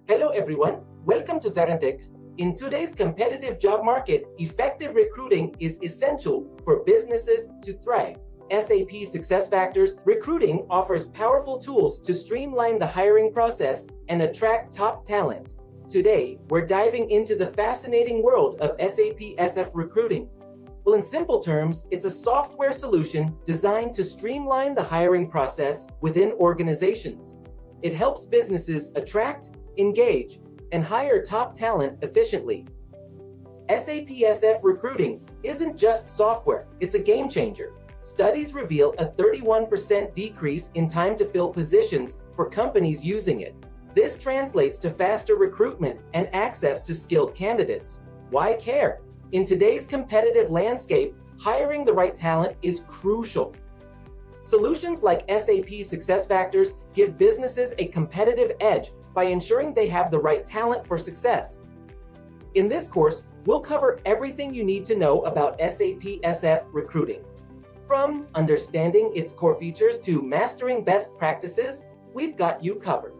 Hello everyone, welcome to ZaranTech. In today's competitive job market, effective recruiting is essential for businesses to thrive. SAP SuccessFactors Recruiting offers powerful tools to streamline the hiring process and attract top talent. Today, we're diving into the fascinating world of SAP SF Recruiting. Well, in simple terms, it's a software solution designed to streamline the hiring process within organizations. It helps businesses attract, engage, and hire top talent efficiently. SAP SF Recruiting isn't just software, it's a game changer. Studies reveal a 31% decrease in time to fill positions for companies using it. This translates to faster recruitment and access to skilled candidates. Why care? In today's competitive landscape, hiring the right talent is crucial. Solutions like SAP SuccessFactors give businesses a competitive edge by ensuring they have the right talent for success. In this course, we'll cover everything you need to know about SAP SF Recruiting. From understanding its core features to mastering best practices, we've got you covered.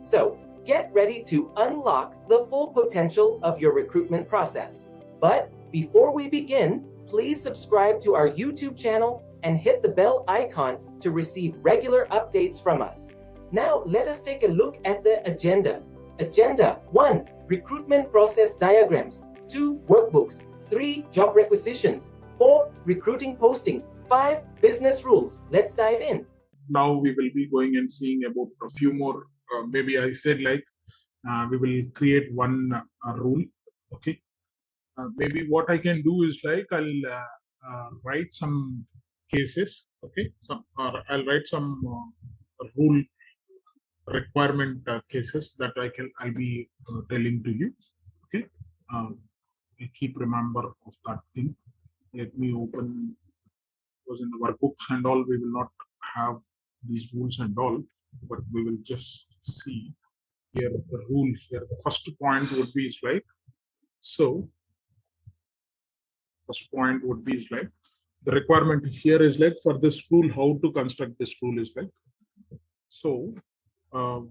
So, get ready to unlock the full potential of your recruitment process. But before we begin, please subscribe to our YouTube channel and hit the bell icon to receive regular updates from us. Now, let us take a look at the agenda. Agenda 1. Recruitment process diagrams. 2. Workbooks. 3. Job requisitions. 4. Recruiting posting. 5. Business rules. Let's dive in. Now we will be going and seeing about a few more. Maybe I said we will create one rule. Okay. Maybe what I can do is I'll write some cases. Okay. I'll write some rule requirement cases that I'll be telling to you. Okay. Keep remember of that thing. Let me open, because in the workbooks and all we will not have these rules and all, but we will just see here the rule here. The first point would be first point would be the requirement here is for this rule, how to construct this rule is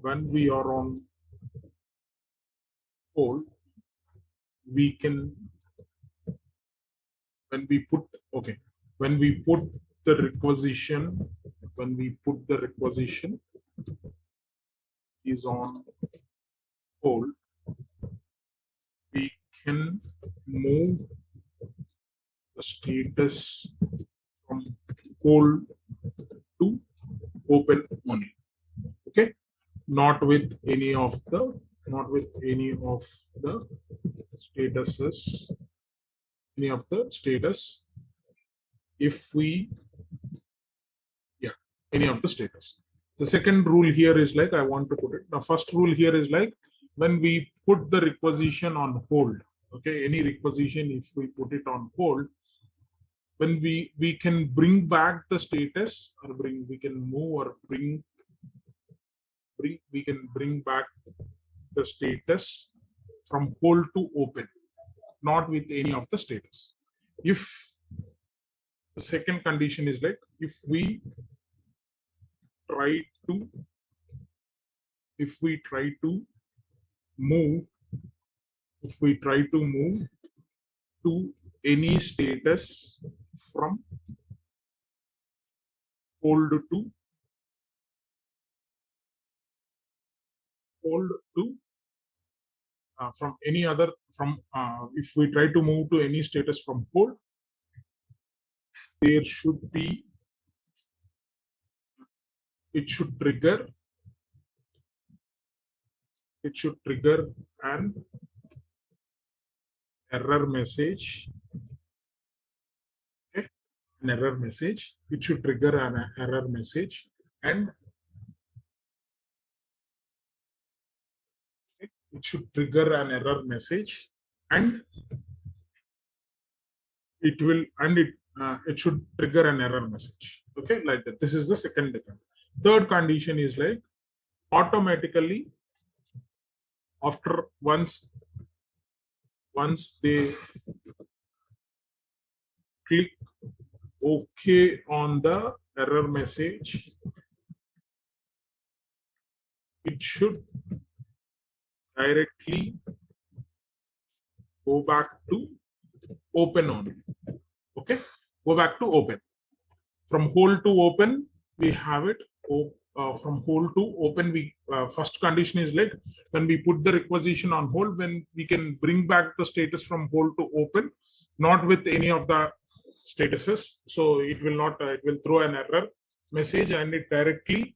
when we are on hold, we can, when we put the requisition is on hold, we can move the status from hold to open only. Okay, not with any of the statuses, any of the status. The second rule here is I want to put it. The first rule here is when we put the requisition on hold. Okay, any requisition, if we put it on hold, when we can bring back the status, or we can bring back the status from hold to open, not with any of the status. If the second condition is if we try to move to any status from hold to if we try to move to any status from hold, it should trigger an error message. Okay, an error message. It should trigger an error message, and it should trigger an error message, and it should trigger an error message. Okay, like that. This is the second condition. Third condition is automatically after once they click OK on the error message, it should directly go back to open only. Okay, go back to open. From hold to open, we have it. From hold to open, we first condition is like when we put the requisition on hold, when we can bring back the status from hold to open, not with any of the statuses. So it will not. It will throw an error message, and it directly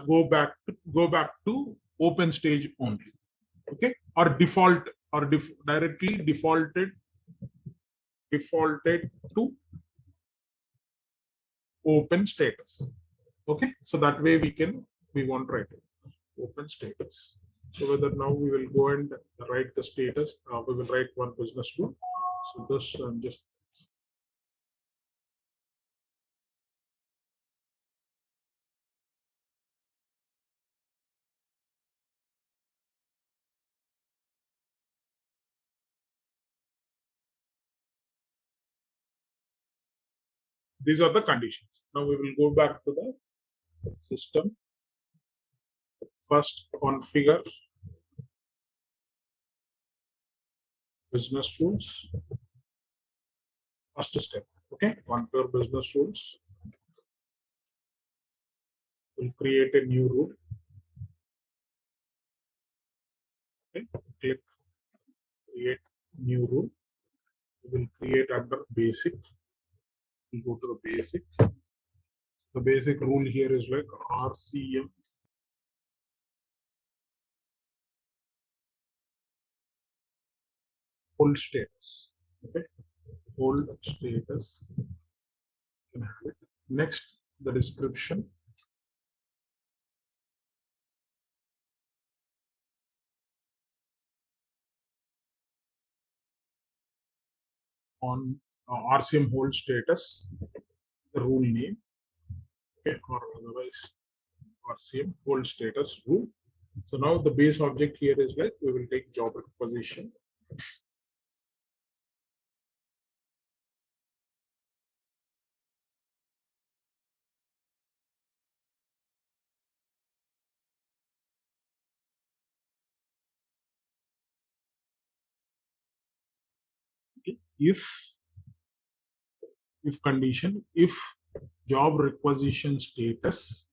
go back to open stage only. Okay, or default or directly defaulted to open status. Okay, so that way we want to write it open status. So whether now we will go and write the status, we will write one business rule. So this just these are the conditions. Now we will go back to the system. First configure business rules. First step. Okay, configure business rules. We'll create a new rule. Okay, click create new rule. We will create under basic. We'll go to the basic. The basic rule here is like RCM hold status. Okay, hold status. You can have it. Next, the description. On RCM hold status, the rule name, okay, or otherwise RCM hold status rule. So now the base object here is like we will take job requisition. Okay. If condition, if job requisition status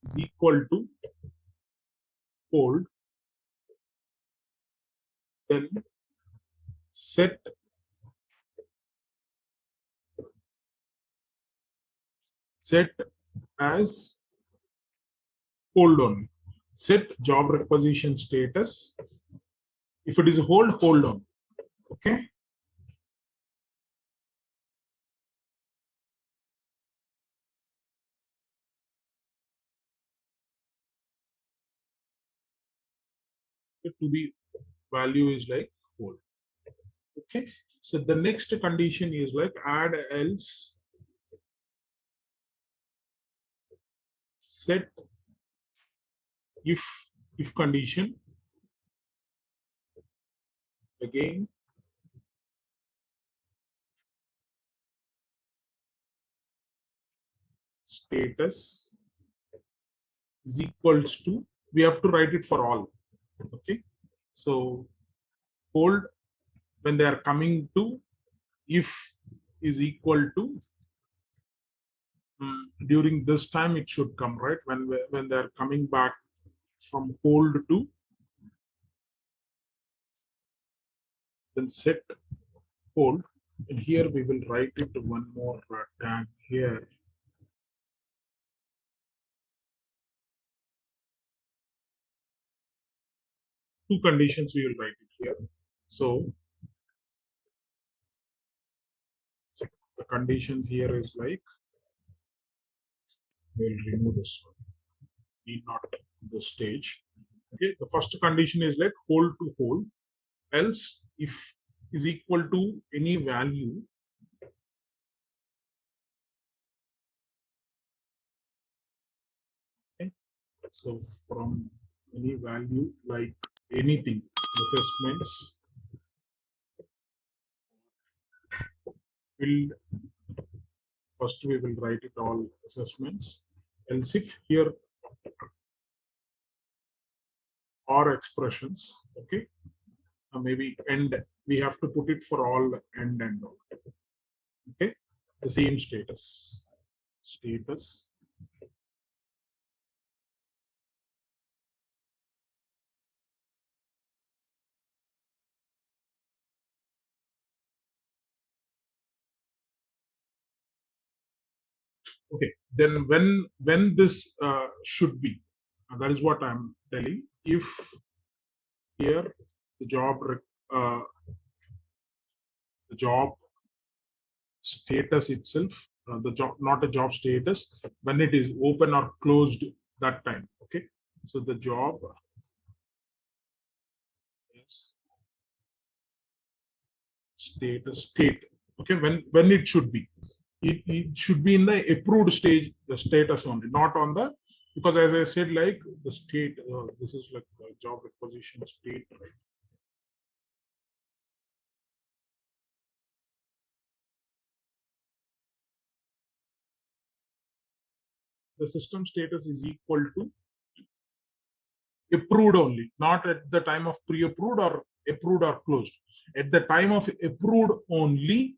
is equal to hold, then set as hold on. Set job requisition status. If it is hold on. Okay. To be value is like hold. Okay. So the next condition is like add else set if condition again status is equals to, we have to write it for all. Okay, so hold when they are coming to, if is equal to, during this time it should come, right, when they are coming back from hold to, then set hold, and here we will write it one more tag here. Two conditions we will write it here. So the conditions here is like, we'll remove this one, need not the stage. Okay, the first condition is like hold to hold, else if is equal to any value, okay, so from any value like anything, assessments, filled. First we will write it all assessments. Else if here or expressions, okay, maybe end, we have to put it for all end and all. Okay, the same status. Okay, then when this should be, that is what I'm telling. If here the job status itself, the job, not a job status, when it is open or closed, that time. Okay, so the job is state. Okay, when it should be, it should be in the approved stage, the status only, not on the, because as I said, like the state, this is like job requisition state, right? The system status is equal to approved only, not at the time of pre-approved or approved or closed. At the time of approved only.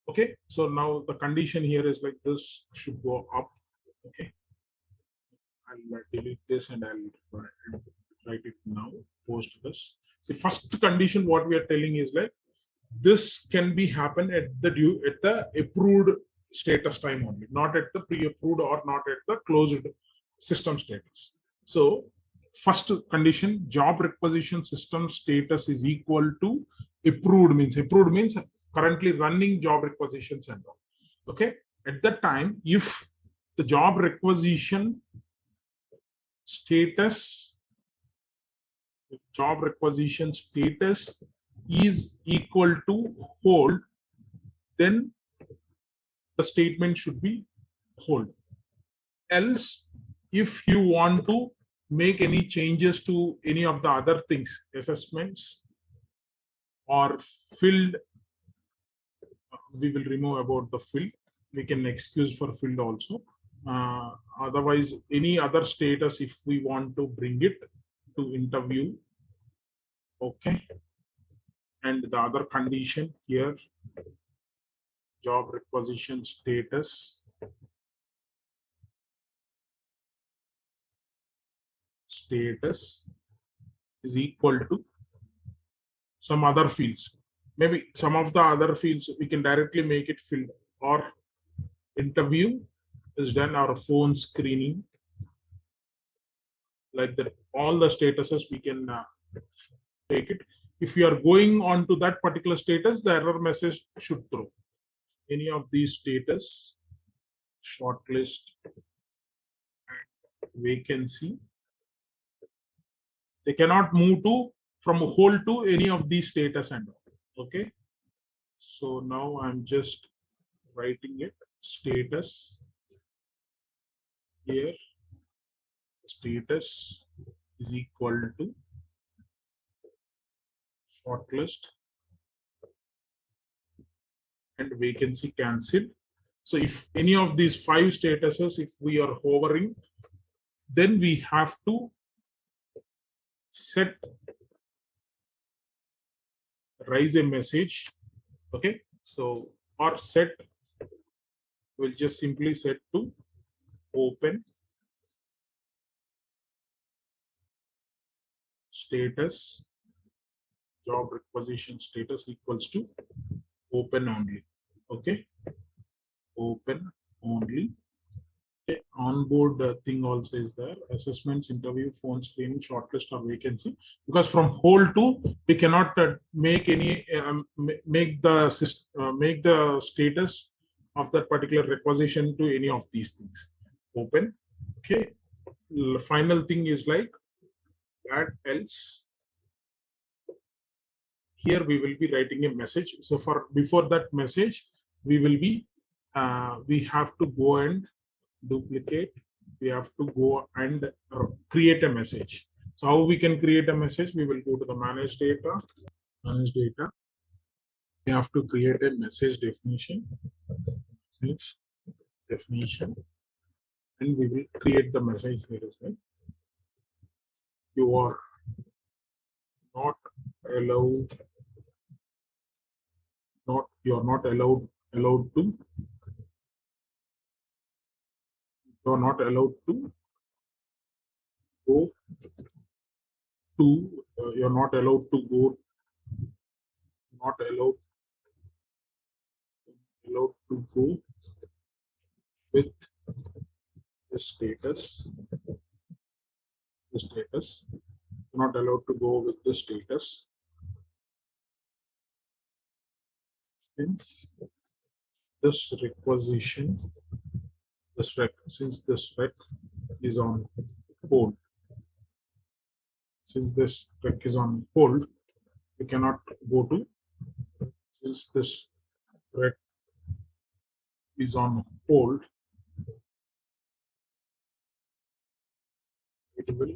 Okay, so now the condition here is like this should go up. Okay, I'll delete this and I'll write it now. Post this. See, first condition what we are telling is like this can be happen at the approved status time only, not at the pre-approved or not at the closed system status. So first condition, job requisition system status is equal to approved means currently running job requisitions and all. Okay, at that time, if the job requisition status is equal to hold, then the statement should be hold. Else, if you want to make any changes to any of the other things, assessments or filled, we will remove about the field. We can excuse for field also. Otherwise, any other status, if we want to bring it to interview, okay. And the other condition here, job requisition status is equal to some other fields. Maybe some of the other fields we can directly make it filled, or interview is done, or phone screening, like that. All the statuses we can take it. If you are going on to that particular status, the error message should throw. Any of these status, shortlist, vacancy, they cannot move to from hold to any of these status and all. Okay, so now I'm just writing it status here. Status is equal to shortlist and vacancy cancelled. So if any of these 5 statuses, if we are hovering, then we have to set raise a message. Okay, so or set, we'll just simply set to open status, job requisition status equals to open only. Okay, open only. Okay. Onboard thing also is there, assessments, interview, phone screening, shortlist or vacancy, because from hold to we cannot make any make the status of that particular requisition to any of these things. Open. Okay, final thing is like that. Else, here we will be writing a message. So for before that message, we will be we have to go and duplicate. We have to go and create a message. So how we can create a message? We will go to the manage data, we have to create a message definition, message definition, and we will create the message here as well. You are not allowed, you are not allowed to, you are not allowed to go to, you are not allowed to go, not allowed to go with the status, not allowed to go with the status since this requisition, since this rec is on hold. Since this rec is on hold, we cannot go to, since this rec is on hold, it will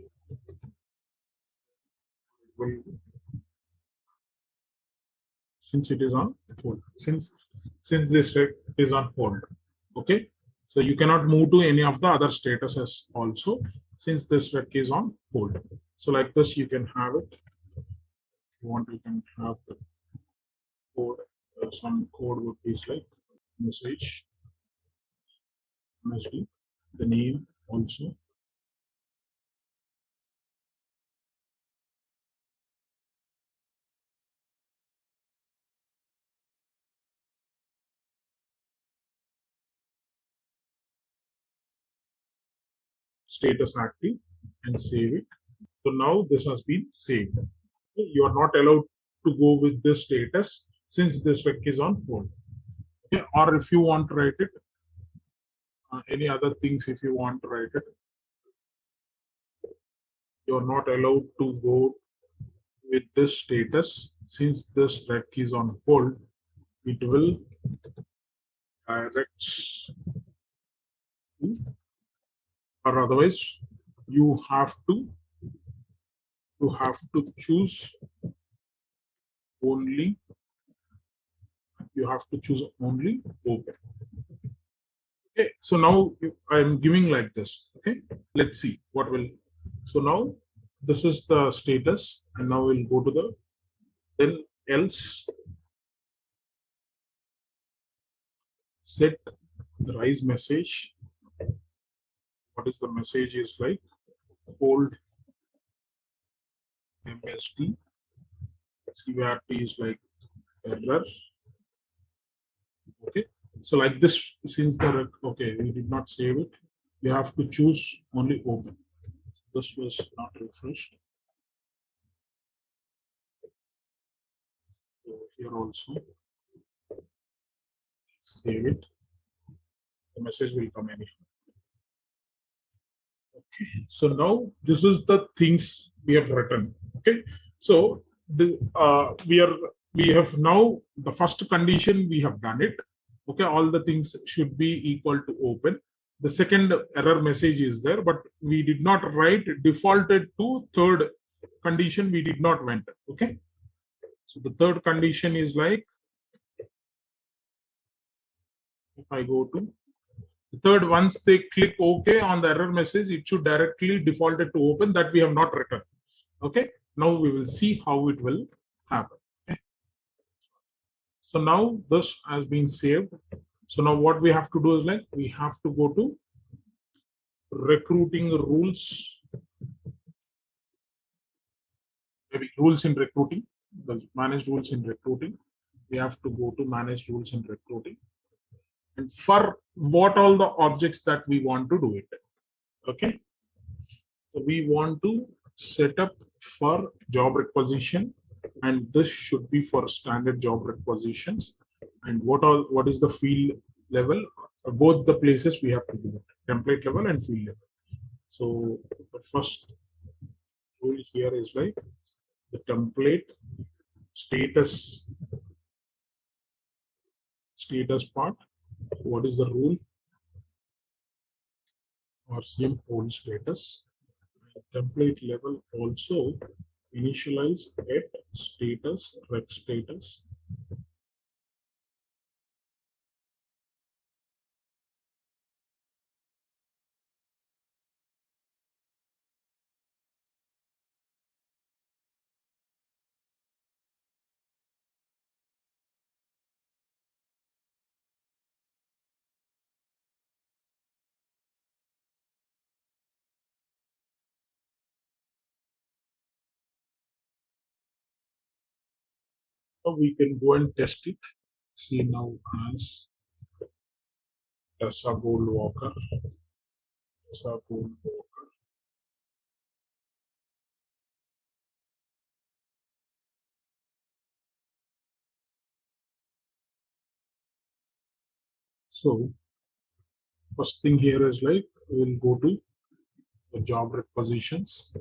since it is on hold, since this rec is on hold. Okay, so you cannot move to any of the other statuses also, since this rec is on hold. So like this you can have it. If you want, you can have the code. Some code would be like message, the name also. Status active and save it. So now this has been saved. You are not allowed to go with this status since this rec is on hold. Okay, or if you want to write it, any other things if you want to write it, you are not allowed to go with this status since this rec is on hold. It will direct to, or otherwise you have to choose only, open. Okay, so now I'm giving like this. Okay, let's see what will. So now this is the status, and now we'll go to the then else set the rise message. What is the message is like hold MSD. CVRT is like error. Okay, so like this, since the okay, we did not save it, we have to choose only open. This was not refreshed. So here also save it. The message will come in. Okay, so now this is the things we have written. Okay, so the we have now the first condition we have done it. Okay, all the things should be equal to open. The second error message is there, but we did not write defaulted to third condition. We did not went. Okay, so the third condition is like, if I go to the third, once they click OK on the error message, it should directly default it to open. That we have not written. Okay, now we will see how it will happen. Okay. So now this has been saved. So now what we have to do is like we have to go to recruiting rules, maybe rules in recruiting, the managed rules in recruiting. We have to go to managed rules in recruiting, and for what all the objects that we want to do it. Okay, so we want to set up for job requisition, and this should be for standard job requisitions. And what is the field level? Both the places we have to do it, template level and field level. So the first rule here is like the template status part. What is the rule? RCM hold status. Template level also initialize at status rec status So we can go and test it. See now as Tessa Goldwalker. Tessa Goldwalker. So first thing here is like we'll go to the job requisitions.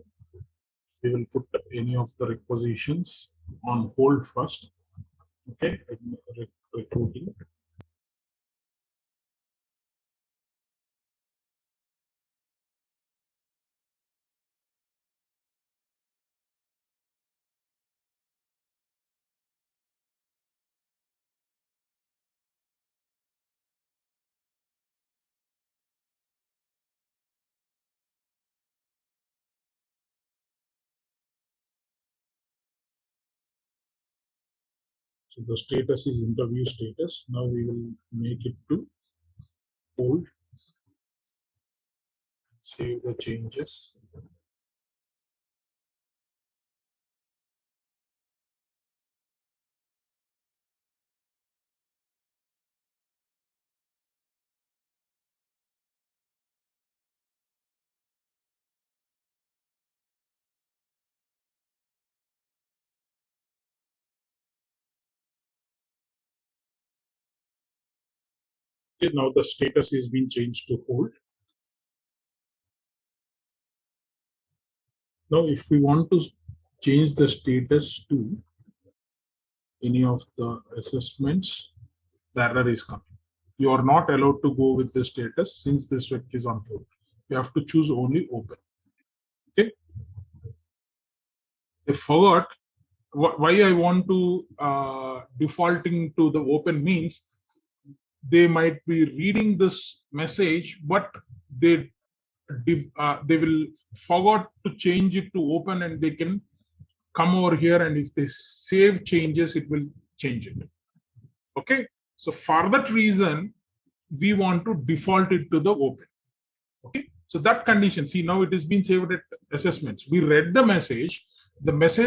We will put any of the requisitions on hold first. Okay, recruiting. So the status is interview status. Now we will make it to hold. Save the changes. Okay, now the status is being changed to hold. Now, if we want to change the status to any of the assessments, the error is coming. You are not allowed to go with the status since this rec is on hold. You have to choose only open. Okay. I forgot why I want to defaulting to the open means they might be reading this message, but they will forgot to change it to open, and they can come over here, and if they save changes, it will change it. Okay, so for that reason we want to default it to the open. Okay, so that condition, see now it is being saved at assessments. We read the message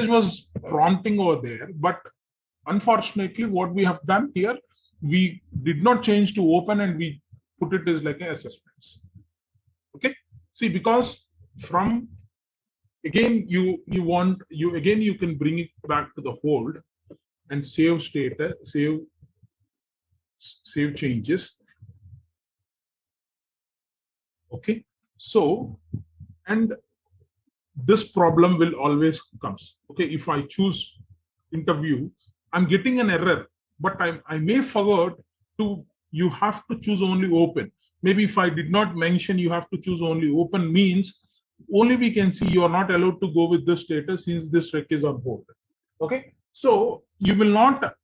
was prompting over there, but unfortunately what we have done here, we did not change to open and we put it as like assessments. Okay, see, because from again you can bring it back to the hold and save status, save changes. Okay, so and this problem will always comes. Okay, if I choose interview, I'm getting an error, but I may forget to, you have to choose only open. Maybe if I did not mention you have to choose only open means only we can see you are not allowed to go with the status since this rec is on hold. Okay, so you will not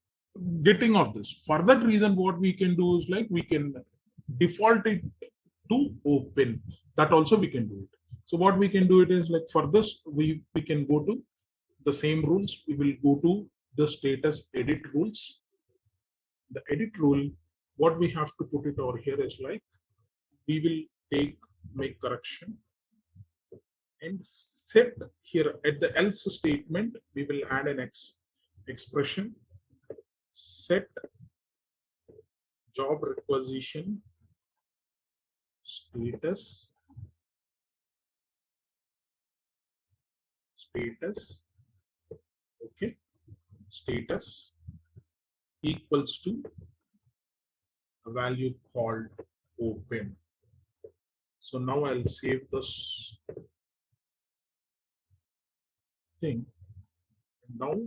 getting of this. For that reason, what we can do is like we can default it to open. That also we can do it. So what we can do it is like for this we can go to the same rules. We will go to the status edit rules. The edit rule, what we have to put it over here is like we will make correction and set here at the else statement we will add an expression set job requisition status okay, status equals to a value called open. So now I'll save this thing. Now I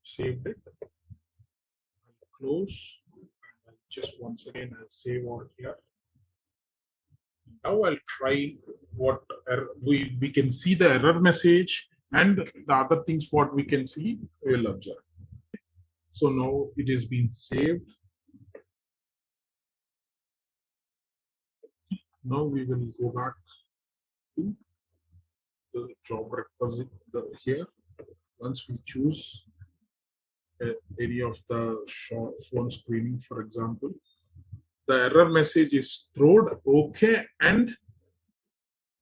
saved it. I'll close. And I'll just once again I'll save all here. Now I'll try what we can see the error message and the other things what we can see we'll observe. So now it is being saved. Now we will go back to the job repository here. Once we choose any of the phone screening, for example, the error message is thrown okay, and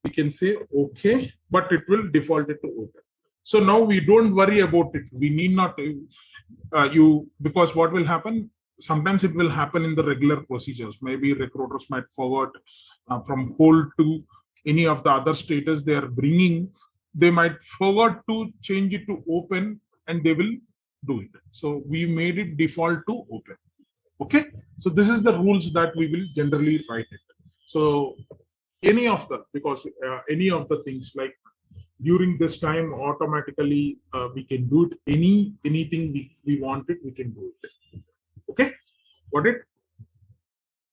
we can say okay, but it will default it to open. So now we don't worry about it. We need not because what will happen, sometimes it will happen in the regular procedures. Maybe recruiters might forward from hold to any of the other status they are bringing. They might forward to change it to open, and they will do it. So we made it default to open. Okay, so this is the rules that we will generally write it. So any of the, because any of the things like during this time automatically we can do it, anything we want it, we can do it. Okay, got it?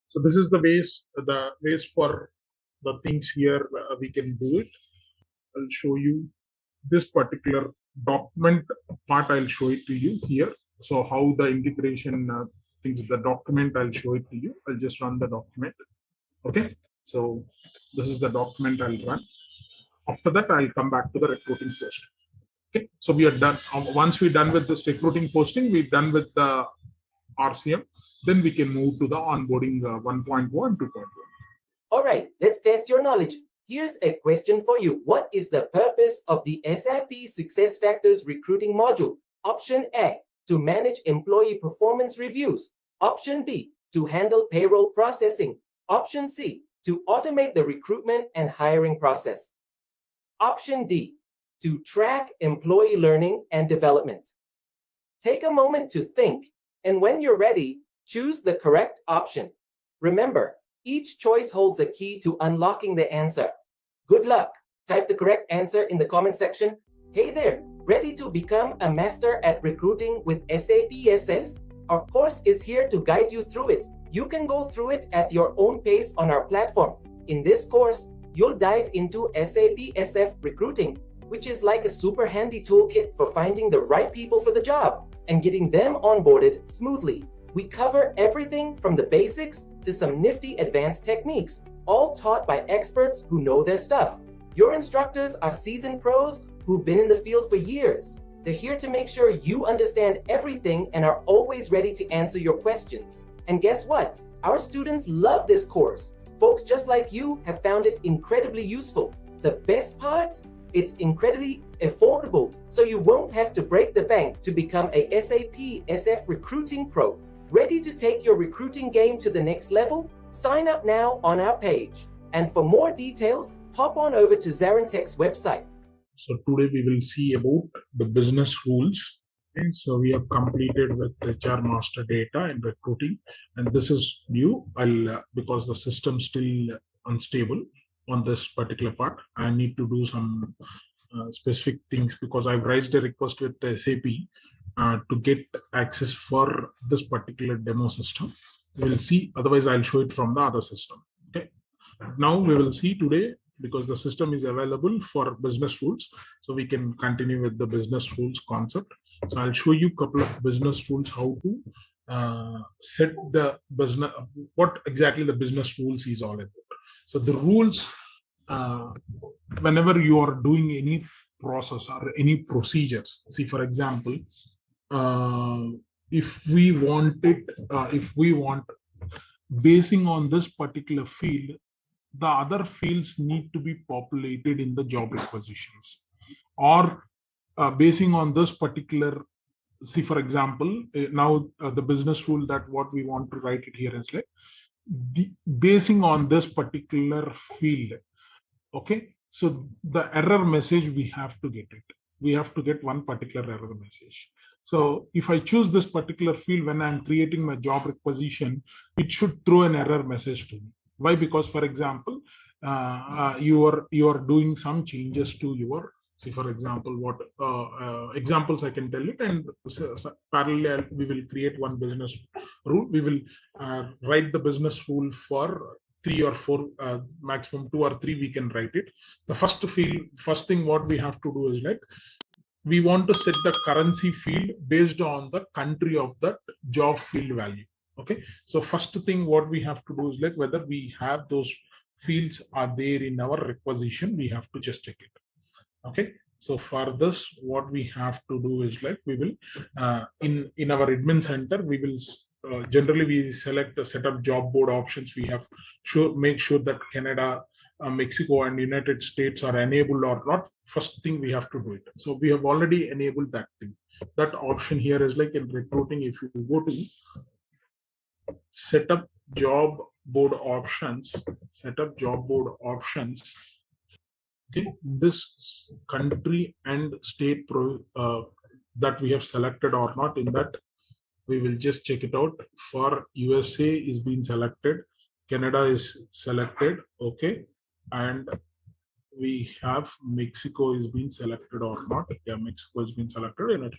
So this is the ways for the things here we can do it. I'll show you this particular document part. I'll show it to you here. So how the integration things, the document, I'll show it to you. I'll just run the document. Okay, so this is the document I'll run. After that, I'll come back to the recruiting posting. Okay, so we are done. Once we're done with this recruiting posting, we're done with the RCM. Then we can move to the onboarding 1.1 and 2.1. All right, let's test your knowledge. Here's a question for you. What is the purpose of the SAP SuccessFactors Recruiting module? Option A, to manage employee performance reviews. Option B, to handle payroll processing. Option C, to automate the recruitment and hiring process. Option D, to track employee learning and development. Take a moment to think, and when you're ready, choose the correct option. Remember, each choice holds a key to unlocking the answer. Good luck. Type the correct answer in the comment section. Hey there, ready to become a master at recruiting with SAP SF? Our course is here to guide you through it. You can go through it at your own pace on our platform. In this course, you'll dive into SAP SF Recruiting, which is like a super handy toolkit for finding the right people for the job and getting them onboarded smoothly. We cover everything from the basics to some nifty advanced techniques, all taught by experts who know their stuff. Your instructors are seasoned pros who've been in the field for years. They're here to make sure you understand everything and are always ready to answer your questions. And guess what? Our students love this course. Folks just like you have found it incredibly useful. The best part? It's incredibly affordable, so you won't have to break the bank to become a SAP SF Recruiting Pro. Ready to take your recruiting game to the next level? Sign up now on our page. And for more details, hop on over to ZaranTech's website. So today we will see about the business rules. And so we have completed with HR master data and recruiting. And this is new. Because the system's still unstable on this particular part, I need to do some specific things because I've raised a request with SAP to get access for this particular demo system. We'll see, otherwise I'll show it from the other system. Okay, now we will see today, because the system is available for business rules, so we can continue with the business rules concept. So I'll show you a couple of business rules, how to set the business, what exactly the business rules is all about. So the rules, whenever you are doing any process or any procedures, see for example, if we want basing on this particular field, the other fields need to be populated in the job requisitions, or basing on this particular, see for example, now the business rule that what we want to write it here is like basing on this particular field. Okay, so the error message, we have to get it. We have to get one particular error message. So if I choose this particular field when I'm creating my job requisition, it should throw an error message to me. Why? Because for example, you are doing some changes to your, see for example, what examples I can tell it, and parallel we will create one business rule. We will write the business rule for 3 or 4, maximum 2 or 3 we can write it. The first thing what we have to do is like, we want to set the currency field based on the country of that job field value. Okay, so first thing what we have to do is like whether we have those fields are there in our requisition, we have to just check it. Okay, so for this what we have to do is like, we will in our admin center, we will generally we select a set of job board options. We have make sure that Canada Mexico and United States are enabled or not, first thing we have to do it. So we have already enabled that thing. That option here is like in recruiting, if you go to set up job board options, okay, this country and state that we have selected or not, in that we will just check it out. For USA is being selected, Canada is selected, okay, and we have Mexico is being selected or not. Yeah, Mexico has been selected.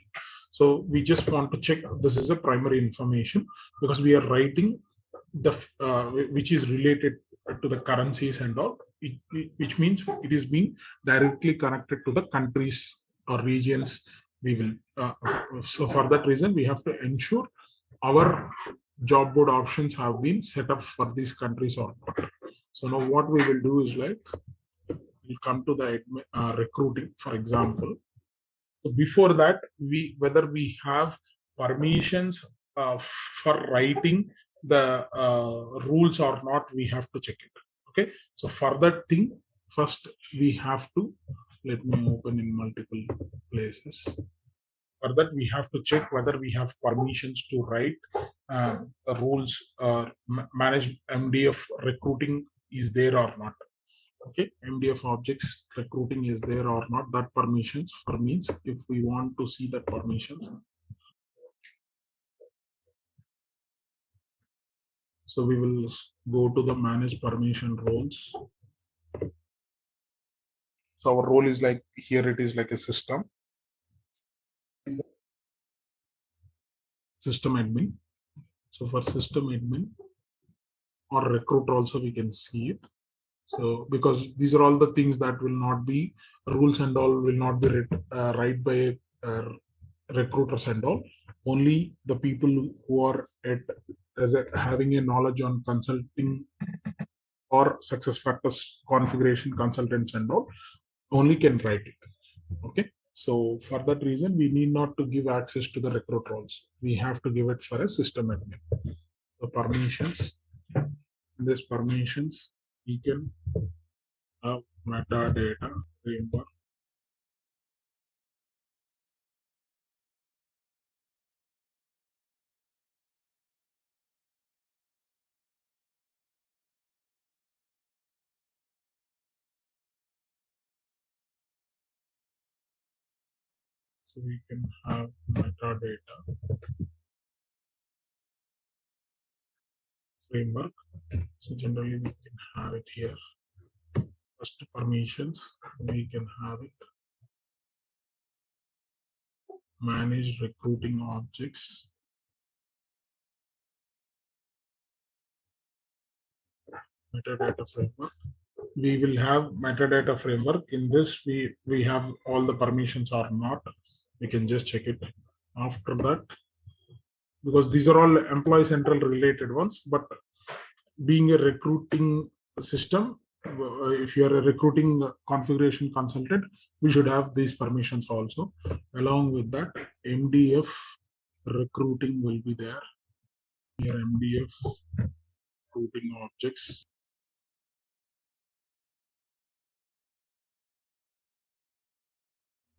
So we just want to check this is a primary information, because we are writing the which is related to the currencies and all, which means it is being directly connected to the countries or regions. We will so for that reason we have to ensure our job board options have been set up for these countries or not. So now what we will do is like we come to the recruiting, for example. So before that, whether we have permissions for writing the rules or not, we have to check it. Okay, so for that thing, first we have to, let me open in multiple places. For that, we have to check whether we have permissions to write the rules, manage MDF recruiting is there or not. Okay, MDF objects recruiting is there or not, that permissions for means if we want to see the permissions. So we will go to the manage permission roles. So our role is like here, it is like a system admin. So for system admin or recruiter also we can see it. So because these are all the things that will not be rules and all will not be right by recruiters and all. Only the people who are having a knowledge on consulting or SuccessFactors configuration consultants and all only can write it. Okay, so for that reason we need not to give access to the recruit roles. We have to give it for a system admin. The permissions, in this permissions we can have metadata framework. So we can have metadata framework. So generally we can have it here. First permissions, we can have it. Manage recruiting objects. Metadata framework. We will have metadata framework. In this, we have all the permissions or not. We can just check it. After that, because these are all employee central related ones, but being a recruiting system, if you are a recruiting configuration consultant, we should have these permissions also. Along with that, MDF recruiting will be there. Here MDF recruiting objects.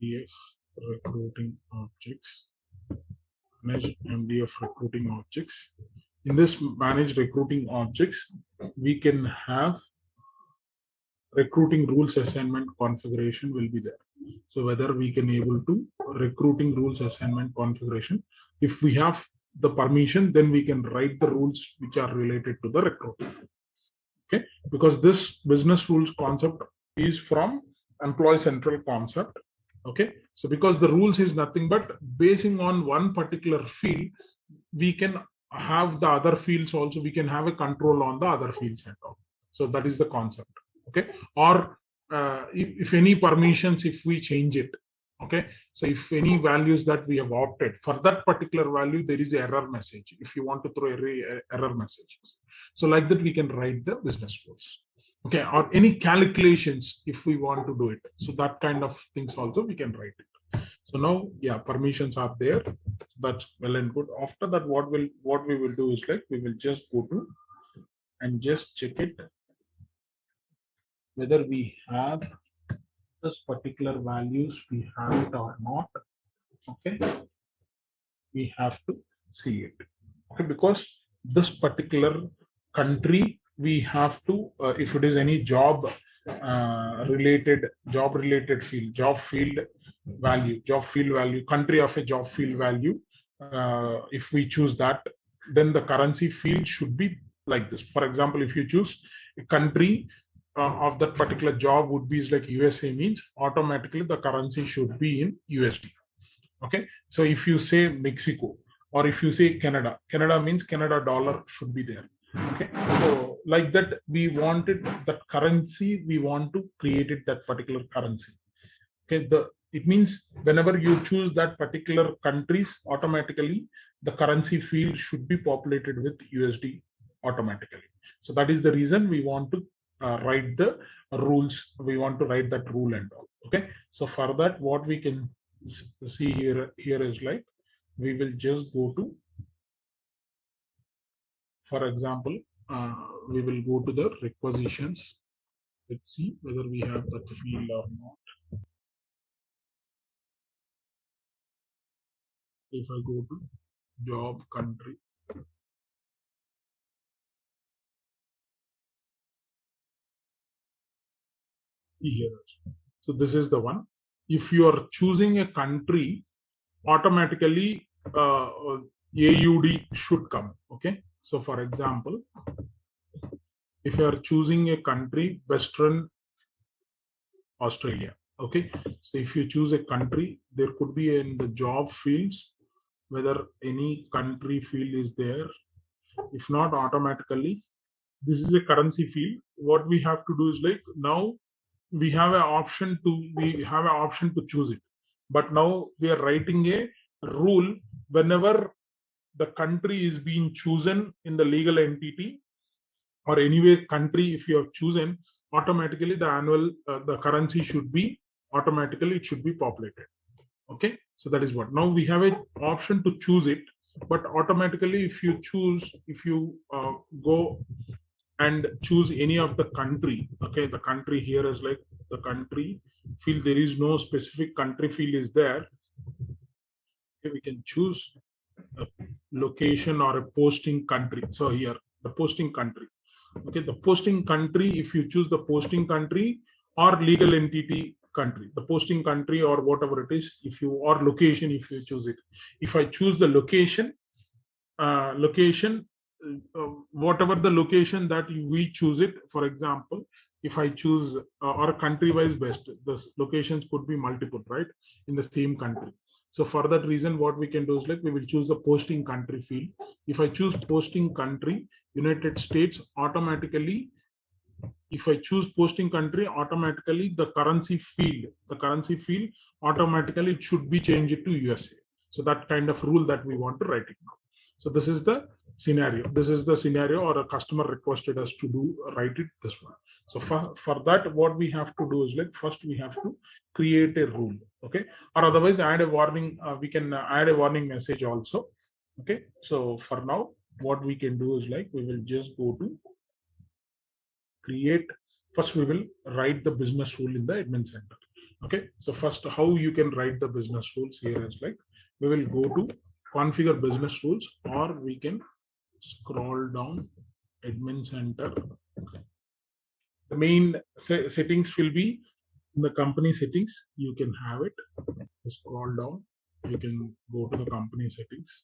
MDF recruiting objects. Manage MDF recruiting objects. In this manage recruiting objects, we can have recruiting rules assignment configuration will be there. So whether we can able to recruiting rules assignment configuration, if we have the permission, then we can write the rules which are related to the recruiting. Okay, because this business rules concept is from employee central concept. Okay, so because the rules is nothing but basing on one particular field, we can have the other fields also, we can have a control on the other fields and all. So that is the concept. Okay, or if any permissions, if we change it, okay, so if any values that we have opted for that particular value, there is error message if you want to throw error messages. So like that we can write the business rules. Okay, or any calculations if we want to do it. So that kind of things also we can write it. So now, yeah, permissions are there. That's well and good. After that, what we will do is like we will just go to and just check it. whether we have this particular values, we have it or not. Okay, we have to see it. Okay, because this particular country we have to, if it is any job related field, job field value, country of a job field value, if we choose that, then the currency field should be like this. For example, if you choose a country of that particular job would be like USA, means automatically the currency should be in USD. Okay, so if you say Mexico or if you say Canada means Canada dollar should be there. Okay, so like that we wanted that currency, we want to create it that particular currency. Okay, it means whenever you choose that particular countries, automatically the currency field should be populated with USD automatically. So that is the reason we want to write the rules. We want to write that rule and all. Okay, so for that, what we can see here is like, we will just go to, for example, we will go to the requisitions. Let's see whether we have that field or not. If I go to job country, see here. So this is the one. If you are choosing a country, automatically AUD should come. Okay. So for example, if you are choosing a country, Western Australia. Okay. So if you choose a country, there could be in the job fields, whether any country field is there. If not, automatically, this is a currency field. What we have to do is like, now we have an option to choose it, but now we are writing a rule. Whenever the country is being chosen in the legal entity or anyway country, if you have chosen, automatically the currency should be automatically, it should be populated. Okay, so that is what, now we have an option to choose it, but automatically if you go and choose any of the country. Okay, the country here is like the country field, there is no specific country field is there. Okay, we can choose a location or a posting country. So here the posting country. Okay, the posting country, if you choose the posting country or legal entity country, the posting country or whatever it is, if you, or location, if you choose it. If I choose the location, whatever the location that we choose it, for example, if I choose or country wise best, the locations could be multiple, right, in the same country. So for that reason, what we can do is like, we will choose the posting country field. If I choose posting country, United States, automatically, if I choose posting country, automatically the currency field automatically it should be changed to USA. So that kind of rule that we want to write it now. So this is the scenario. This is the scenario, or a customer requested us to do, write it this one. So for that, what we have to do is like, first we have to create a rule. Okay, or otherwise add a warning. We can add a warning message also. Okay, so for now, what we can do is like, we will just go to create. First, we will write the business rule in the admin center. Okay, so first, how you can write the business rules here is like, we will go to configure business rules, or we can scroll down admin center. The main settings will be in the company settings. You can have it. Scroll down. You can go to the company settings.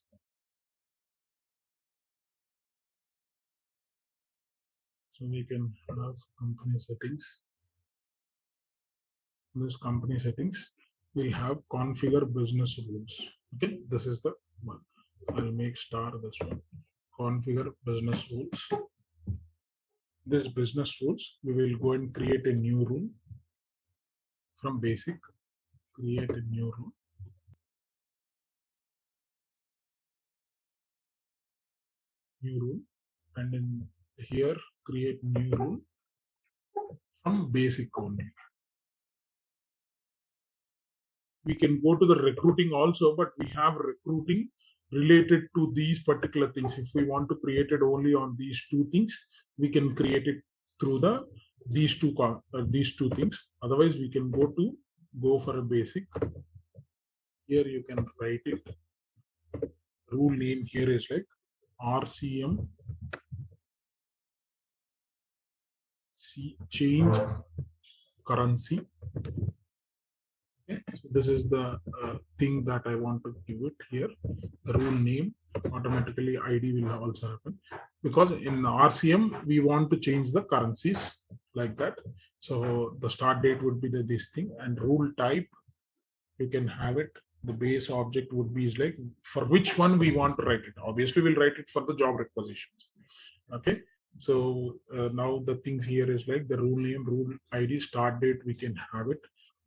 So we can have company settings. This company settings will have configure business rules. Okay, this is the one. I'll make star this one. Configure business rules. This business rules, we will go and create a new rule from basic. Create a new rule. New rule, and in here create new rule from basic only. We can go to the recruiting also, but we have recruiting related to these particular things. If we want to create it only on these two things, we can create it through the these two things. Otherwise, we can go for a basic. Here you can write it. Rule name here is like RCM change currency. Okay, so this is the thing that I want to give it here. The rule name, automatically ID will also happen, because in RCM we want to change the currencies like that. So the start date would be this thing, and rule type you can have it. The base object would be like for which one we want to write it. Obviously, we'll write it for the job requisitions. Okay. So now the things here is like the rule name, rule ID, start date, we can have it.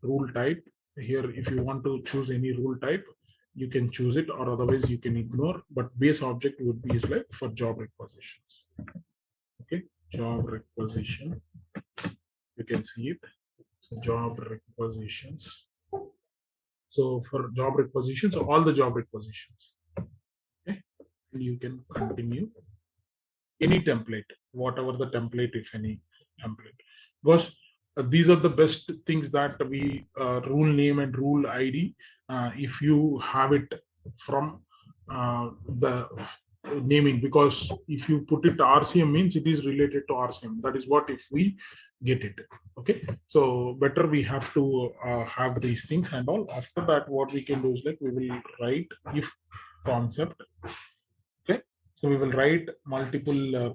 Rule type here, if you want to choose any rule type, you can choose it, or otherwise you can ignore. But base object would be is like for job requisitions. Okay, job requisition. You can see it. So job requisitions. So for job requisitions, all the job requisitions. Okay, and you can continue any template, whatever the template, if any template, because these are the best things that we rule name and rule ID. If you have it from the naming, because if you put it RCM means it is related to RCM. That is what if we get it. Okay, so better we have to have these things and all. After that, what we can do is like we will write if concept. Okay, so we will write multiple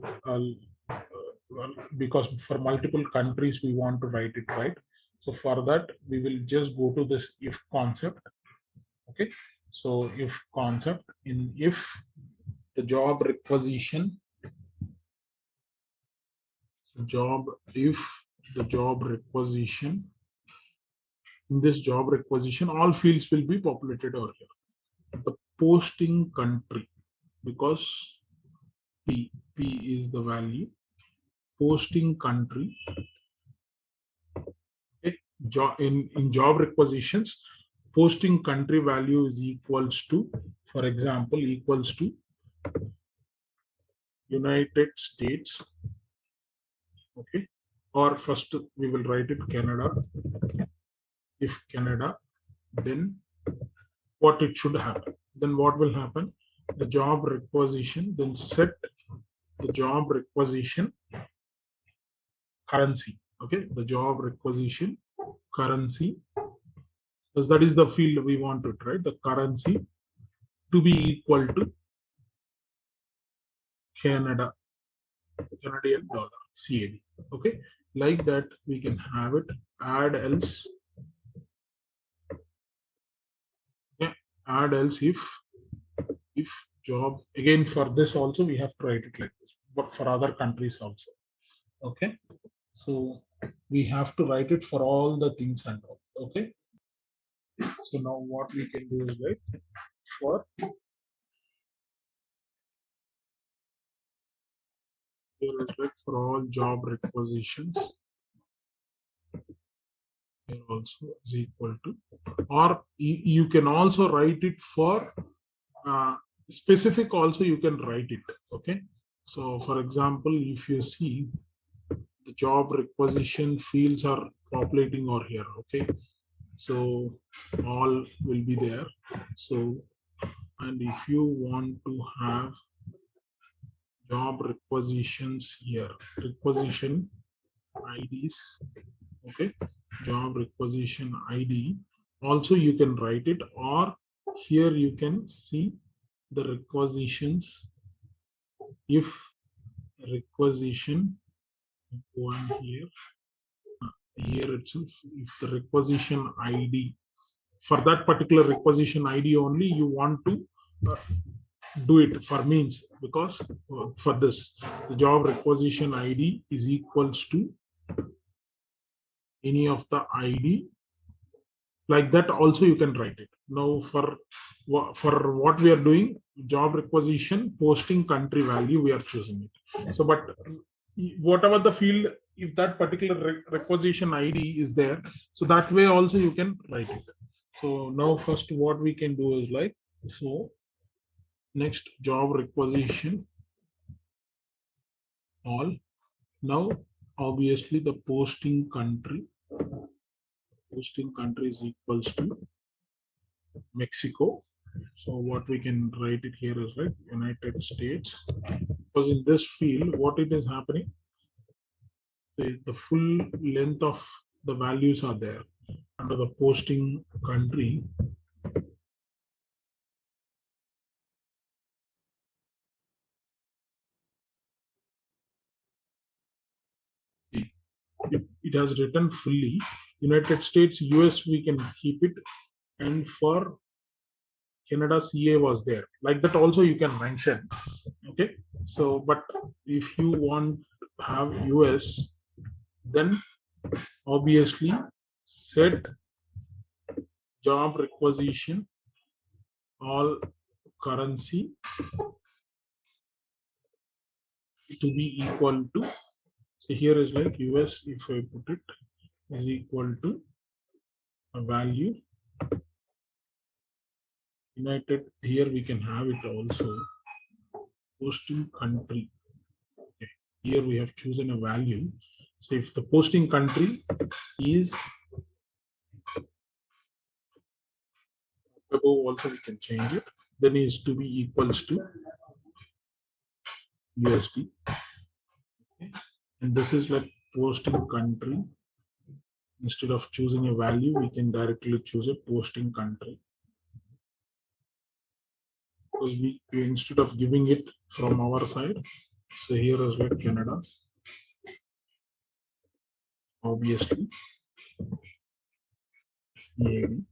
because for multiple countries we want to write it, right? So for that we will just go to this if concept. Okay, so if concept, in if the job requisition, so job, if the job requisition, in this job requisition all fields will be populated over here. The posting country, because P is the value, posting country. Okay, in job requisitions, posting country value is equals to, for example, equals to United States. Okay, or first we will write it Canada. If Canada, then what it should happen? Then what will happen? The job requisition, then set the job requisition currency. Okay, the job requisition currency, because that is the field we want it, right? The currency to be equal to Canadian dollar, CAD. Okay, like that we can have it. Add else. Okay, add else if job, again for this also we have to write it like this, but for other countries also. Okay, so we have to write it for all the things and all. Okay, so now what we can do is like for here is like for all job requisitions, here also is equal to, or you can also write it for specific also, you can write it. Okay, so for example, if you see the job requisition fields are populating over here. Okay, so all will be there. So, and if you want to have job requisitions here, requisition IDs. Okay, job requisition ID also you can write it, or here you can see the requisitions. If requisition, go on here itself, if the requisition ID, for that particular requisition ID only you want to do it for means, because for this the job requisition ID is equals to any of the ID, like that also you can write it. Now for what we are doing, job requisition posting country value we are choosing it. So but whatever the field, if that particular requisition ID is there, so that way also you can write it. So now first what we can do is like, so next job requisition all. Now obviously the posting country is equals to Mexico. So what we can write it here is like United States, because in this field what it is happening, the full length of the values are there under the posting country. It has written fully United States, US we can keep it, and for Canada CA was there. Like that also you can mention. Okay. So, but if you want to have US, then obviously set job requisition all currency to be equal to, so here is like US, if I put it, is equal to a value United. Here we can have it also posting country. Okay. Here we have chosen a value. So if the posting country is above, also we can change it, then is to be equals to USD. Okay. And this is like posting country. Instead of choosing a value, we can directly choose a posting country. Because we instead of giving it from our side, so here is like Canada, obviously CAD,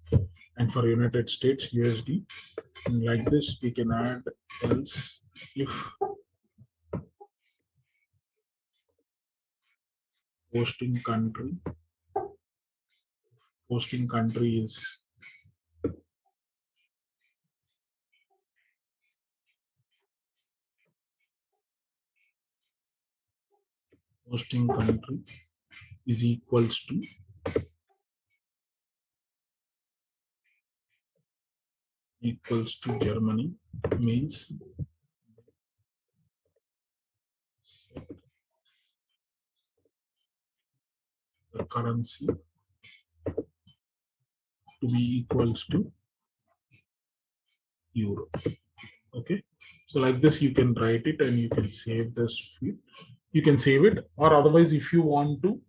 and for United States USD. And like this we can add else if posting country is equals to Germany, means the currency to be equals to euro. Okay, so like this you can write it and you can save this field. You can save it, or otherwise if you want to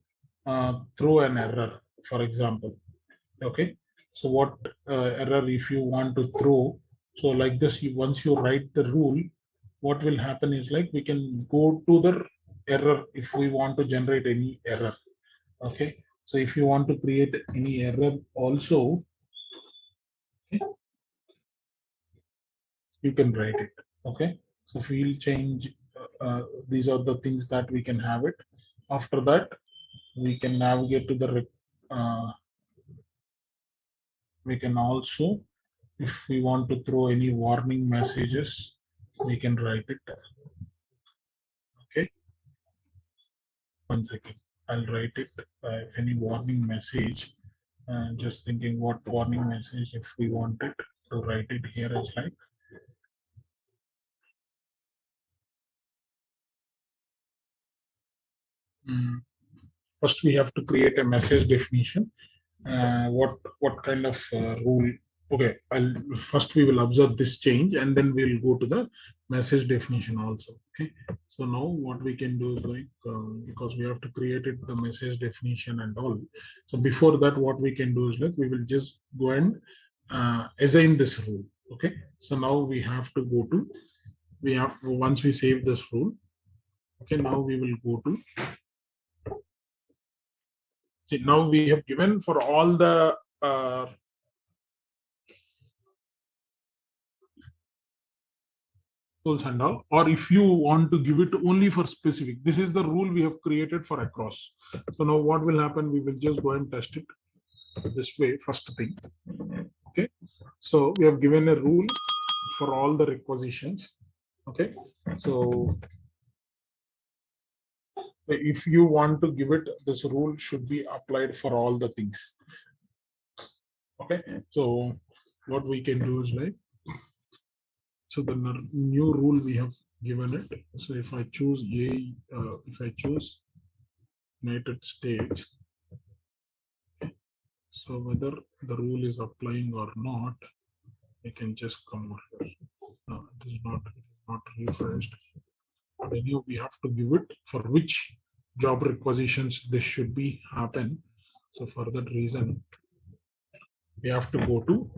throw an error, for example. Okay, so what error if you want to throw, so like this, once you write the rule, what will happen is like we can go to the error if we want to generate any error. Okay, so if you want to create any error also, okay, you can write it. Okay, so field change, these are the things that we can have it. After that we can navigate to the we can also, if we want to throw any warning messages, we can write it. Okay, one second, I'll write it. If any warning message, just thinking what warning message, if we want it to write it here as like first we have to create a message definition. What kind of rule? Okay, I'll first we will observe this change and then we'll go to the message definition also. Okay, so now what we can do is like because we have to create it the message definition and all. So before that, what we can do is like we will just go and assign this rule. Okay, so now we have to go to, we have, once we save this rule. Okay, now we will go to, see, now we have given for all the tools and all, or if you want to give it only for specific, this is the rule we have created for across. So now what will happen, we will just go and test it this way, first thing. Okay, so we have given a rule for all the requisitions. Okay, so if you want to give it, this rule should be applied for all the things. Okay, so what we can do is like, so the new rule we have given it. So if I choose if I choose United States. So whether the rule is applying or not, I can just come over here. No, it is not refreshed. But anyway, we have to give it for which job requisitions this should be happen. So for that reason, we have to go to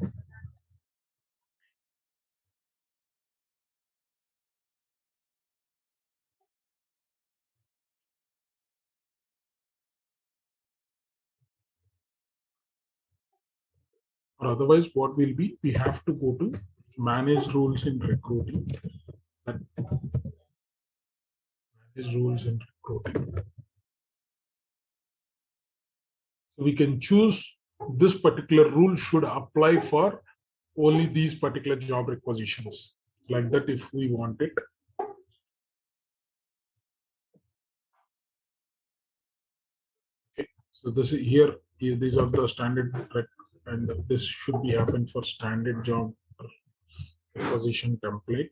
or otherwise what will be, we have to go to manage rules in recruiting. That manage rules in recruiting. So we can choose this particular rule should apply for only these particular job requisitions. Like that if we want it. Okay. So this is here, these are the standard and this should be happen for standard job requisition template.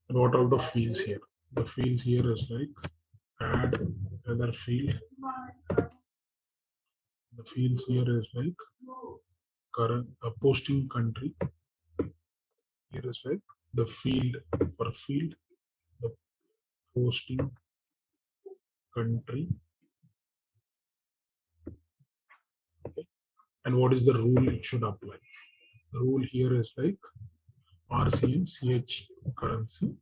And what are the fields here? The fields here is like add other field. The fields here is like current posting country. Here is like the field per field, the posting country. Okay. And what is the rule it should apply? The rule here is like RCM CH currency.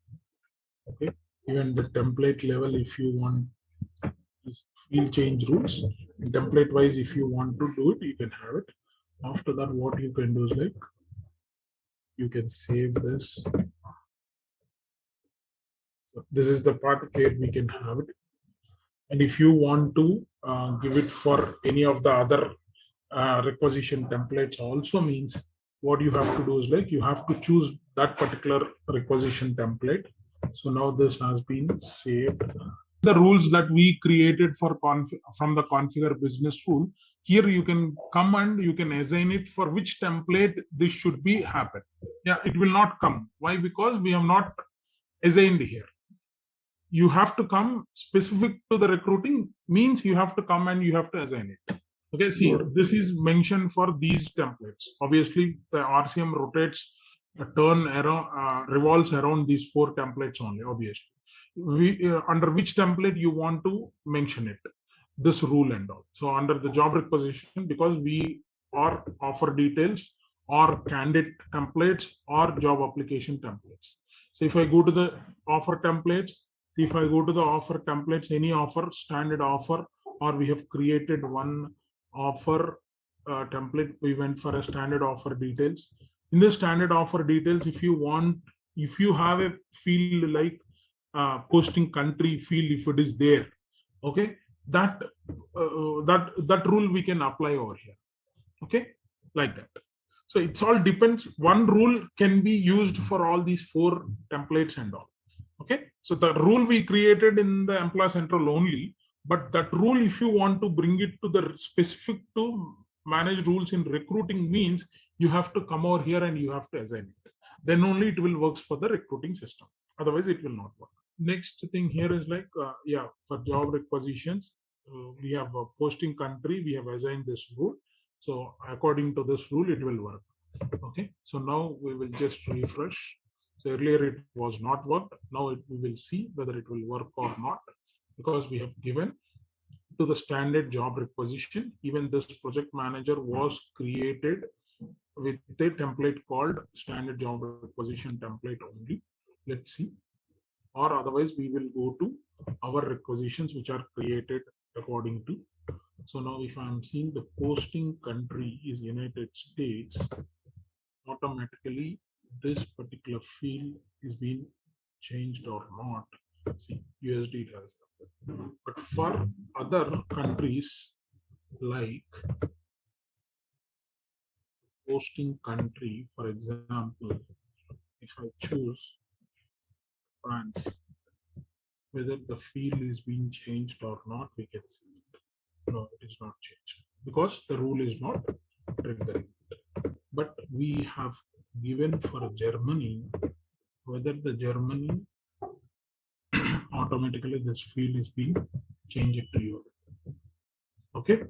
Okay. Even the template level, if you want this field change rules, and template wise, if you want to do it, you can have it. After that, what you can do is like you can save this. So this is the part where we can have it. And if you want to give it for any of the other requisition templates also means what you have to do is like you have to choose that particular requisition template. So now this has been saved. The rules that we created for from the configure business rule, here you can come and you can assign it for which template this should be happen. Yeah, it will not come. Why? Because we have not assigned here. You have to come specific to the recruiting means you have to come and you have to assign it. Okay, see, this is mentioned for these templates. Obviously, the RCM rotates, revolves around these 4 templates only, obviously. Under which template you want to mention it, this rule and all. So under the job requisition, because we are offer details or candidate templates or job application templates. So if I go to the offer templates, if I go to the offer templates, any offer, standard offer, or we have created one offer template, we went for a standard offer details. In the standard offer details, if you have a field like posting country field, if it is there, okay, that rule we can apply over here, okay, like that. So it's all depends. One rule can be used for all these 4 templates and all. Okay, so the rule we created in the employee central only, but that rule, if you want to bring it to the specific to manage rules in recruiting means you have to come over here and you have to assign it. Then only it will works for the recruiting system. Otherwise, it will not work. Next thing here is like, yeah, for job requisitions, we have a posting country, we have assigned this rule. So according to this rule, it will work. Okay, so now we will just refresh. So earlier it was not worked. Now we will see whether it will work or not, because we have given to the standard job requisition. Even this project manager was created with a template called standard job requisition template only. Let's see. Or otherwise we will go to our requisitions which are created according to. So now if I'm seeing the posting country is United States, automatically this particular field is being changed or not. See, USD it has. But for other countries like posting country, for example, if I choose France, whether the field is being changed or not, we can see it. No, it is not changed because the rule is not triggering it. But we have given for Germany, whether the Germany automatically this field is being changed to Europe. Okay.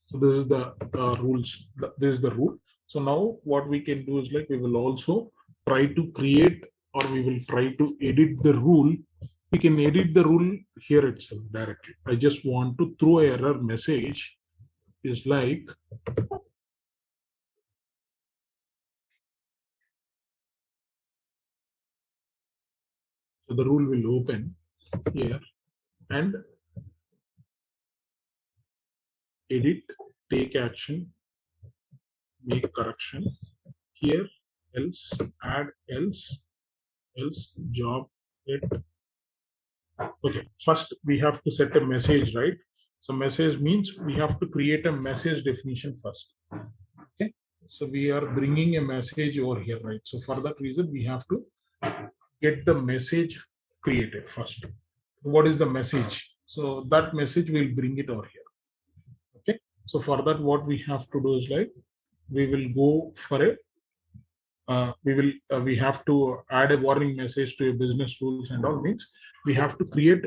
So this is the rules. This is the rule. So now what we can do is like we will also try to create, or we will try to edit the rule. We can edit the rule here itself directly. I just want to throw an error message is like, so the rule will open here and edit, take action, make correction here, else, add, else, job, set. Okay, first we have to set a message, right? So message means we have to create a message definition first. Okay, so we are bringing a message over here, right? So for that reason, we have to get the message created first. What is the message? So that message will bring it over here. Okay, so for that, what we have to do is like we will go for a we have to add a warning message to your business rules and all. Means we have to create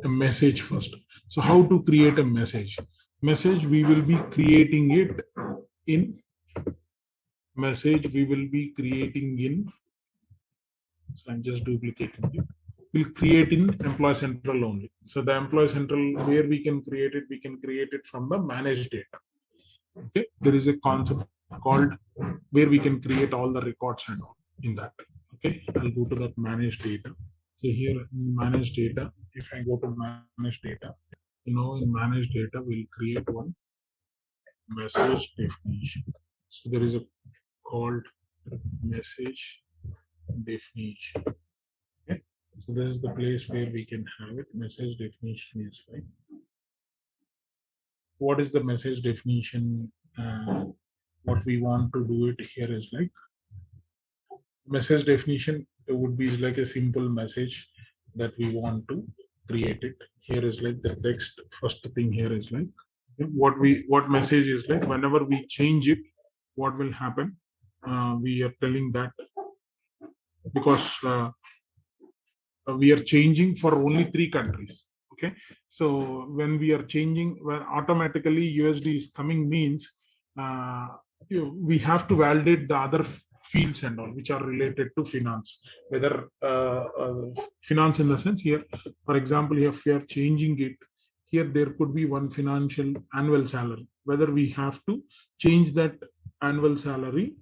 a message first. So how to create a message? Message we will be creating it in message we will be creating in. So I'm just duplicating it. We'll create in Employee Central only. So the Employee Central, where we can create it from the managed data. Okay, there is a concept called where we can create all the records and all in that. Okay, I'll go to that managed data. So here in managed data, if I go to managed data, in managed data, we'll create one message definition. So there is a called message definition. Okay, so this is the place where we can have it. Message definition is like, what is the message definition? What we want to do it here is like message definition. It would be like a simple message that we want to create it. Here is like the text. First thing here is like what message is like. Whenever we change it, what will happen? We are telling that because we are changing for only 3 countries. Okay, so when we are changing, when automatically USD is coming means we have to validate the other fields and all which are related to finance, whether finance in the sense here, for example, if we are changing it here, there could be one financial annual salary, whether we have to change that annual salary,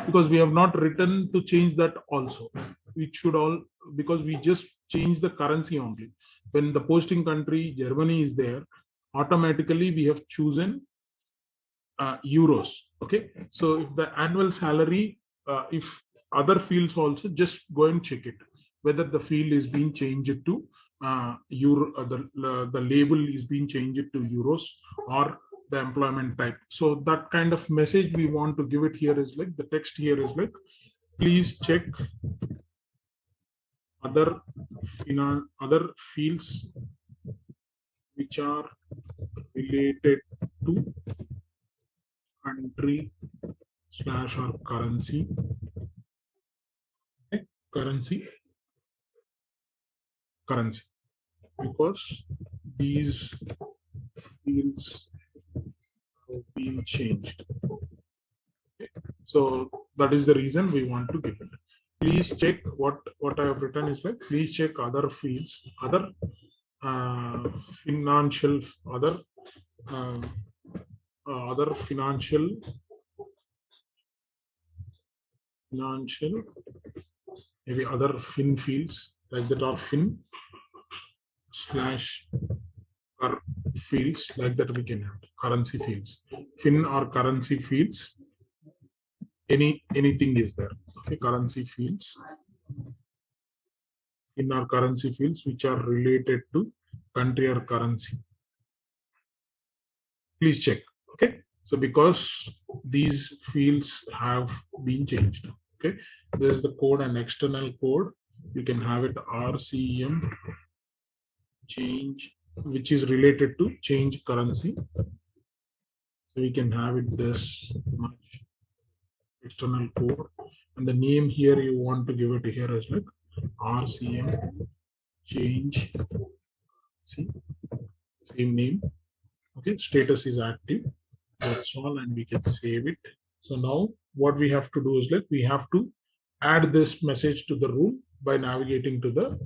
because we have not written to change that also. It should all, because we just change the currency only. When the posting country Germany is there, automatically we have chosen euros. Okay, so if the annual salary, if other fields also, just go and check it whether the field is being changed to euro, the label is being changed to euros or the employment type. So that kind of message we want to give it here is like the text here is like, please check other fields which are related to country / or currency. Okay? currency because these fields have been changed. Okay? So that is the reason we want to give it. Please check what I have written is like, please check other fields, other financial, other financial maybe other fin fields like that, or fin / or fields like that. We can have currency fields, fin or currency fields, anything is there. Okay, currency fields, in our currency fields which are related to country or currency, please check. Okay, so because these fields have been changed. Okay, there is the code and external code. You can have it RCM change, which is related to change currency. So we can have it this much external code, and the name here you want to give it here as like RCM change. See, same name. Okay, status is active. That's all, and we can save it. So now what we have to do is like we have to add this message to the rule by navigating to the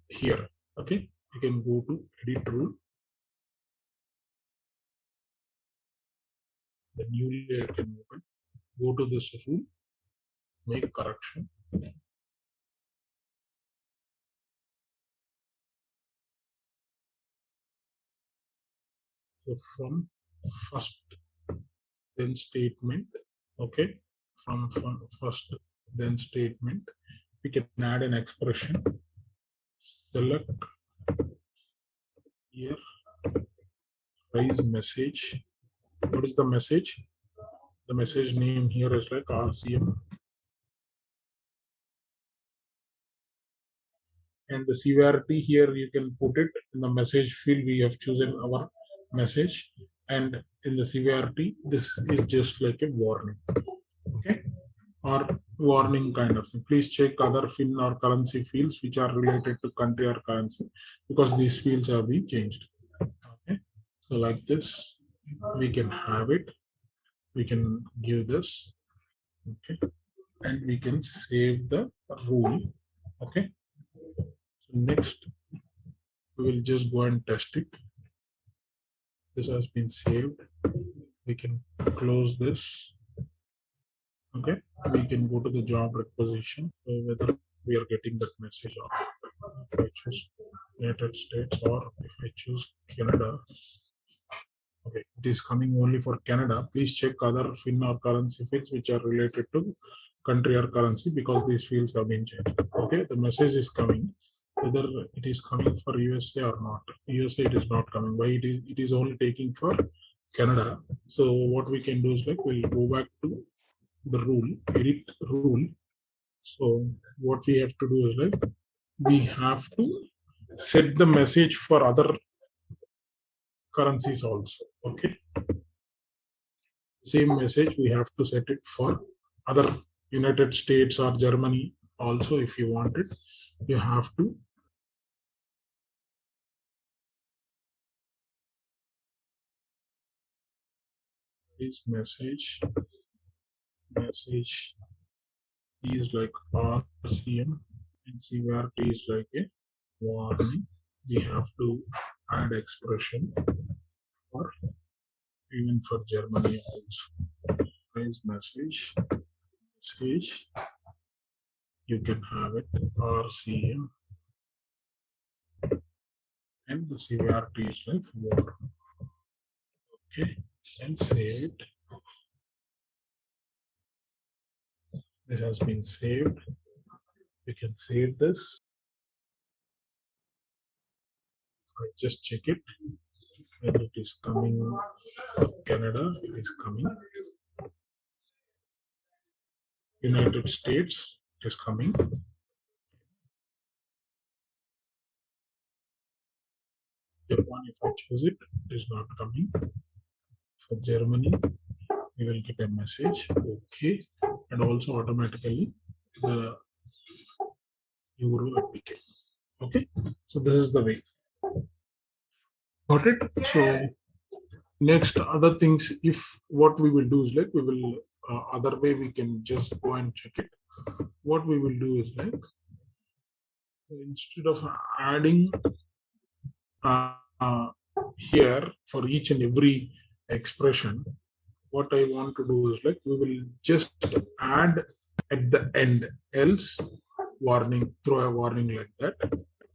here. Okay, you can go to edit rule. The new layer can open. Go to this rule, make correction. So from first then statement, okay, from first then statement, we can add an expression. Select here, raise message. What is the message? The message name here is like RCM, and the severity here you can put it in the message field. We have chosen our message, and in the severity, this is just like a warning, okay, or warning kind of thing. Please check other fin or currency fields which are related to country or currency, because these fields are being changed. Okay, so like this, we can have it. We can give this, okay, and we can save the rule. Okay, so next we will just go and test it. This has been saved. We can close this. Okay, we can go to the job requisition, whether we are getting that message or not. If I choose United States or if I choose Canada, okay, it is coming only for Canada. Please check other fin or currency fields which are related to country or currency, because these fields have been changed. Okay, the message is coming. Whether it is coming for USA or not. USA it is not coming. Why it is only taking for Canada. So what we can do is like we'll go back to the rule, edit rule. So what we have to do is like we have to set the message for other currencies also. Okay, same message we have to set it for other United States or Germany also. If you want it, you have to this message is like RCM, and severity is like a warning. We have to add expression for even for Germany also. Raise message, you can have it RCM, and the severity is like war. Okay, and save it. This has been saved. We can save this. I just check it whether it is coming for Canada. It is coming. United States, it is coming. Japan, if I choose it, it is not coming. For Germany, we will get a message, okay, and also automatically the euro became. Okay, so this is the way. Got it? So next other things, if what we will do is like we will other way we can just go and check it. What we will do is like instead of adding uh, uh, here for each and every expression, what I want to do is like we will just add at the end, else warning, throw a warning like that.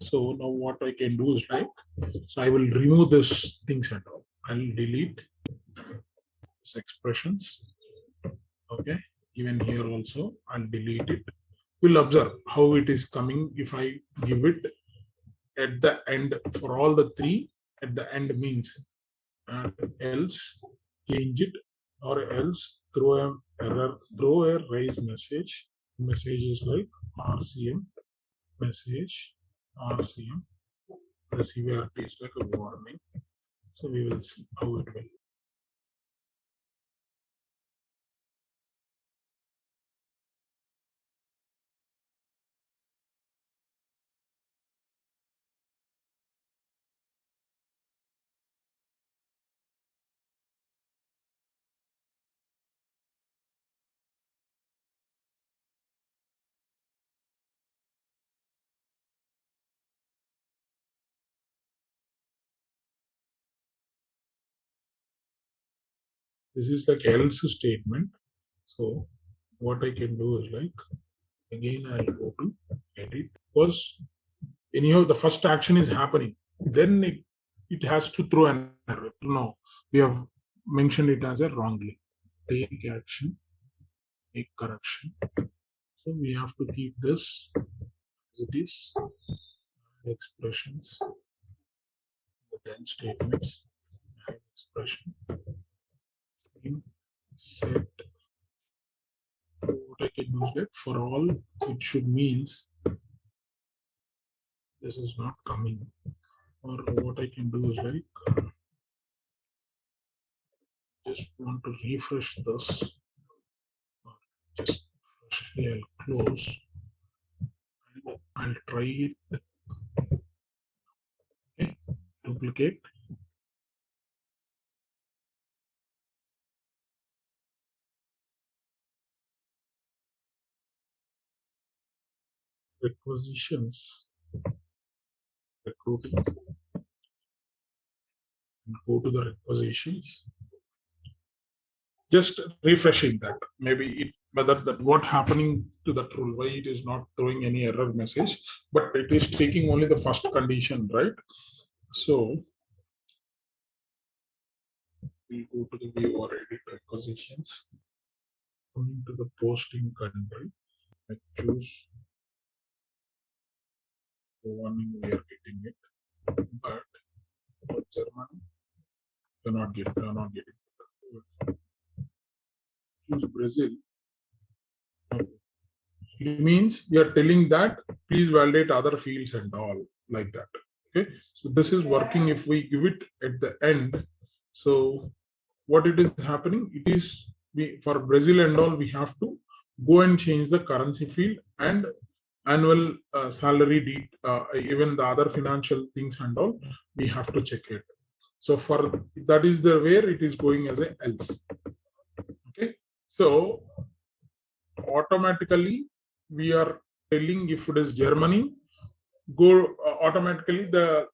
So now what I can do is like, so I will remove this things and all. I'll delete this expressions. Okay, even here also I'll delete it. We'll observe how it is coming if I give it at the end for all the three. At the end means else change it, or else throw a error, throw a raise message. Message is like RCM, message RCM. The severity is like a warning. So we will see how it will. This is like else statement. So what I can do is like, again, I'll go to edit, because anyhow, the first action is happening. Then it has to throw an error. No, we have mentioned it as a wrongly. Take action, make correction. So we have to keep this as it is. Expressions, then statements, expression, set. What I can use that for all, it should means this is not coming. Or what I can do is like, just want to refresh this. Just freshly I'll close and I'll try it. Okay, duplicate. Requisitions, recruiting, and go to the requisitions. Just refreshing that. Maybe it whether that what happening to that rule, why it is not throwing any error message, but it is taking only the first condition, right? So we'll go to the view or edit requisitions. Coming to the posting country, I choose the one we are getting it, but for Germany, cannot get it. Choose Brazil. It means we are telling that please validate other fields and all like that. Okay, so this is working if we give it at the end. So what it is happening, it is we for Brazil and all, we have to go and change the currency field and annual salary, even the other financial things and all, we have to check it. So for that is the where it is going as a else. Okay, so automatically we are telling if it is Germany, go automatically the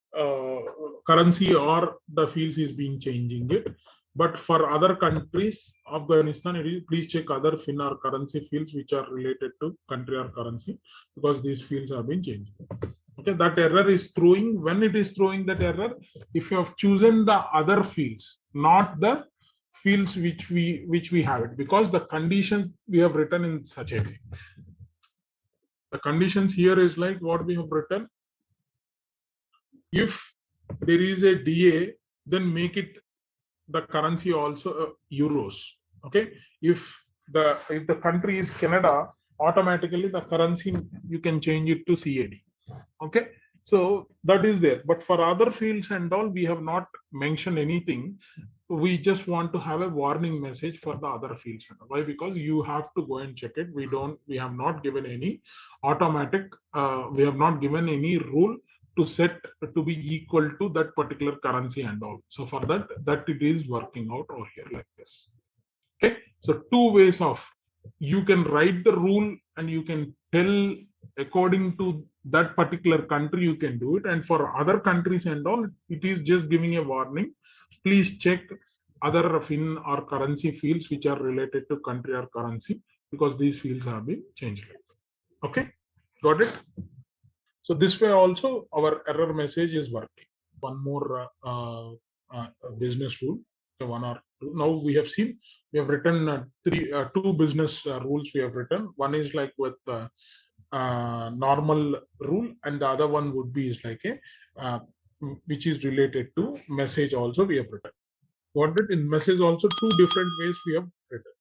currency or the fields is being changing it. But for other countries, Afghanistan, it is please check other fin or currency fields which are related to country or currency, because these fields have been changed. Okay, that error is throwing. When it is throwing that error, if you have chosen the other fields, not the fields which we have it, because the conditions we have written in such a way. The conditions here is like what we have written. If there is a DA, then make it the currency also euros. Okay, if the country is Canada, automatically the currency you can change it to CAD. Okay, so that is there. But for other fields and all, we have not mentioned anything. We just want to have a warning message for the other fields. Why? Because you have to go and check it. We have not given any automatic, we have not given any rule to set to be equal to that particular currency and all. So for that it is working out over here like this. Okay, so two ways of, you can write the rule and you can tell according to that particular country you can do it, and for other countries and all, it is just giving a warning. Please check other fin or currency fields which are related to country or currency, because these fields have been changed. Okay, got it? So this way also our error message is working. One more business rule, the one or two. Now we have seen, we have written two business rules we have written. One is like with normal rule, and the other one would be is like a which is related to message also we have written. Got it? In message also two different ways we have written.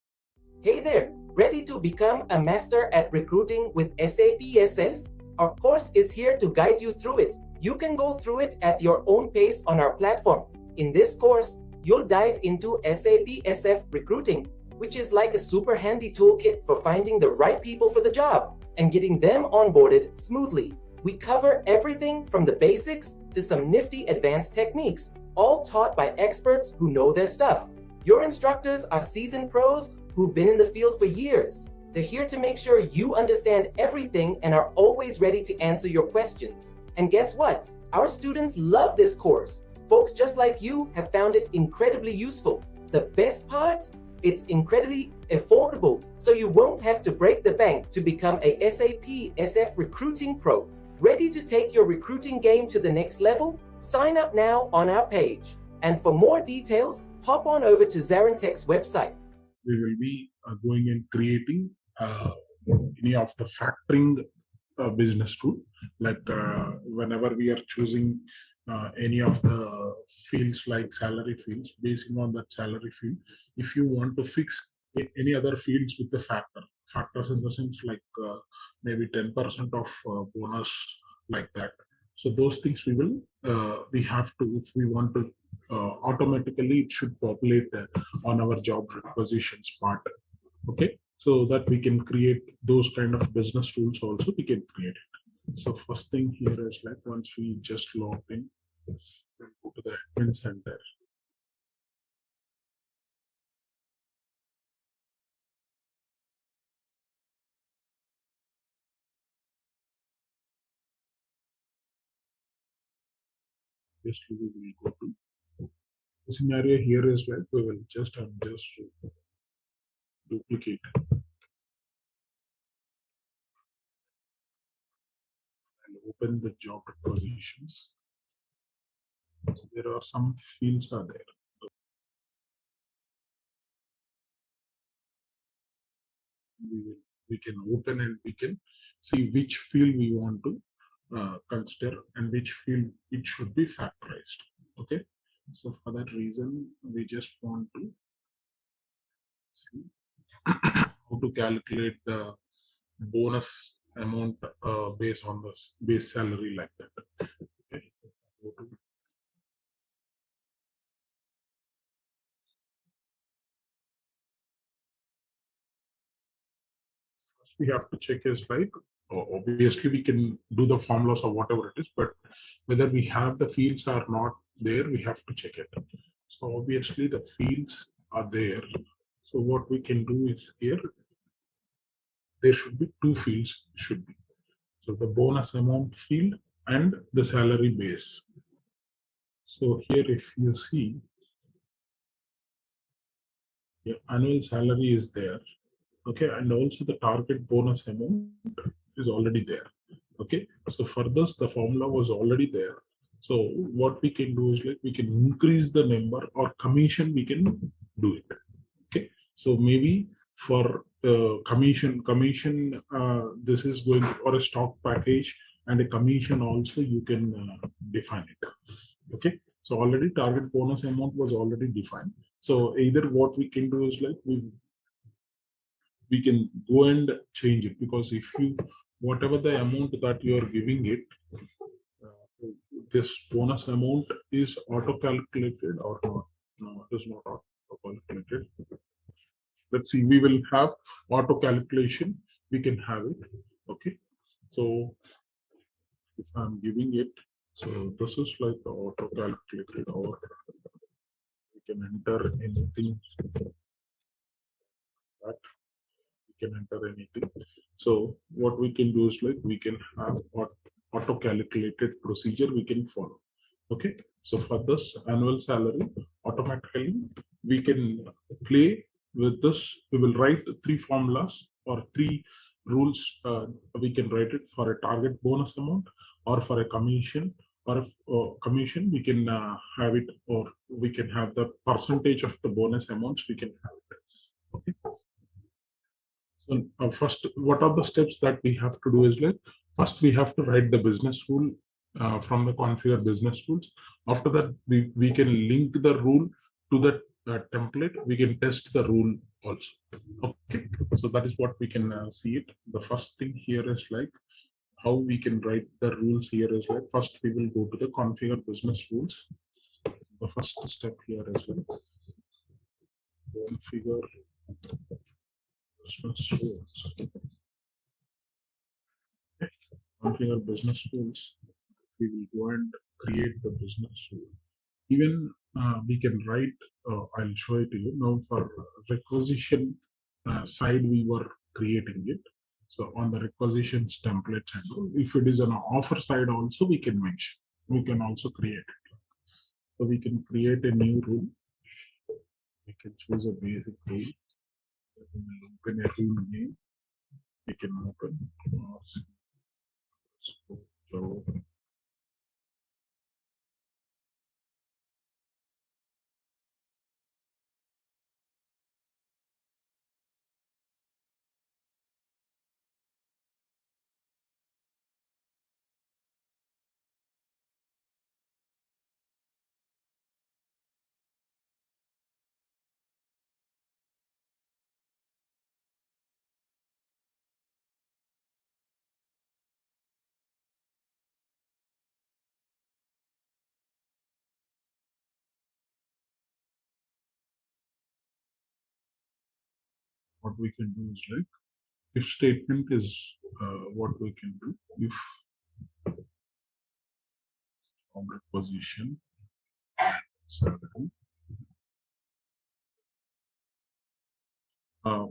Hey there, ready to become a master at recruiting with SAP SF? Our course is here to guide you through it. You can go through it at your own pace on our platform. In this course, you'll dive into SAP SF Recruiting, which is like a super handy toolkit for finding the right people for the job and getting them onboarded smoothly. We cover everything from the basics to some nifty advanced techniques, all taught by experts who know their stuff. Your instructors are seasoned pros who've been in the field for years. They're here to make sure you understand everything and are always ready to answer your questions. And guess what? Our students love this course. Folks just like you have found it incredibly useful. The best part? It's incredibly affordable, so you won't have to break the bank to become a SAP SF Recruiting Pro. Ready to take your recruiting game to the next level? Sign up now on our page. And for more details, hop on over to ZaranTech's website. We will be going and creating any of the factoring business tool, like whenever we are choosing any of the fields like salary fields, basing on that salary field, if you want to fix any other fields with the factors in the sense like maybe 10% of bonus, like that. So those things we have to, if we want to automatically, it should populate on our job requisitions part. Okay, so that we can create those kind of business tools also, we can create it. So first thing here is like, once we just log in, we'll go to the admin center. Just we will go to the scenario here is like, we will just duplicate and open the job requisitions. So there are some fields are there. We can open and we can see which field we want to consider and which field it should be factorized. Okay, so for that reason, we just want to see how to calculate the bonus amount based on the base salary, like that. Okay. We have to check is like, obviously we can do the formulas or whatever it is, but whether we have the fields or not there, we have to check it. So obviously the fields are there. So what we can do is here, there should be two fields, should be. So the bonus amount field and the salary base. So here, if you see, your annual salary is there. Okay, and also the target bonus amount is already there. Okay, so for this, the formula was already there. So what we can do is like, we can increase the number, or commission we can do it. Okay, so maybe for commission, this is going to, or a stock package and a commission also you can define it. Okay, so already target bonus amount was already defined. So either what we can do is like, we can go and change it, because if you, whatever the amount that you are giving it, this bonus amount is auto calculated or not. No, it is not auto calculated. Let's see, we will have auto calculation, we can have it. Okay, so if I'm giving it, so this is like the auto calculated, or we can enter anything that we can enter anything. So what we can do is like, we can have auto calculated procedure we can follow. Okay, so for this annual salary, automatically we can play with this. We will write three formulas or three rules. We can write it for a target bonus amount, or for a commission, or if commission we can have it, or we can have the percentage of the bonus amounts we can have it. Okay, so first, what are the steps that we have to do is like, first we have to write the business rule from the configure business rules. After that, we can link the rule to the template. We can test the rule also. Okay, so that is what we can see it. The first thing here is like, how we can write the rules here is like, first we will go to the configure business rules. The first step here is like, configure business rules. Configure business rules. We will go and create the business rule. Even we can write, I'll show it to you now. For requisition side, we were creating it. So on the requisitions template channel, if it is an offer side also, we can mention, we can also create it. So we can create a new rule. We can choose a basic rule. We will open a rule name. We can open job. What we can do is like if statement is what we can do. If object position salary,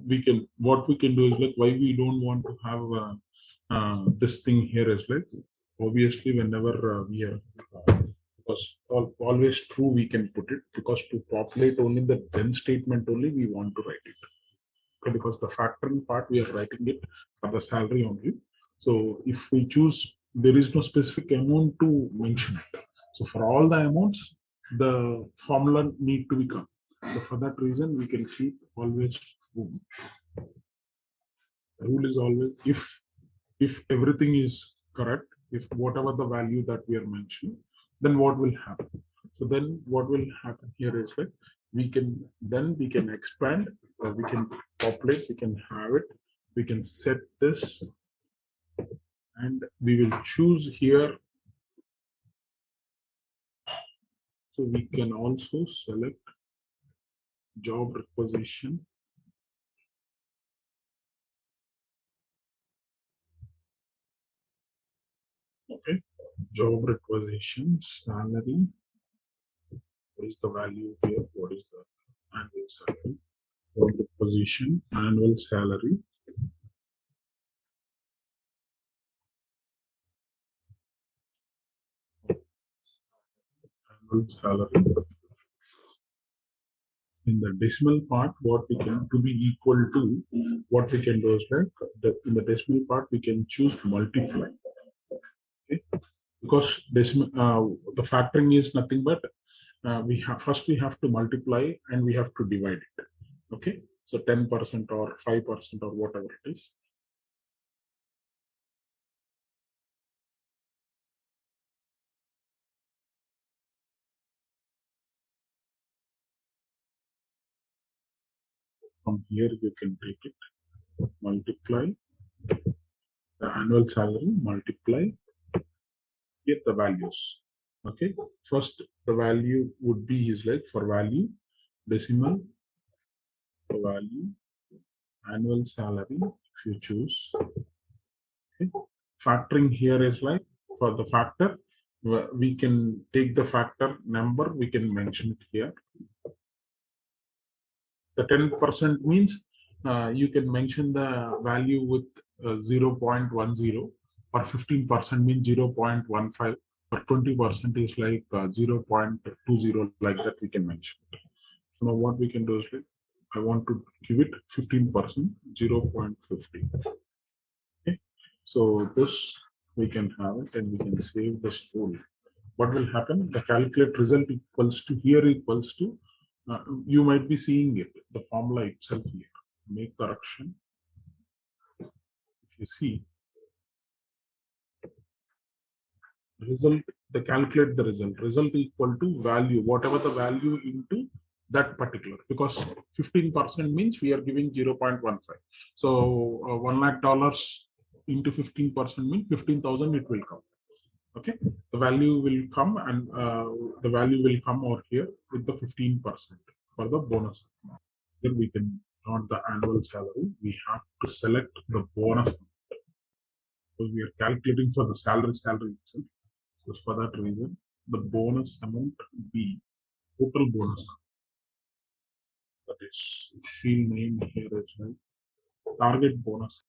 we can what we can do is like why we don't want to have this thing here is like obviously whenever we are because always true we can put it because to populate only the then statement only we want to write it. Okay, because the factoring part we are writing it for the salary only. So if we choose, there is no specific amount to mention it. So for all the amounts, the formula need to become. So for that reason, we can keep always true. The rule is always if everything is correct, if whatever the value that we are mentioning, then what will happen? So then what will happen here is that we can expand, we can populate, we can have it, we can set this, and we will choose here. So we can also select job requisition. Okay, job requisition salary. What is the value here? What is the annual salary? Job requisition annual salary. Annual salary. In the decimal part, what we can to be equal to what we can do is like in the decimal part we can choose multiply. Okay? Because decimal the factoring is nothing but we have to multiply and we have to divide it. Okay, so 10% or 5% or whatever it is. From here you can take it, multiply the annual salary, multiply, get the values. Okay, first the value would be is like for value decimal, the value annual salary if you choose. Okay. Factoring here is like for the factor, we can take the factor number, we can mention it here. The 10% means you can mention the value with 0.10 or 15% means 0.15 or 20% is like 0.20 like that we can mention. So now what we can do is like I want to give it 15%, 0.50. Okay. So this we can have it and we can save this rule. What will happen? The calculate result equals to here equals to you might be seeing it, the formula itself here. Make correction. If you see result, the calculate the result equal to value, whatever the value into that particular, because 15% means we are giving 0.15. So $1 lakh into 15% means 15,000 it will come. Okay, the value will come and the value will come over here with the 15% for the bonus. Then we can not the annual salary. We have to select the bonus because we are calculating for the salary itself. So for that reason, the bonus amount B, total bonus. That is field name here as well. Target bonus.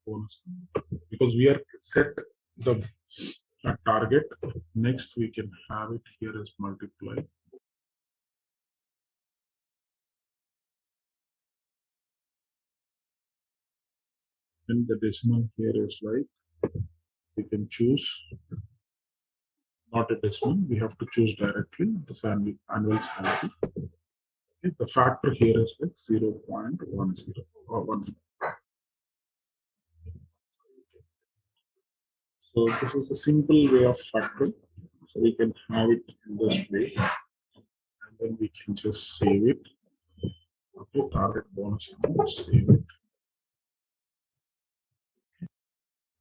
bonus amount. Because we are set the target. Next, we can have it here as multiply. And the decimal here is like, we can choose not a decimal, we have to choose directly the annual salary. Okay, the factor here is like 0.10 or 1. So this is a simple way of factoring. So we can have it in this way, and then we can just save it. Okay, target bonus amount, save it.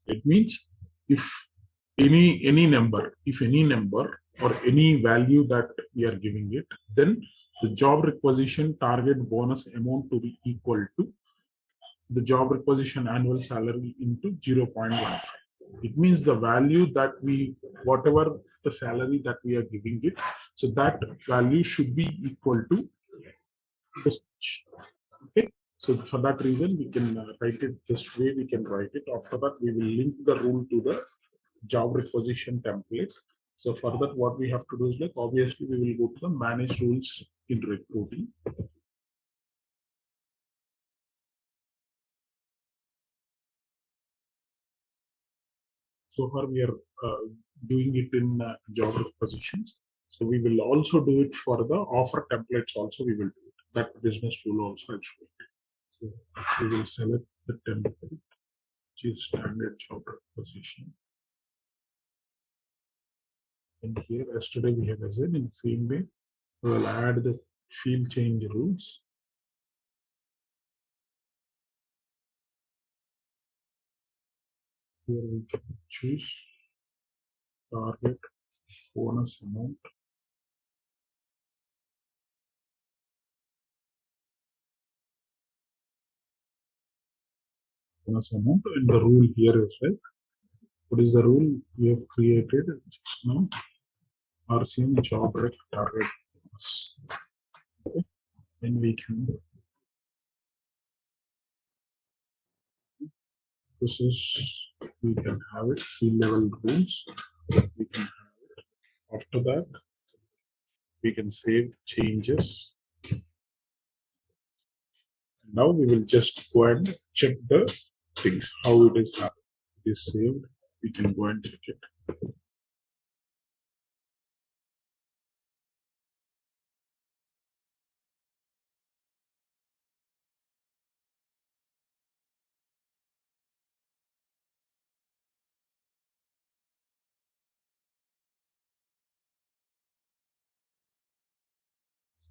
It means if any number or any value that we are giving it, then the job requisition target bonus amount to be equal to the job requisition annual salary into 0.15. It means the value that whatever the salary that we are giving it, so that value should be equal to this much. Okay. So for that reason, we can write it this way. We can write it. After that, we will link the rule to the job requisition template. So for that, what we have to do is like, obviously, we will go to the manage rules in recruiting. So far, we are doing it in job requisitions. So we will also do it for the offer templates. Also, we will do it. That business rule also I show it. So we will select the template, which is standard job requisition. And here, yesterday we have said in the same way, we will add the field change rules. Here we can choose target bonus amount. Bonus amount, and the rule here is like, what is the rule we have created just now? RCM job rec target bonus. Okay. Then we can, this is, we can have it field level rules. We can have it. After that, we can save changes. Now we will just go and check the things, how it is happening. It is saved. We can go and check it.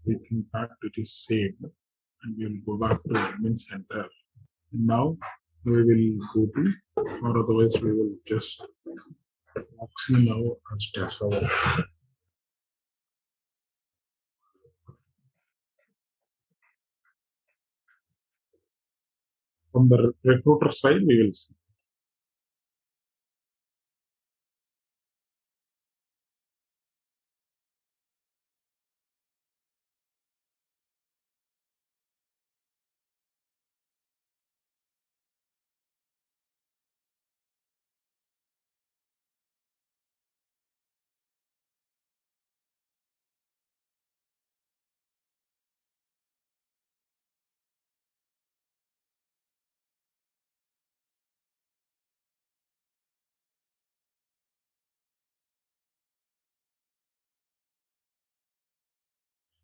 We think that it is saved, and we will go back to admin center. And now we will go to, or otherwise we will just proxy now as test our. From the recruiter side, we will see.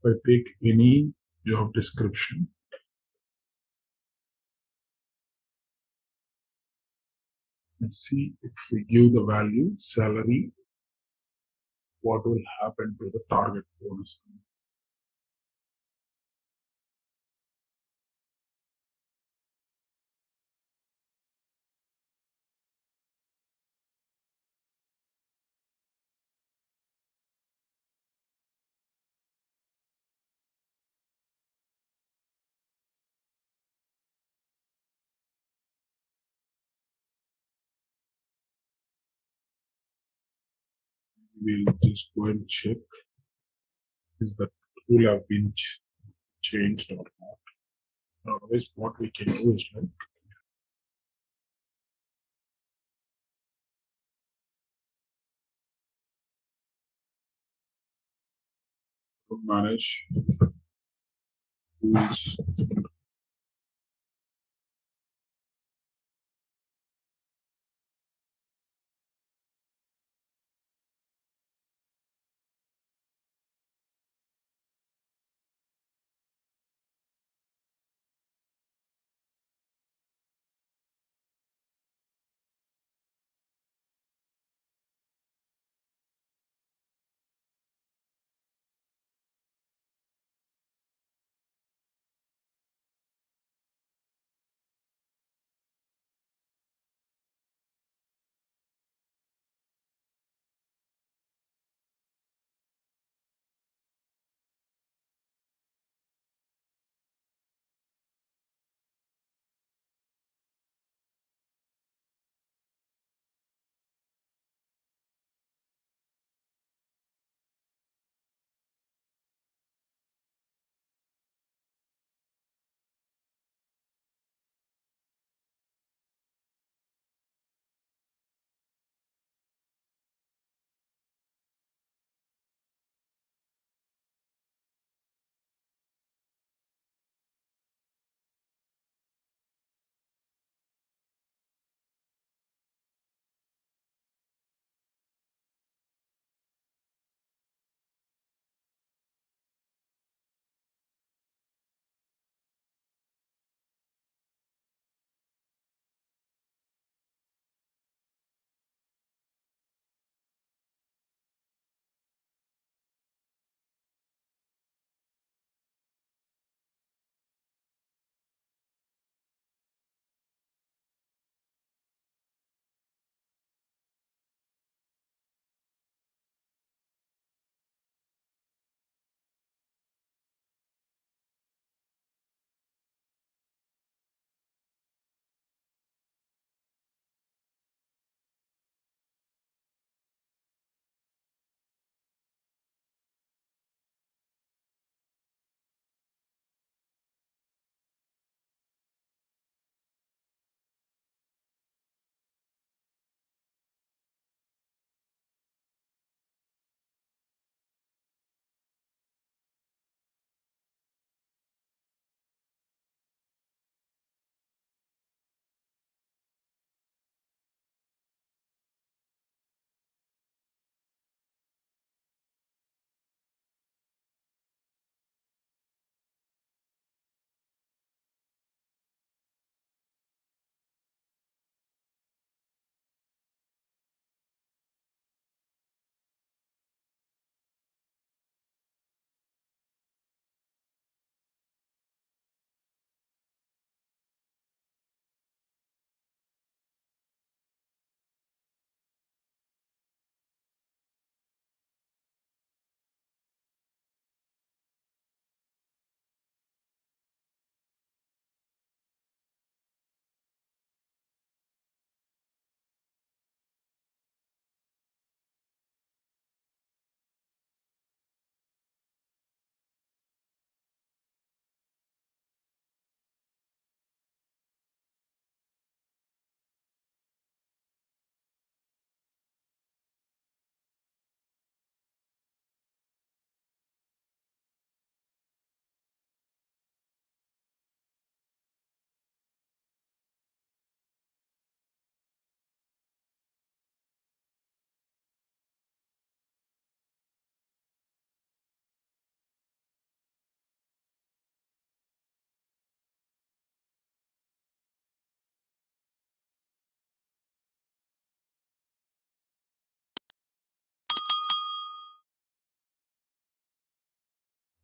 If I take any job description, and see if we give the value salary, what will happen to the target bonus. We'll just go and check is that rule have been changed or not. Otherwise, what we can do is like manage tools.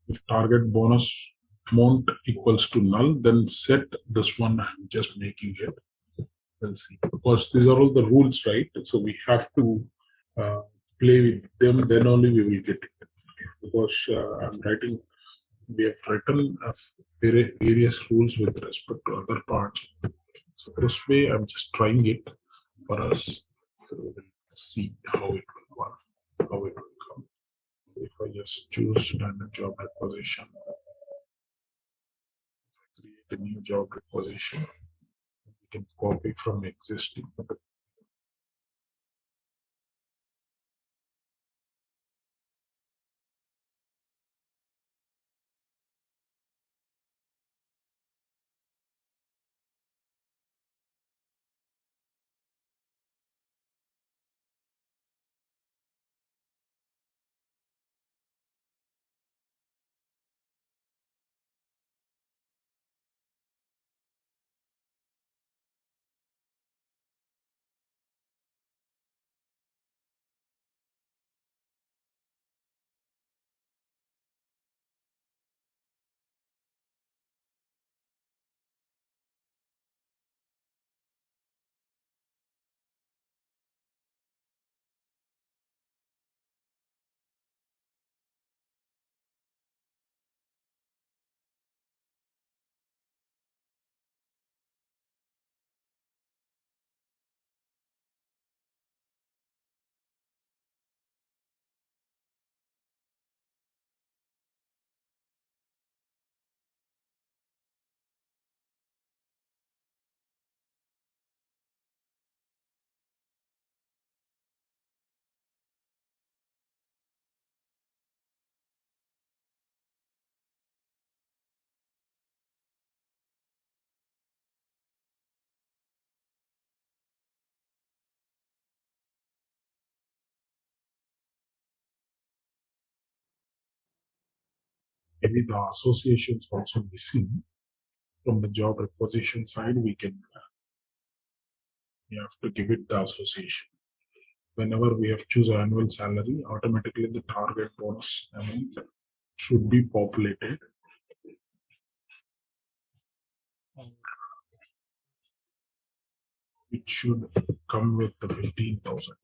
If target bonus amount equals to null, then set this one. I'm just making it. We'll see. Because these are all the rules, right? So we have to uh, play with them, then only we will get it. Because we have written various rules with respect to other parts. So this way, I'm just trying it for us. So we will see how it will work, how it will come. If I just choose standard job requisition, create a new job requisition, we can copy from existing. maybe the associations also missing from the job requisition side. We have to give it the association. Whenever we have choose annual salary, automatically the target bonus amount should be populated. It should come with the 15,000.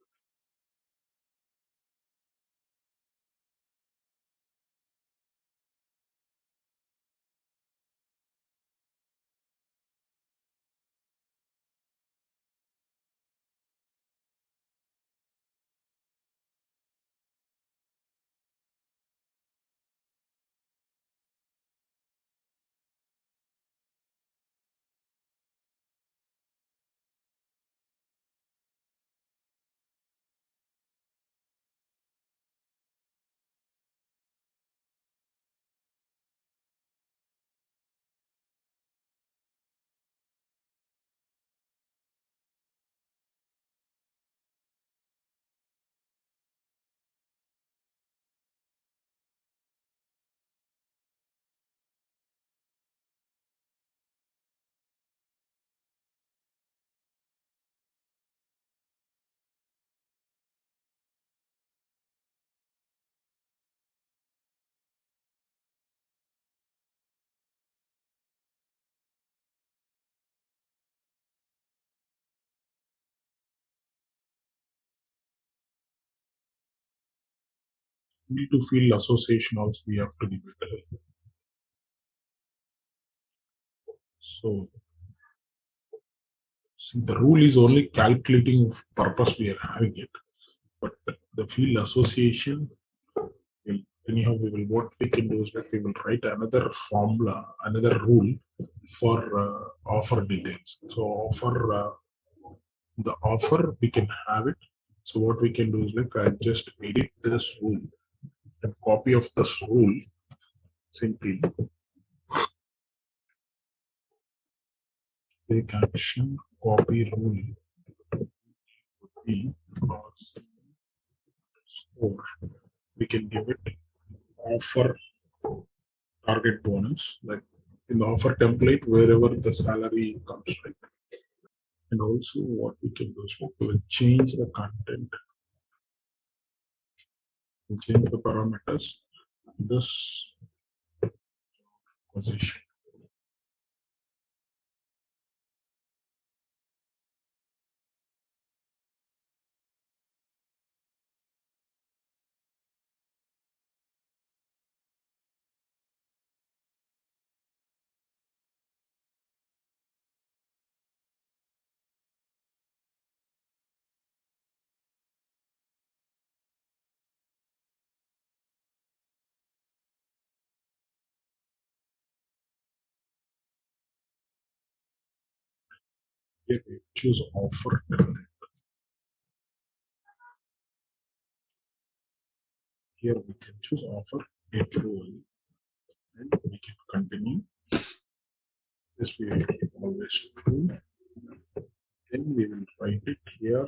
Feel to feel association also we have to give it. So see, the rule is only calculating purpose we are having it, but the field association will anyhow we will what we can do is that we will write another formula, another rule for offer details. So the offer we can have it. So what we can do is like I'll just edit this rule and copy of this rule simply take action copy rule B or we can give it offer target bonus like in the offer template wherever the salary comes right. And also what we can do is we will change the content and change the parameters this position. Here we choose offer template. Here we can choose offer approval and we can continue. This we will always true. Then we will write it here.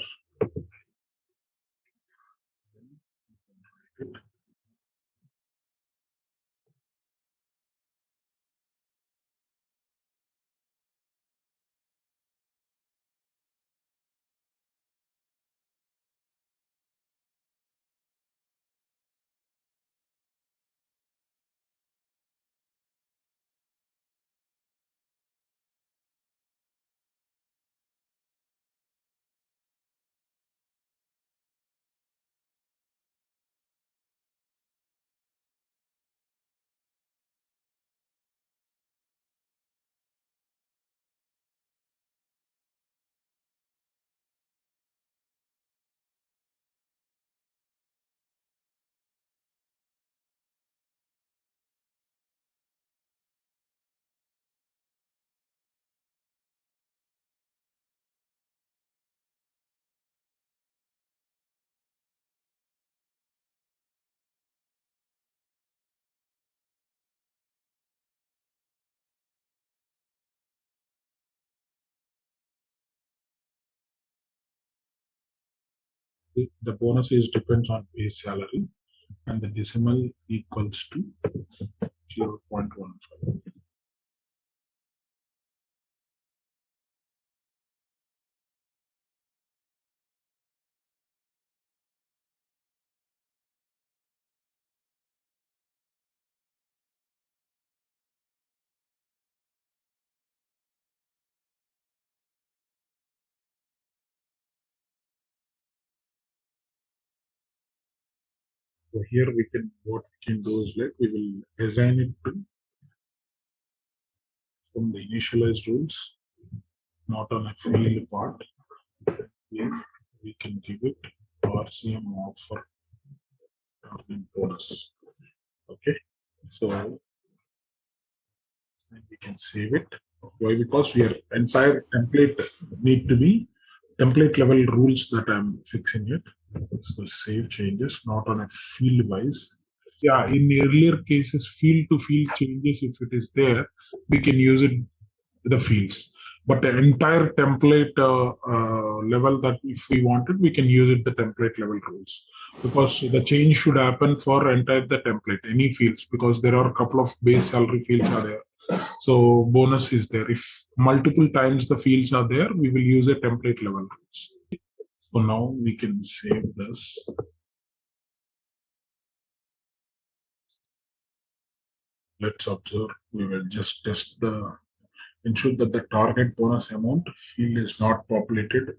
The bonus is depends on base salary. and the decimal equals to 0.15. So here what we can do is like we will assign it to from the initialized rules, not on a field part. Here we can give it RCM offer target bonus. Okay, so we can save it. Why? Because we are entire template need to be template level rules that I'm fixing it. So save changes, not on a field wise. Yeah, in earlier cases, field to field changes, if it is there, we can use it the fields. But the entire template level that if we wanted, we can use it the template level rules, because the change should happen for entire the template, any fields, because there are a couple of base salary fields are there. So bonus is there. If multiple times the fields are there, we will use a template level rules. So now we can save this. Let's observe. We will just test ensure that the target bonus amount field is not populated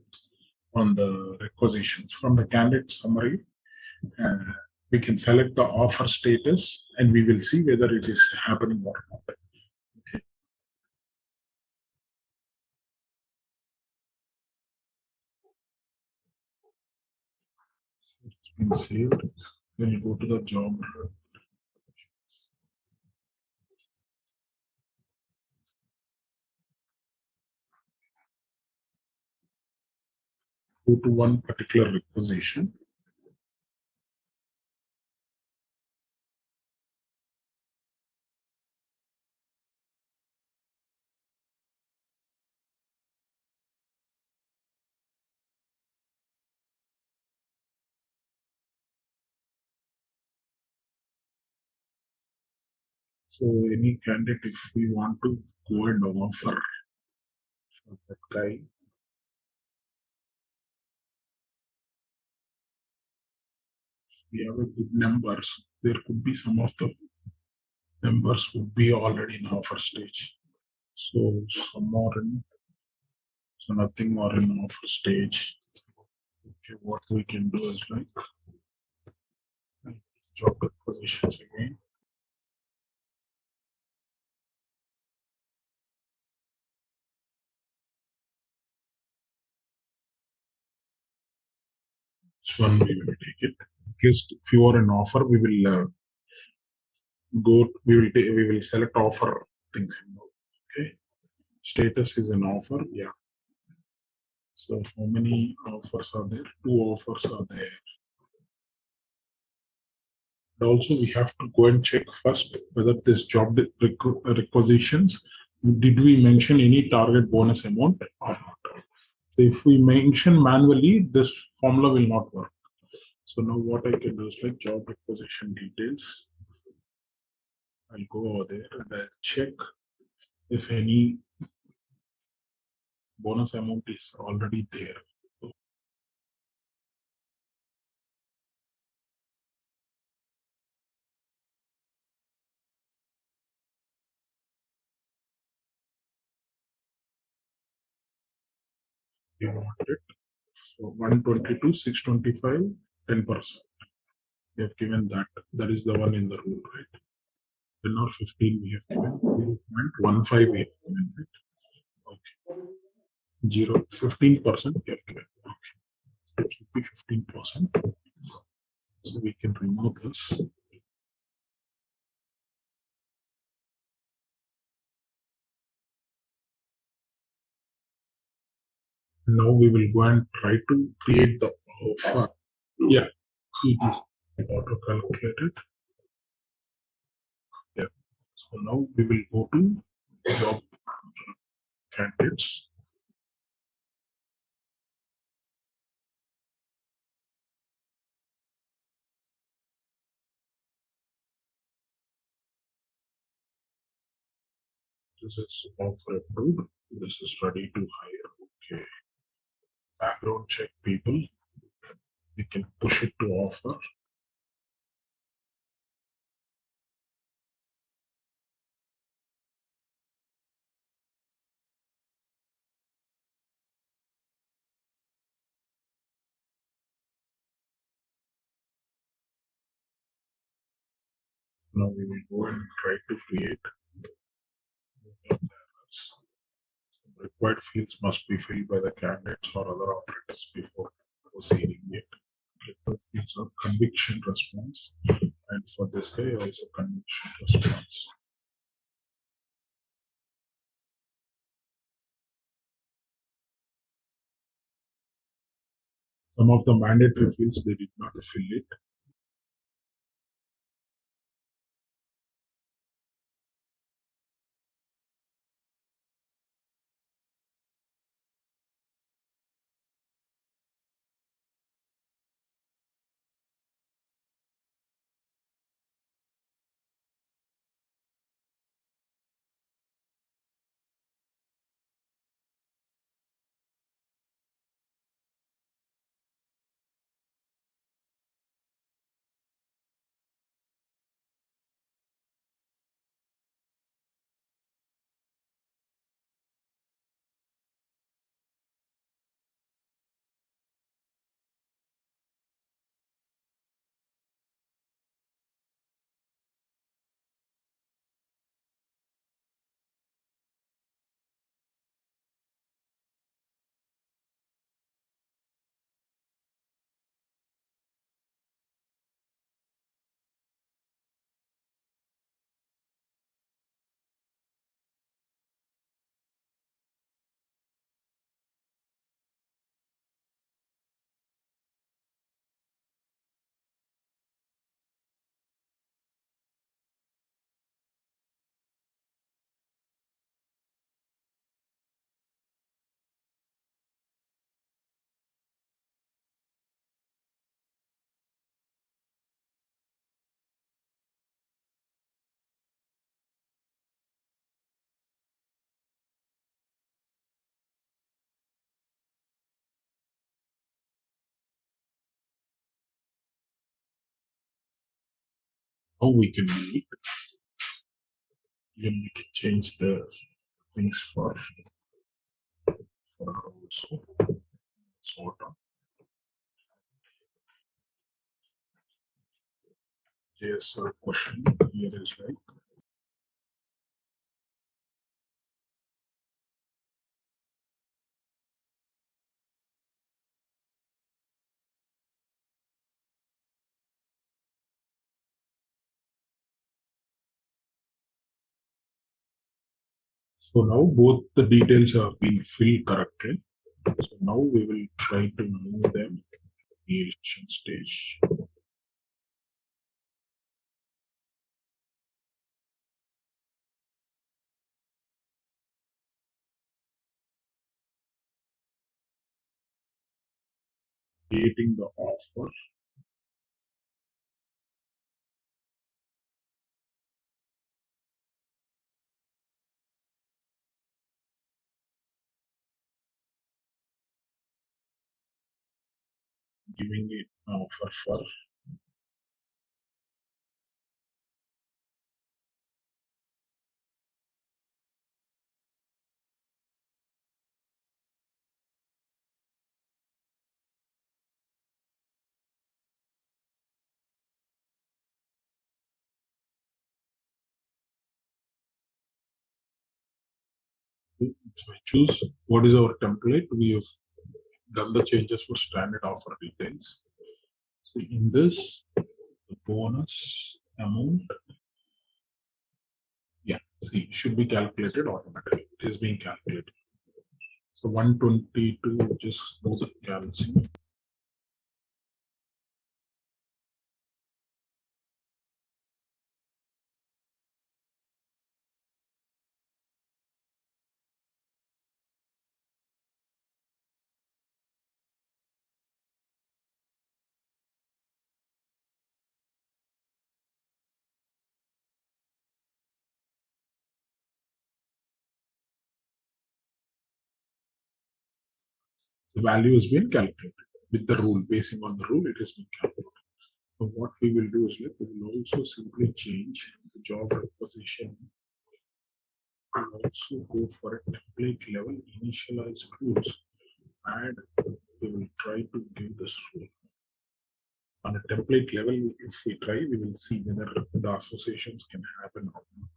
on the requisitions. From the candidate summary, uh, we can select the offer status and we will see whether it is happening or not. Okay. It's been saved. When you go to the job, go to one particular requisition. So any candidate, if we want to go and offer for that guy, we have a good numbers. There could be some of the members would be already in offer stage. So some more in, so nothing more in offer stage. Okay, what we can do is like job positions again. This one we will take it. At least if you are an offer, we will we will select offer things. Okay, status is an offer. Yeah. So how many offers are there? 2 offers are there. And also we have to go and check first whether this job requisitions, did we mention any target bonus amount or not? So if we mention manually, this formula will not work. So now what I can do is like job requisition details. I'll go over there and I'll check if any bonus amount is already there. You want it. So 122, 625, 10%. We have given that. That is the one in the rule, right? 10 or 15 we have given. 0.15 we have given, right? Okay. 15% we have given. Okay. It should be 15%. So we can remove this. Now we will go and try to create the offer. Yeah, it is auto calculated. Yeah. So now we will go to job candidates. This is offer approved. This is ready to hire. Okay. Background check people. We can push it to offer. Now we will go and try to create. Required fields must be filled by the candidates or other operators before proceeding it. It's a conviction response, and for this guy also conviction response. Some of the mandatory fields they did not fill it. How we can do it? Then we can change the things for also sort of yes question here is right. So now both the details have been filled correctly. So now we will try to move them to the creation stage. Creating the offer. Giving it an offer for so I choose what is our template. We have done the changes for standard offer details. So in this, the bonus amount, yeah, see, should be calculated automatically. It is being calculated. So 122, just do the calculation. the value has been calculated with the rule. Basing on the rule, it has been calculated. So what we will do is, like, we will also simply change the job requisition and also go for a template level initialized rules, and we will try to give this rule. On a template level, if we try, we will see whether the associations can happen or not.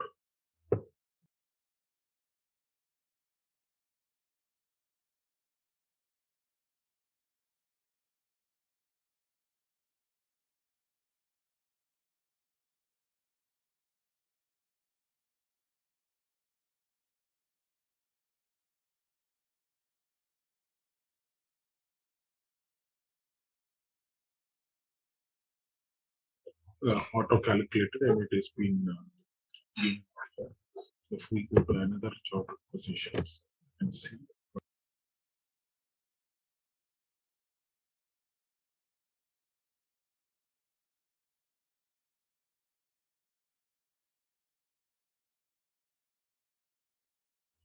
Auto calculated, and it has been given. If we go to another job positions and see.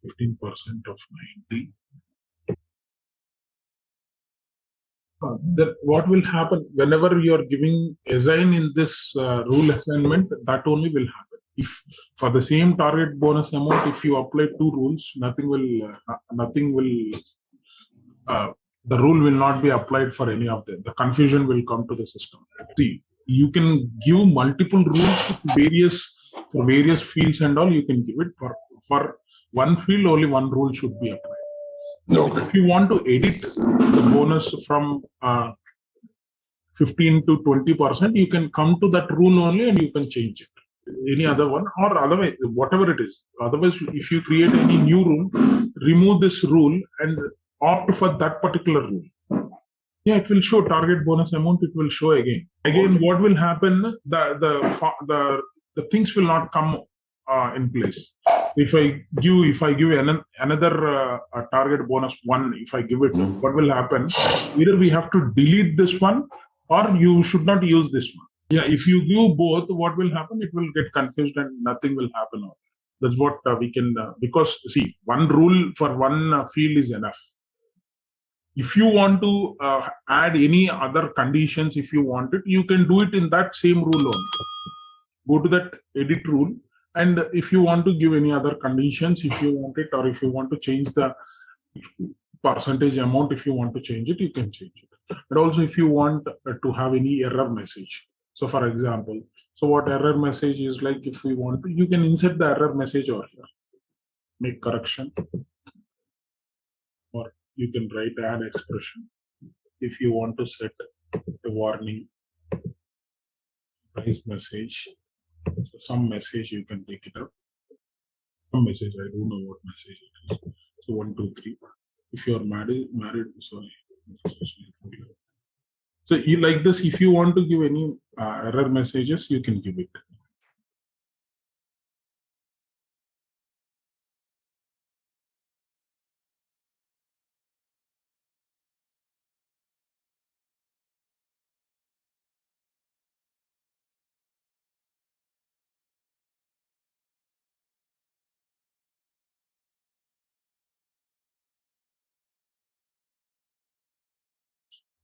%15% of 90. Then what will happen whenever you are giving assign in this rule assignment, that only will happen. If for the same target bonus amount, if you apply two rules, nothing will the rule will not be applied for any of them. The confusion will come to the system. See, you can give multiple rules for various fields and all. You can give it for one field. Only one rule should be applied. Okay. If you want to edit the bonus from 15 to 20%, you can come to that rule only and you can change it. Any other one, or otherwise, whatever it is. Otherwise, if you create any new rule, remove this rule and opt for that particular rule. Yeah, it will show target bonus amount. It will show again. Again, what will happen? The things will not come in place. If I give another target bonus 1, if I give it, what will happen? Either we have to delete this one, or you should not use this one. Yeah, if you do both, what will happen? It will get confused and nothing will happen. That's what we can, because see, one rule for one field is enough. If you want to add any other conditions, if you want it, you can do it in that same rule only. Go to that edit rule, and if you want to give any other conditions, if you want it, or if you want to change the percentage amount, if you want to change it, you can change it. But also, if you want to have any error message. So, for example, what error message is like? If we want to, you can insert the error message over here, make correction, or you can write add expression. If you want to set a warning, price message, so some message you can take it up. Some message, I don't know what message it is. So 1, 2, 3. If you are married, sorry. So you like this, if you want to give any error messages, you can give it.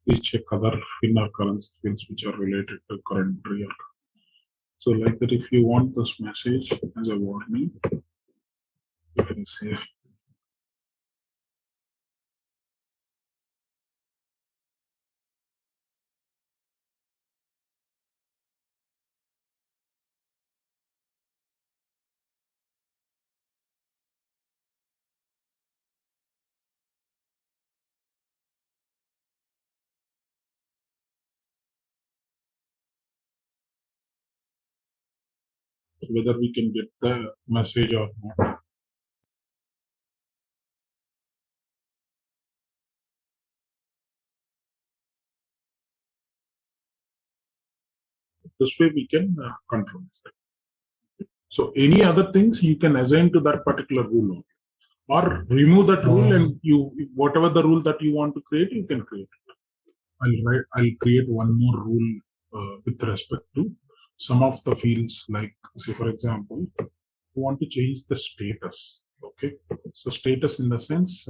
Please check other fin or currency fields which are related to current year. So like that, if you want this message as a warning, you can say whether we can get the message or not. This way we can control it. So any other things you can assign to that particular rule, or remove that rule, and you whatever the rule that you want to create, you can create it. I'll create one more rule with respect to some of the fields, like say for example, you want to change the status. Okay, so status in the sense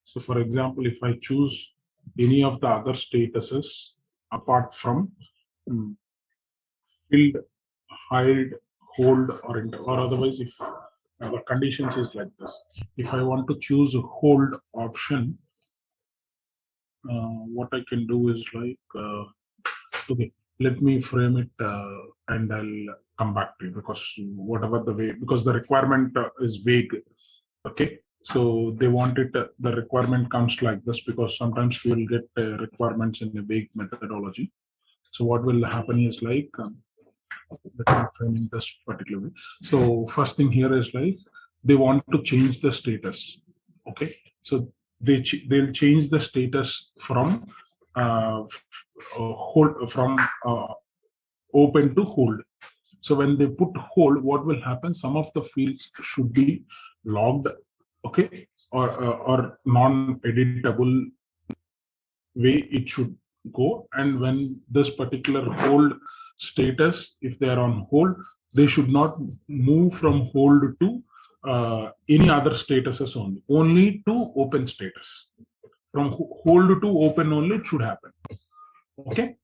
So for example, if I choose any of the other statuses apart from filled, hired, hold, or otherwise, if the conditions is like this, if I want to choose a hold option, what I can do is like, okay, let me frame it and I'll come back to you, because whatever the way, because the requirement is vague. Okay, so they want it, the requirement comes like this, because sometimes we will get requirements in a vague methodology. So what will happen is like, let me frame in this particular way. So first thing here is like, they want to change the status. Okay, so they'll change the status from hold, from open to hold. So when they put hold, what will happen? Some of the fields should be logged, okay, or non-editable way it should go. And when this particular hold status, if they are on hold, they should not move from hold to any other statuses only to open status. From hold to open only it should happen. Okay,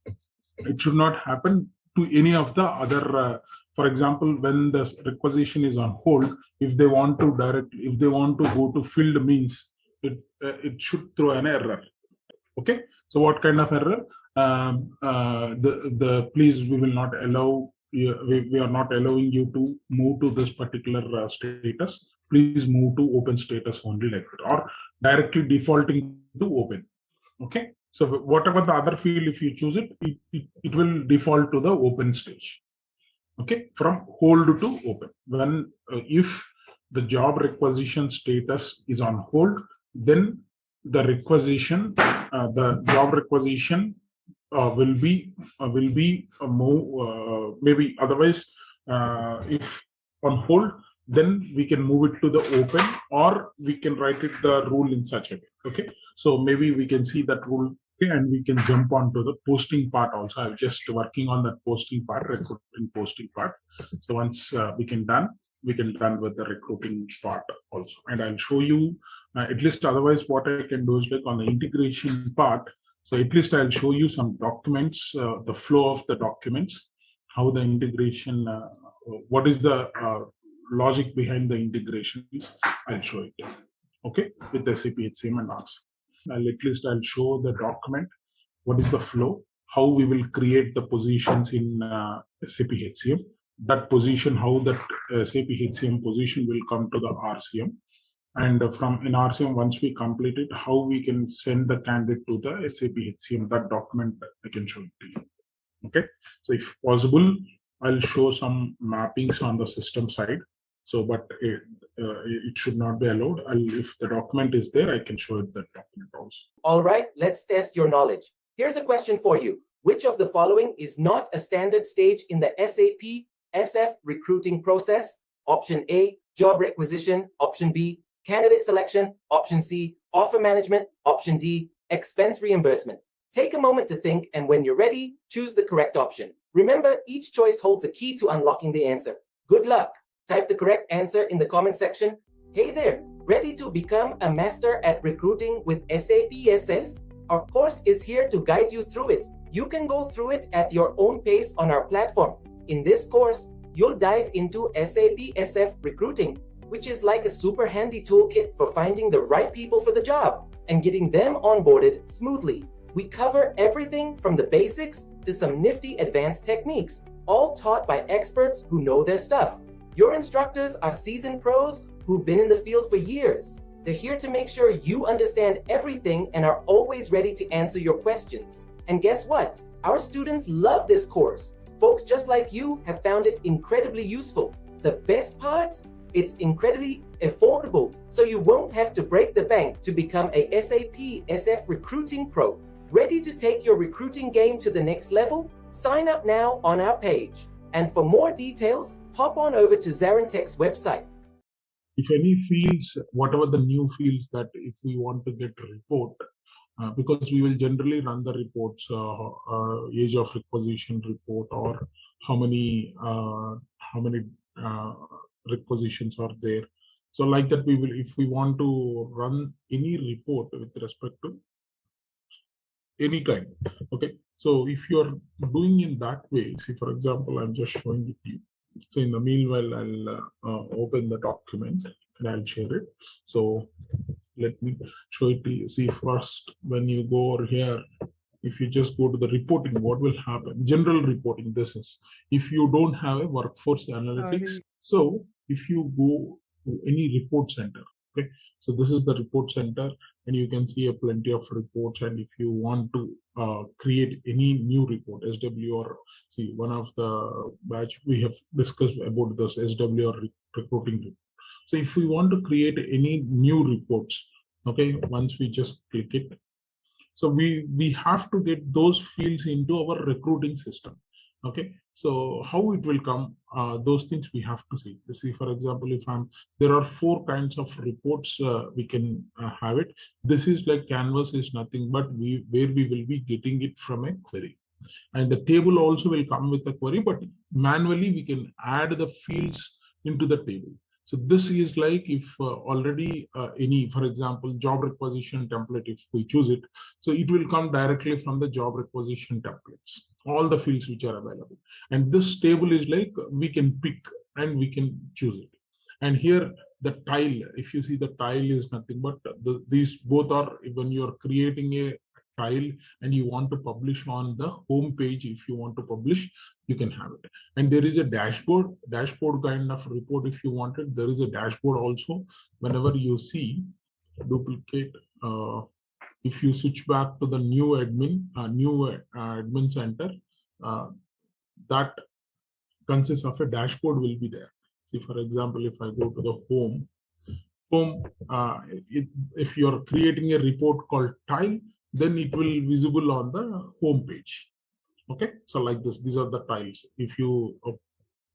it should not happen to any of the other. For example, when the requisition is on hold, if they want to go to filled means, it should throw an error. Okay, so what kind of error? Please, we will not allow you, we are not allowing you to move to this particular status. Please move to open status only, like that, or directly defaulting to open. Okay, so whatever the other field, if you choose it will default to the open stage. Okay, from hold to open. When if the job requisition status is on hold, then the job requisition will be more, maybe otherwise, if on hold, then we can move it to the open, or we can write it the rule in such a way. Okay, so maybe we can see that rule. Okay, and we can jump on to the posting part also. I'm just working on that posting part, recruiting posting part. So once we can done with the recruiting part also, and I'll show you at least, otherwise what I can do is like on the integration part. So at least I'll show you some documents, the flow of the documents, how the integration, what is the logic behind the integrations. I'll show it. Okay, with SAP HCM and RCM. I'll show the document, what is the flow, how we will create the positions in SAP HCM, that position, how that SAP HCM position will come to the RCM, and from in RCM, once we complete it, how we can send the candidate to the SAP HCM. That document I can show it to you. Okay, so if possible, I'll show some mappings on the system side. So, but it should not be allowed. If the document is there, I can show it that document also. All right, let's test your knowledge. Here's a question for you. Which of the following is not a standard stage in the SAP SF recruiting process? Option A, job requisition. Option B, candidate selection. Option C, offer management. Option D, expense reimbursement. Take a moment to think, and when you're ready, choose the correct option. Remember, each choice holds a key to unlocking the answer. Good luck. Type the correct answer in the comment section. Hey there, ready to become a master at recruiting with SAP SF? Our course is here to guide you through it. You can go through it at your own pace on our platform. In this course, you'll dive into SAP SF Recruiting, which is like a super handy toolkit for finding the right people for the job and getting them onboarded smoothly. We cover everything from the basics to some nifty advanced techniques, all taught by experts who know their stuff. Your instructors are seasoned pros who've been in the field for years. They're here to make sure you understand everything and are always ready to answer your questions. And guess what? Our students love this course. Folks just like you have found it incredibly useful. The best part? It's incredibly affordable, so you won't have to break the bank to become a SAP SF Recruiting Pro. Ready to take your recruiting game to the next level? Sign up now on our page. And for more details, hop on over to ZaranTech's website. If any fields, whatever the new fields that if we want to get a report, because we will generally run the reports, age of requisition report, or how many requisitions are there, So like that, we will, if we want to run any report with respect to any kind. Okay. So if you're doing in that way, see, for example, I'm just showing it to you. So in the meanwhile, I'll open the document and I'll share it. So let me show it to you. See, first, when you go over here, if you just go to the reporting, what will happen? General reporting, this is, if you don't have a workforce analytics. So if you go to any report center, okay, so this is the report center, and you can see a plenty of reports. And if you want to create any new report, SW, or see, one of the batch we have discussed about this SW or recruiting report. So if we want to create any new reports, okay, once we just click it, so we have to get those fields into our recruiting system. Okay, so how it will come, those things we have to see. You see, for example, if there are 4 kinds of reports we can have it. This is like canvas is nothing but where we will be getting it from a query, and the table also will come with a query, but manually we can add the fields into the table. So this is like if already any, for example, job requisition template, if we choose it, so it will come directly from the job requisition templates, all the fields which are available. And this table is like we can pick and we can choose it. And here the tile, if you see, the tile is nothing but these both are, when you're creating a tile and you want to publish on the home page, if you want to publish, you can have it. And there is a dashboard kind of report. If you want it, there is a dashboard also. Whenever you see duplicate, if you switch back to the new admin center, that consists of a dashboard will be there. See, for example, if I go to the home, if you're creating a report called tile, then it will be visible on the home page. Okay, so like this, these are the tiles. If you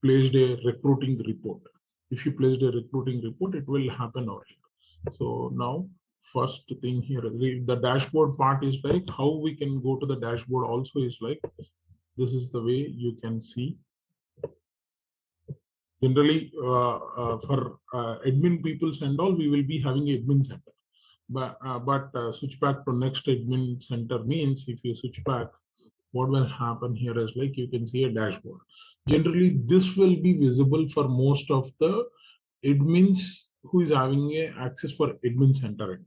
placed a recruiting report, it will happen over here. So now, first thing here, the dashboard part is like how we can go to the dashboard also is like, this is the way you can see. Generally, for admin peoples and all, we will be having admin center. But switch back to next admin center means, if you switch back, what will happen here is like you can see a dashboard. Generally, this will be visible for most of the admins who is having a access for admin center.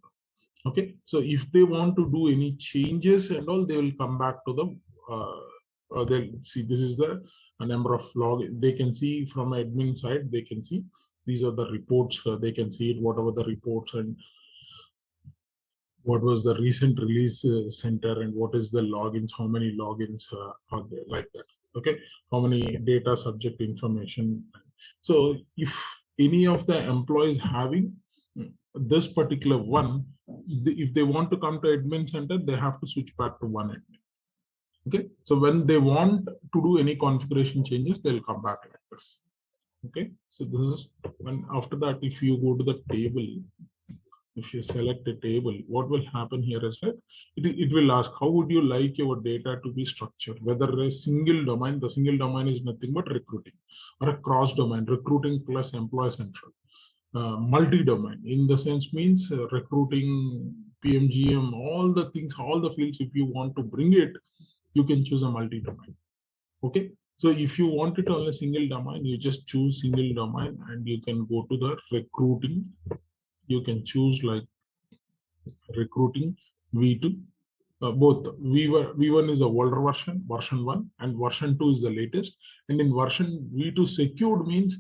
Okay, so if they want to do any changes and all, they will come back to the they'll see, this is the number of log. They can see from admin side, they can see these are the reports. They can see it, whatever the reports, and what was the recent release center, and what is the logins, how many logins are there, like that. Okay, how many data subject information. So if any of the employees having this particular one, if they want to come to admin center, they have to switch back to one admin. Okay, so when they want to do any configuration changes, they'll come back like this. Okay, so this is when, after that, if you go to the table, if you select a table, what will happen here is that it will ask, how would you like your data to be structured? Whether a single domain, the single domain is nothing but recruiting, or a cross domain, recruiting plus employee central. Multi-domain in the sense means recruiting, PMGM, all the things, all the fields, if you want to bring it, you can choose a multi-domain. Okay, so if you want it on a single domain, you just choose single domain, and you can go to the recruiting. You can choose like recruiting V2. Both V1 is the older version 1, and version 2 is the latest. And in version V2, secured means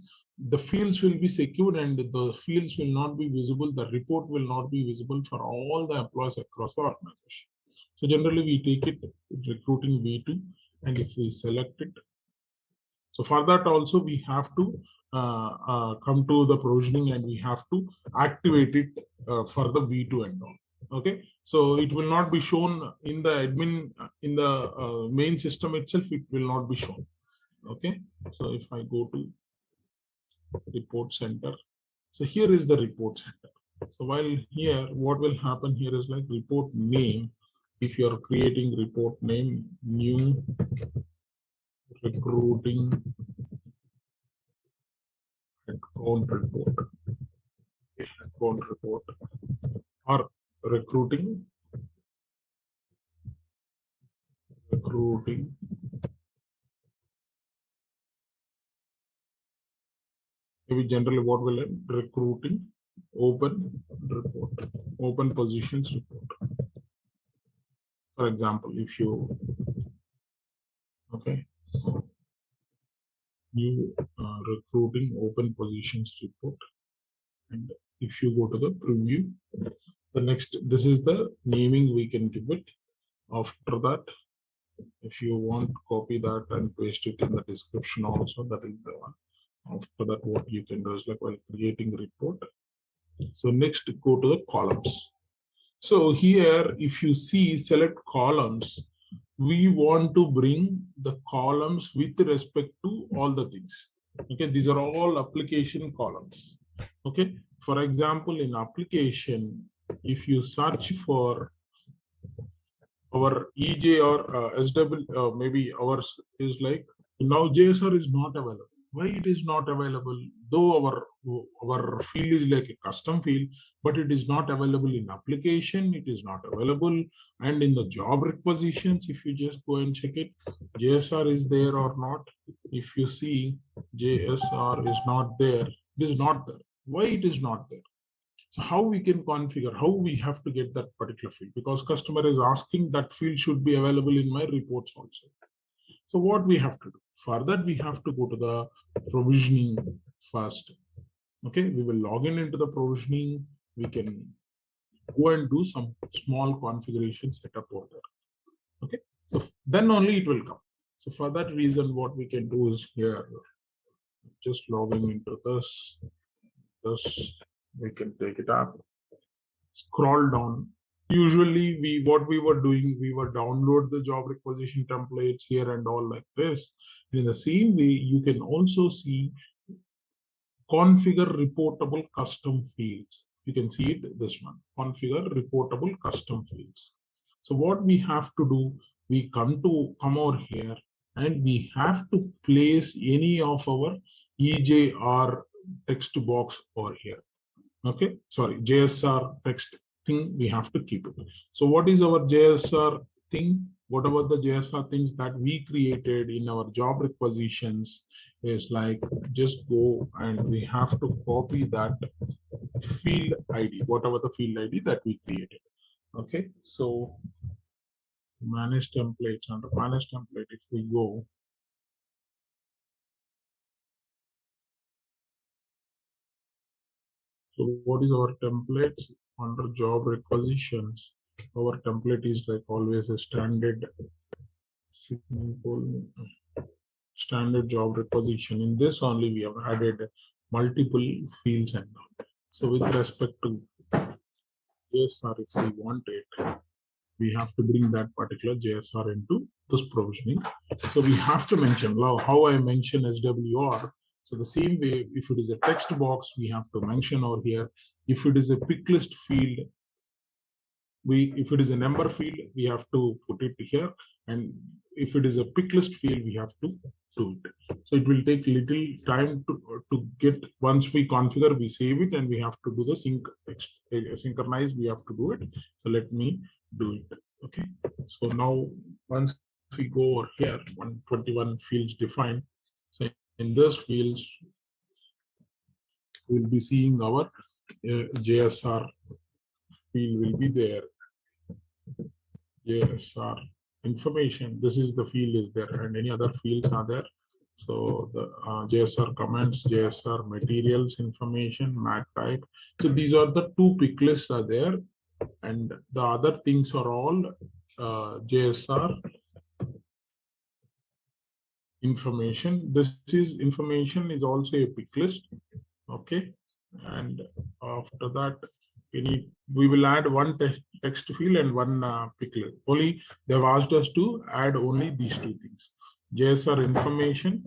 the fields will be secured and the fields will not be visible. The report will not be visible for all the employees across the organization. So generally we take it recruiting V2, and if we select it, so for that also we have to come to the provisioning, and we have to activate it for the V2 and all. Okay, so it will not be shown in the admin, in the main system itself, it will not be shown. Okay, so if I go to report center, so here is the report center. So while here, what will happen here is like report name. If you are creating report name, new recruiting account report. account report or recruiting maybe generally what will it? Recruiting open report, open positions report. For example, if you new recruiting open positions report, and if you go to the preview, the next, this is the naming we can give it. After that, if you want, copy that and paste it in the description also, that is the one. After that, what you can do is like while creating report. So next, go to the columns. So here, if you see select columns, we want to bring the columns with respect to all the things. Okay, these are all application columns. Okay, for example, in application, if you search for our EJ or SW, maybe ours is like now JSR is not available. Why it is not available? Though our field is like a custom field, but it is not available in application. It is not available, and in the job requisitions, if you just go and check it, JSR is there or not. If you see JSR is not there, it is not there. Why it is not there? So how we can configure, how we have to get that particular field, because customer is asking that field should be available in my reports also. So what we have to do? For that, we have to go to the provisioning first. Okay, we will log in into the provisioning. We can go and do some small configuration setup over there. Okay, so then only it will come. So for that reason, what we can do is here, just logging into this, we can take it up, scroll down. Usually what we were doing, we were download the job requisition templates here and all like this. In the same way, you can also see configure reportable custom fields. You can see it, this one, configure reportable custom fields. So what we have to do, we come over here and we have to place any of our EJR text box over here. Okay, sorry, JSR text thing, we have to keep it. So what is our JSR thing? Whatever the JSR things that we created in our job requisitions is like, just go and we have to copy that field ID, whatever the field ID that we created. Okay, so manage templates, under manage template, if we go, so what is our templates under job requisitions? Our template is like always a standard simple standard job requisition. In this only we have added multiple fields and all. So with respect to JSR, if we want it, we have to bring that particular JSR into this provisioning. So we have to mention how I mention SWR. So the same way, if it is a text box, we have to mention over here. If it is a pick list field, if it is a number field, we have to put it here. And if it is a pick list field, we have to do it. So it will take little time to get, once we configure, we save it, and we have to do the synchronize, we have to do it. So let me do it. Okay, so now once we go over here, 121 fields defined. So in this fields, we'll be seeing our JSR field will be there. JSR information, this is the field is there, and any other fields are there. So the JSR comments, JSR materials information, MAC type. So these are the two pick lists are there, and the other things are all JSR information. This is information is also a pick list. Okay, and after that, we will add one text field and one pick list. Only they've asked us to add only these two things. JSR information,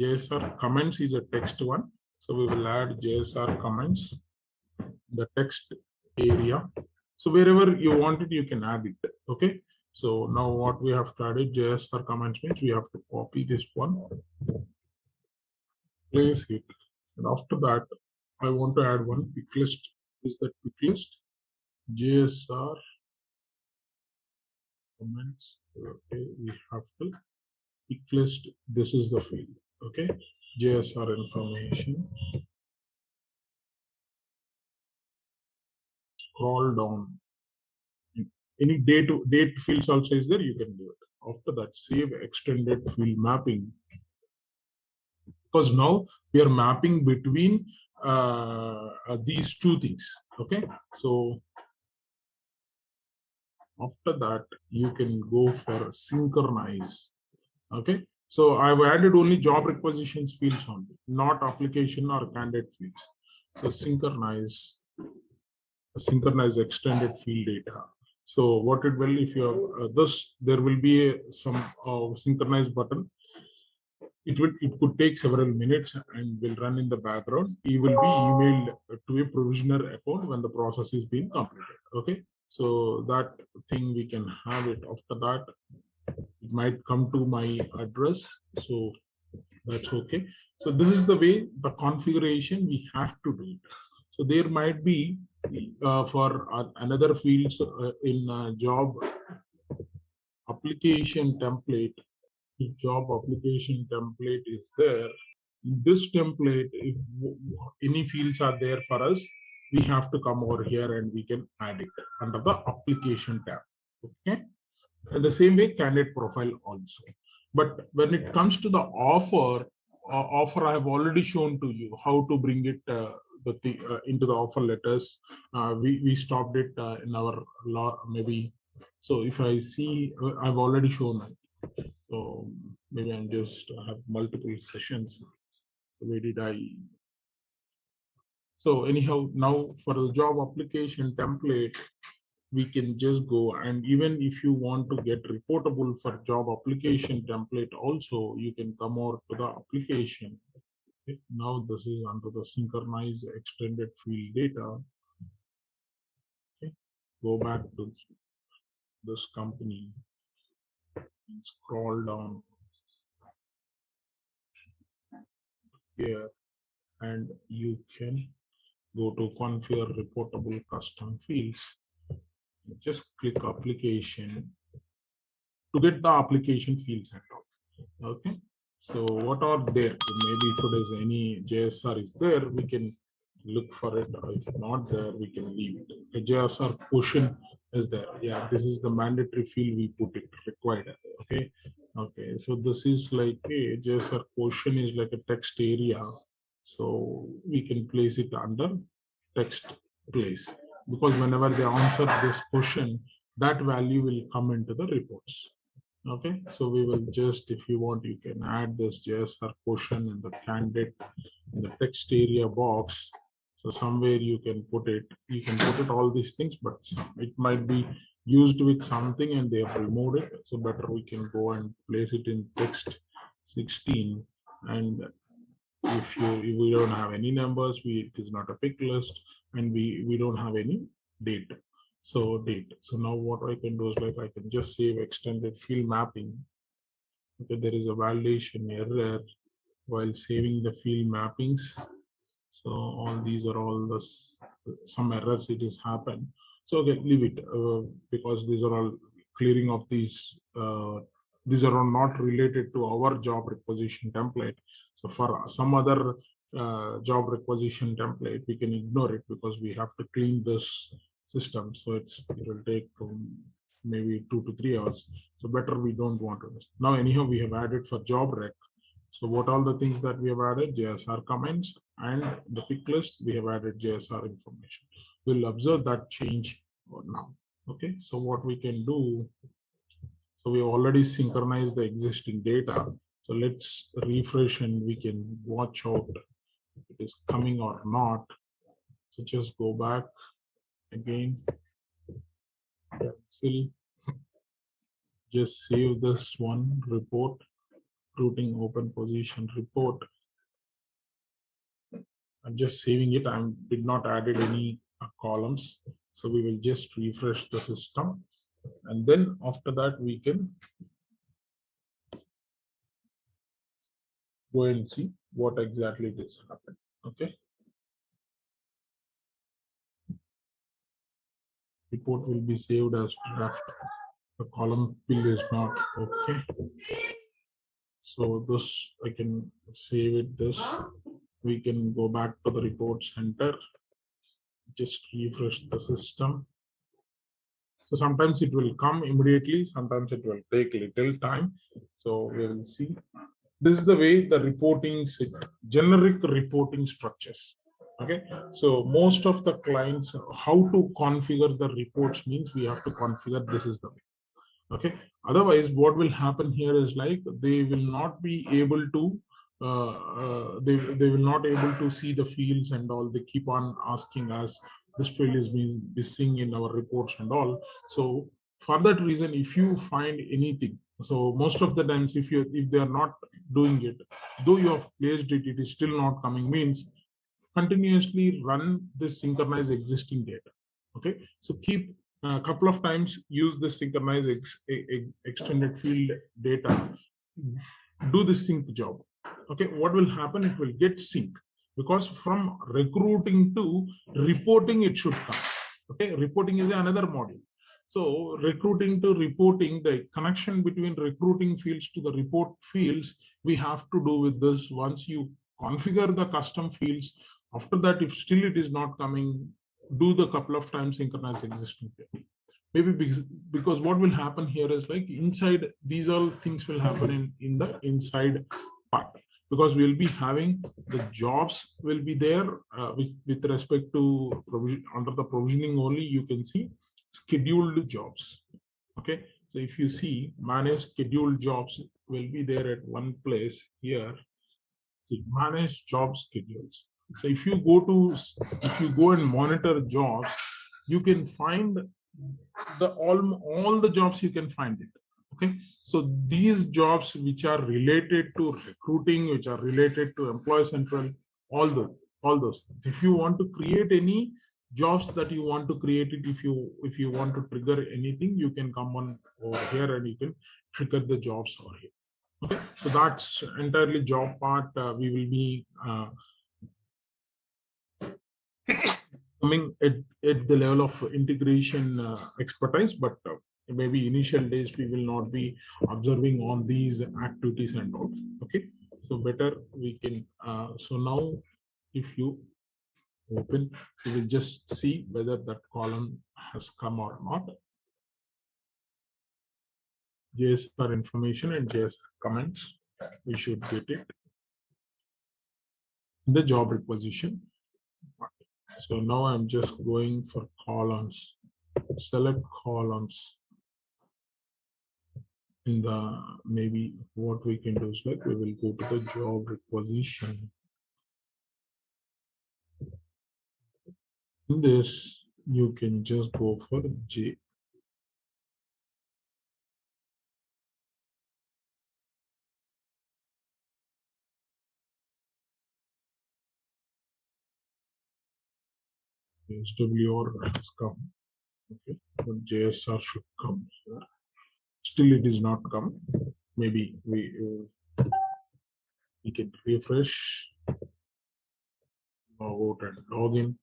JSR comments is a text one. So we will add JSR comments, the text area. So wherever you want it, you can add it. Okay. So now what we have to add is JSR comments means we have to copy this one, place it, and after that, I want to add one pick list. Is that pick list? JSR comments. Okay, we have to pick list. This is the field. Okay, JSR information. Scroll down. Any date fields also is there. You can do it. After that, save extended field mapping. Because now we are mapping between these two things. Okay, so after that you can go for synchronize. Okay, so I've added only job requisitions fields only, not application or candidate fields. So synchronize extended field data. So what it will, if you have this, there will be some synchronize button. It could take several minutes and will run in the background. You will be emailed to a provisioner account when the process is being completed. Okay, so that thing we can have it. After that, it might come to my address, so that's okay. So this is the way the configuration we have to do it. So there might be for another fields in job application template. If job application template is there, this template, if any fields are there for us, we have to come over here and we can add it under the application tab. Okay, and the same way candidate profile also. But when it comes to the offer, I have already shown to you how to bring it into the offer letters. We stopped it in our law maybe. So if I see, I've already shown it. So maybe I'm just have multiple sessions. Where did I? So anyhow, now for the job application template, we can just go, and even if you want to get reportable for job application template also, you can come over to the application. Okay, now this is under the synchronize extended field data. Okay, go back to this company and scroll down here, and you can go to configure reportable custom fields. Just click application to get the application fields set up. Okay, so what are there? Maybe if it is any JSR is there, we can look for it. If not there, we can leave it. A JSR quotient is there. Yeah, this is the mandatory field we put it required. Okay, okay. So this is like a JSR quotient is like a text area. So we can place it under text place, because whenever they answer this question, that value will come into the reports. Okay, so we will just, if you want, you can add this JSR quotient in the candidate in the text area box. So somewhere you can put it, all these things, but it might be used with something and they have removed it. So better we can go and place it in text 16. And if we don't have any numbers, it is not a pick list, and we don't have any date. So date. So now what I can do is like I can just save extended field mapping. Okay, there is a validation error while saving the field mappings. So all these are all the some errors it has happened. So okay, leave it because these are all clearing of these. These are all not related to our job requisition template. So for some other job requisition template, we can ignore it because we have to clean this system. So it will take maybe 2 to 3 hours. So better we don't want to. Now anyhow, we have added for job rec. So what all the things that we have added? JSR comments and the pick list, we have added JSR information. We'll observe that change now. Okay, so what we can do, so we have already synchronized the existing data. So let's refresh and we can watch out if it is coming or not. So just go back again, cancel, just save this one report, recruiting open position report. I'm just saving it. I did not added any columns. So we will just refresh the system. And then after that, we can go and see what exactly this happened. Okay. report will be saved as draft. The column fill is not okay. So this I can save it. This we can go back to the report center. Just refresh the system. So sometimes it will come immediately, sometimes it will take little time. So we will see. This is the way the reporting, generic reporting structures. Okay, so most of the clients, how to configure the reports means we have to configure. This is the way. Okay, otherwise what will happen here is like they will not be able to they will not able to see the fields and all. They keep on asking us this field is missing in our reports and all. So for that reason, if you find anything, so most of the times if they are not doing it, though you have placed it, it is still not coming, means continuously run this synchronize existing data. Okay, so keep a couple of times use the synchronize extended field data, do the sync job. Okay, what will happen, it will get sync, because from recruiting to reporting it should come. Okay, reporting is another module. So recruiting to reporting, the connection between recruiting fields to the report fields, we have to do with this. Once you configure the custom fields, after that, if still it is not coming, do the couple of times synchronize existing field. Maybe because what will happen here is like inside, these all things will happen in the inside part, because we'll be having the jobs will be there with respect to provision. Under the provisioning only, you can see scheduled jobs. Okay, so if you see manage scheduled jobs will be there at one place here. See, manage job schedules. So if you go and monitor jobs, you can find the all the jobs, you can find it. Okay, so these jobs which are related to recruiting, which are related to employee central, all those things. If you want to create any jobs that you want to create it, if you want to trigger anything, you can come on over here and you can trigger the jobs over here. Okay, so that's entirely job part. We will be coming at the level of integration expertise, but maybe initial days we will not be observing on these activities and all. Okay, so better we can. So now, if you open, you will just see whether that column has come or not. JSR information and JSR comments, we should get it. The job requisition. So now I'm just going for columns, select columns. In the, maybe what we can do is like we will go to the job requisition. In this, you can just go for J. SWR has come. Okay, but JSR should come. Still, it is not come. Maybe we can refresh, log out and log in.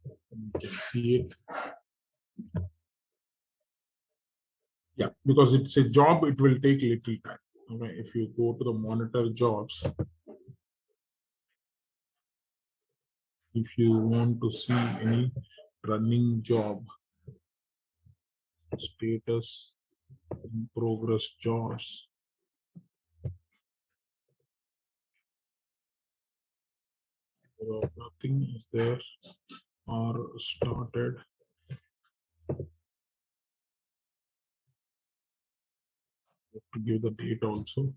You can see it. Yeah, because it's a job, it will take little time. Okay, if you go to the monitor jobs, if you want to see any running job status, in progress jobs, nothing is there or started. You have to give the date also.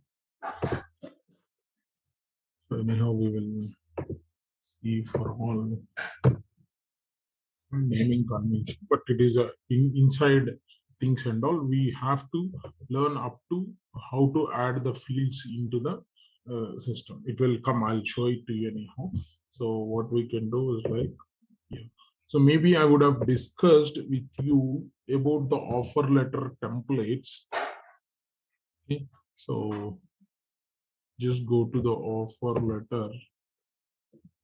So anyhow, we will see for all naming convention, but it is a inside things and all. We have to learn up to how to add the fields into the system. It will come. I'll show it to you anyhow. So what we can do is like, yeah. So maybe I would have discussed with you about the offer letter templates. Okay, so just go to the offer letter.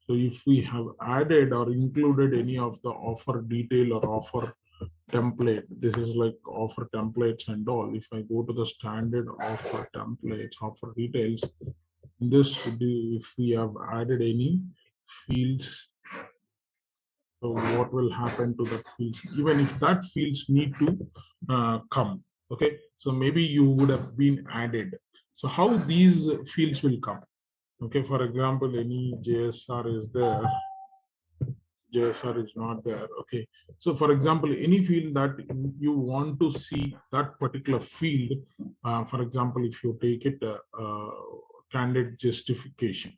So if we have added or included any of the offer detail or offer template. This is like offer templates and all. If I go to the standard offer templates, offer details, this if we have added any fields, so what will happen to that fields? Even if that fields need to come, okay. So maybe you would have been added. So how these fields will come? Okay, for example, any JSR is there. JSR is not there. Okay. So for example, any field that you want to see that particular field, for example, if you take it candidate justification,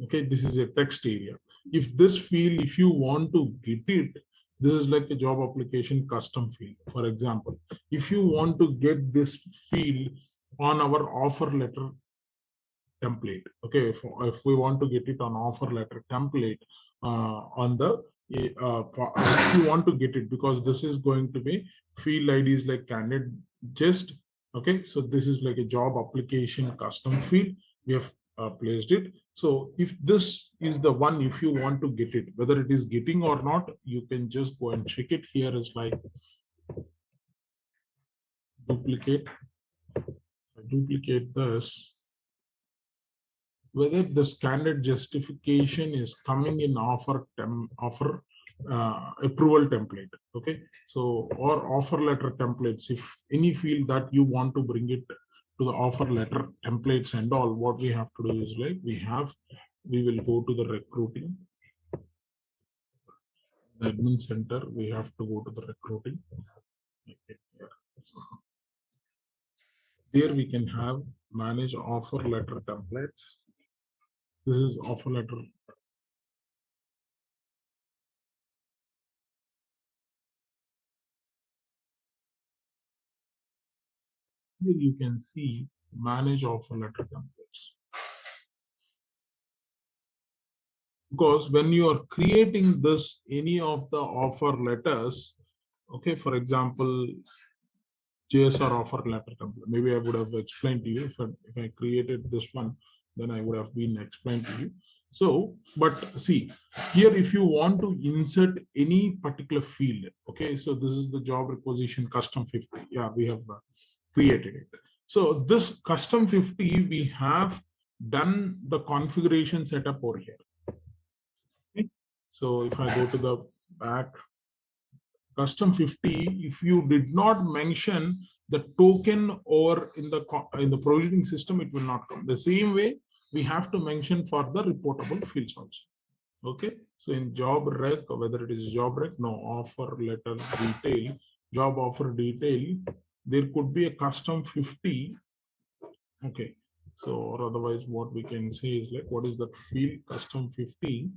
okay, this is a text area. If this field, if you want to get it, this is like a job application custom field. For example, if you want to get this field on our offer letter template, okay, if we want to get it on offer letter template on the if you want to get it, because this is going to be field IDs like candidate just, okay. So this is like a job application custom field. We have placed it. So if this is the one, if you want to get it, whether it is getting or not, you can just go and check it. Here is like duplicate this, whether the standard justification is coming in offer approval template, okay. So or offer letter templates, if any field that you want to bring it to the offer letter templates and all, what we have to do is like we will go to the recruiting, the admin center. We have to go to the recruiting. Okay, there we can have manage offer letter templates. This is offer letter. Here you can see manage offer letter templates. Because when you are creating this, any of the offer letters, okay, for example, JSR offer letter template, maybe I would have explained to you if I created this one, then I would have been explained to you. So, but see here, if you want to insert any particular field, okay, so this is the job requisition custom 50. Yeah, we have created it. So this custom 50, we have done the configuration setup over here. Okay. So if I go to the back, custom 50, if you did not mention the token or in the provisioning system, it will not come. The same way we have to mention for the reportable fields also. Okay, so in job rec, whether it is job rec, no, offer letter detail, job offer detail, there could be a custom 50. Okay, so or otherwise what we can say is like, what is that field custom 50?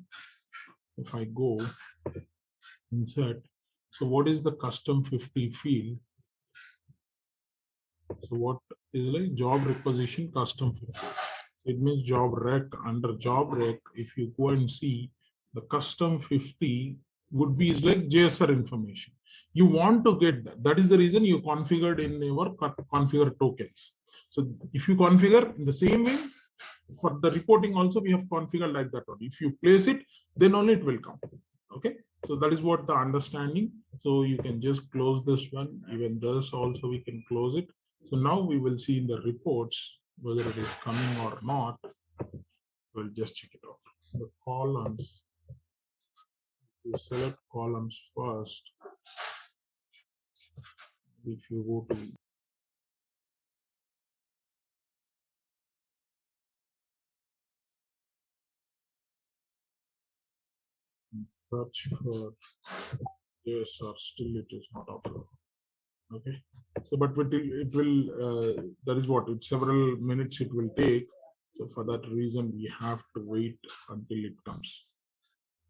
If I go insert, so what is the custom 50 field? So what is like job requisition custom 50? It means job rec. Under job rec, if you go and see, the custom 50 would be is like JSR information. You want to get that. That is the reason you configured in your configure tokens. So if you configure in the same way for the reporting also, we have configured like that one. If you place it, then only it will come. Okay, so that is what the understanding. So you can just close this one. Even this also we can close it. So now we will see in the reports whether it is coming or not. We'll just check it out. The columns, we select columns first. If you go to search for yes, or still it is not uploaded. Okay, so but it will that is what it several minutes it will take. So for that reason we have to wait until it comes.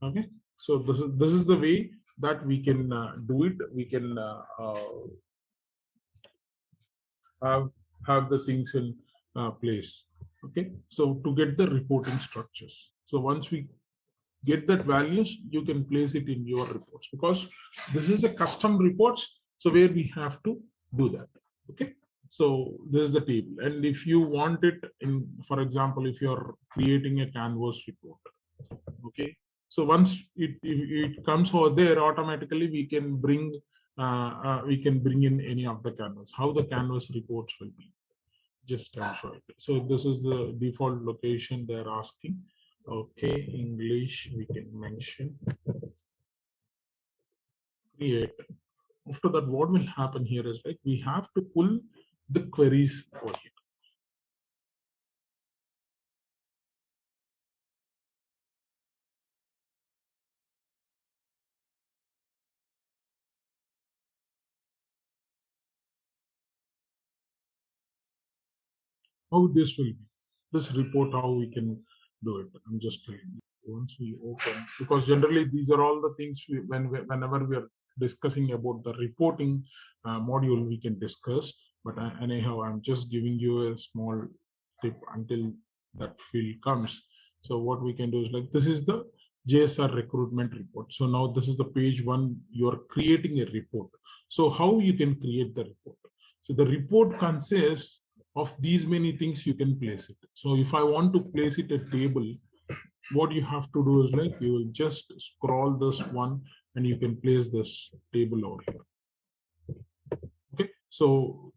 Okay, so this is the way that we can do it. We can have the things in place. Okay, so to get the reporting structures, so once we get that values, you can place it in your reports, because this is a custom reports, so where we have to do that. Okay, so this is the table, and if you want it in, for example, if you're creating a canvas report, okay, so once it comes over there, automatically we can bring we can bring in any of the canvas. How the canvas reports will be. Just I'll show it. So this is the default location they're asking. Okay, English we can mention. Create. After that, what will happen here is like we have to pull the queries over here. How this will be, this report, how we can do it. I'm just telling you. Once we open, because generally these are all the things whenever we are discussing about the reporting module, we can discuss. But anyhow, I'm just giving you a small tip until that field comes. So what we can do is like, this is the JSR recruitment report. So now this is the page one, you're creating a report. So how you can create the report? So the report consists of these many things. You can place it. So if I want to place it a table, what you have to do is like you will just scroll this one and you can place this table over here. Okay, so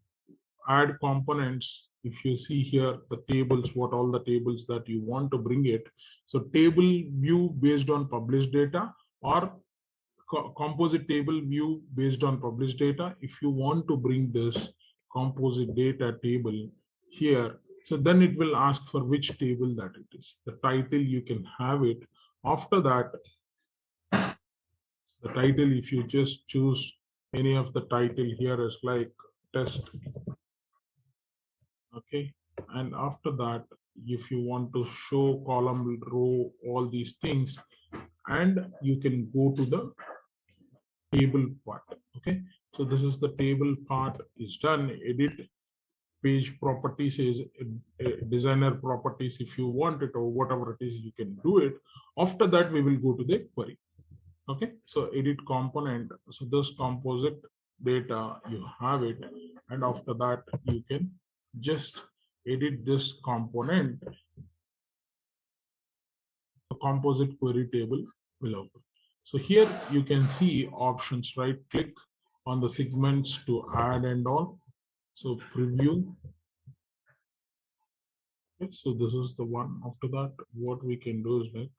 add components. If you see here the tables, what all the tables that you want to bring it. So table view based on published data, or composite table view based on published data. If you want to bring this composite data table here, so then it will ask for which table that it is. The title, you can have it. After that, the title, if you just choose any of the title here is like test. Okay, and after that, if you want to show column, row, all these things, and you can go to the table part. Okay, so this is the table part is done. Edit page properties is designer properties. If you want it or whatever it is, you can do it. After that, we will go to the query. Okay, so edit component. So this composite data, you have it, and after that you can just edit this component. The composite query table will open. So here you can see options, right click on the segments to add and all. So preview. Okay, so this is the one. After that, what we can do is like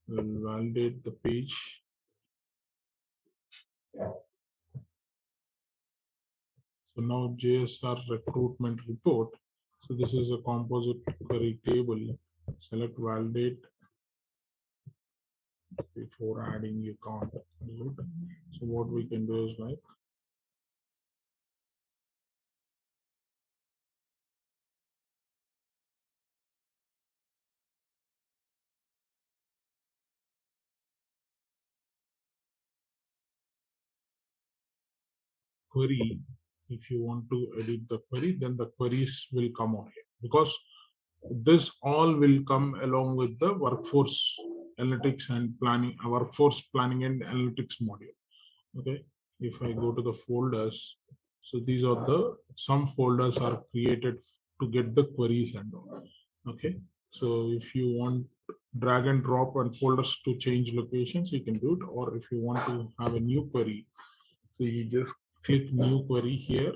we'll validate the page. So now JSR recruitment report. So this is a composite query table. Select validate. Before adding, you can't do it. So what we can do is like query. If you want to edit the query, then the queries will come on here, because this all will come along with the workforce analytics and planning, workforce planning and analytics module. Okay, if I go to the folders, so these are the some folders are created to get the queries and all. Okay, so if you want drag and drop and folders to change locations, you can do it. Or if you want to have a new query, so you just click new query here.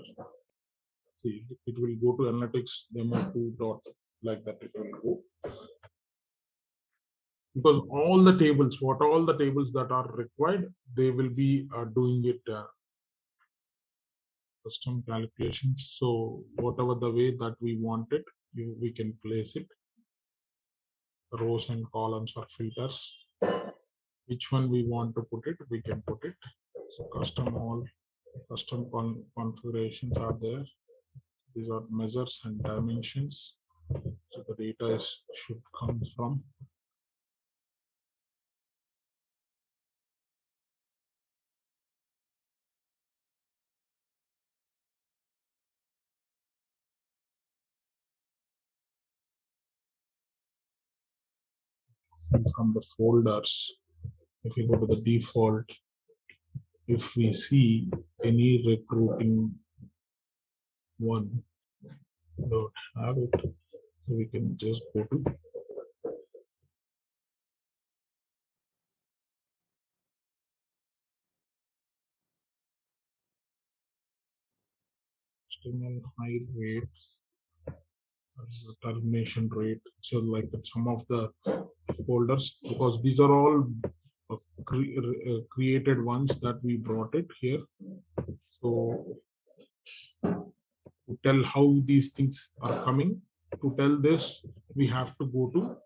See, it will go to analytics demo2 dot, like that it will go. Because all the tables, what all the tables that are required, they will be doing it custom calculations. So whatever the way that we want it, we can place it. Rows and columns or filters. Which one we want to put it, we can put it. So custom all, custom configurations are there. These are measures and dimensions. So the data should come from. See from the folders. If you go to the default, if we see any recruiting one, don't have it, so we can just go to external hire rate, termination rate. So like some of the folders, because these are all created ones that we brought it here. So to tell how these things are coming, to tell this, we have to go to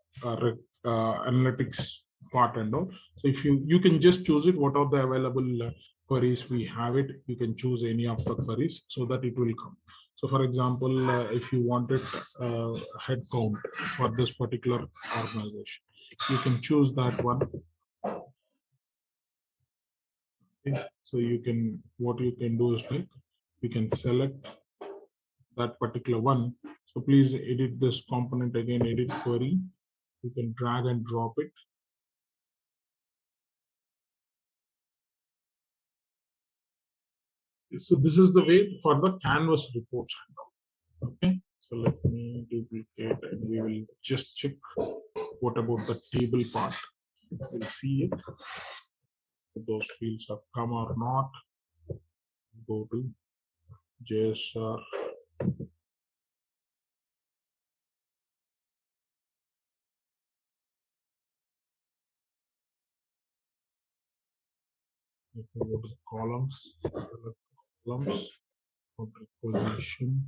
analytics part and all. So if you can just choose it, what are the available queries we have it, you can choose any of the queries so that it will come. So for example, if you wanted head count for this particular organization, you can choose that one. Okay. So you can, what you can do is like, you can select that particular one. So please edit this component again, edit query. You can drag and drop it. So this is the way for the canvas reports. Okay. So let me duplicate and we will just check what about the table part. We'll see it. If those fields have come or not. Go to JSR. If we go to the columns, select columns, position.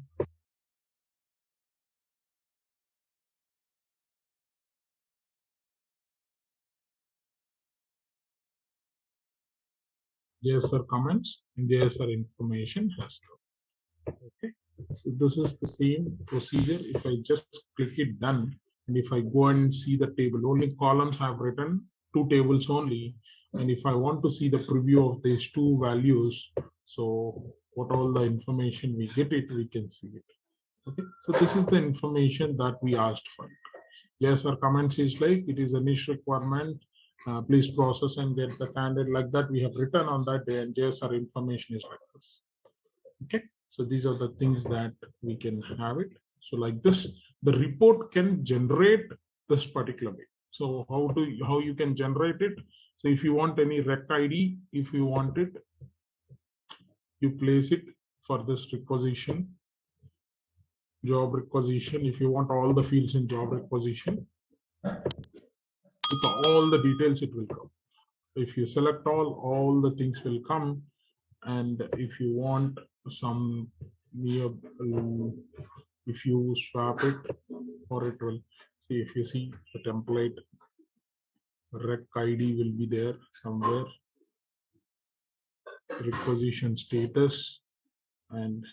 JSR comments and JSR information has come. Okay. So this is the same procedure. If I just click it done, and if I go and see the table, only columns have written, 2 tables only. And if I want to see the preview of these 2 values, so what all the information we get it, we can see it. Okay. So this is the information that we asked for. Yes, our comments is like, it is a niche requirement. Please process and get the candidate like that. We have written on that day, and yes, our information is like this. Okay. So these are the things that we can have it. So like this, the report can generate this particular way. So how you can generate it? So if you want any rec ID, if you want it, you place it for this requisition, job requisition. If you want all the fields in job requisition, with all the details, it will come. If you select all the things will come. And if you want some near, if you swap it, or it will see, if you see the template, rec ID will be there somewhere, requisition status, and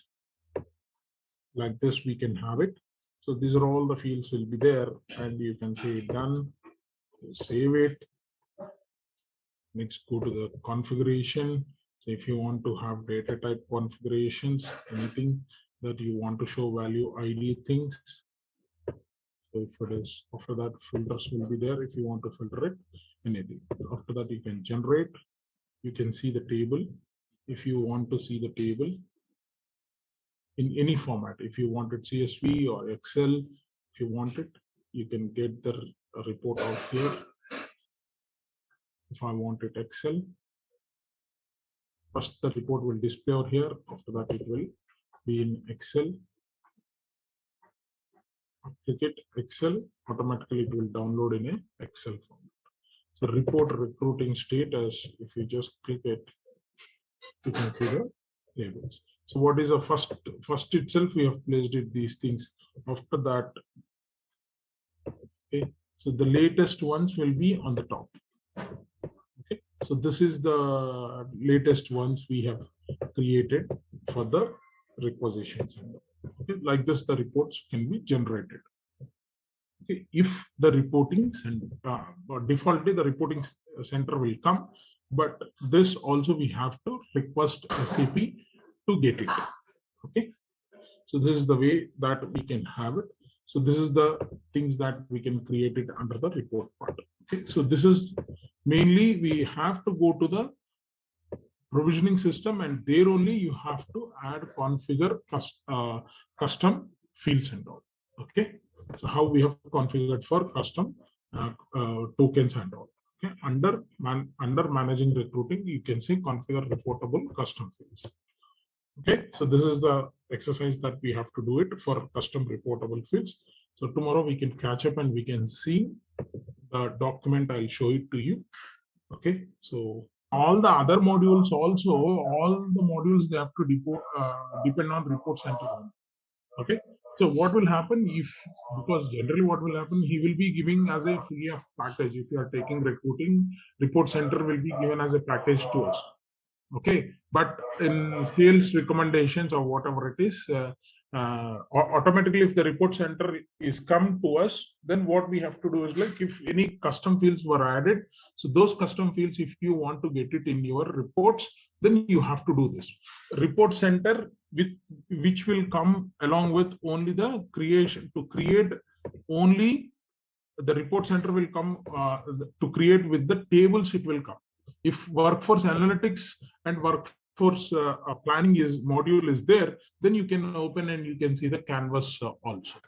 like this we can have it. So these are all the fields will be there, and you can say done, save it. Let's go to the configuration. So if you want to have data type configurations, anything that you want to show value ID things. So if it is, after that filters will be there. If you want to filter it, anything. After that you can generate. You can see the table. If you want to see the table in any format, if you want it CSV or Excel, if you want it, you can get the report out here. If I want it Excel, first the report will display out here. After that it will be in Excel. Click it Excel, automatically it will download in a Excel format. So report recruiting status, if you just click it, you can see the labels. So what is the first itself, we have placed it these things. After that, okay, so the latest ones will be on the top. Okay, so this is the latest ones we have created for the requisitions. Okay, like this the reports can be generated. Okay, if the reporting defaultly the reporting center will come, but this also we have to request SAP to get it. Okay, so this is the way that we can have it. So this is the things that we can create it under the report part. Okay, so this is mainly we have to go to the provisioning system, and there only you have to add configure custom fields and all. Okay, so how we have configured for custom tokens and all. Okay, under managing recruiting, you can see configure reportable custom fields. Okay, so this is the exercise that we have to do it for custom reportable fields. So tomorrow we can catch up and we can see the document. I'll show it to you. Okay, so all the other modules also, all the modules they have to depend on report center. Okay, so what will happen if, because generally what will happen, he will be giving as a free of package. If you are taking recruiting, report center will be given as a package to us. Okay, but in sales recommendations or whatever it is, automatically if the report center is come to us, then what we have to do is, like, if any custom fields were added, so those custom fields, if you want to get it in your reports, then you have to do this report center, with which will come along with only the creation. To create only the report center will come to create with the tables, it will come. If workforce analytics and workforce planning is module is there, then you can open and you can see the canvas also.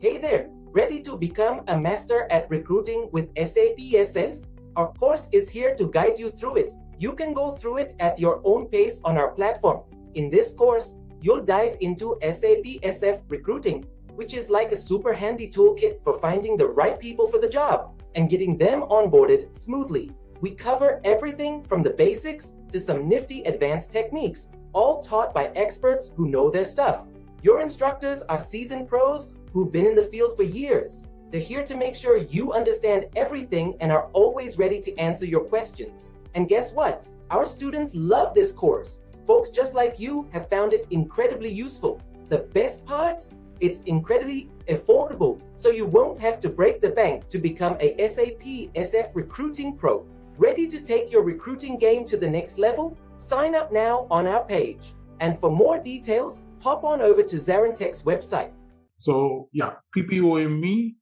Hey there, ready to become a master at recruiting with SAP SF? Our course is here to guide you through it. You can go through it at your own pace on our platform. In this course, you'll dive into SAP SF Recruiting, which is like a super handy toolkit for finding the right people for the job and getting them onboarded smoothly. We cover everything from the basics to some nifty advanced techniques, all taught by experts who know their stuff. Your instructors are seasoned pros who've been in the field for years. They're here to make sure you understand everything and are always ready to answer your questions. And guess what? Our students love this course. Folks just like you have found it incredibly useful. The best part? It's incredibly affordable, so you won't have to break the bank to become a SAP SF Recruiting Pro. Ready to take your recruiting game to the next level? Sign up now on our page. And for more details, hop on over to ZaranTech's website. So yeah, PPOME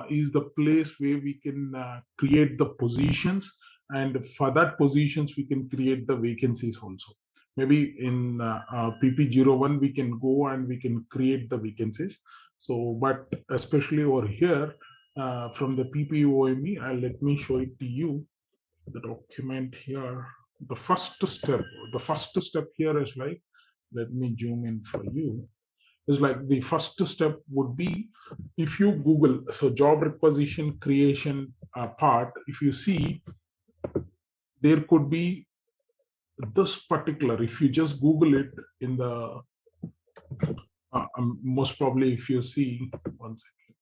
is the place where we can create the positions, and for that positions we can create the vacancies also. Maybe in PP01 we can go and we can create the vacancies. So, but especially over here from the PPOME, let me show it to you, the document here. The first step here is like, let me zoom in for you, is like the first step would be, if you Google, so job requisition creation part, if you see, there could be this particular, if you just Google it in the most probably, if you see, one second,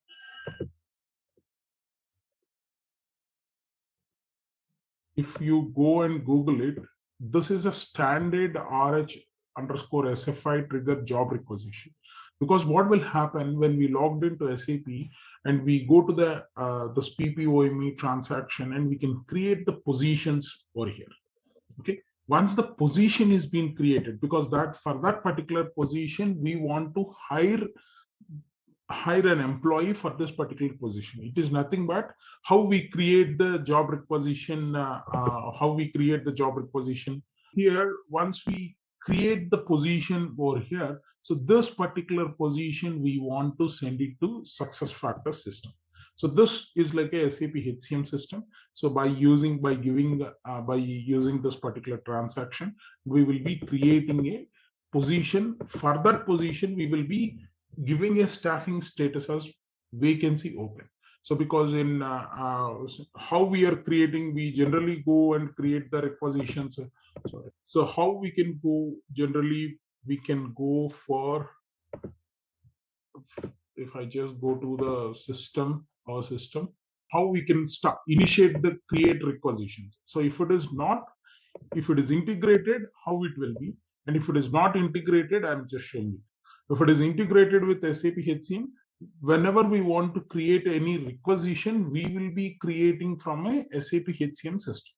if you go and Google it, this is a standard RH_SFI trigger job requisition. Because what will happen when we logged into SAP and we go to the this PPOME transaction, and we can create the positions over here. Okay, once the position is being created, because that for that particular position we want to hire an employee for this particular position. It is nothing but how we create the job requisition, here. Once we create the position over here, so this particular position we want to send it to SuccessFactors system. So this is like a SAP HCM system. So by using this particular transaction, we will be creating a position. For that position, we will be giving a staffing status as vacancy open. So because in how we are creating, we generally go and create the requisitions. So how we can go, generally we can go for, if I just go to the system, our system, how we can start initiate the create requisitions. So if it is integrated, how it will be, and if it is not integrated, I'm just showing you. If it is integrated with SAP HCM, whenever we want to create any requisition, we will be creating from a SAP HCM system.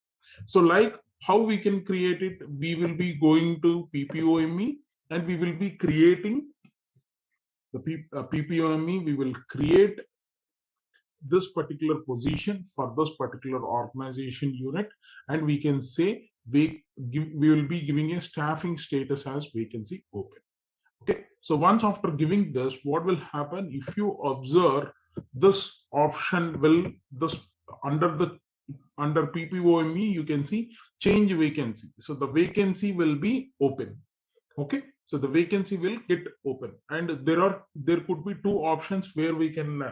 So like how we can create it, we will be going to PPOME and we will be creating the PPOME. We will create this particular position for this particular organization unit, and we can say we will be giving a staffing status as vacancy open. Okay, so once after giving this, what will happen, if you observe, this option will, this under PPOME, you can see change vacancy. So the vacancy will be open. Okay, So the vacancy will get open, and there could be two options where we can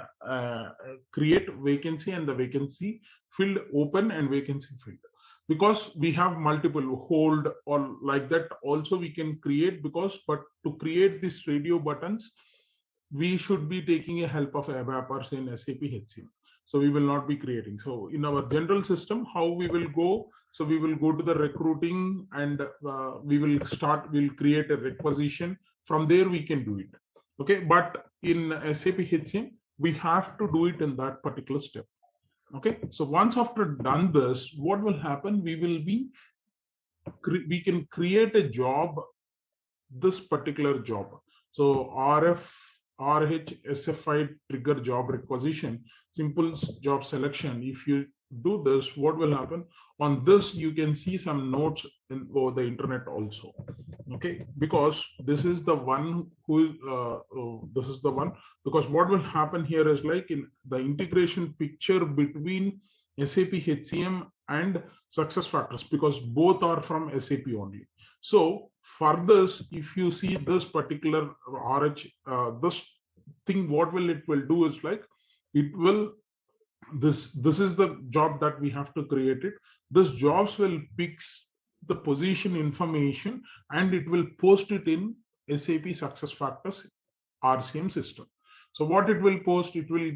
create vacancy and the vacancy filled, open and vacancy filled. Because we have multiple hold or like that also we can create, because but to create these radio buttons we should be taking a help of ABAPers in SAP HCM. So we will not be creating. So in our general system, how we will go? So we will go to the recruiting and we'll create a requisition. From there we can do it. Okay, but in SAP HCM, we have to do it in that particular step. Okay, so once after done this, what will happen? We can create a job, this particular job. So RHSFI trigger job requisition, simple job selection. If you do this, what will happen? On this, you can see some notes over the internet also. Okay, because this is the one this is the one, because what will happen here is like in the integration picture between SAP HCM and SuccessFactors, because both are from SAP only. So for this, if you see this particular this thing, what it will do is like, it will, this is the job that we have to create it. This jobs will pick the position information and it will post it in SAP SuccessFactors RCM system. So what it will post, it will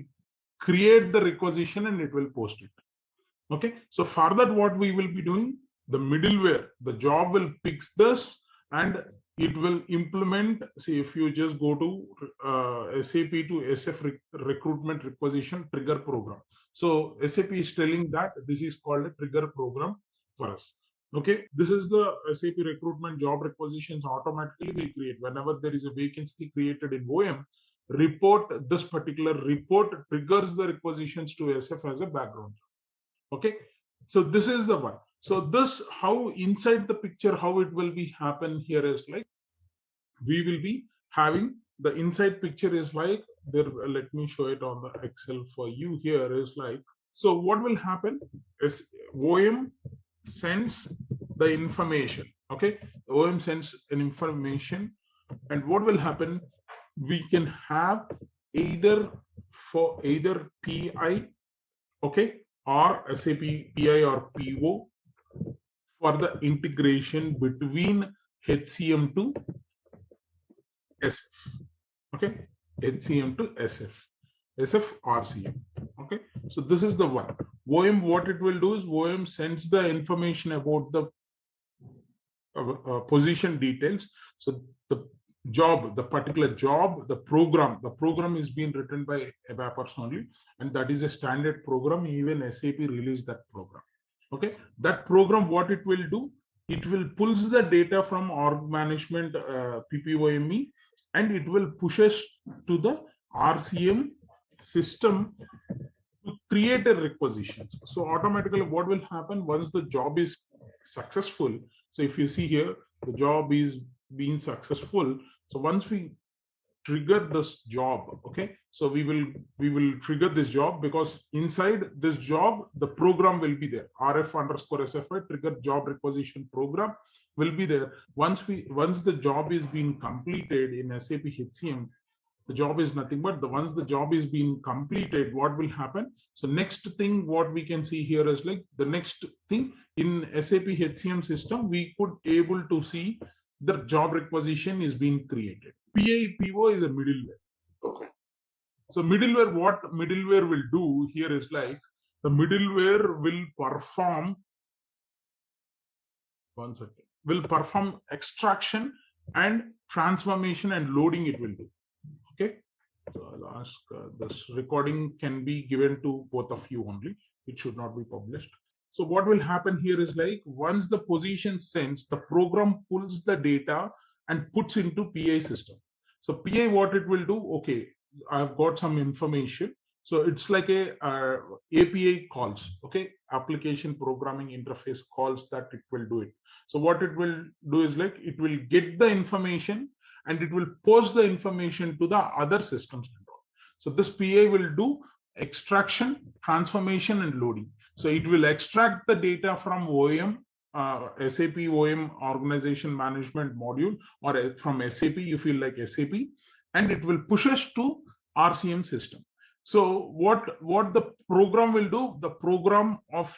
create the requisition and it will post it. Okay, so for that, what we will be doing, the middleware, the job will pick this and it will implement. See, if you just go to SAP to SF recruitment requisition trigger program. So SAP is telling that this is called a trigger program for us. Okay, this is the SAP recruitment job requisitions automatically will create whenever there is a vacancy created in OM. Report, this particular report triggers the requisitions to SF as a background. Okay, so this is the one. So this, how inside the picture, how it will be happen here is like, we will be having the inside picture is like there. Let me show it on the Excel for you. Here is like, so what will happen is OM sends the information. Okay, OM sends an information, and what will happen, we can have either for either PI, okay, or SAP PI or PO for the integration between HCM to SF. Okay, HCM to SF RCM. Okay, so this is the one. OM, what it will do is OM sends the information about the position details. So the job, the particular job, the program is being written by ABAPers only, and that is a standard program. Even SAP released that program. Okay, that program, what it will do, it will pulls the data from org management PPOME, and it will push us to the RCM system to create a requisition. So automatically what will happen once the job is successful? So if you see here, the job is being successful. So once we trigger this job, okay, so we will trigger this job, because inside this job the program will be there. RF_SFI trigger job requisition program will be there. Once the job is being completed in SAP HCM, the job is nothing but once the job is being completed, what will happen? So next thing what we can see here is like, the next thing in SAP HCM system, we could able to see the job requisition is being created. PO is a middleware. Okay. So middleware, what middleware will do here is like, the middleware will perform, one second, will perform extraction and transformation and loading it will do. Okay, so I'll ask this recording can be given to both of you only. It should not be published. So what will happen here is like, once the position sends, the program pulls the data and puts into PI system. So PI, what it will do, okay, I've got some information. So it's like a API calls, okay, application programming interface calls that it will do it. So what it will do is like, it will get the information and it will post the information to the other systems. So this PI will do extraction, transformation, and loading. So it will extract the data from OEM SAP OM organization management module, or from SAP, you feel like SAP, and it will push us to RCM system. So what the program will do, the program of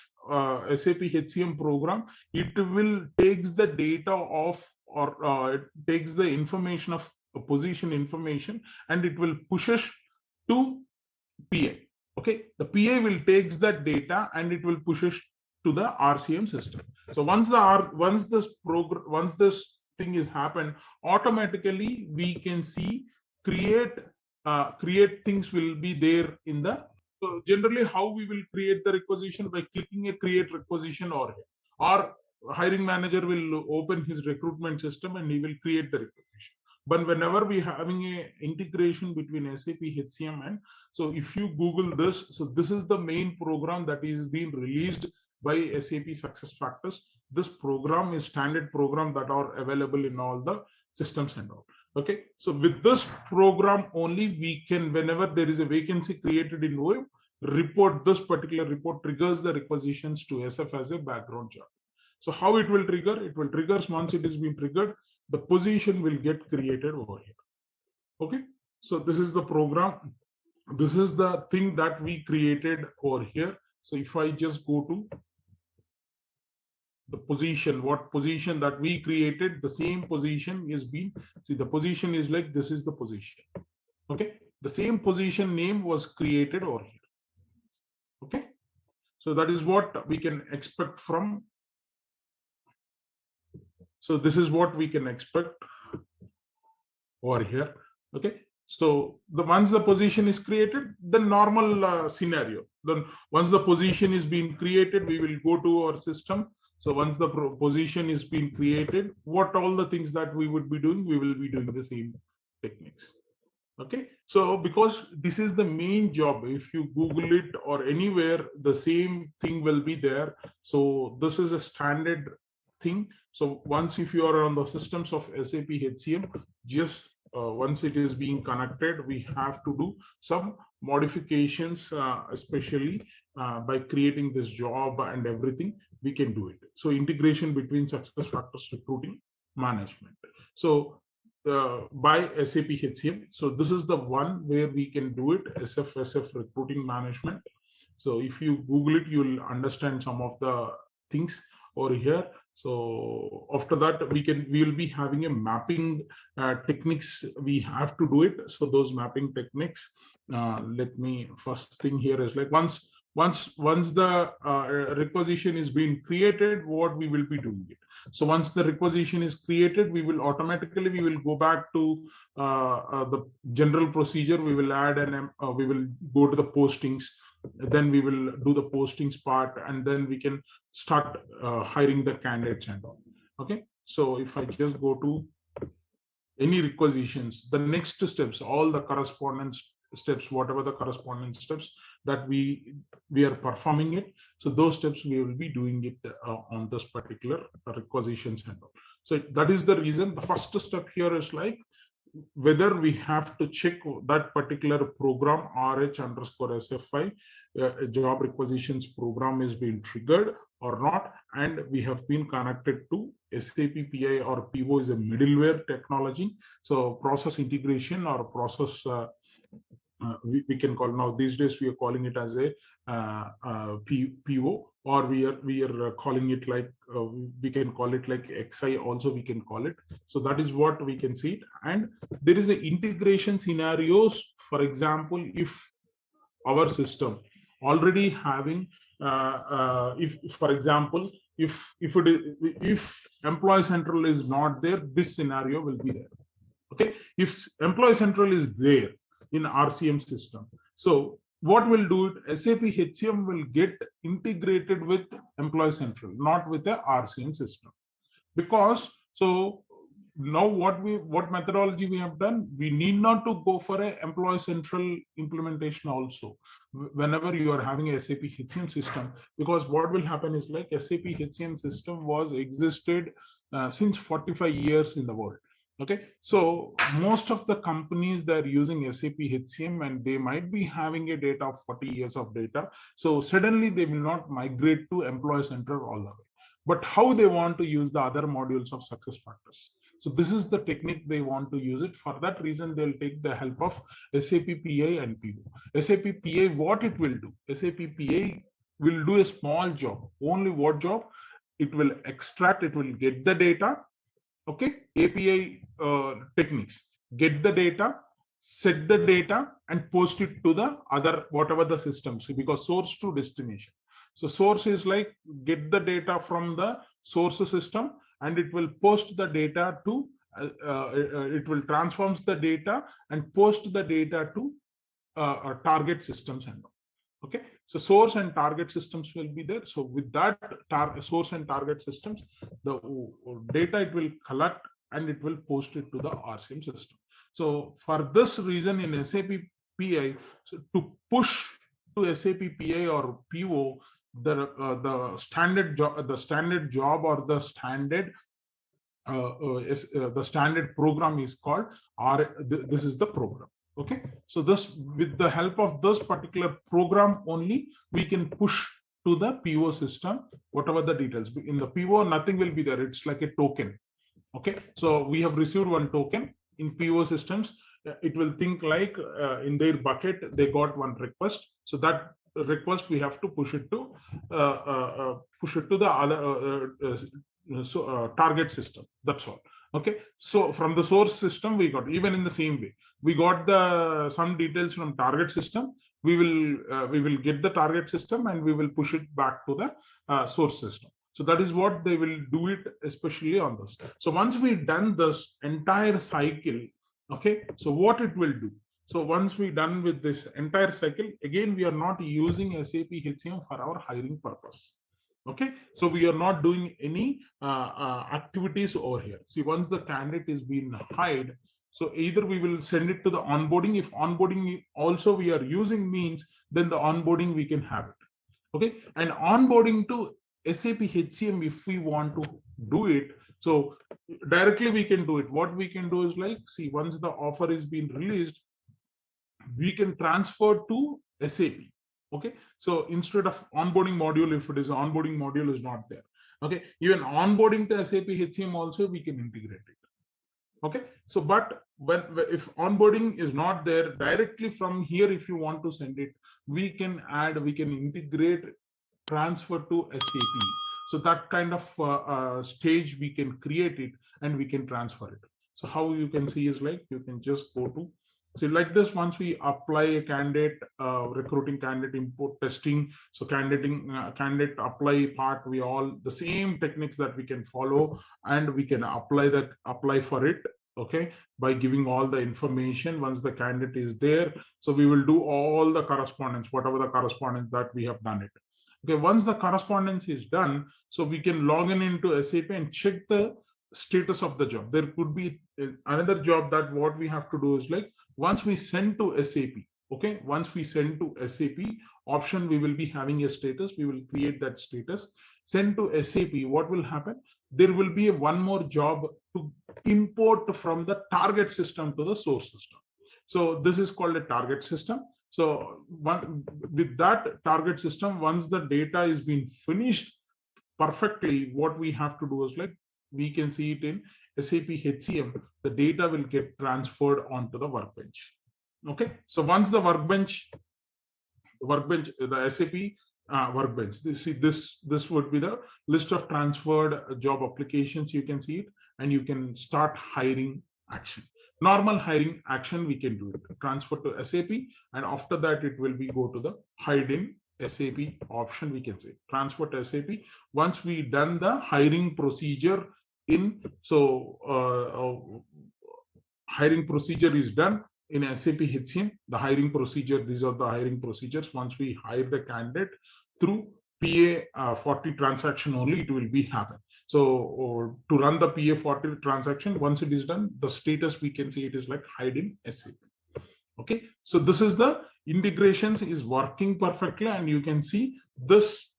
SAP HCM program, it will takes the data of, or it takes the information of position information, and it will push us to PA. Okay, the PA will takes that data and it will push it to the RCM system. So once this thing is happened, automatically we can see create things will be there in the. So generally, how we will create the requisition? By clicking a create requisition, or hiring manager will open his recruitment system and he will create the requisition. But whenever we having a integration between SAP HCM, and so if you Google this, so this is the main program that is being released by SAP SuccessFactors. This program is standard program that are available in all the systems and all. Okay, so with this program only, we can, whenever there is a vacancy created in OM, report, this particular report triggers the requisitions to SF as a background job. So how it will trigger? It will trigger once it is being triggered, the position will get created over here. Okay, so this is the program. This is the thing that we created over here. So if I just go to the position, what position that we created, the same position is being, see, the position is like, this is the position. Okay, the same position name was created over here. Okay, so that is what we can expect from. So this is what we can expect over here. Okay, so once the position is created, the normal scenario, then once the position is being created, we will go to our system. So once the position is being created, what all the things that we would be doing, we will be doing the same techniques. Okay, so because this is the main job, if you Google it or anywhere, the same thing will be there. So this is a standard thing. So once if you are on the systems of SAP HCM, just once it is being connected, we have to do some modifications, especially by creating this job and everything, we can do it. So integration between SuccessFactors Recruiting Management. So by SAP HCM. So this is the one where we can do it, SF Recruiting Management. So if you Google it, you'll understand some of the things over here. So after that, we will be having a mapping techniques. We have to do it. So those mapping techniques, let me, first thing here is like, once the requisition is being created, what we will be doing it. So once the requisition is created, we will go back to the general procedure. We will add we will go to the postings. Then we will do the postings part, and then we can start hiring the candidates and all. Okay, so if I just go to any requisitions, the next steps, all the correspondence steps, whatever the correspondence steps that we are performing it, so those steps we will be doing it on this particular requisitions and all. So that is the reason. The first step here is like whether we have to check that particular program RH_SF5 job requisitions program is being triggered or not, and we have been connected to SAP PI or PO is a middleware technology. So process integration or process we can call, now these days we are calling it as a PO, or we are calling it like we can call it like XI also, we can call it. So that is what we can see it. And there is a integration scenarios. For example, if our system already having if for example, if Employee Central is not there, this scenario will be there. Okay, if Employee Central is there in RCM system, so what will do it, SAP HCM will get integrated with Employee Central, not with the RCM system. Because so now what methodology we have done, we need not to go for a Employee Central implementation also whenever you are having a SAP HCM system, because what will happen is like SAP HCM system was existed since 45 years in the world. Okay, so most of the companies, they're using SAP HCM and they might be having a data of 40 years of data. So suddenly they will not migrate to Employee Central all the way. but how they want to use the other modules of SuccessFactors. So this is the technique they want to use it. For that reason, they'll take the help of SAP PI and PO. SAP PI, what it will do? SAP PI will do a small job. Only what job? It will extract, it will get the data, okay, API techniques, get the data, set the data, and post it to the other, whatever the systems, because source to destination. So source is like get the data from the source system, and it will post the data to, it will transforms the data and post the data to target systems and all. Okay, so source and target systems will be there. So with that source and target systems, the data it will collect and it will post it to the RCM system. So for this reason, in SAP PI, so to push to SAP PI or PO, the standard job, or the standard program is called this is the program. Okay, so this, with the help of this particular program only, we can push to the PO system whatever the details. In the PO, nothing will be there. It's like a token. Okay, so we have received one token. In PO systems, it will think like in their bucket they got one request. So that request we have to push it to the other target system. That's all. Okay, so from the source system we got, even in the same way, we got the some details from target system. We will get the target system and we will push it back to the source system. So that is what they will do it, especially on this. So once we've done this entire cycle, okay, so what it will do? So once we're done with this entire cycle, again, we are not using SAP HCM for our hiring purpose. Okay, so we are not doing any activities over here. See, once the candidate is being hired, so either we will send it to the onboarding. If onboarding also we are using means, then the onboarding we can have it. Okay, and onboarding to SAP HCM, if we want to do it, so directly we can do it. What we can do is like, see, once the offer is being released, we can transfer to SAP. Okay, so instead of onboarding module, if it is onboarding module is not there, okay, even onboarding to SAP HCM also we can integrate it. Okay, so but if onboarding is not there, directly from here, if you want to send it, we can integrate, transfer to SAP. So that kind of stage we can create it and we can transfer it. So how you can see is like, you can just go to, so like this, once we apply a candidate, recruiting candidate, import testing, so candidate apply part, we all the same techniques that we can follow, and we can apply for it. Okay, by giving all the information. Once the candidate is there, so we will do all the correspondence, whatever the correspondence that we have done it. Okay, once the correspondence is done, so we can log in into SAP and check the status of the job. There could be another job that what we have to do is like, once we send to SAP, okay, once we send to SAP option, we will be having a status. We will create that status, send to SAP. What will happen? There will be one more job to import from the target system to the source system. So this is called a target system. So with that target system, once the data is being finished perfectly, what we have to do is like, we can see it in SAP HCM, the data will get transferred onto the workbench. Okay, so once the workbench, the SAP workbench, this would be the list of transferred job applications. You can see it, and you can start hiring action. Normal hiring action we can do it, transfer to SAP, and after that it will be go to the hide in SAP option. We can say transfer to SAP. Once we done the hiring procedure in, so hiring procedure is done in SAP HCM. The hiring procedure, these are the hiring procedures. Once we hire the candidate through PA 40 transaction only, it will be happen. So to run the PA 40 transaction, once it is done, the status we can see it is like hide in SAP. Okay, so this is the integrations is working perfectly, and you can see this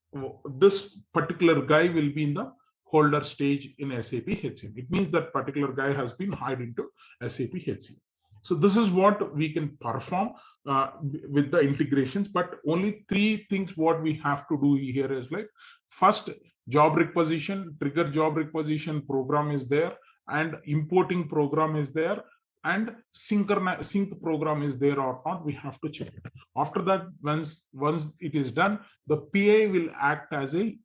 particular guy will be in the holder stage in SAP HCM. It means that particular guy has been hired into SAP HCM. So this is what we can perform with the integrations, but only 3 things what we have to do here is like, first, job requisition, trigger job requisition program is there, and importing program is there, and sync program is there or not, we have to check it. After that, once it is done, the PA will act as a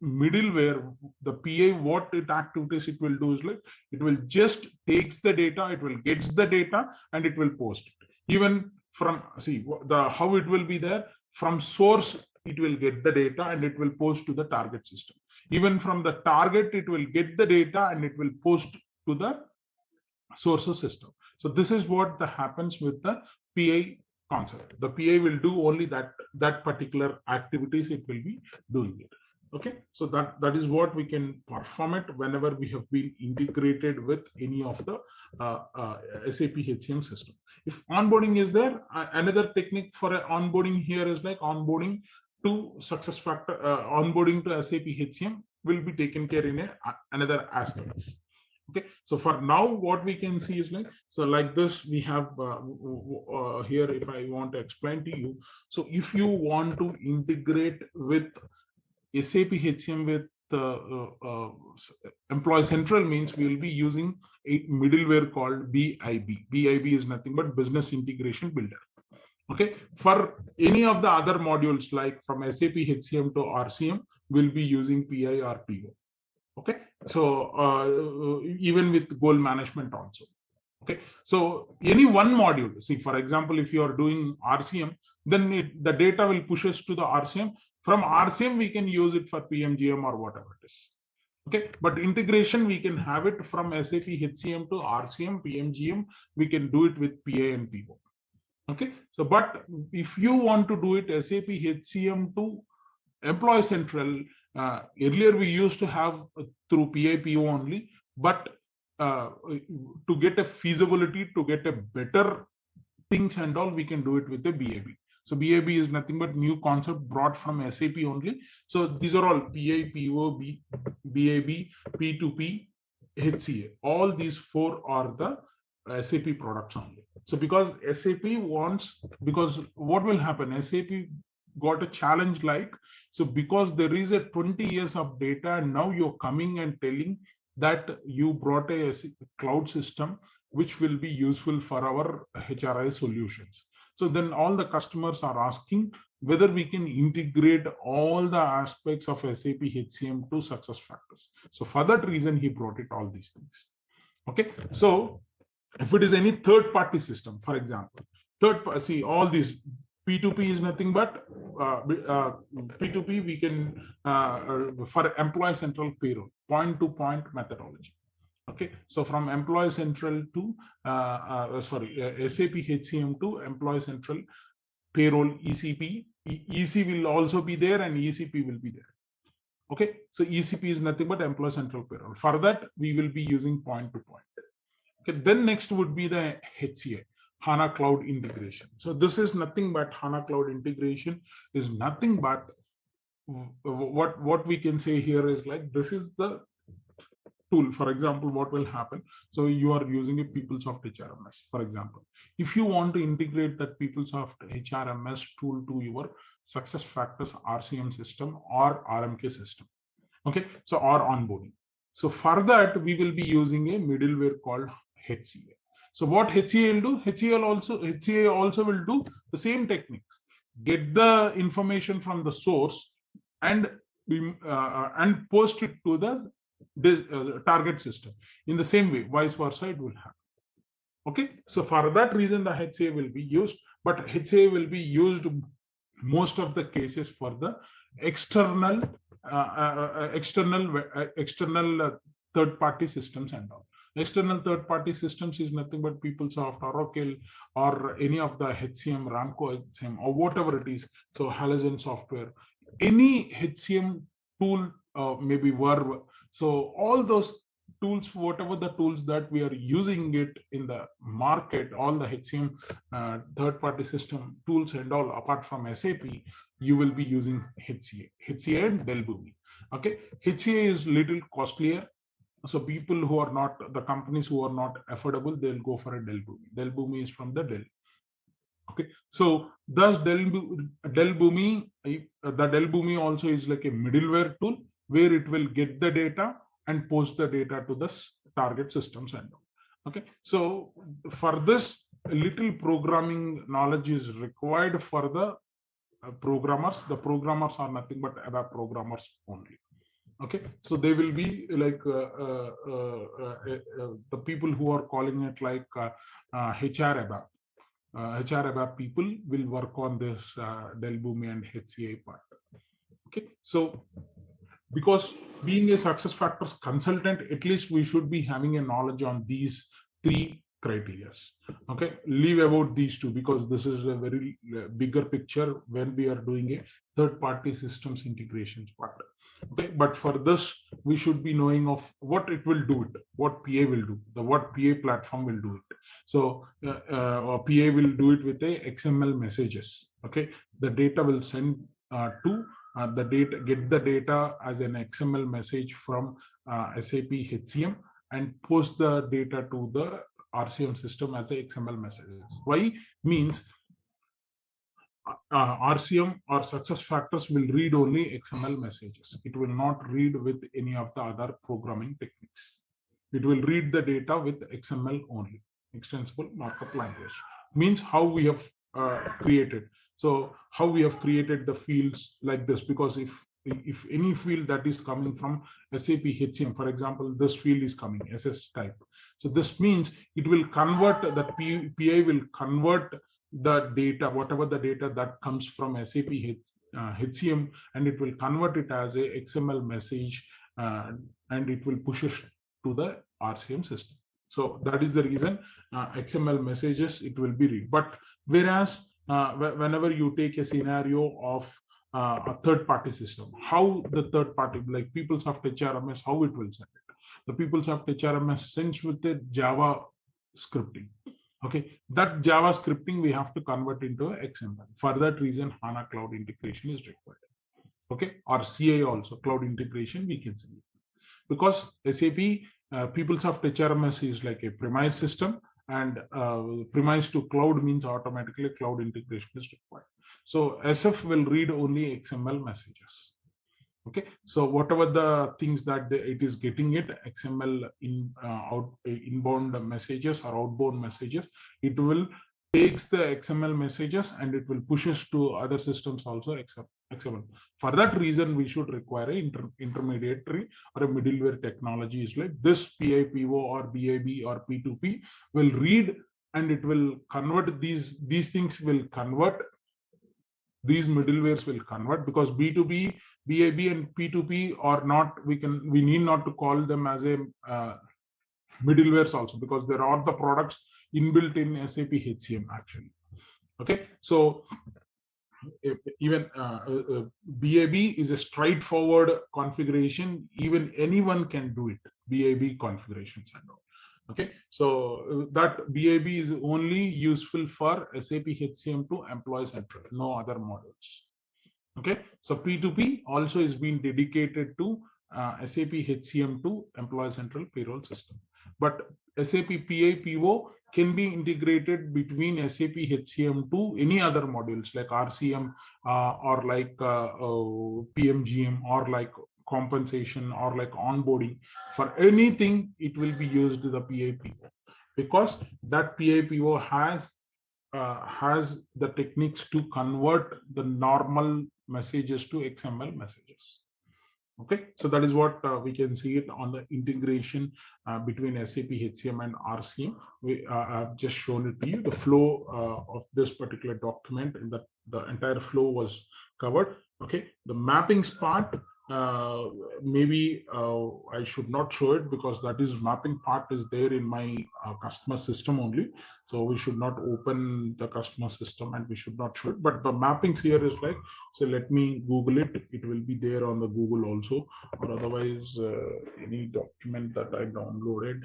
middleware. The PA, what it activities it will do is like, it will just takes the data, it will gets the data, and it will post it. Even from, see the how it will be there, from source it will get the data and it will post to the target system. Even from the target, it will get the data and it will post to the sources system. So this is what happens with the PA concept. The PA will do only that particular activities it will be doing it. Okay, so that is what we can perform it whenever we have been integrated with any of the SAP HCM system. If onboarding is there, another technique for onboarding here is like onboarding to SuccessFactors, onboarding to SAP HCM will be taken care in another aspects. Okay, so for now, what we can see is like, so like this, we have here, if I want to explain to you. So if you want to integrate with SAP HCM with Employee Central, means we will be using a middleware called BIB. BIB is nothing but Business Integration Builder. Okay, for any of the other modules like from SAP HCM to RCM, we'll be using PI or PO. Okay, so even with goal management also. Okay, so any one module, see, for example, if you are doing RCM, then the data will push us to the RCM. From RCM, we can use it for PMGM or whatever it is. Okay, but integration, we can have it from SAP HCM to RCM, PMGM, we can do it with PA and PO. Okay, so but if you want to do it SAP HCM to Employee Central, earlier we used to have through PIPO only, but to get a feasibility, to get a better things and all, we can do it with the BAB. So BAB is nothing but new concept brought from SAP only. So these are all PIPO, BAB, P2P, HCA. All these four are the SAP products only. So because SAP wants, because what will happen, SAP got a challenge like, so because there is a 20 years of data and now you're coming and telling that you brought a cloud system which will be useful for our HRI solutions. So then all the customers are asking whether we can integrate all the aspects of SAP HCM to SuccessFactors. So for that reason, he brought it all these things. Okay, so if it is any third-party system, for example, see all these P2P is nothing but P2P we can for Employee Central payroll, point-to-point methodology. Okay, so from Employee Central to SAP HCM to Employee Central payroll ECP. EC will also be there and ECP will be there. Okay, so ECP is nothing but Employee Central payroll. For that, we will be using point-to-point. Okay, then next would be the HCA. HANA Cloud Integration. So this is nothing but HANA Cloud Integration is nothing but what we can say here is like, this is the tool. For example, what will happen? So you are using a PeopleSoft HRMS, for example. If you want to integrate that PeopleSoft HRMS tool to your SuccessFactors RCM system or RMK system, okay, so or onboarding. So for that, we will be using a middleware called HCA. So what HCA will do? HCA also will do the same techniques. Get the information from the source and post it to the target system. In the same way, vice versa, it will happen. Okay, so for that reason, the HCA will be used, but HCA will be used most of the cases for the external third-party systems and all. External third-party systems is nothing but PeopleSoft, Oracle, or any of the HCM, Ramco HCM, or whatever it is. So Halogen software, any HCM tool, maybe Verve. So all those tools, whatever the tools that we are using it in the market, all the HCM third-party system tools and all, apart from SAP, you will be using HCA and Delboomi. Okay, HCA is little costlier. So people who are not, the companies who are not affordable, they'll go for a Delboomi. Delboomi is from the Dell. Okay, so thus Delboomi, the Delboomi also is like a middleware tool. where it will get the data and post the data to the target systems and all. Okay, so for this, little programming knowledge is required for the programmers. The programmers are nothing but ABAP programmers only. Okay, so they will be like the people who are calling it like HR ABAP. HR ABAP people will work on this Delbumi and HCI part. Okay, so because being a SuccessFactors consultant, at least we should be having a knowledge on these 3 criteria. Okay, leave about these 2 because this is a very bigger picture when we are doing a third-party systems integrations part. Okay, but for this we should be knowing of what it will do, what PA will do, what PA platform will do it. So PA will do it with a XML messages. Okay, the data will send to the data, get the data as an XML message from SAP HCM and post the data to the RCM system as a XML messages. Why? Means RCM or SuccessFactors will read only XML messages. It will not read with any of the other programming techniques. It will read the data with XML only, extensible markup language. Means how we have created. So how we have created the fields like this, because if any field that is coming from SAP HCM, for example, this field is coming SS type. So this means it will convert, that PI will convert the data, whatever the data that comes from SAP HCM, and it will convert it as a XML message and it will push it to the RCM system. So that is the reason XML messages it will be read. But whereas whenever you take a scenario of a third-party system, how the third party, like PeopleSoft HRMS, how it will send it. The PeopleSoft HRMS sends with the Java scripting. Okay, that Java scripting we have to convert into XML. For that reason, HANA cloud integration is required. Okay, or CI also, cloud integration we can see. Because SAP PeopleSoft HRMS is like a premise system, and premise to cloud means automatically cloud integration is required. So SF will read only XML messages. Okay, so whatever the things that it is getting it XML inbound messages or outbound messages, it will takes the XML messages and it will push us to other systems also XML. For that reason, we should require an intermediary or a middleware technologies like this PIPO or BIB or P2P will read, and it will convert these things will convert. These middlewares will convert, because B2B, BIB and P2P are not, we need not to call them as a middlewares also, because there are the products inbuilt in SAP HCM actually. Okay, so even BIB is a straightforward configuration, even anyone can do it, BIB configurations and all. Okay, so that BIB is only useful for SAP HCM to Employee Central, no other modules. Okay, so P2P also is being dedicated to SAP HCM to Employee Central payroll system. But SAP PIPO can be integrated between SAP HCM to any other modules like RCM or like PMGM or like compensation or like onboarding. For anything, it will be used the PIPO, because that PIPO has the techniques to convert the normal messages to XML messages. Okay, so that is what we can see it on the integration between SAP HCM and RCM. I've just shown it to you. The flow of this particular document, and the entire flow was covered. Okay, the mappings part, maybe I should not show it, because that is mapping part is there in my customer system only. So we should not open the customer system and we should not show it. But the mappings here is like, so let me Google it. It will be there on the Google also, or otherwise any document that I downloaded.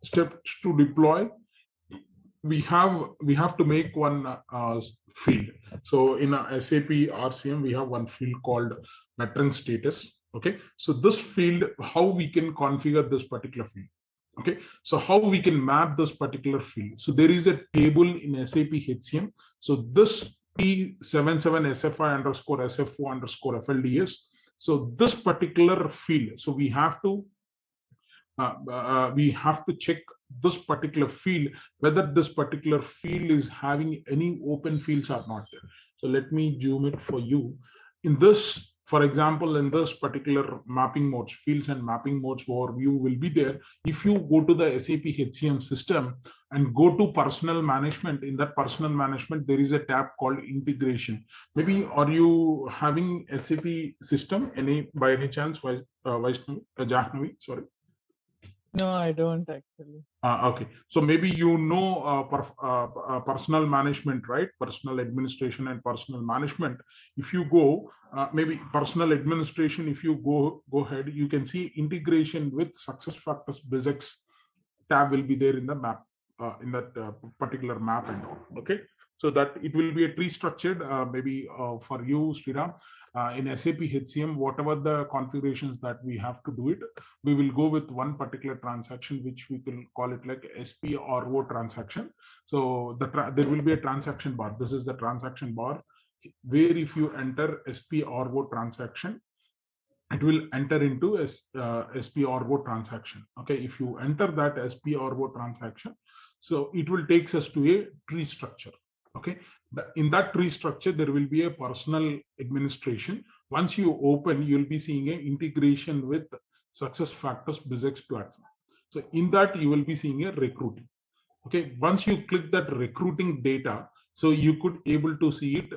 Steps to deploy. We have to make one field. So in a SAP RCM, we have one field called veteran status. Okay, so this field, how we can configure this particular field. Okay, so how we can map this particular field. So there is a table in SAP HCM. So this P77SFI_SFO_FLDS, So this particular field, so we have to check this particular field, whether this particular field is having any open fields or not there. So let me zoom it for you. In this, for example, in this particular mapping modes, fields and mapping modes overview will be there. If you go to the SAP HCM system and go to personal management, in that personal management, there is a tab called integration. Maybe are you having SAP system by any chance, Jahnavi? Sorry. No, I don't actually. Okay, so maybe you know personal management, right? Personal administration and personal management. If you go, maybe personal administration, if you go ahead, you can see integration with SuccessFactors BizX tab will be there in the map, in that particular map and all. Okay, so that it will be a tree structured, maybe for you, Sriram. In SAP HCM, whatever the configurations that we have to do it, we will go with one particular transaction, which we can call it like SP or O transaction. So there will be a transaction bar. This is the transaction bar, where if you enter SP or O transaction, it will enter into SP or O transaction. Okay, if you enter that SP or O transaction, so it will take us to a tree structure. Okay, in that tree structure, there will be a personal administration. Once you open, you'll be seeing an integration with SuccessFactors BizX platform. So in that, you will be seeing a recruiting. Okay, once you click that recruiting data, so you could able to see it,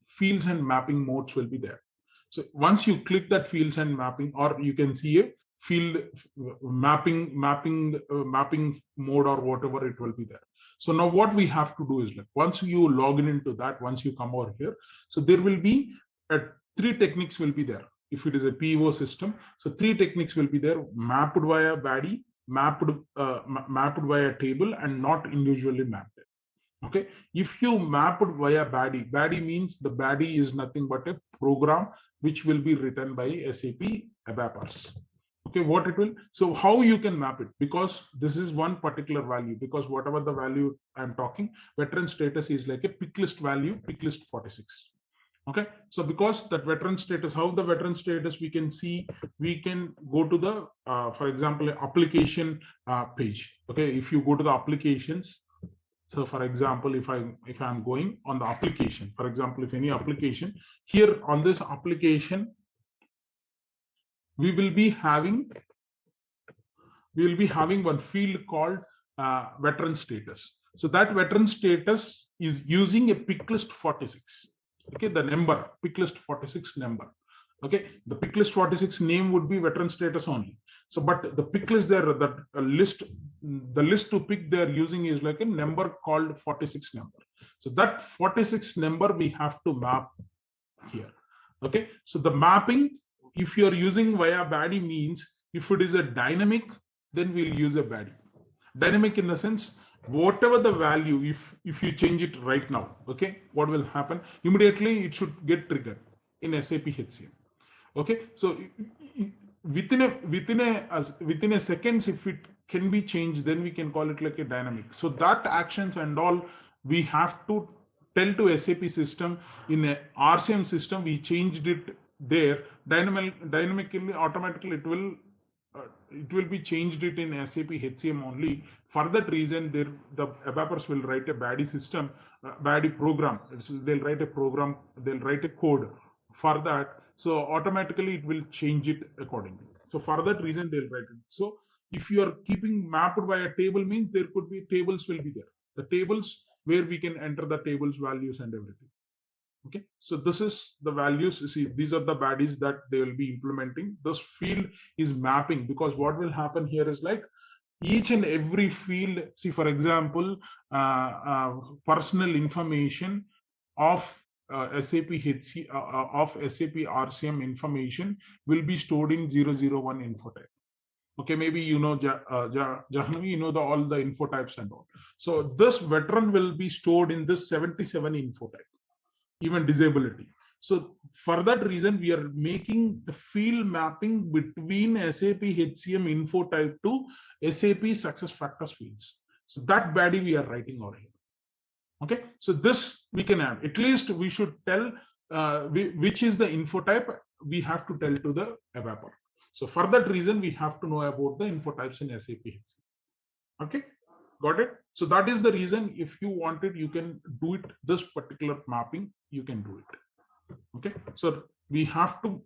fields and mapping modes will be there. So once you click that fields and mapping, or you can see a field mapping mode or whatever, it will be there. So now what we have to do is, like, once you log in into that, once you come over here, so there will be three techniques will be there. If it is a PO system, so three techniques will be there: mapped via baddie, mapped via table, and not individually mapped. Okay, if you map it via baddie means the baddie is nothing but a program which will be written by SAP ABAPers. Okay, what it will, so how you can map it, because this is one particular value, because whatever the value I'm talking, veteran status is like a pick list value, pick list 46. Okay, so because that veteran status, how the veteran status we can see, we can go to the for example, application page. Okay, if you go to the applications, so for example, if I'm going on the application, for example, if any application here on this application, we will be having one field called veteran status. So that veteran status is using a pick list 46. Okay, the number pick list 46 number. Okay, the pick list 46 name would be veteran status only. So, but the pick list there, that the list to pick they're using is like a number called 46 number. So that 46 number we have to map here. Okay, so the mapping, if you're using via baddie means, if it is a dynamic, then we'll use a baddie. Dynamic in the sense, whatever the value, if you change it right now, okay, what will happen? Immediately it should get triggered in SAP HCM. Okay, so within a seconds, if it can be changed, then we can call it like a dynamic. So that actions and all we have to tell to SAP system. In a RCM system, we changed it there dynamically, automatically it will be changed it in SAP HCM only. For that reason, the ABAPers will write a baddie system, baddie program. They'll write a program, they'll write a code for that. So automatically it will change it accordingly. So for that reason, they'll write it. So if you are keeping mapped by a table means, there could be tables will be there. The tables where we can enter the tables values and everything. Okay, so this is the values. You see, these are the baddies that they will be implementing. This field is mapping, because what will happen here is like each and every field. See, for example, personal information of SAP SAP RCM information will be stored in 001 info type. Okay, maybe you know, Jahnavi, you know all the info types and all. So this veteran will be stored in this 77 info type, even disability. So for that reason, we are making the field mapping between SAP HCM info type to SAP SuccessFactors fields. So that baddie we are writing over here. Okay, so this we can add. At least we should tell which is the info type we have to tell to the developer. So for that reason, we have to know about the info types in SAP HCM. Okay, got it? So that is the reason. If you want it, you can do it. This particular mapping, you can do it. Okay, so we have to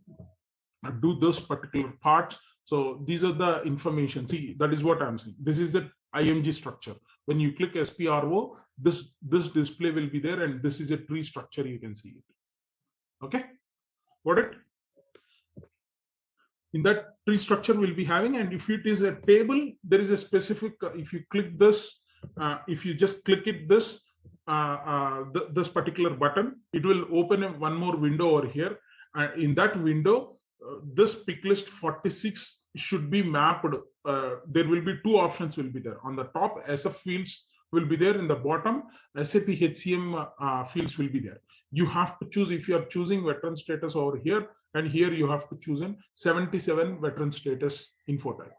do this particular parts. So these are the information. See, that is what I'm saying. This is the IMG structure. When you click SPRO, this display will be there, and this is a tree structure. You can see it. Okay, got it? In that tree structure we'll be having, and if it is a table, there is a specific, if you click this, if you just click it, this particular button, it will open one more window over here. In that window, this pick list 46 should be mapped. There will be two options will be there. On the top, SF fields will be there. In the bottom, SAP HCM fields will be there. You have to choose. If you are choosing veteran status over here, and here you have to choose in 77 veteran status info type.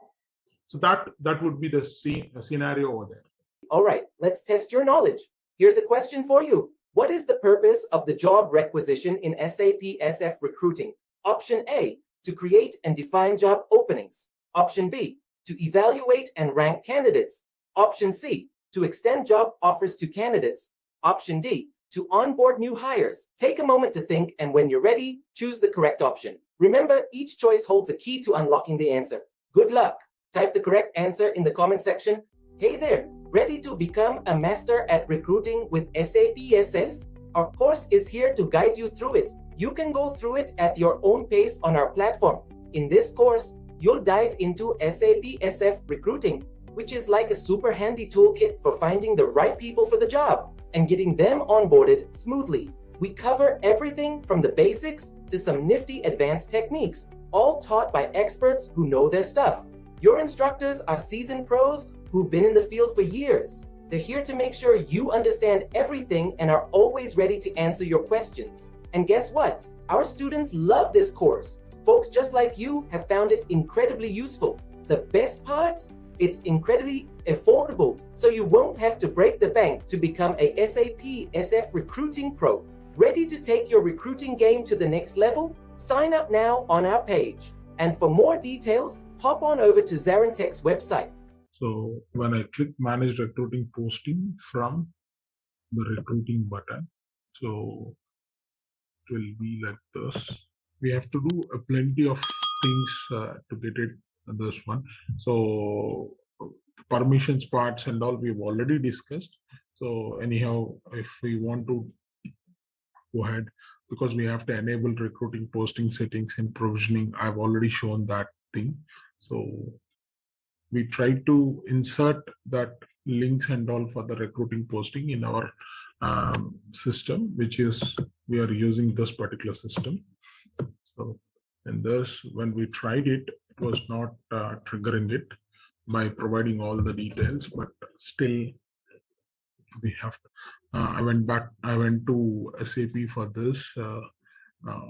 So that would be the scenario over there. All right, let's test your knowledge. Here's a question for you. What is the purpose of the job requisition in SAP SF Recruiting? Option A, to create and define job openings. Option B, to evaluate and rank candidates. Option C, to extend job offers to candidates. Option D, to onboard new hires. Take a moment to think, and when you're ready, choose the correct option. Remember, each choice holds a key to unlocking the answer. Good luck. Type the correct answer in the comment section. Hey there, ready to become a master at recruiting with SAP SF? Our course is here to guide you through it. You can go through it at your own pace on our platform. In this course, you'll dive into SAP SF Recruiting, which is like a super handy toolkit for finding the right people for the job and getting them onboarded smoothly. We cover everything from the basics to some nifty advanced techniques, all taught by experts who know their stuff. Your instructors are seasoned pros who've been in the field for years. They're here to make sure you understand everything and are always ready to answer your questions. And guess what? Our students love this course. Folks just like you have found it incredibly useful. The best part? It's incredibly affordable, so you won't have to break the bank to become a SAP SF Recruiting Pro. Ready to take your recruiting game to the next level? Sign up now on our page. And for more details, hop on over to ZaranTech's website. So when I click Manage Recruiting Posting from the recruiting button, so it will be like this. We have to do plenty of things to get it this one. So permissions parts and all we've already discussed. So anyhow, if we want to go ahead, because we have to enable recruiting posting settings in provisioning, I've already shown that thing. So we try to insert that links and all for the recruiting posting in our system, which is we are using this particular system. So and thus when we tried it, it was not triggering it by providing all the details, but still we have I went to SAP for this.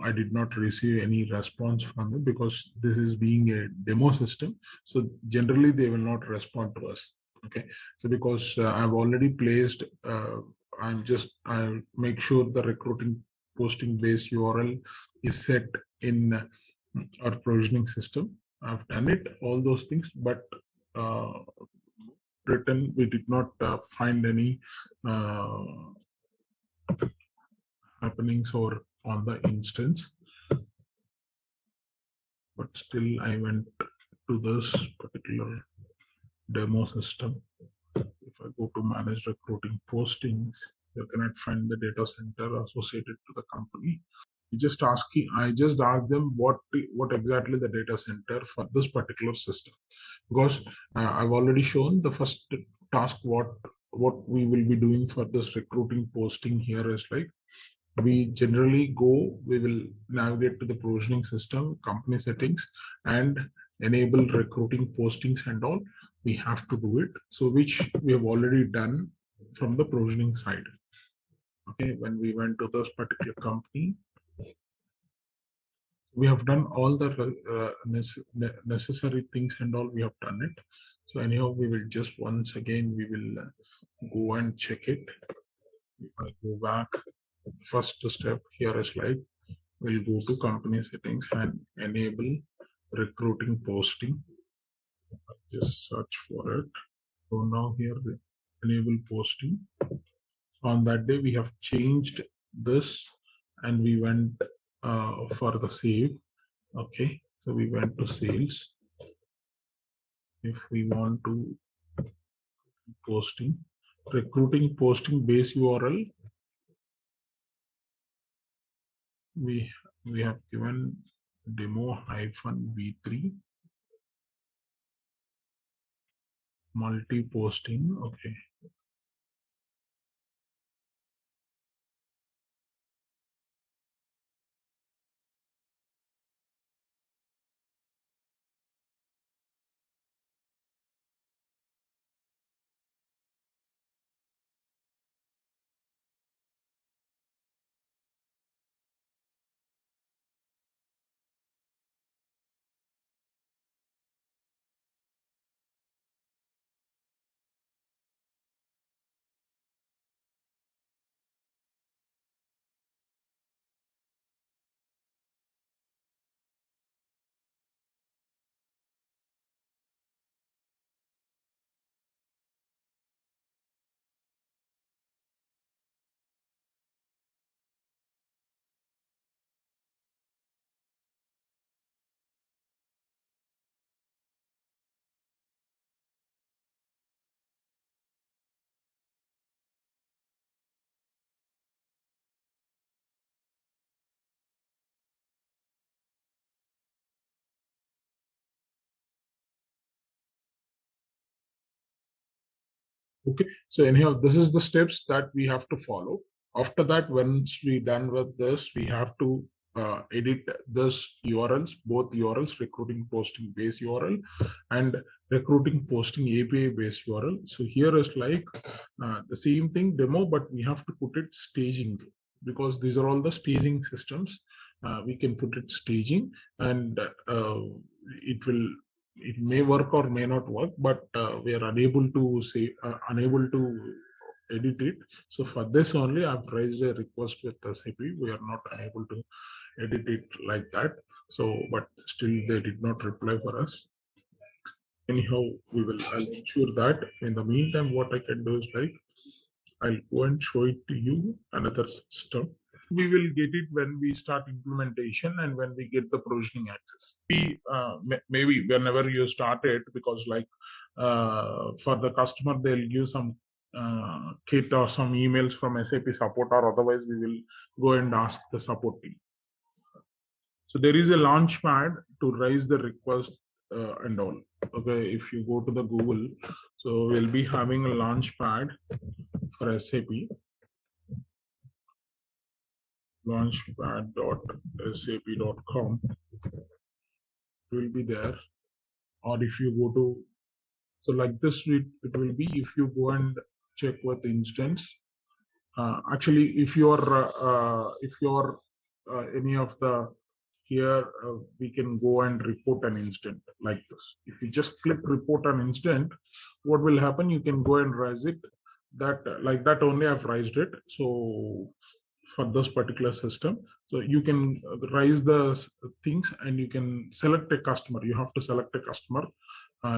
I did not receive any response from it because this is being a demo system. So generally they will not respond to us. Okay. So because I've already placed, I'll make sure the recruiting posting base URL is set in our provisioning system. I've done it, all those things, but written, we did not find any happenings or on the instance, but still I went to this particular demo system. If I go to manage recruiting postings, you cannot find the data center associated to the company. I just asked them what exactly the data center for this particular system, because I've already shown the first task what we will be doing for this recruiting posting here is like we will navigate to the provisioning system, company settings, and enable recruiting postings and all. We have to do it. So which we have already done from the provisioning side. Okay, when we went to this particular company, we have done all the necessary things and all, we have done it. So anyhow, we will just once again, we will go and check it. If I go back, first step here is like we'll go to company settings and enable recruiting posting. Just search for it. So now here the enable posting. On that day we have changed this and we went for the save. Okay, so we went to sales. If we want to posting, recruiting posting base URL, we have given demo-v3 multi-posting. Okay, okay. So anyhow, this is the steps that we have to follow. After that, once we done with this, we have to edit this URLs, both URLs, recruiting posting base URL and recruiting posting API base URL. So here is like the same thing demo, but we have to put it staging because these are all the staging systems. We can put it staging and it may work or may not work, but we are unable to say unable to edit it. So for this only, I've raised a request with SAP. We are not unable to edit it like that. So, but still they did not reply for us. Anyhow, I'll ensure that. In the meantime, what I can do is like, I'll go and show it to you another system. We will get it when we start implementation and when we get the provisioning access. We maybe whenever you start it, because like for the customer they'll give some kit or some emails from SAP support, or otherwise we will go and ask the support team. So there is a launch pad to raise the request and all. Okay, if you go to the Google, so we'll be having a launch pad for SAP. Launchpad.sap.com will be there. Or if you go to, so like this, it will be if you go and check with instance. Actually, if you're any of the here, we can go and report an instant like this. If you just click report an instant, what will happen? You can go and raise it. That like that only I've raised it. So for this particular system, so you can raise the things and you can select a customer. You have to select a customer.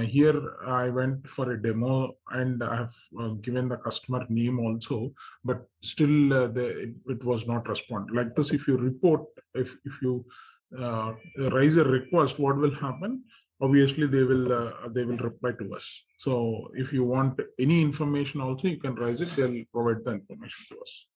Here I went for a demo and I have given the customer name also, but still it was not respond. Like this, if you report, if you raise a request, what will happen? Obviously they will reply to us. So if you want any information also, you can raise it. They'll provide the information to us.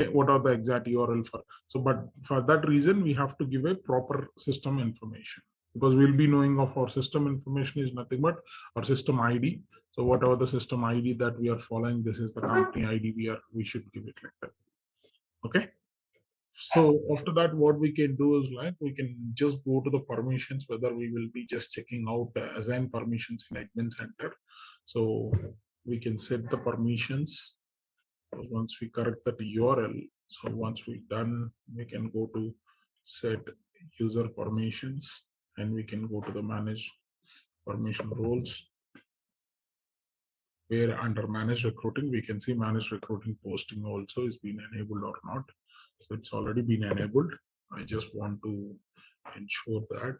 Okay, what are the exact URL for? So, but for that reason, we have to give a proper system information, because we'll be knowing of our system information is nothing but our system ID. So whatever the system ID that we are following, this is the company ID we should give it like that. Okay. So after that, what we can do is like, we can just go to the permissions, whether we will be just checking out assign permissions in admin center. So we can set the permissions. Once we correct that URL, so once we done, we can go to set user permissions and we can go to the manage permission roles, where under manage recruiting, we can see manage recruiting posting also is been enabled or not. So it's already been enabled. I just want to ensure that.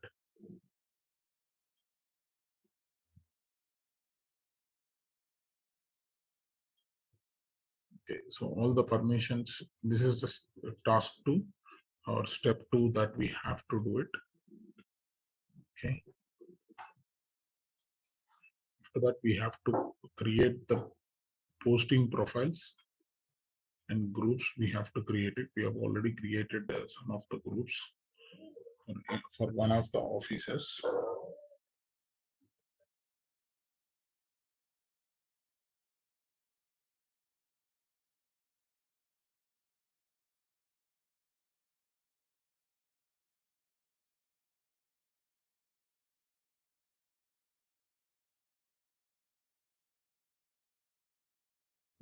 Okay, so all the permissions, this is the task 2 or step 2 that we have to do it. Okay. After that, we have to create the posting profiles and groups. We have to create it. We have already created some of the groups for one of the offices.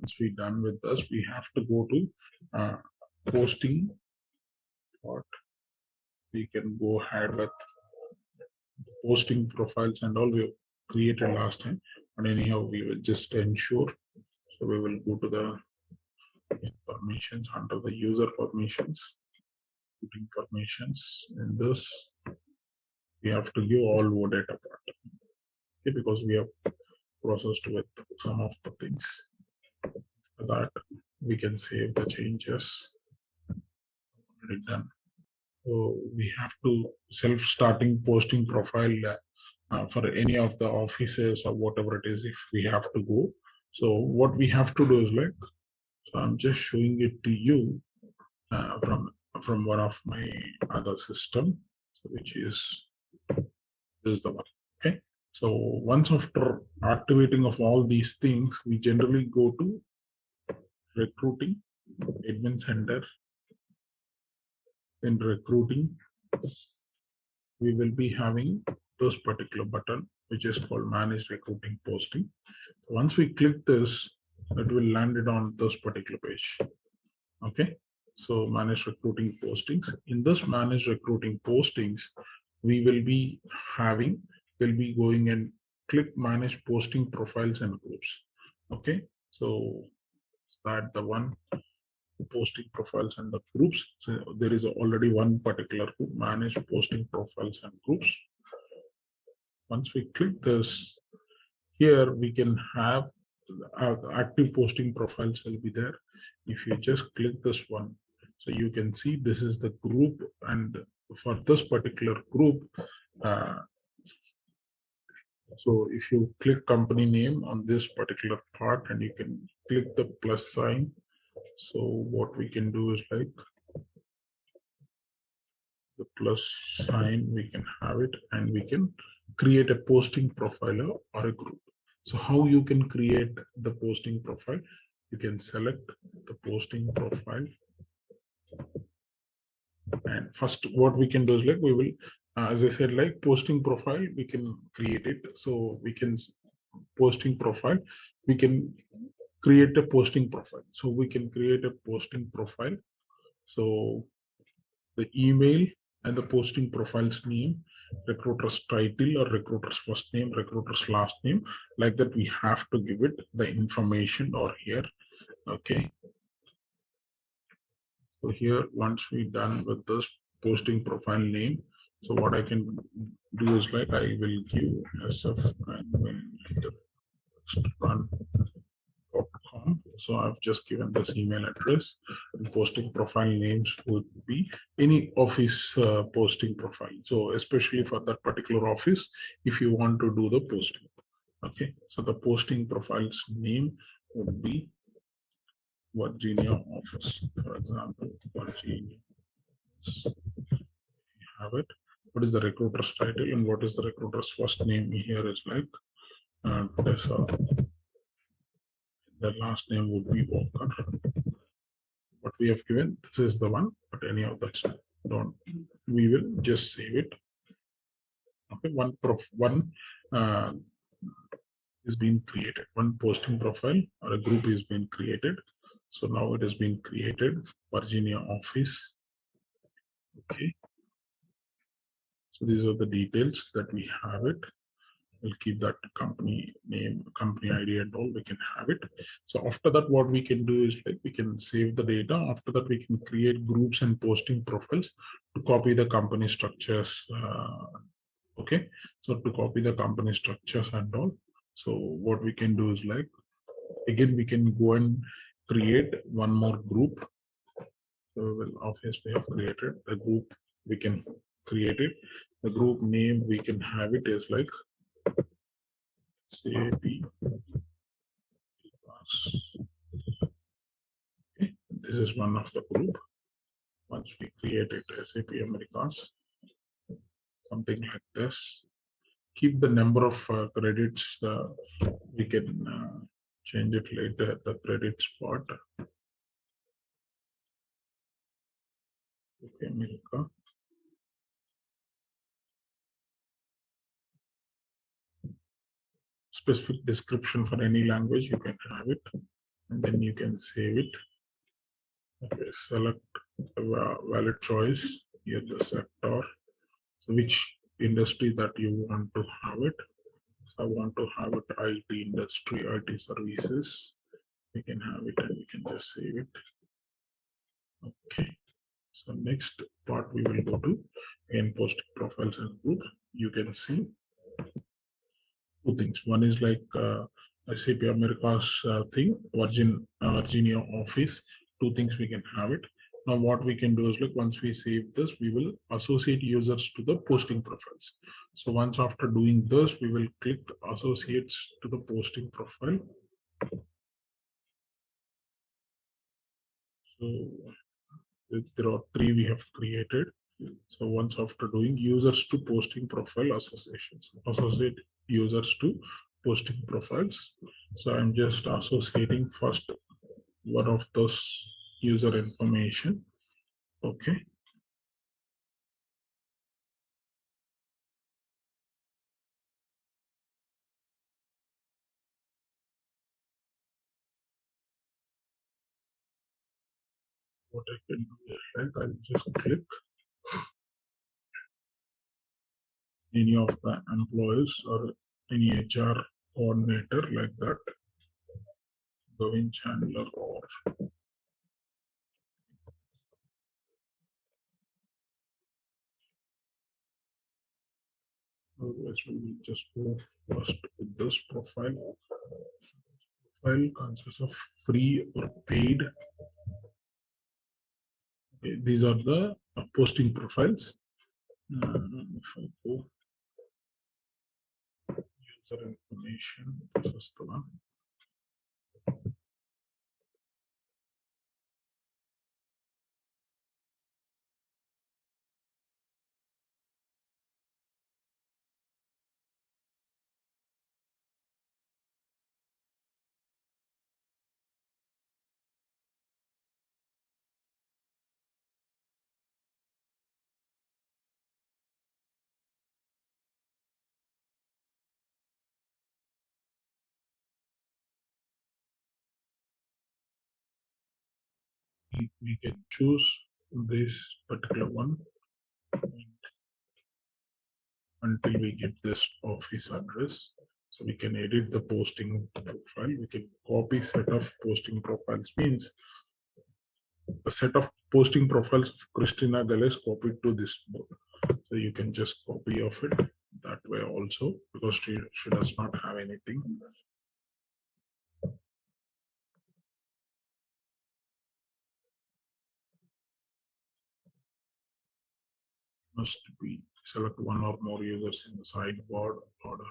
Once we're done with this, we have to go to posting part. We can go ahead with posting profiles and all we created last time. But anyhow, we will just ensure. So we will go to the permissions under the user permissions, putting permissions in this. We have to give all data part. Okay, because we have processed with some of the things. For that, we can save the changes. Already done. So we have to self-starting posting profile for any of the offices or whatever it is if we have to go. So what we have to do is like, so I'm just showing it to you from one of my other system, so which is this the one. Okay. So once after activating of all these things, we generally go to recruiting, admin center. In recruiting, we will be having this particular button, which is called manage recruiting posting. So once we click this, it will land it on this particular page. Okay. So manage recruiting postings. In this manage recruiting postings, we will be having, we'll be going and click manage posting profiles and groups. Okay. So that the one posting profiles and the groups. So there is already one particular group, manage posting profiles and groups. Once we click this, here we can have active posting profiles will be there. If you just click this one, so you can see this is the group, and for this particular group, so if you click company name on this particular part and you can click the plus sign. So what we can do is like the plus sign, we can have it and we can create a posting profile or a group. So how you can create the posting profile? You can select the posting profile. And first what we can do is like we will, as I said, like posting profile, we can create it. So we can posting profile, we can create a posting profile. So we can create a posting profile. So the email and the posting profile's name, recruiter's title or recruiter's first name, recruiter's last name, like that we have to give it the information or here. Okay. So here, once we're done with this posting profile name, so what I can do is like I will give SF and run .com. So I've just given this email address, and posting profile names would be any office posting profile. So especially for that particular office, if you want to do the posting. Okay, so the posting profile's name would be Virginia office, for example, Virginia. Have it. What is the recruiter's title and what is the recruiter's first name? Here is like Tessa. The last name would be Walker. What we have given, this is the one, but any of that don't. We will just save it. Okay, one is being created. One posting profile or a group is being created. So now it has been created. Virginia office. Okay. So these are the details that we have it. We'll keep that company name, company ID and all, we can have it. So after that, what we can do is like we can save the data. After that, we can create groups and posting profiles to copy the company structures. Okay, so to copy the company structures and all. So what we can do is like, again, we can go and create one more group. So we'll obviously have created the group, we can create it. The group name we can have it is like SAP. Okay, this is one of the group. Once we create it, SAP Americas, something like this. Keep the number of credits. We can change it later at the credits part. SAP America. Specific description for any language, you can have it, and then you can save it. Okay, select a valid choice. Here the sector. So which industry that you want to have it. So I want to have it IT industry, IT services. We can have it and we can just save it. Okay. So next part we will go to in post profiles and groups. You can see two things. One is like SAP America's thing, Virginia office. Two things we can have it. Now what we can do is like once we save this, we will associate users to the posting profiles. So once after doing this, we will click associates to the posting profile. So there are three we have created. So once after doing users to posting profile associations, associate users to posting profiles. So I'm just associating first one of those user information. Okay. What I can do is like I'll just click any of the employees or any HR coordinator like that, Govin Chandler or otherwise we will just go first with this profile. Profile consists of free or paid. Okay, these are the posting profiles. If I go user information, this is the one. We can choose this particular one until we get this office address. So we can edit the posting profile. We can copy set of posting profiles, means a set of posting profiles of Christina Gales copied to this board. So you can just copy of it that way also, because she does not have anything. Must be select one or more users in the sideboard order.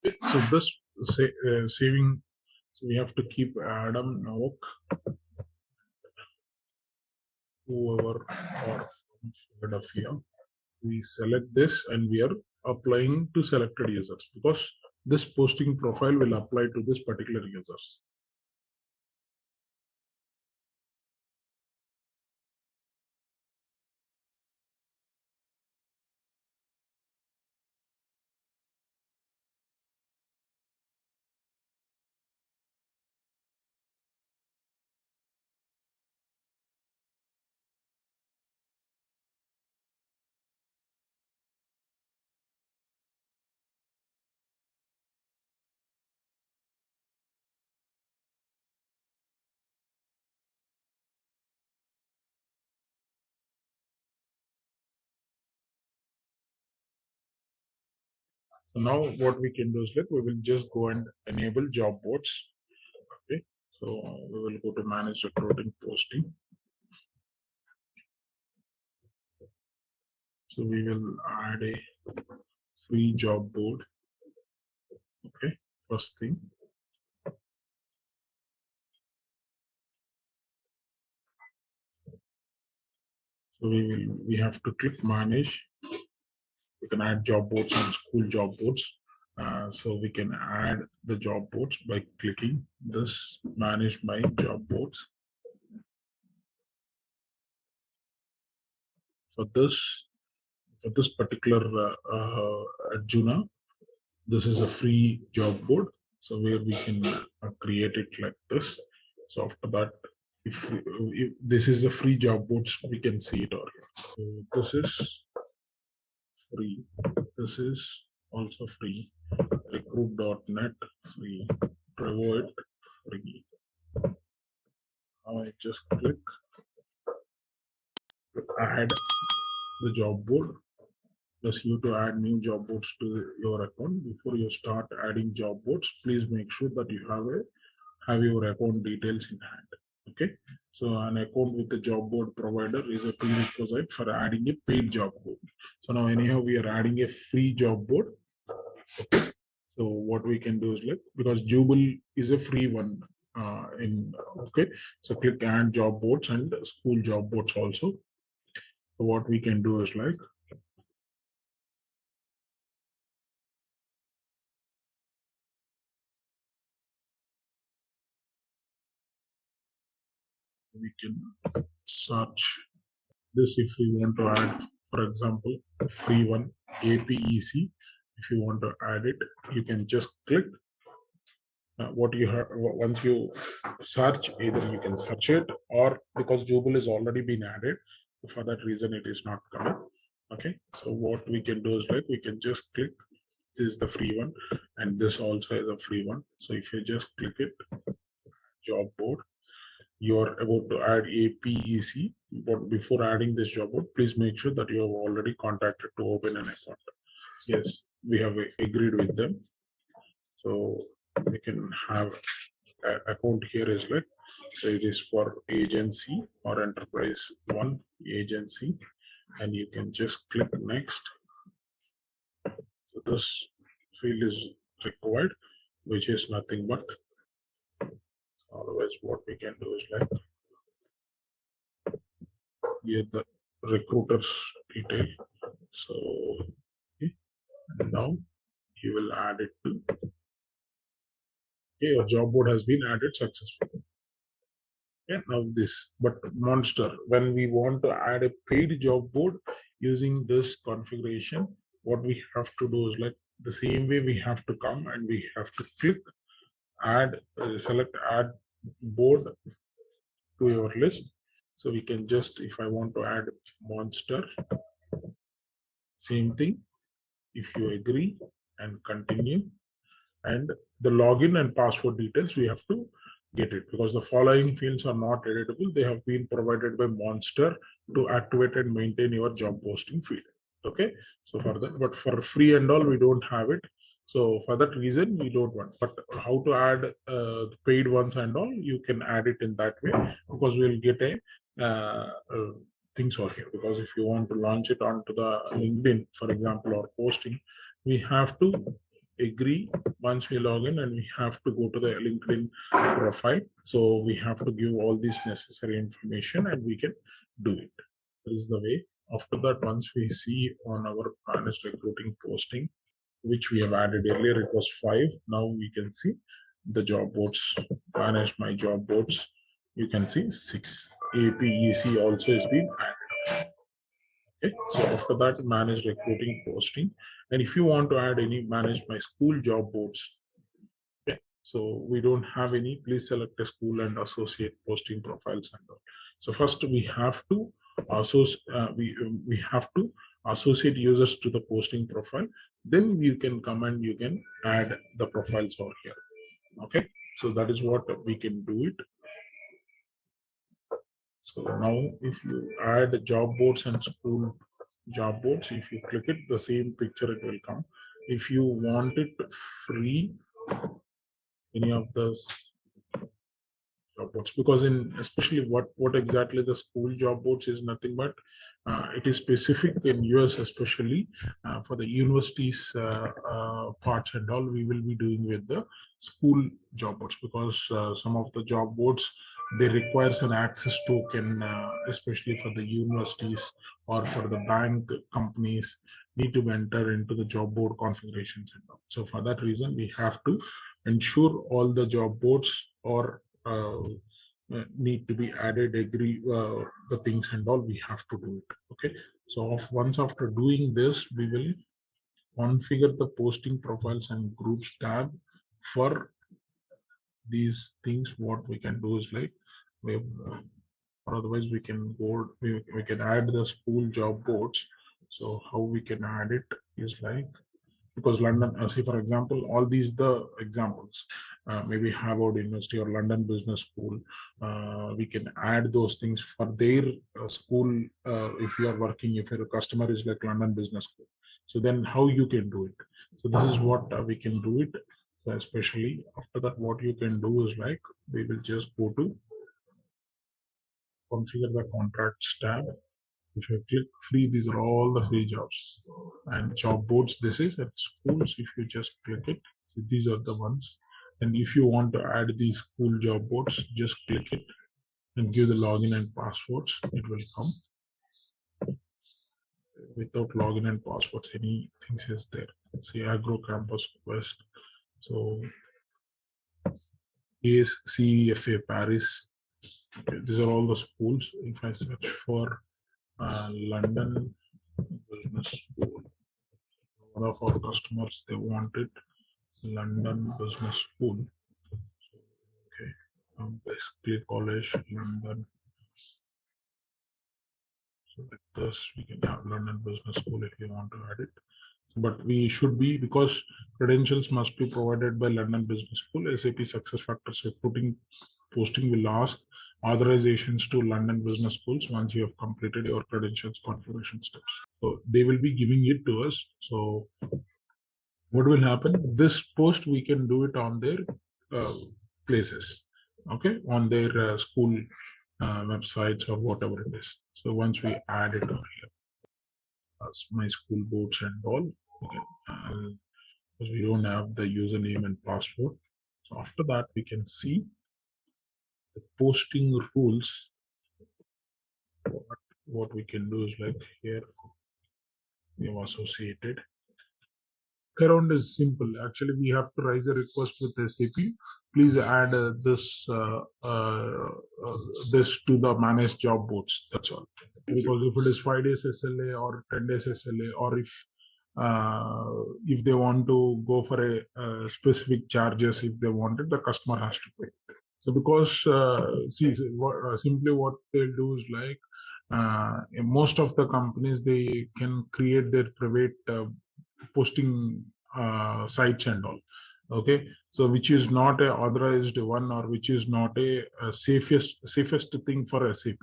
So this saving, so we have to keep Adam, Novak, whoever or Philadelphia. We select this and we are applying to selected users because this posting profile will apply to this particular users. So now what we can do is like we will just go and enable job boards. Okay, so we will go to manage recruiting posting. So we will add a free job board. Okay, first thing. So we have to click manage. We can add job boards and school job boards. So we can add the job boards by clicking this manage my job boards. For this particular Arjuna, this is a free job board. So where we can create it like this. So after that, if this is a free job boards, we can see it over here. So this is free. This is also free. Recruit.net free. Provide free. Now I just click add the job board. Plus you to add new job boards to your account. Before you start adding job boards, please make sure that you have your account details in hand. Okay, so an account with the job board provider is a prerequisite for adding a paid job board. So now anyhow we are adding a free job board. Okay. So what we can do is like, because Jubal is a free one okay, so click add job boards and school job boards also. So what we can do is like, we can search this if we want to add, for example, free one APEC. If you want to add it, you can just click what you have. Once you search, either you can search it or because Jubal is already been added, so for that reason it is not coming. Okay, so what we can do is like we can just click this is the free one and this also is a free one. So if you just click it, job board, you are about to add APEC, but before adding this job board, please make sure that you have already contacted to open an account. Yes, we have agreed with them. So we can have account here is like, so it is for agency or enterprise one agency, and you can just click next. So this field is required, which is nothing but, otherwise what we can do is like get the recruiter's detail. So okay, now you will add it to, okay, your job board has been added successfully. Okay, now this, but monster, when we want to add a paid job board using this configuration, what we have to do is like the same way we have to come and we have to click add, select add board to your list. So we can just, if I want to add monster, same thing, if you agree and continue, and the login and password details we have to get it, because the following fields are not editable. They have been provided by Monster to activate and maintain your job posting field. Okay, so for that, but for free and all we don't have it. So for that reason we don't want, but how to add the paid ones and all, you can add it in that way, because we'll get a things over here. Because if you want to launch it onto the LinkedIn, for example, or posting, we have to agree once we log in, and we have to go to the LinkedIn profile. So we have to give all these necessary information and we can do it. This is the way. After that, once we see on our managed recruiting posting, which we have added earlier, it was 5. Now we can see the job boards, manage my job boards. You can see 6. APEC also is being added. Okay, so after that, manage recruiting posting. And if you want to add any manage my school job boards, okay, so we don't have any, please select a school and associate posting profiles and all. So first we have to we have to associate users to the posting profile. Then you can come and you can add the profiles over here. Okay, so that is what we can do it. So now if you add job boards and school job boards, if you click it, the same picture it will come. If you want it free, any of the job boards, because in especially what exactly the school job boards is nothing but it is specific in US, especially for the universities parts and all, we will be doing with the school job boards, because some of the job boards, they requires an access token, especially for the universities or for the bank companies need to enter into the job board configurations and all. So for that reason, we have to ensure all the job boards or need to be added, agree the things and all, we have to do it. Okay, so once after doing this, we will configure the posting profiles and groups tab. For these things, what we can do is like or otherwise we can go, we can add the school job boards. So how we can add it is like, because London, see for example, all these the examples, maybe Harvard University or London Business School, we can add those things for their school. If you are working, if your customer is like London Business School, so then how you can do it. So this is what we can do it. So especially after that, what you can do is like, we will just go to configure the contracts tab. If you click free, these are all the free jobs. And job boards, this is at schools. If you just click it, so these are the ones. And if you want to add these school job boards, just click it and give the login and passwords. It will come. Without login and passwords, anything is there. See, Agro Campus West. So CEFA Paris. Okay, these are all the schools. If I search for London Business School, one of our customers, they wanted London Business School. So, okay, basically college London. So like this, we can have London Business School if you want to add it. But we should be, because credentials must be provided by London Business School. SAP SuccessFactors Recruiting posting will ask authorizations to London Business Schools once you have completed your credentials configuration steps. So they will be giving it to us. So what will happen? This post we can do it on their places, okay, on their school websites or whatever it is. So once we add it on here, my school boards and all, okay, because we don't have the username and password. So after that, we can see the posting rules. What we can do is like here, we have associated. Around is simple. Actually, we have to raise a request with SAP. Please add this to the managed job boards. That's all. Because if it is 5 days SLA or 10 days SLA, or if they want to go for a specific charges, if they want it, the customer has to pay. So because simply what they'll do is like, most of the companies, they can create their private posting sites and all, okay, so which is not a authorized one, or which is not a safest thing for SAP.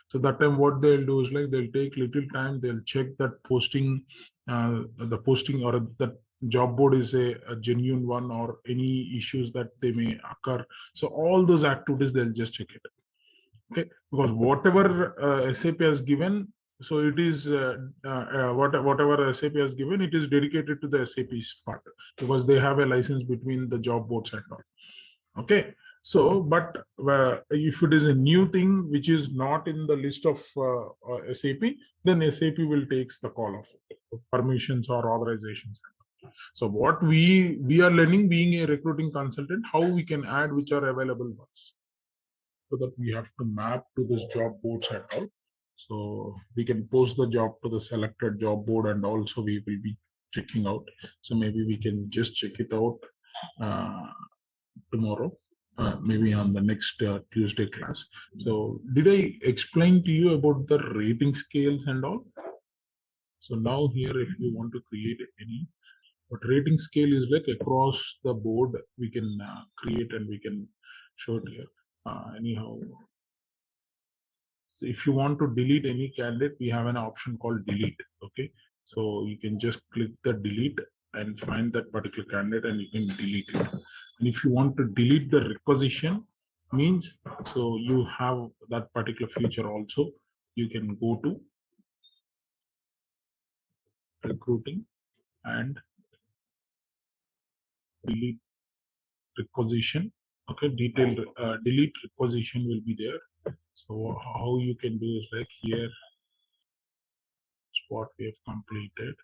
So that time what they'll do is like, they'll take little time, they'll check that posting, the posting or that job board is a genuine one, or any issues that they may occur. So all those activities, they'll just check it. Okay, because whatever SAP has given, So it is whatever SAP has given, it is dedicated to the SAP's part because they have a license between the job boards and all. Okay. So, but if it is a new thing which is not in the list of SAP, then SAP will take the call of it, permissions or authorizations. So what we are learning, being a recruiting consultant, how we can add which are available ones, so that we have to map to this job boards and all. So we can post the job to the selected job board, and also we will be checking out. So maybe we can just check it out tomorrow, maybe on the next Tuesday class. So did I explain to you about the rating scales and all? So now here, if you want to create any, but rating scale is like across the board, we can create and we can show it here. Anyhow, so if you want to delete any candidate, we have an option called delete. Okay, so you can just click the delete and find that particular candidate and you can delete it. And if you want to delete the requisition, means so you have that particular feature also. You can go to recruiting and delete requisition. Okay, detailed delete requisition will be there. So how you can do is like here, what we have completed.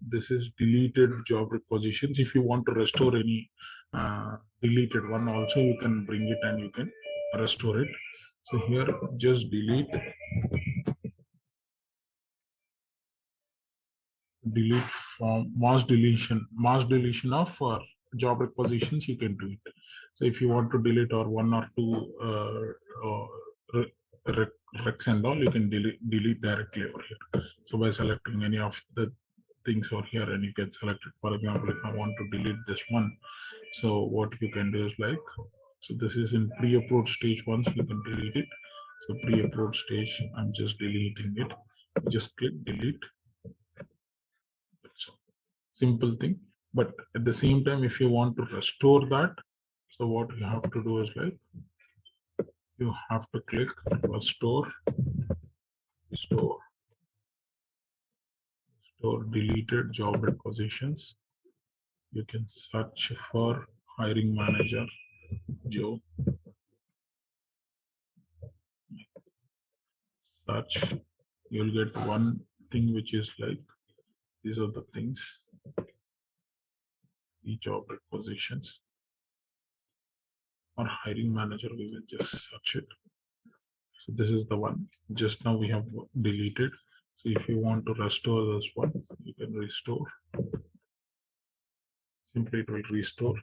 This is deleted job requisitions. If you want to restore any deleted one also, you can bring it and you can restore it. So here just delete from mass deletion of job requisitions, you can do it. So if you want to delete or one or two recs and all, you can delete directly over here. So by selecting any of the things over here, and you can select it. For example, if I want to delete this one, so what you can do is like, so this is in pre-approved stage. Once you can delete it. So pre-approved stage, I'm just deleting it. Just click delete. So simple thing. But at the same time, if you want to restore that, so what you have to do is like, you have to click restore deleted job requisitions. You can search for hiring manager Joe. Search, you'll get one thing which is like, these are the things, the job requisitions or hiring manager, we will just search it. So this is the one just now we have deleted. So if you want to restore this one, you can restore. Simply it will restore.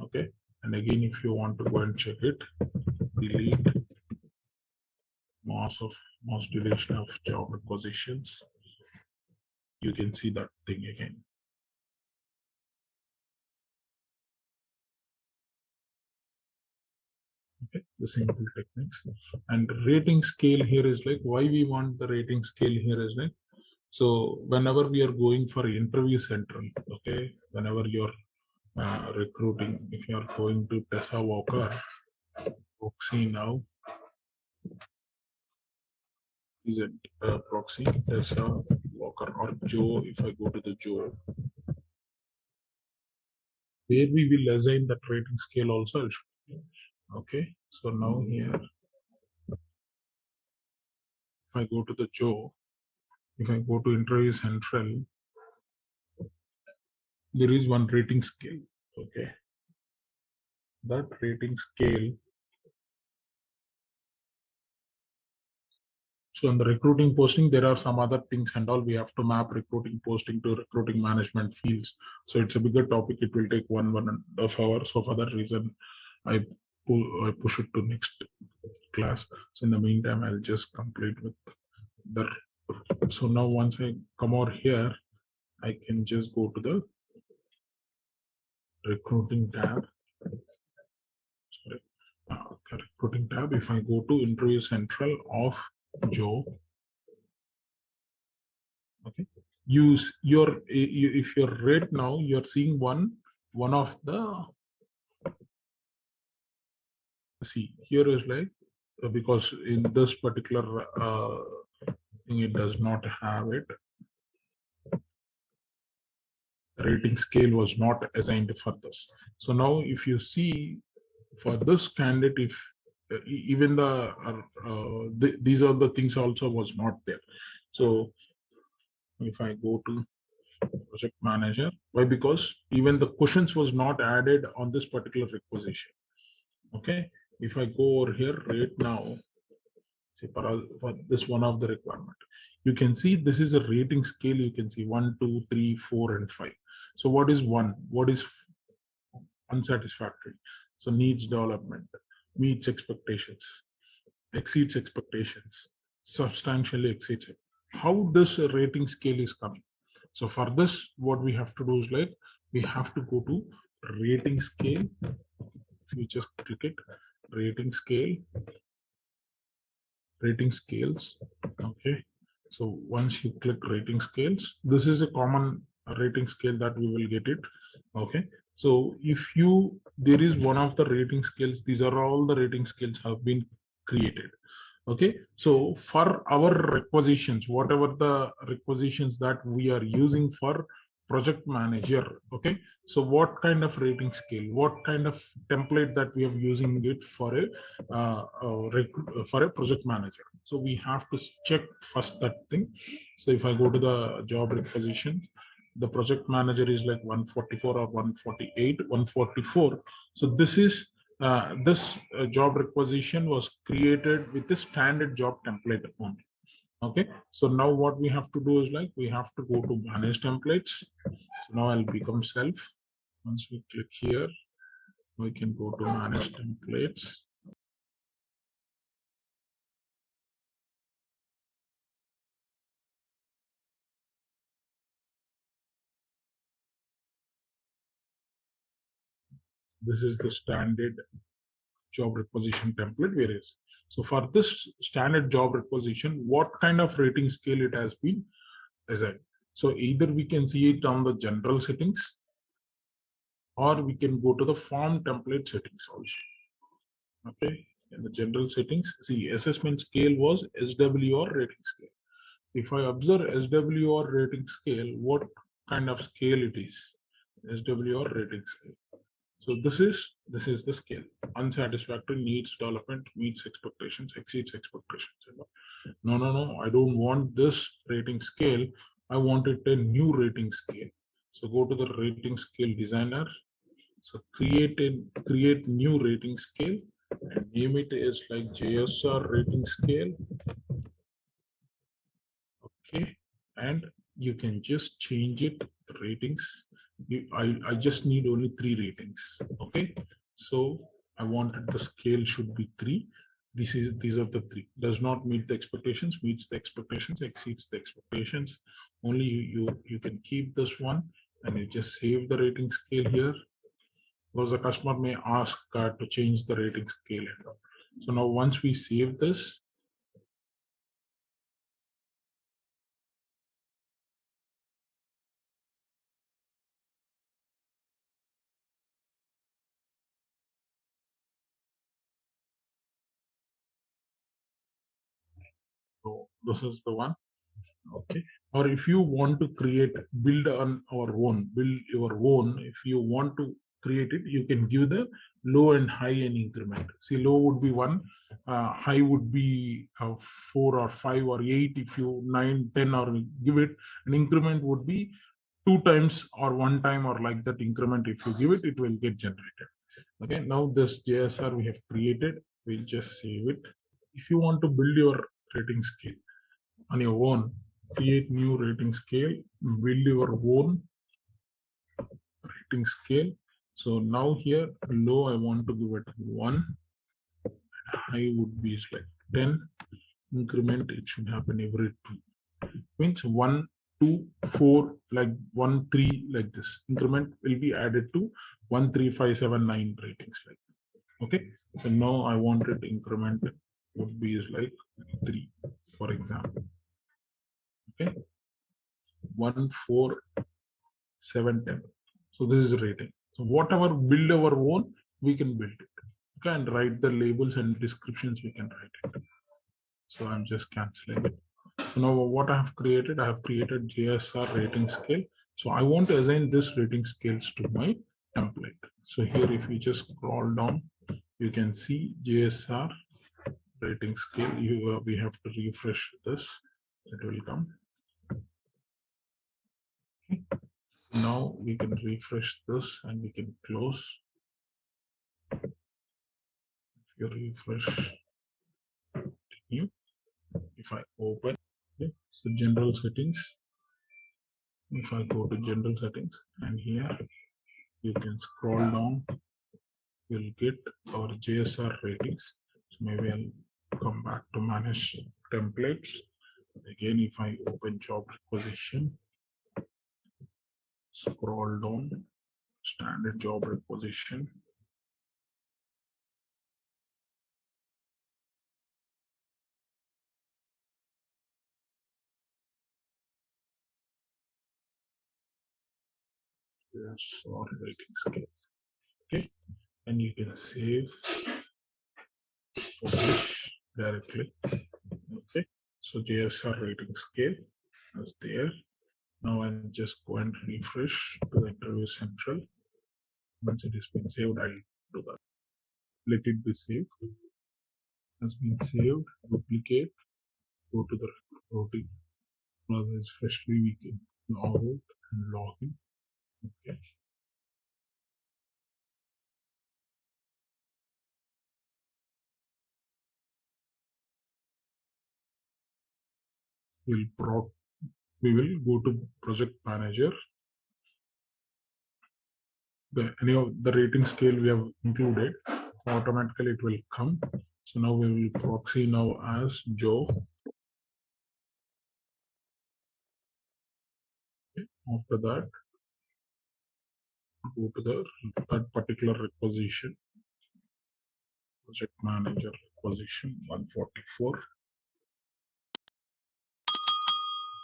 Okay. And again, if you want to go and check it, delete mass deletion of job requisitions. You can see that thing again. Okay, the simple techniques. And rating scale here is like, why we want the rating scale here is like, so whenever we are going for interview central, okay, whenever you're recruiting, if you are going to Tessa Walker, proxy now, is it proxy Tessa Walker or Joe? If I go to the Joe, where we will assign that rating scale also. Okay, so now here, if I go to the Joe, if I go to interview central, there is one rating scale. Okay, that rating scale. So in the recruiting posting, there are some other things and all. We have to map recruiting posting to recruiting management fields. So it's a bigger topic. It will take 1.5 hours. So for that reason, I push it to next class. So in the meantime, I'll just complete with the. So now once I come over here, I can just go to the recruiting tab. Sorry, recruiting tab. If I go to interview central of Joe. Okay, if you're read now, you're seeing one of the, see here is like because in this particular thing it does not have it. The rating scale was not assigned for this. So now if you see for this candidate, if even these are the things also was not there. So if I go to project manager, why? Because even the questions was not added on this particular requisition. Okay, if I go over here right now, see for this one of the requirement, you can see this is a rating scale. You can see 1, 2, 3, 4, and 5. So what is 1? What is unsatisfactory? So needs development, meets expectations, exceeds expectations, substantially exceeds it. How this rating scale is coming? So for this, what we have to do is like we have to go to rating scale. If you just click it, rating scale, rating scales. Okay. So once you click rating scales, this is a common rating scale that we will get it. Okay. So if there is one of the rating scales, these are all the rating scales have been created. Okay, so for our requisitions, whatever the requisitions that we are using for project manager, okay, so what kind of rating scale, what kind of template that we are using it for a project manager? So we have to check first that thing. So if I go to the job requisition, the project manager is like 144 or 148, 144. So this is this job requisition was created with the standard job template only. Okay, so now what we have to do is like we have to go to manage templates. So now I'll become self. Once we click here, we can go to manage templates. This is the standard job requisition template. Where is so for this standard job requisition, what kind of rating scale it has been assigned? So either we can see it on the general settings, or we can go to the form template settings also. Okay, in the general settings, see assessment scale was SWR rating scale. If I observe SWR rating scale, what kind of scale it is? SWR rating scale. So this is the scale. Unsatisfactory, needs development, meets expectations, exceeds expectations. No, I don't want this rating scale. I wanted a new rating scale. So go to the rating scale designer. So create new rating scale and name it as like JSR rating scale. Okay, and you can just change it, the ratings. I just need only 3 ratings. Okay, so I wanted the scale should be 3. These are the 3. Does not meet the expectations, meets the expectations, exceeds the expectations. Only you can keep this one and you just save the rating scale here, because the customer may ask to change the rating scale. So now once we save this, so this is the one. Okay, or if you want to build your own, if you want to create it, you can give the low and high and increment. See, low would be 1, high would be 4 or 5 or 8. If you 9, 10 or give it, an increment would be 2 times or 1 time, or like that increment. If you give it, it will get generated. Okay, now this JSR we have created, we'll just save it. If you want to build your rating scale on your own, create new rating scale, build your own rating scale. So now here low I want to give it 1, high would be like 10, increment it should happen every 2, means 1, 2, 4, like 1, 3, like this. Increment will be added to 1, 3, 5, 7, 9 ratings like that. Okay, so now I wanted increment would be like 3, for example. Okay, 1, 4, 7, 10. So this is rating. So whatever build our own, we can build it. can write the labels and descriptions, we can write it. So I'm just canceling it. So now what I have created JSR rating scale. So I want to assign this rating scales to my template. So here, if you just scroll down, you can see JSR rating scale. We have to refresh this. It will come. Okay. Now we can refresh this and we can close. If you refresh, continue. If I open, okay, so general settings. If I go to general settings, and here you can scroll down, you'll get our JSR ratings. So maybe I'll come back to manage templates. Again, if I open job requisition, scroll down, standard job requisition. JSR rating scale. Okay, and you can save, publish directly. Okay, so JSR rating scale is there. Now I'll just go and refresh to the interview central. Once it has been saved, I'll do that. Let it be saved. Has been saved. Duplicate. Go to the recruiting. Otherwise, freshly we can log out and log in. Okay. We will go to project manager. The rating scale we have included, automatically it will come. So now we will proxy now as Joe. Okay. After that, go to that particular requisition, project manager requisition 144.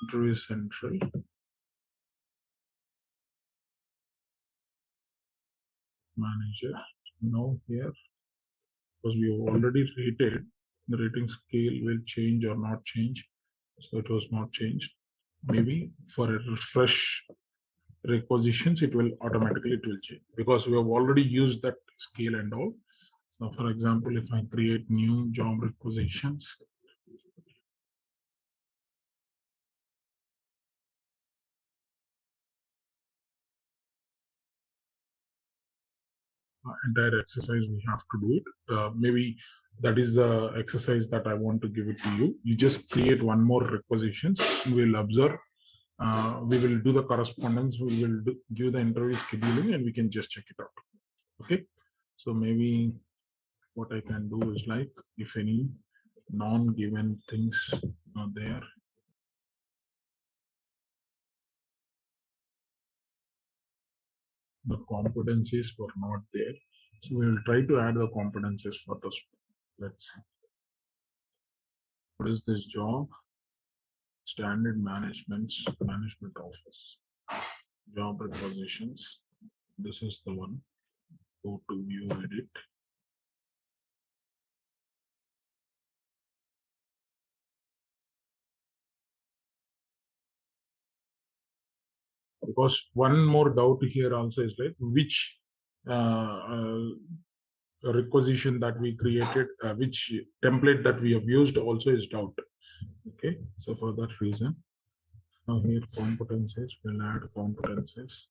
Interview central. Manager. Now here, because we have already rated, the rating scale will change or not change. So it was not changed. Maybe for a refresh requisitions, it will change because we have already used that scale and all. So for example, if I create new job requisitions, entire exercise we have to do it. Maybe that is the exercise that I want to give it to you. You just create one more requisitions. We will observe. We will do the correspondence. We will give the interview scheduling, and we can just check it out. Okay. So maybe what I can do is like, if any non-given things are there, the competencies were not there. So we will try to add the competencies for this. Let's see. What is this job? Standard management office. Job requisitions. This is the one. Go to view edit. Because one more doubt here also is like which requisition that we created, which template that we have used also is doubt. Okay, so for that reason, now here competencies, we'll add competencies,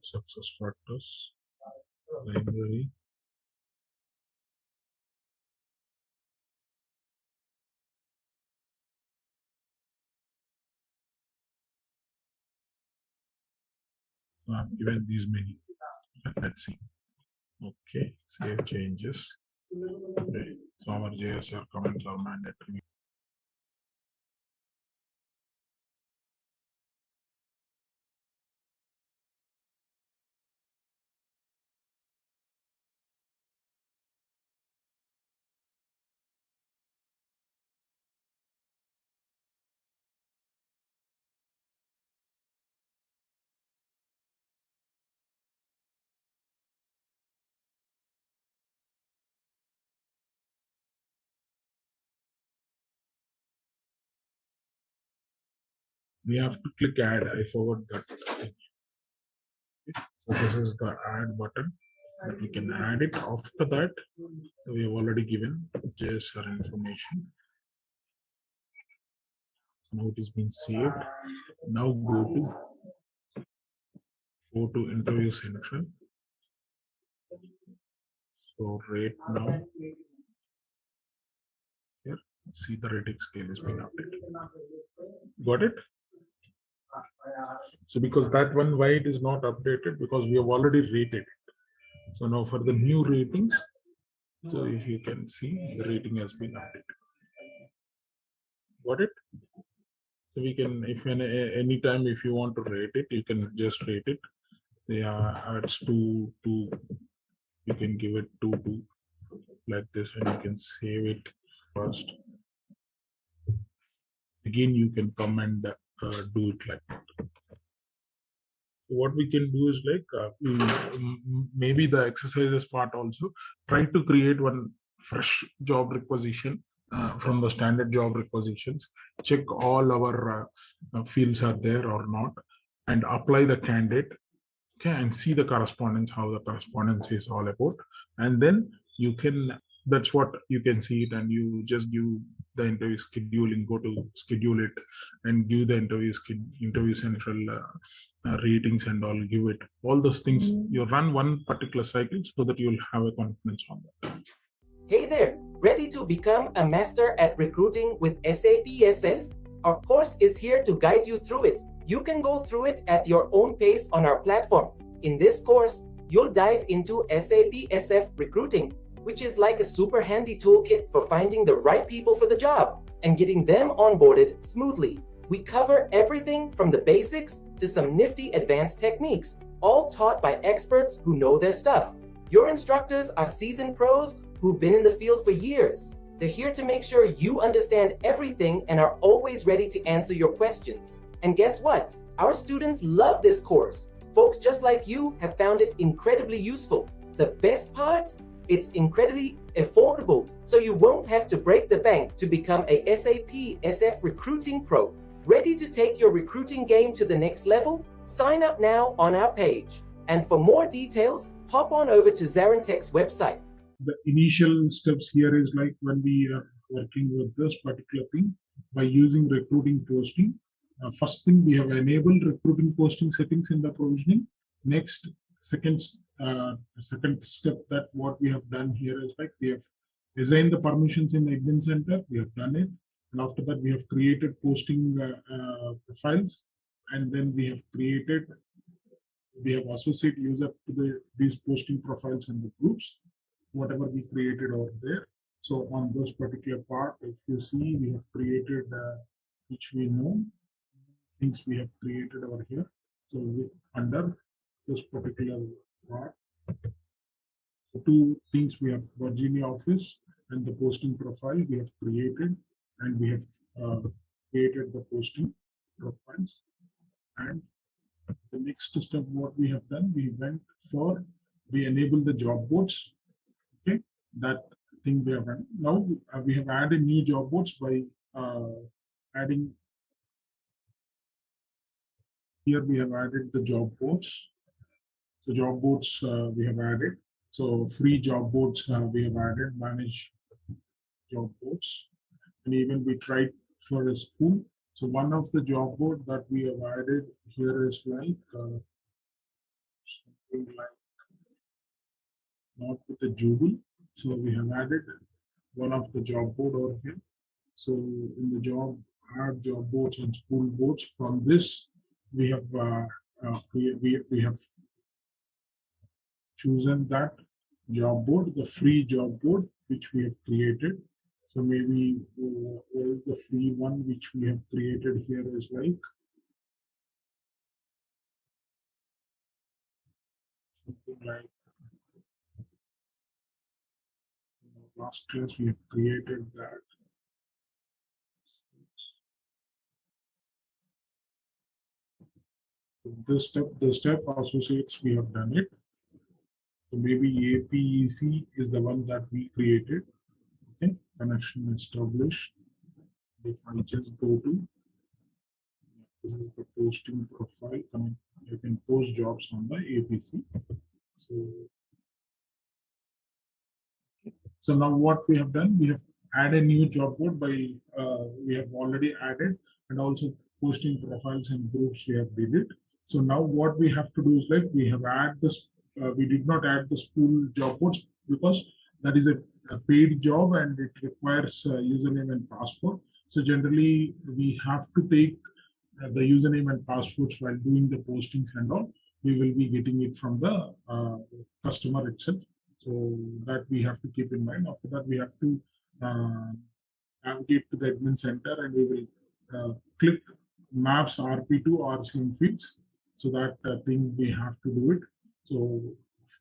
success factors, library. So I've given these many. Let's see. Okay, save changes. Okay. So our JSR comments are mandatory. We have to click add. I forgot that. Okay. So this is the add button that we can add it. After that, we have already given JSR information. Now it is being saved. Now go to interview central. So rate now. Here, see the rating scale is being updated. Got it? So because that one, why it is not updated? Because we have already rated it. So now for the new ratings, so if you can see, the rating has been updated. Got it? So we can, if any time if you want to rate it, you can just rate it. Yeah, it's 2, you can give it 2 like this, and you can save it first. Again, you can come and do it like that. What we can do is like maybe the exercises part also, try to create one fresh job requisition from the standard job requisitions, check all our fields are there or not, and apply the candidate, okay, and see the correspondence, how the correspondence is all about, and then you can, that's what you can see it, and you just give the interview scheduling, go to schedule it and give the interview central ratings and all, give it all those things. You run one particular cycle so that you'll have a confidence on that. Hey there, ready to become a master at recruiting with SAP SF? Our course is here to guide you through it. You can go through it at your own pace on our platform. In this course, you'll dive into SAP SF Recruiting, which is like a super handy toolkit for finding the right people for the job and getting them onboarded smoothly. We cover everything from the basics to some nifty advanced techniques, all taught by experts who know their stuff. Your instructors are seasoned pros who've been in the field for years. They're here to make sure you understand everything and are always ready to answer your questions. And guess what? Our students love this course. Folks just like you have found it incredibly useful. The best part? It's incredibly affordable, so you won't have to break the bank to become a SAP SF Recruiting Pro. Ready to take your recruiting game to the next level? Sign up now on our page. And for more details, hop on over to ZaranTech's website. The initial steps here is like when we are working with this particular thing by using recruiting posting. First thing, we have enabled recruiting posting settings in the provisioning. Next, second step that what we have done here is like we have assigned the permissions in the admin center. We have done it, and after that we have created posting profiles, and then we have associate user to these posting profiles and the groups, whatever we created over there. So on this particular part, if you see, we have created which we know things we have created over here. So under this particular part, so 2 things we have: Virginia office and the posting profile we have created, and we have created the posting profiles. And the next step what we have done, we enable the job boards. Okay, that thing we have done. Now we have added new job boards by adding. Here we have added the job boards. So job boards we have added. So free job boards we have added, manage job boards, and even we tried for a school. So one of the job board that we have added here is like something like not with the Jubal. So we have added one of the job board over here. So in the add job boards and school boards. From this, we have we have chosen that job board, the free job board which we have created. So maybe where is the free one which we have created here is like something like last class we have created that. The step associates we have done it. So maybe APEC is the one that we created. Okay, connection established. If I just go to This is the posting profile. You can post jobs on the APC. So now what we have done, we have added a new job board by we have already added, and also posting profiles and groups we have did it. So now what we have to do is like we have add this. We did not add the school job boards because that is a paid job and it requires username and password. So generally we have to take the username and passwords while doing the postings and all. We will be getting it from the customer itself. So that we have to keep in mind. After that, we have to navigate to the admin center and we will click maps RP to RCM fields. So that thing we have to do it. So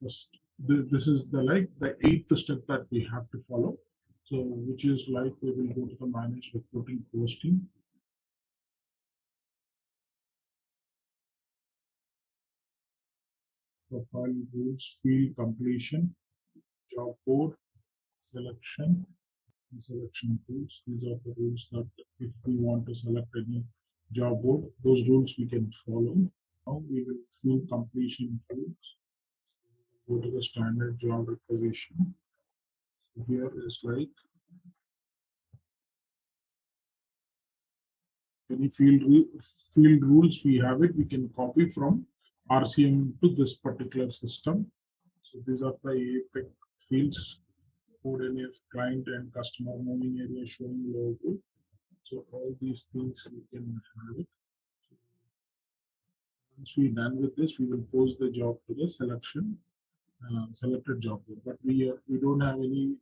first, this is the eighth step that we have to follow. So which is like we will go to the manage recruiting posting. Profile rules, field completion, job board, selection, and selection rules. These are the rules that if we want to select any job board, those rules we can follow. Now we will field completion rules. Go to the standard job requisition. So here is like any field rules we have it, we can copy from RCM to this particular system. So these are the APEC fields, code NF, client and customer moving area showing logo. So all these things we can have it. Once we're done with this, we will post the job to the selected job board. But we don't have any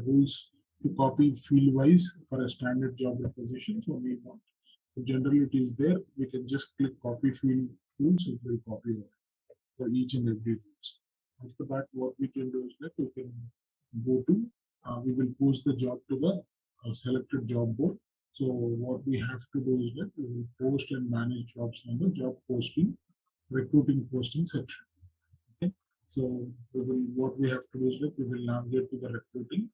rules to copy field wise for a standard job requisition. So we want. So generally, it is there. We can just click copy field rules. It will copy for each and every rules. After that, what we can do is that we can go to. We will post the job to the selected job board. So what we have to do is that we will post and manage jobs on the job posting, recruiting posting section. Okay. So what we have to do is that we will navigate to the recruiting.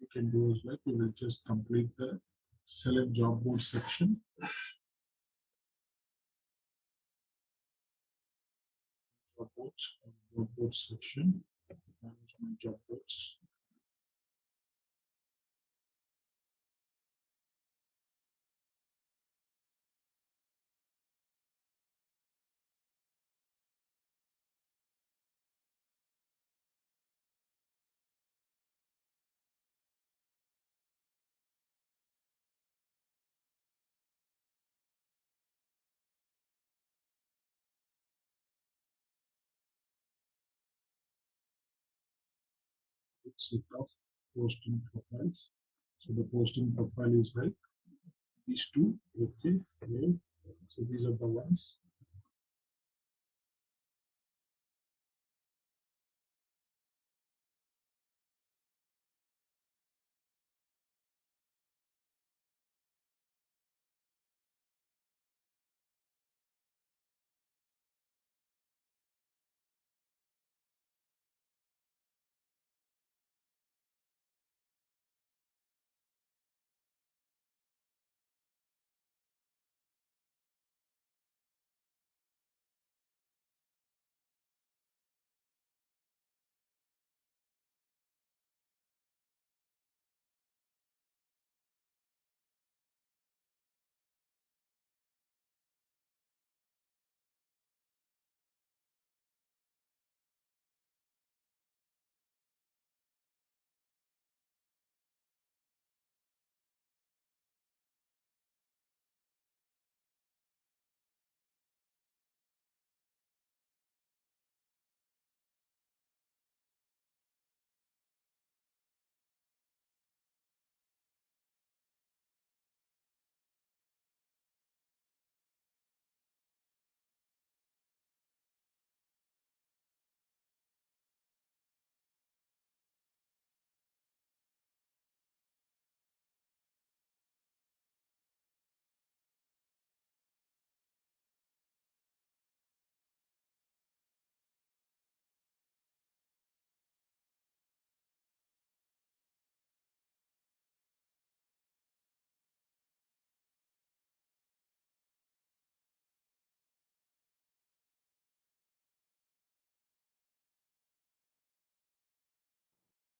We can do is like we will just complete the select job board section. Job boards section. Manage my job boards. Set of posting profiles. So the posting profile is like these two. Okay, save. So these are the ones.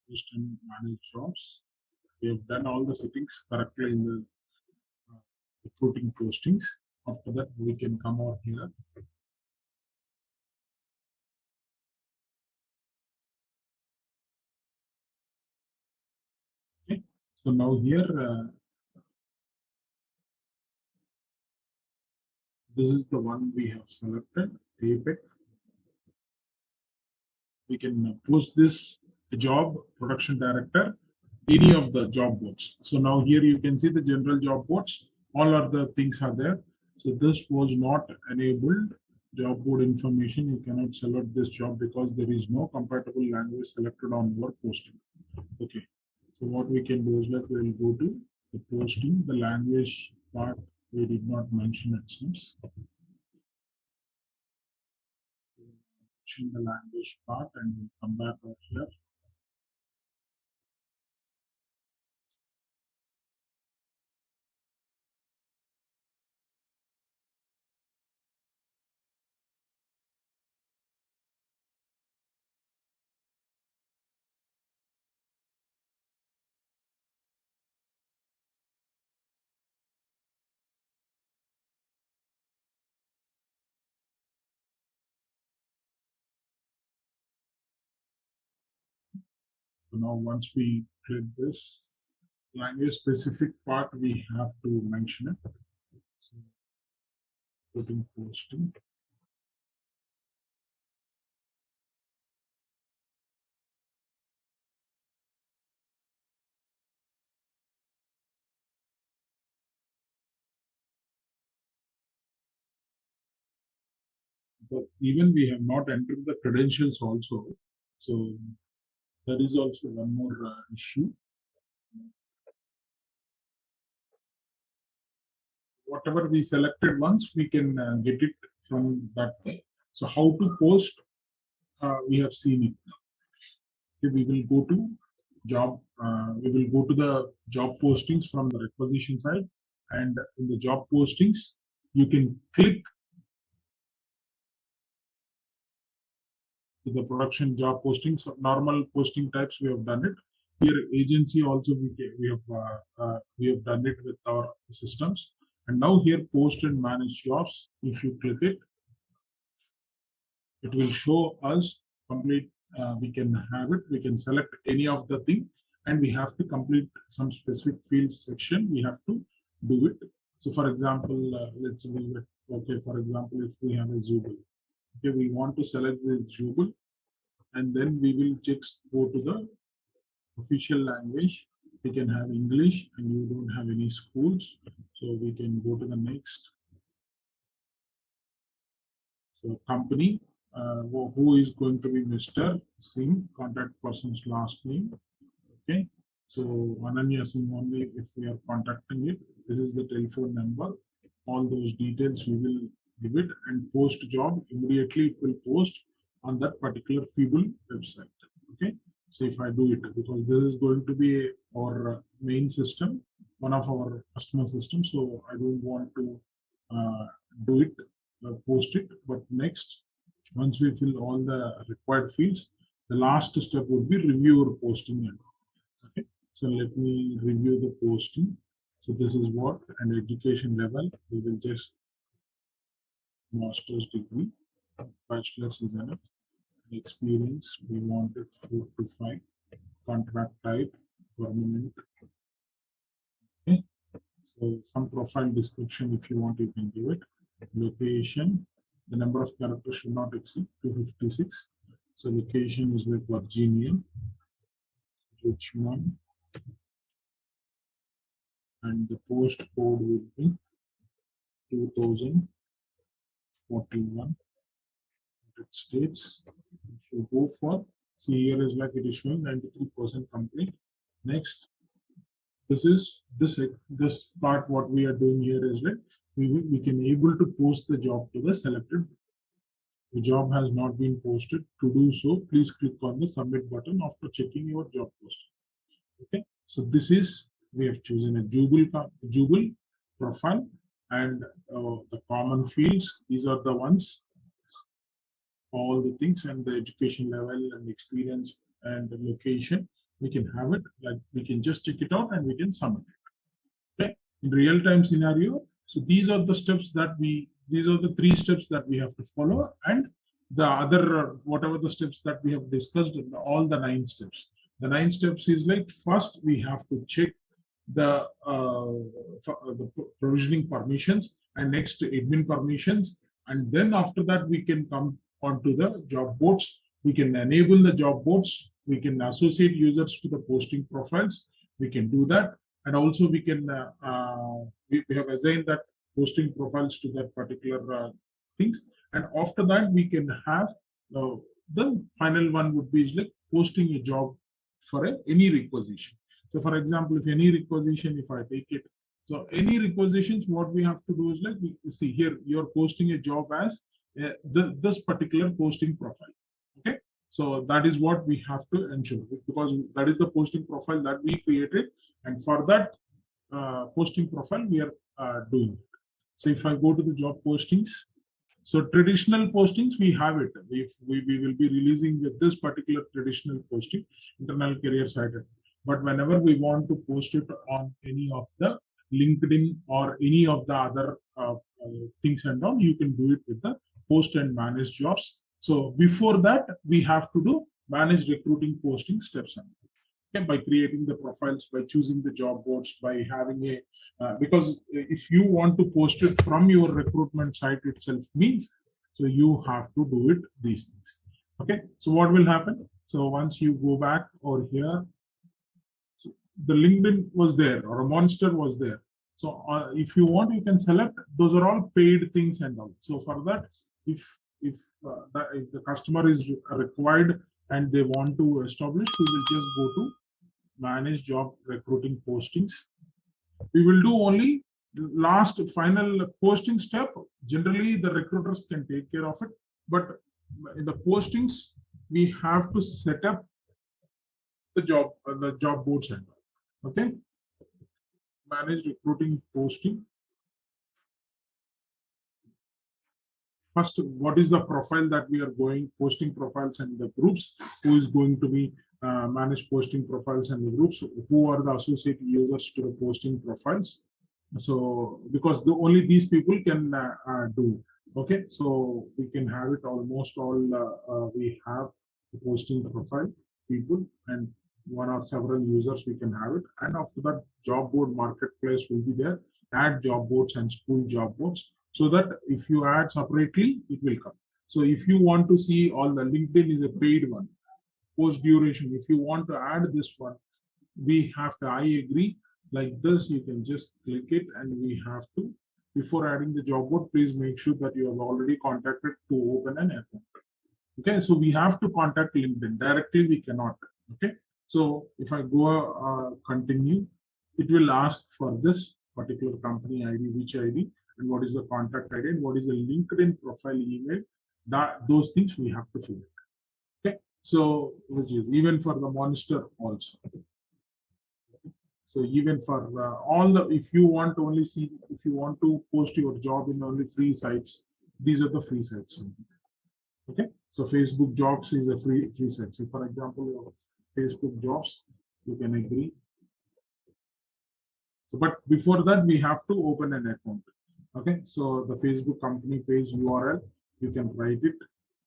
post and manage jobs. We have done all the settings correctly in the recruiting postings. After that, we can come out here. Okay. So now here, this is the one we have selected, APEC. We can post this job, production director, any of the job boards. So now here you can see the general job boards, all other things are there. So this was not enabled. Job board information, you cannot select this job because there is no compatible language selected on your posting. Okay. So what we can do is like we will go to the posting, the language part we did not mention it seems. The language part and we'll come back over here. So now once we click this language specific part, we have to mention it. So putting posting. But even we have not entered the credentials also. So that is also one more issue. Whatever we selected once, we can get it from that. So how to post, we have seen it. Okay, we will go to job. We will go to the job postings from the requisition side, and in the job postings, you can click to the production job postings. So normal posting types we have done it. Here agency also we have done it with our systems. And now here post and manage jobs. If you click it, it will show us complete. We can have it. We can select any of the thing, and we have to complete some specific fields section. We have to do it. So, for example, let's leave it. Okay, for example, if we have a Zubul, okay, we want to select the Zubul, and then we will just go to the official language. We can have English, and you don't have any schools, so we can go to the next. So company, who is going to be Mr. Singh, contact person's last name. Okay. So Ananya Singh only if we are contacting it. This is the telephone number. All those details we will give it and post job. Immediately it will post on that particular Feeble website. Okay. So if I do it, because this is going to be our main system, one of our customer systems. So I don't want to do it, post it. But next, once we fill all the required fields, the last step would be review or posting. Okay, so let me review the posting. So this is what an education level. We will just master's degree, bachelor's is in it. Experience we want it 4 to 5. Contract type permanent. Okay, so some profile description if you want you can give it. Location, the number of characters should not exceed 256. So location is like Virginia, Richmond, and the post code would be 2041. United States. If you go for, see here is like it is showing 93% complete. Next, this part what we are doing here is like we can able to post the job to the selected. The job has not been posted. To do so, please click on the submit button after checking your job posting. Okay, so this is we have chosen a Jubal profile and the common fields. These are the ones, all the things, and the education level and experience and the location. we can have it, like we can just check it out and we can submit it. Okay, in real-time scenario. So these are the steps that these are the 3 steps that we have to follow, and the other whatever the steps that we have discussed, all the 9 steps. The 9 steps is like, first we have to check the provisioning permissions, and next admin permissions, and then after that we can come onto the job boards. We can enable the job boards, we can associate users to the posting profiles, we can do that, and also we can we have assigned that posting profiles to that particular things, and after that we can have the final one would be like posting a job for any requisition. So for example, if any requisition, if I take it, so any requisitions, what we have to do is like, we see here, you're posting a job as this particular posting profile. Okay, so that is what we have to ensure, because that is the posting profile that we created, and for that posting profile we are doing it. So if I go to the job postings, so traditional postings, we have it. We will be releasing with this particular traditional posting, internal career site. But whenever we want to post it on any of the LinkedIn or any of the other things and all, you can do it with the post and manage jobs. So before that, we have to do manage recruiting posting steps. Okay, by creating the profiles, by choosing the job boards, by having a because if you want to post it from your recruitment site itself means, so you have to do it these things. Okay, so what will happen? So once you go back over here, so the LinkedIn was there or a monster was there. So if you want, you can select. Those are all paid things and all. So for that, if the customer is required and they want to establish, we will just go to manage job recruiting postings. We will do only last final posting step. Generally, the recruiters can take care of it, but in the postings, we have to set up the job boards and all. Okay, manage recruiting posting. First, what is the profile that we are posting profiles and the groups? Who is going to be manage posting profiles and the groups? Who are the associate users to the posting profiles? So because only these people can do. Okay, so we can have it almost all. We have the posting profile people and one or several users. We can have it, and after that, job board marketplace will be there. Add job boards and school job boards, so that if you add separately, it will come. So if you want to see all the LinkedIn is a paid one, post duration. If you want to add this one, we have to I agree like this. You can just click it, and we have to, before adding the job board, please make sure that you have already contacted to open an account. Okay, so we have to contact LinkedIn directly. We cannot. Okay, so if I go continue, it will ask for this particular company ID, which ID, and what is the contact ID, and what is the LinkedIn profile email. Those things we have to fill it. Okay, so which is even for the monster also. So even for all the, if you want to only see, if you want to post your job in only free sites, these are the free sites. Okay, so Facebook jobs is a free site. So for example, Facebook jobs, you can agree. So, but before that, we have to open an account. Okay, so the Facebook company page URL, you can write it.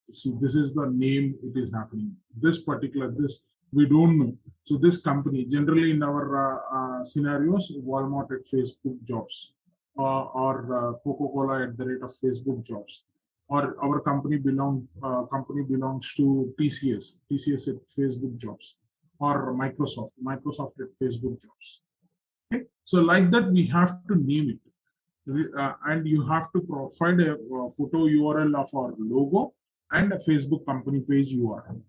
So this is the name it is happening. This particular, this we don't know. So this company, generally in our scenarios, Walmart at Facebook jobs, or Coca-Cola at the rate of Facebook jobs, or our company belongs to TCS at Facebook jobs, or Microsoft at Facebook jobs. Okay, so like that we have to name it, and you have to provide a photo URL of our logo and a Facebook company page URL.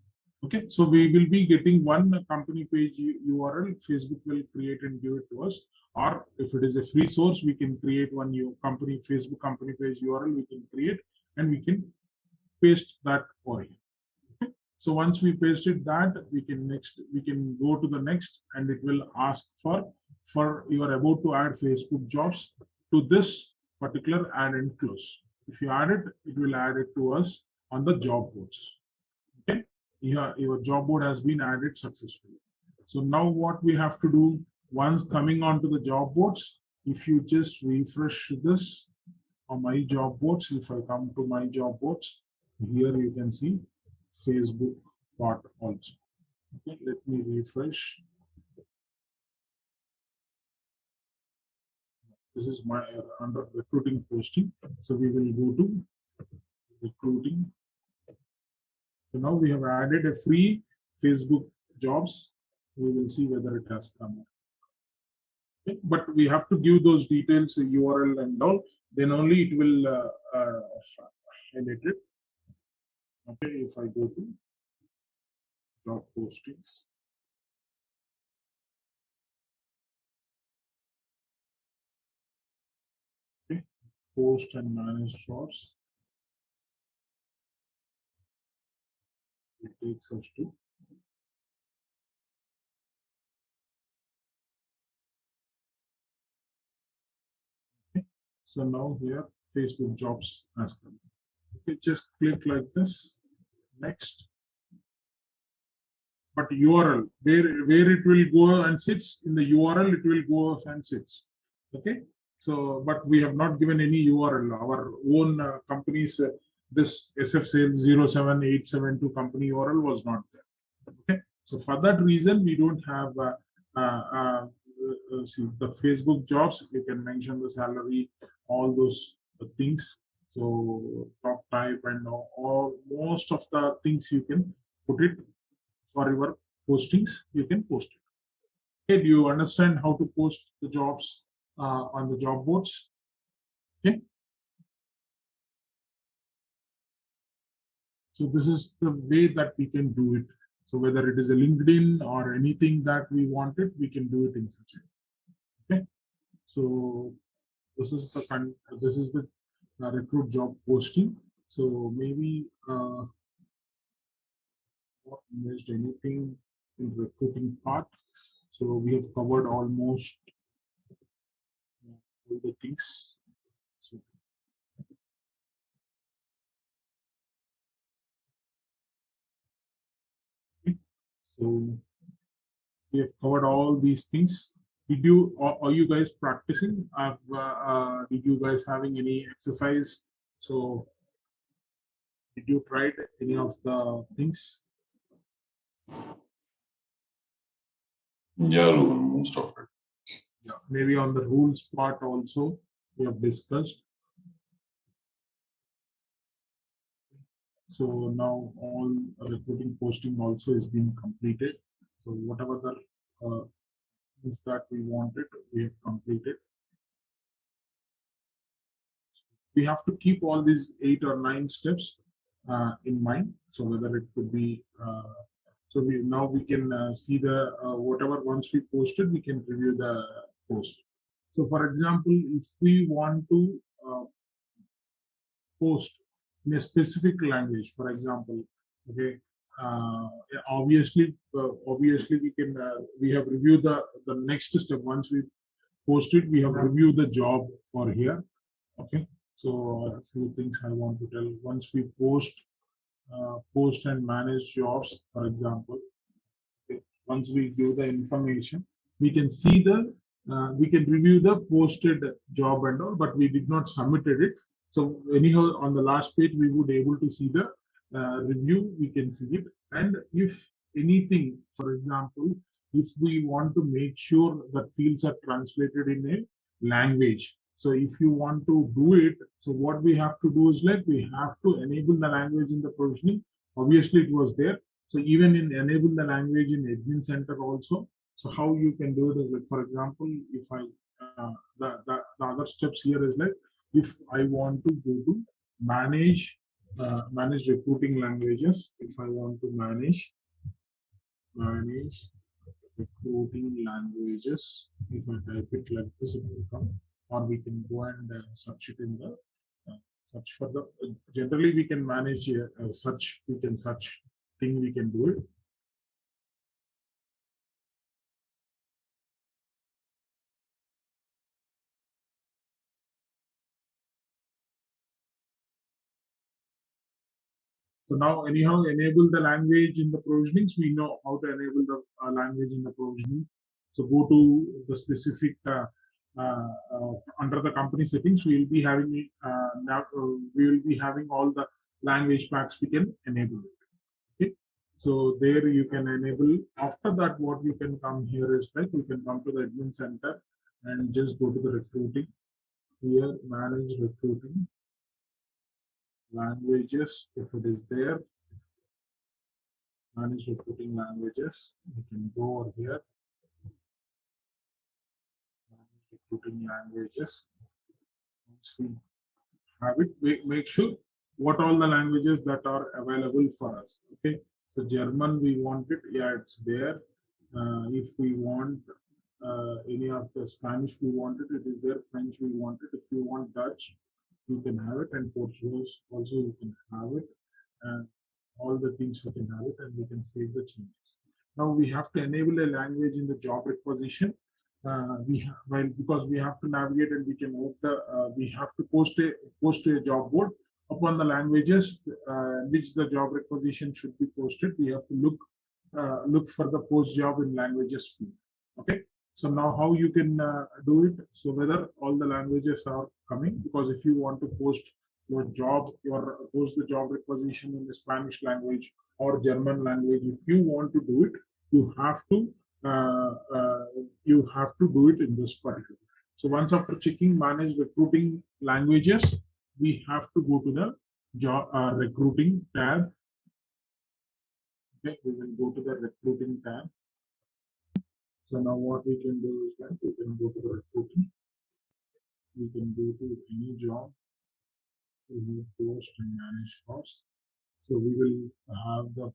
Okay, so we will be getting one company page URL. Facebook will create and give it to us, or if it is a free source, we can create one new Facebook company page URL. We can create and we can paste that over here. Okay, so once we pasted that, we can go to the next, and it will ask for you are about to add Facebook jobs to this particular add and close. If you add it, it will add it to us on the job boards. Okay, your job board has been added successfully. So now what we have to do, once coming onto the job boards, if you just refresh this on my job boards, if I come to my job boards, here you can see Facebook part also. Okay, let me refresh. This is my under recruiting posting. So we will go to recruiting. So now we have added a free Facebook jobs. We will see whether it has come. Okay. But we have to give those details, URL and all. Then only it will highlight it. Okay, if I go to job postings. Okay, post and manage jobs. It takes us to so now here Facebook jobs has come. Okay, just click like this. Next. But URL, where it will go and sits in the URL, it will go and sits. Okay. So, but we have not given any URL. Our own company's this SF sales 07872 company URL was not there. Okay. So for that reason, we don't have see the Facebook jobs. You can mention the salary, all those things. So top type and all most of the things you can put it for your postings. You can post it. Okay, do you understand how to post the jobs on the job boards? Okay. So this is the way that we can do it. So whether it is a LinkedIn or anything that we wanted, we can do it in such a way. Okay. So this is the recruit job posting. So maybe not missed anything in recruiting part. So we have covered almost all the things. So, okay. So we have covered all these things. Did you are you guys practicing? Did you guys having any exercise? So did you try any of the things? Yeah, most of it. Yeah, maybe on the rules part also we have discussed. So now all recruiting posting also is being completed. So whatever the things that we wanted, we have completed. We have to keep all these 8 or 9 steps in mind. So whether it could be, so we can see the whatever once we posted, we can review the post. So for example, if we want to post in a specific language, for example, okay, obviously we can we have reviewed the next step. Once we posted, we have reviewed the job for here. Okay, so a few things I want to tell. Once we post and manage jobs, for example, okay, once we give the information, we can see we can review the posted job and all, but we did not submitted it. So anyhow, on the last page, we would able to see the review. We can see it, and if anything, for example, if we want to make sure that fields are translated in a language. So if you want to do it, so what we have to do is like we have to enable the language in the provisioning. Obviously, it was there. So even in enable the language in admin center also. So how you can do it is like, for example, if I the other steps here is like if I want to go to manage recruiting languages. If I want to manage recruiting languages, if I type it like this, it will come, or we can go and search it in the search for the generally we can manage search, we can search thing, we can do it. So now anyhow, enable the language in the provisionings. We know how to enable the language in the provisioning. So go to the specific under the company settings. We will be having now we will be having all the language packs we can enable. Okay. So there you can enable. After that, what you can come here is like you can come to the admin center and just go to the recruiting. Here, manage recruiting languages. If it is there, manage recruiting languages. You can go over here. Manage recruiting languages. Once we have it, make sure what all the languages that are available for us. Okay. So German, we want it. Yeah, it's there. If we want any of the Spanish, we want it. It is there. French, we want it. If you want Dutch, you can have it, and Portuguese also you can have it. And all the things you can have it, and we can save the changes. Now we have to enable a language in the job requisition. Because we have to navigate and we can move the we have to post a job board upon the languages which the job requisition should be posted. We have to look for the post job in languages field. Okay. So now how you can do it? So whether all the languages are coming, because if you want to post your post the job requisition in the Spanish language or German language, if you want to do it, you have to do it in this particular. So once after checking manage recruiting languages, we have to go to the job recruiting tab. Okay, we will go to the recruiting tab. So now what we can do is that we can go to the recruiting. We can go to any job. So we post and manage jobs. So we will have the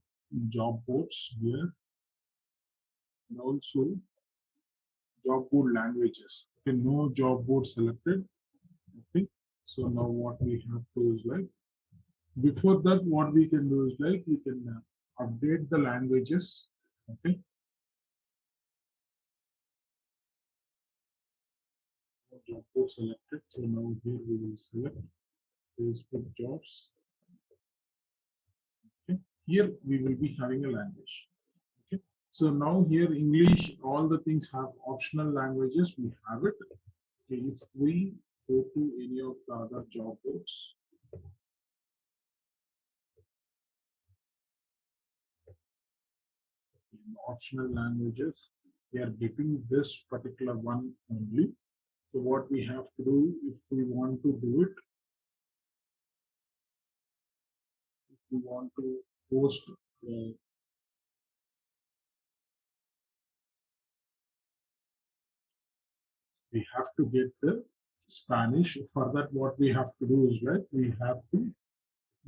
job boards here. And also job board languages. Okay, no job board selected. Okay, so now what we have to is like before that, what we can do is like we can update the languages. Okay, job board selected. So now here we will select Facebook jobs. Okay, here we will be having a language. Okay, so now here English, all the things have optional languages. We have it. Okay, if we go to any of the other job boards, in optional languages, we are getting this particular one only. So what we have to do, if we want to do it, if we want to post we have to get the Spanish. For that, what we have to do is right, we have to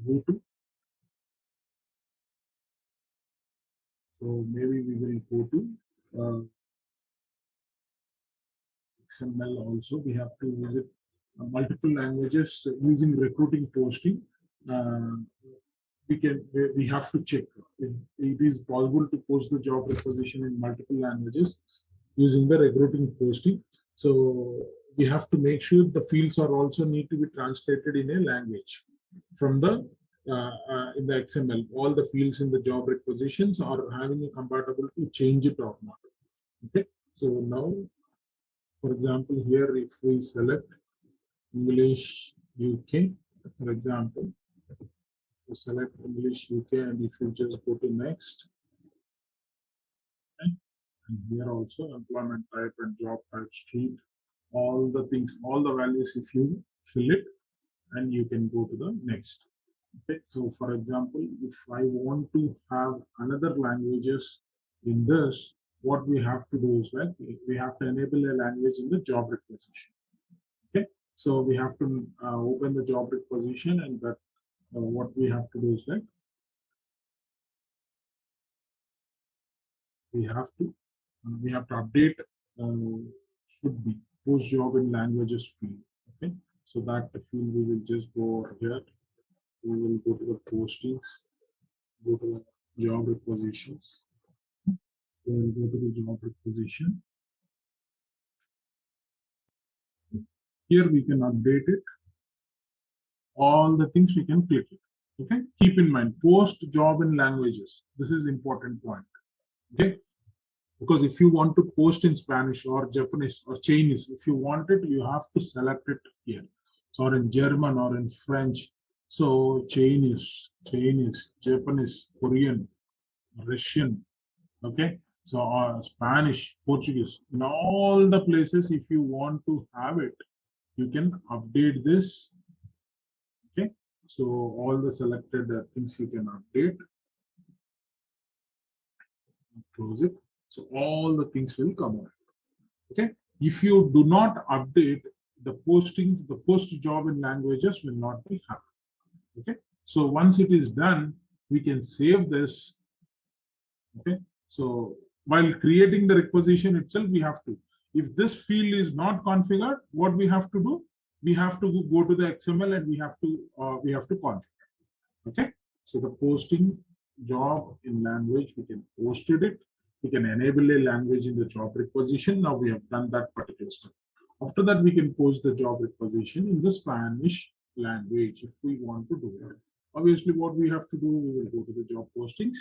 go to. So maybe we will go to XML also. We have to visit multiple languages using recruiting posting. We have to check if it is possible to post the job requisition in multiple languages using the recruiting posting. So we have to make sure the fields are also need to be translated in a language from the in the XML. All the fields in the job requisitions are having a compatible to change it or not. Okay. So now, for example, here if we select English UK, for example, you select English UK, and if you just go to next, okay, and here also employment type and job type, street, all the things, all the values, if you fill it, and you can go to the next. Okay, so for example, if I want to have another languages in this, what we have to do is like we have to enable a language in the job requisition. Okay, so we have to open the job requisition, and that what we have to do is like we have to update should be post job in languages field. Okay, so that field we will just go over here. We will go to the postings, go to the job requisitions. We will go to the job requisition. Here we can update it. All the things we can click it. Okay, keep in mind, post job in languages. This is important point. Okay, because if you want to post in Spanish or Japanese or Chinese, if you want it, you have to select it here. So, or in German or in French. So Chinese, Japanese, Korean, Russian. Okay, so Spanish, Portuguese. In all the places, if you want to have it, you can update this. Okay, so all the selected things you can update. Close it. So all the things will come out. Okay. If you do not update the posting, the post job in languages will not be happening. Okay. So once it is done, we can save this. Okay. So while creating the requisition itself, we have to. If this field is not configured, what we have to do? We have to go to the XML and we have to configure. Okay. So the posting job in language, we can post it. We can enable a language in the job requisition. Now we have done that particular step. After that, we can post the job requisition in the Spanish language if we want to do it. Obviously, what we have to do, we will go to the job postings,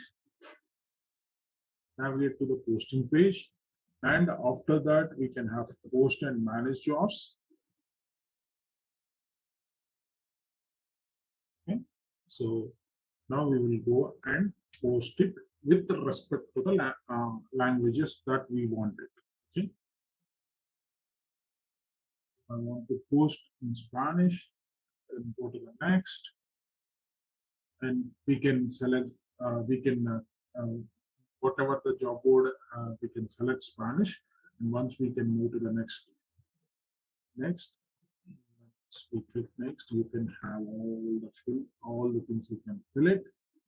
navigate to the posting page, and after that, we can have post and manage jobs. Okay, so now we will go and post it with respect to the languages that we wanted. Okay, I want to post in Spanish, and go to the next, and we can select. Whatever the job board, we can select Spanish, and once we can move to the next. We click next. You can have all the things you can fill it.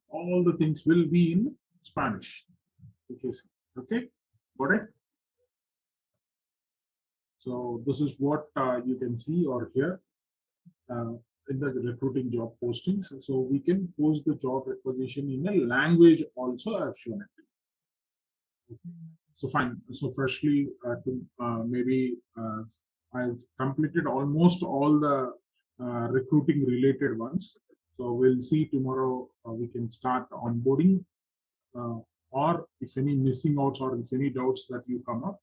All the things will be in Spanish. Okay, got it? So this is what you can see or hear in the recruiting job postings. So we can post the job requisition in a language also. I've shown it. So fine. So freshly, maybe I've completed almost all the recruiting related ones. So we'll see tomorrow. We can start onboarding, or if any missing outs or if any doubts that you come up,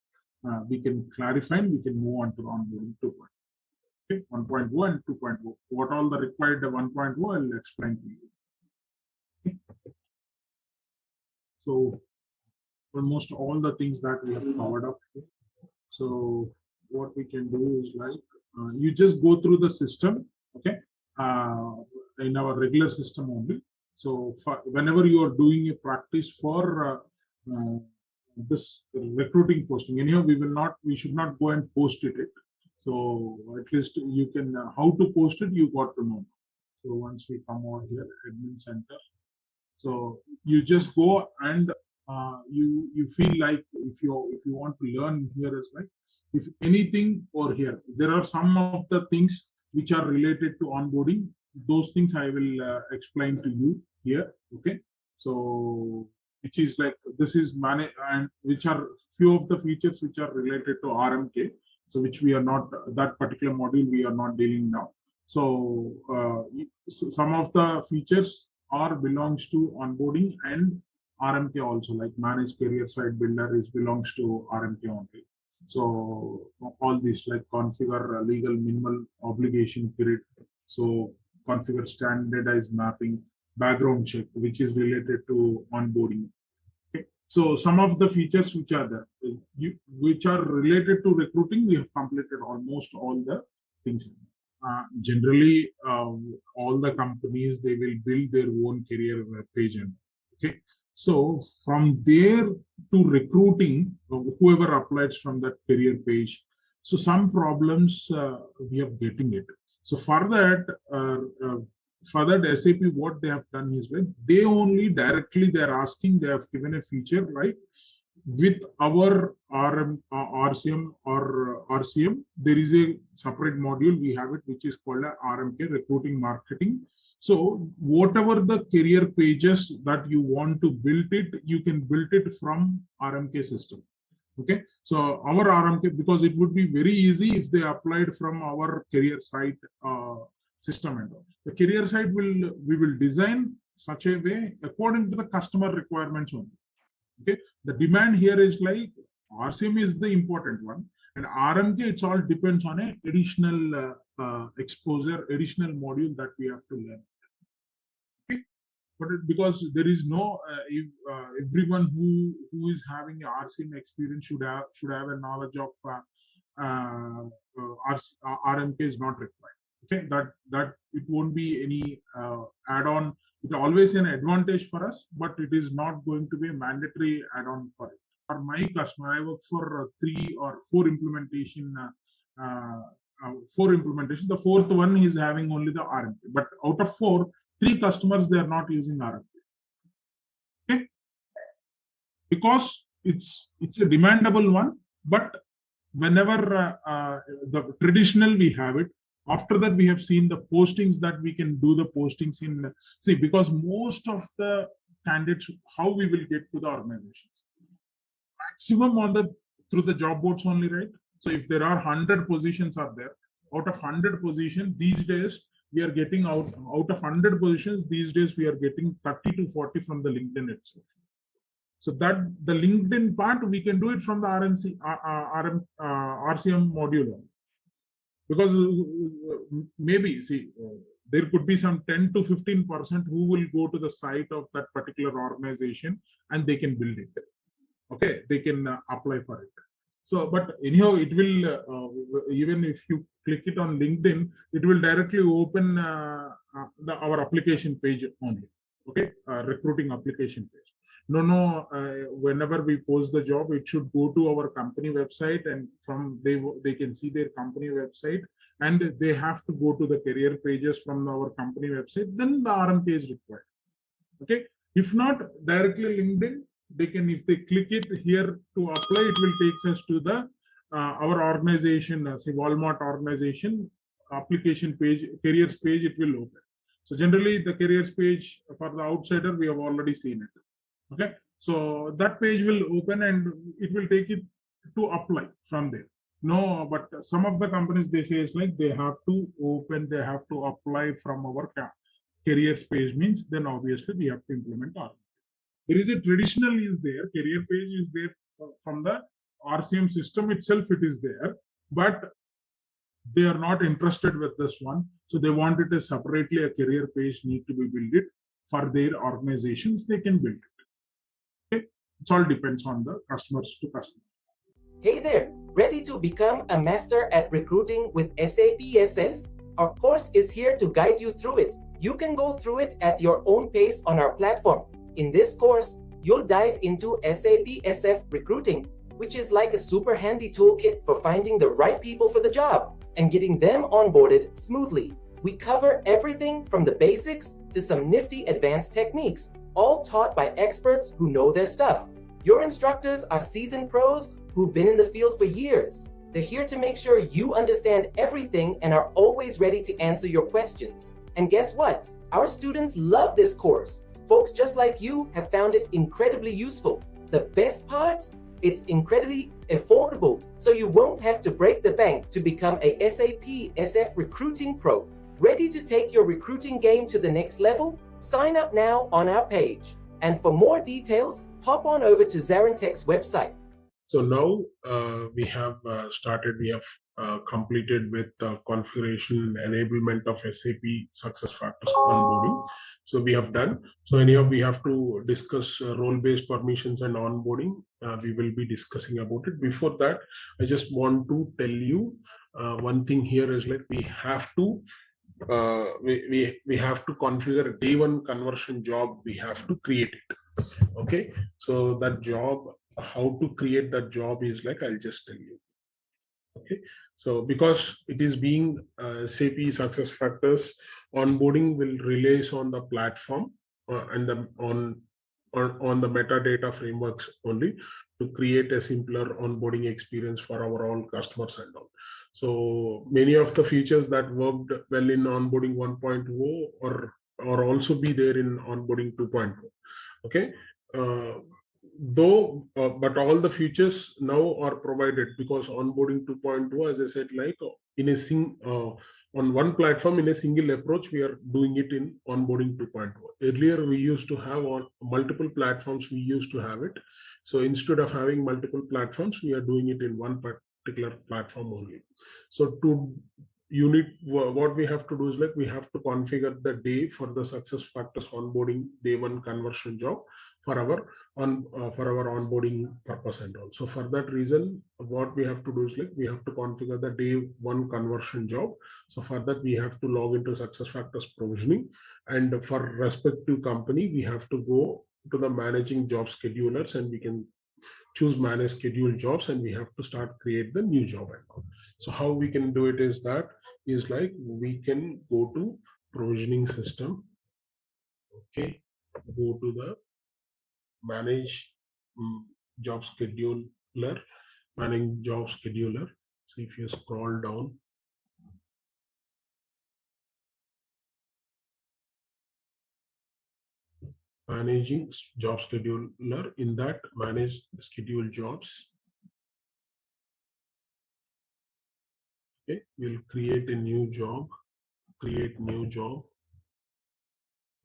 we can clarify and we can move on to onboarding 2.0. Okay, 1.0 and 2.0. What all the required 1.0, I'll explain to you. Okay. So almost all the things that we have covered up. So what we can do is like you just go through the system, okay, in our regular system only. So whenever you are doing a practice for this recruiting posting, anyhow, we should not go and post it. So at least you can how to post it, you got to know. So once we come over here, admin center. So you just go and you feel like if you want to learn here is like if anything or here there are some of the things which are related to onboarding. Those things I will explain to you here. Okay, so which is like this is manage and which are few of the features which are related to RMK. So which we are not that particular module we are not dealing now. So some of the features are belongs to onboarding and RMK also, like managed career site builder is belongs to RMK only. So all these like configure legal minimal obligation period. So configure standardized mapping, background check, which is related to onboarding. Okay. So some of the features which are there, which are related to recruiting, we have completed almost all the things. Generally, all the companies they will build their own career page. Okay. So from there to recruiting, whoever applies from that career page. So some problems we are getting it. So for that SAP, what they have done is like they only directly they are asking. They have given a feature like with our RCM or RCM, there is a separate module we have it which is called a RMK recruiting marketing. So whatever the career pages that you want to build it, you can build it from RMK system. Okay, so our RMK, because it would be very easy if they applied from our career site system and all. The career side we will design such a way according to the customer requirements only. Okay, the demand here is like RCM is the important one, and RMK it's all depends on a additional exposure, additional module that we have to learn. Okay, but because there is no everyone who is having a RCM experience should have a knowledge of RMK is not required. Okay, that it won't be any add-on. It's always an advantage for us, but it is not going to be a mandatory add-on for it. For my customer, I work for 3 or 4 implementation. 4 implementations. The 4th one is having only the RMK, but out of 4, 3 customers they are not using RMK. Okay, because it's a demandable one, but whenever the traditional we have it. After that, we have seen the postings that we can do the postings in. See, because most of the candidates, how we will get to the organizations, maximum on through the job boards only, right? So if there are 100 positions are there, out of 100 positions these days we are getting out of 100 positions these days we are getting 30 to 40 from the LinkedIn itself. So that the LinkedIn part we can do it from the RCM module. Because maybe there could be some 10 to 15% who will go to the site of that particular organization and they can build it. Okay, they can apply for it. So, but anyhow, it will even if you click it on LinkedIn, it will directly open our application page only. Okay, recruiting application page. Whenever we post the job, it should go to our company website, and from they can see their company website, and they have to go to the career pages from our company website. Then the RMK is required. Okay, if not directly LinkedIn, they can, if they click it here to apply, it will take us to the our organization, say Walmart organization application page, careers page. It will open. So generally, the careers page for the outsider we have already seen it. Okay, so that page will open and it will take it to apply from there. No, but some of the companies they say it's like they have to open, they have to apply from our careers page, means then obviously we have to implement RCM. There is a traditional is there, career page is there from the RCM system itself, it is there, but they are not interested with this one, so they want it as separately a career page need to be built it for their organizations. They can build it. It all depends on the customers to customer. Hey there, ready to become a master at recruiting with SAP SF? Our course is here to guide you through it. You can go through it at your own pace on our platform. In this course, you'll dive into SAP SF Recruiting, which is like a super handy toolkit for finding the right people for the job and getting them onboarded smoothly. We cover everything from the basics to some nifty advanced techniques, all taught by experts who know their stuff. Your instructors are seasoned pros who've been in the field for years. They're here to make sure you understand everything and are always ready to answer your questions. And guess what? Our students love this course. Folks just like you have found it incredibly useful. The best part? It's incredibly affordable, so you won't have to break the bank to become a SAP SF Recruiting Pro. Ready to take your recruiting game to the next level? Sign up now on our page. And for more details, hop on over to ZaranTech's website. So now we have started, we have completed with configuration enablement of SAP SuccessFactors onboarding. So we have done. So anyhow, we have to discuss role-based permissions and onboarding. We will be discussing about it. Before that, I just want to tell you one thing here is like we have to we have to configure a day one conversion job. We have to create it. Okay, so that job, how to create that job is like I'll just tell you. Okay, so because it is being SAP SuccessFactors onboarding will rely on the platform and on the metadata frameworks only to create a simpler onboarding experience for our all customers and all. So many of the features that worked well in onboarding 1.0 or also be there in onboarding 2.0. Okay, but all the features now are provided because onboarding 2.0, as I said, like in a on one platform in a single approach. We are doing it in onboarding 2.0. Earlier, we used to have on multiple platforms. We used to have it. So instead of having multiple platforms, we are doing it in one particular platform only. So what we have to do is like we have to configure the day for the SuccessFactors onboarding day one conversion job for our onboarding purpose and all. So for that reason, what we have to do is like we have to configure the day one conversion job. So for that, we have to log into SuccessFactors provisioning, and for respective company, we have to go to the managing job schedulers, and we can choose manage schedule jobs, and we have to start create the new job and all. So how we can do it is like we can go to provisioning system. Okay, go to the manage job scheduler, manage job scheduler. So if you scroll down, managing job scheduler, in that manage schedule jobs. Okay, we'll create a new job, create new job.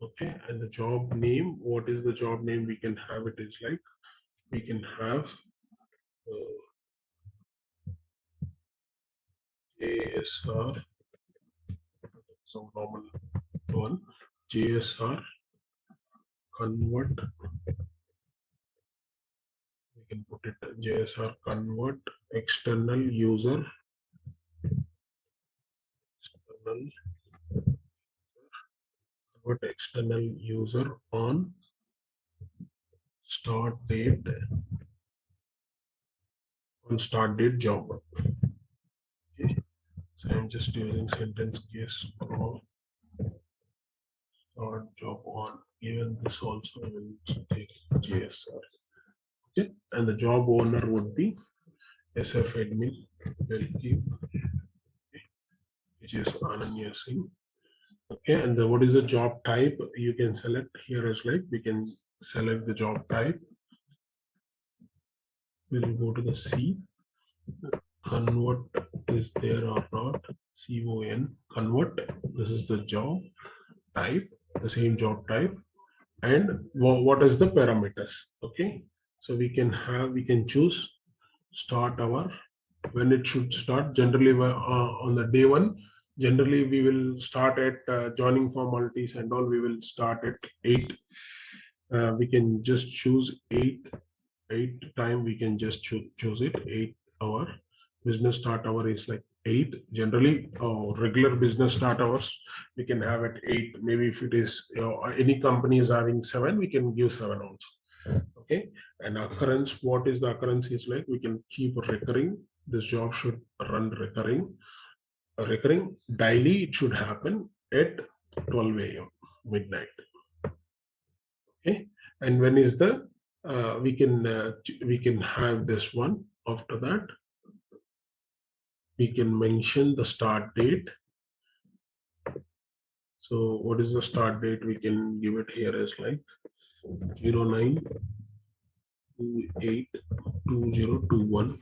Okay, and the job name, what is the job name we can have? It is like we can have JSR, so normal one, JSR convert. We can put it JSR convert external user, external user on start date job. Okay, so I'm just using sentence case for start job on. Even this also will take JSR. Okay, and the job owner would be SF admin. Will keep, which is Ananya Singh. Okay, and what is the job type? You can select here as like we can select the job type. We'll go to the C. Convert is there or not? CON convert. This is the job type, the same job type, and what is the parameters? Okay, so we can choose start hour, when it should start. Generally, on the day one, generally we will start at joining formalities and all. We will start at 8. We can just choose 8 time. We can just choose it 8 hour. Business start hour is like 8. Generally, regular business start hours we can have at 8. Maybe if it is any company is having 7, we can give 7 also. Okay, and occurrence, what is the occurrence is like we can keep recurring. This job should run recurring daily. It should happen at 12 a.m. midnight. Okay, and when is the we can have this one. After that, we can mention the start date. So what is the start date? We can give it here as like 09/28/2021.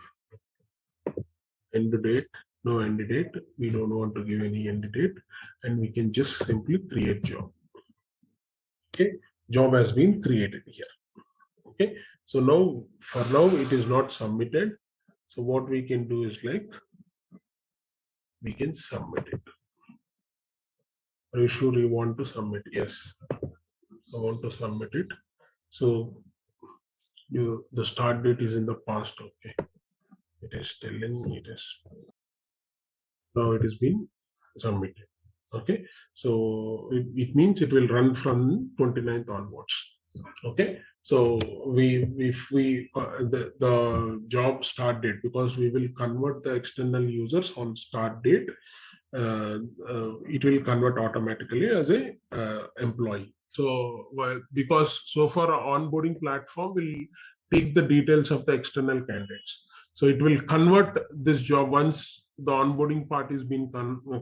End date, no end date. We don't want to give any end date, and we can just simply create job. Okay, job has been created here. Okay, so now for now it is not submitted. So what we can do is like we can submit it. Are you sure you want to submit? Yes, I want to submit it. So the start date is in the past. Okay, it is telling it is now it has been submitted. Okay, so it means it will run from 29th onwards. Okay, so the job start date, because we will convert the external users on start date, it will convert automatically as a employee. So because so far our onboarding platform will take the details of the external candidates. So it will convert this job once the onboarding part is being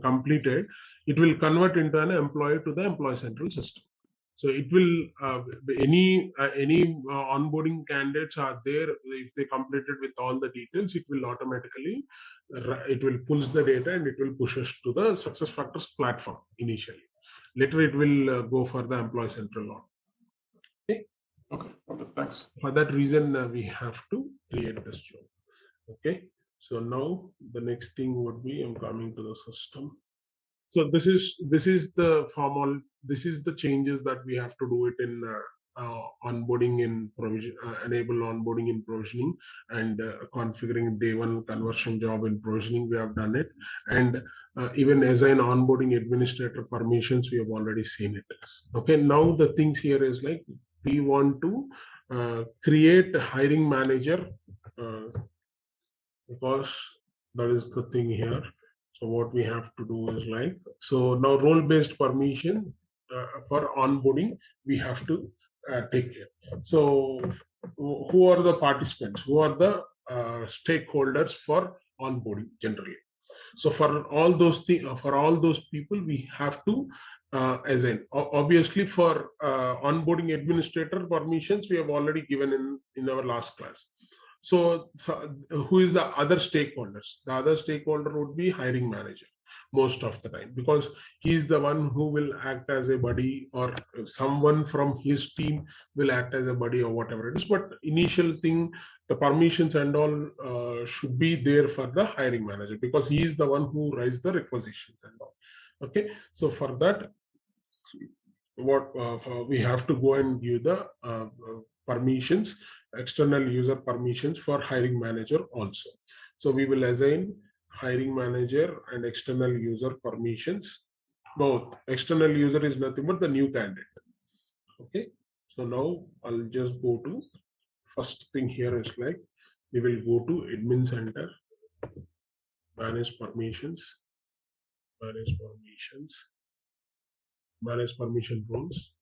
completed. It will convert into an employee to the employee central system. So it will any onboarding candidates are there. If they completed with all the details, it will automatically it will pulls the data and it will push us to the SuccessFactors platform initially. Later it will go for the Employee Central log. Okay. Okay. Thanks. For that reason, we have to create this job. Okay. So now the next thing would be I'm coming to the system. So this is the formal. This is the changes that we have to do it in onboarding in provision, enable onboarding in provisioning, and configuring day one conversion job in provisioning. We have done it, and even as an onboarding administrator permissions, we have already seen it. Okay, now the things here is like we want to create a hiring manager because that is the thing here. So what we have to do is like, so now role-based permission for onboarding, we have to take care. So who are the participants? Who are the stakeholders for onboarding generally? So for all those things, for all those people, we have to assign. Obviously, for onboarding administrator permissions, we have already given in our last class. So who is the other stakeholders? The other stakeholder would be hiring manager most of the time, because he is the one who will act as a buddy, or someone from his team will act as a buddy, or whatever it is. But initial thing, the permissions and all should be there for the hiring manager, because he is the one who writes the requisitions and all. Okay, so for that, what we have to go and give the permissions, external user permissions for hiring manager also. So we will assign hiring manager and external user permissions. Both external user is nothing but the new candidate. Okay, so now I'll just go to first thing here is like we will go to admin center, manage permissions, manage permission rules.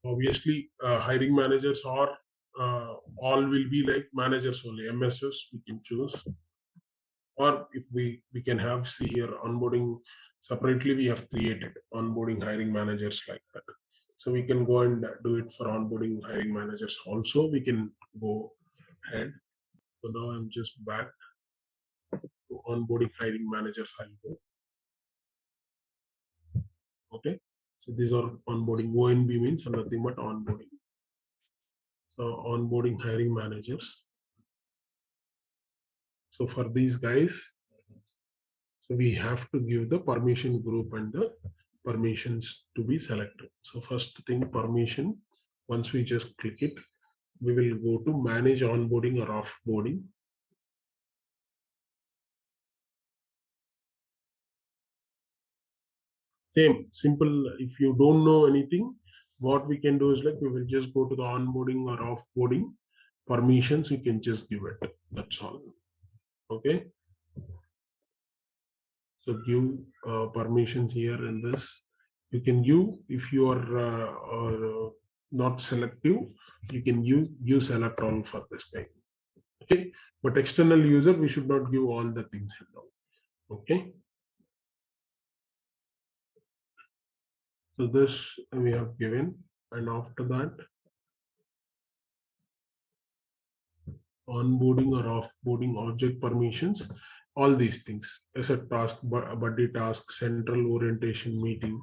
Obviously, hiring managers are all will be like managers only. MSs we can choose, or if we can have, see here, onboarding separately we have created onboarding hiring managers like that. So we can go and do it for onboarding hiring managers also. We can go ahead. So now I'm just back to onboarding hiring managers. Okay, so these are onboarding. ONB means nothing but onboarding. So onboarding hiring managers. So for these guys, so we have to give the permission group and the permissions to be selected. So first thing, permission. Once we just click it, we will go to manage onboarding or offboarding. Same, simple. If you don't know anything, what we can do is like we will just go to the onboarding or offboarding permissions. You can just give it. That's all. Okay. So give permissions here in this. You can give if you are not selective. You can use select all for this time. Okay. But external user, we should not give all the things. Okay. So this we have given, and after that, onboarding or offboarding object permissions, all these things, asset task, buddy task, central orientation meeting,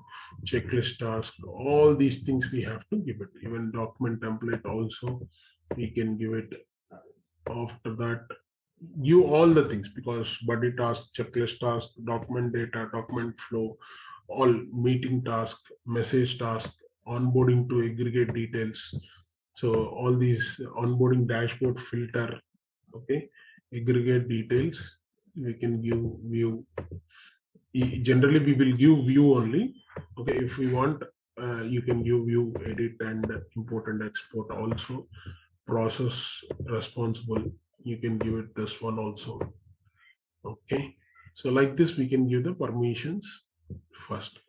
checklist task, all these things we have to give it. Even document template also we can give it. After that, give all the things, because buddy task, checklist task, document data, document flow, all meeting task, message task, onboarding to aggregate details. So all these onboarding dashboard filter, okay, aggregate details, we can give view. Generally, we will give view only. Okay, if we want, you can give view, edit, and import and export also. Process responsible, you can give it this one also. Okay, so like this, we can give the permissions first.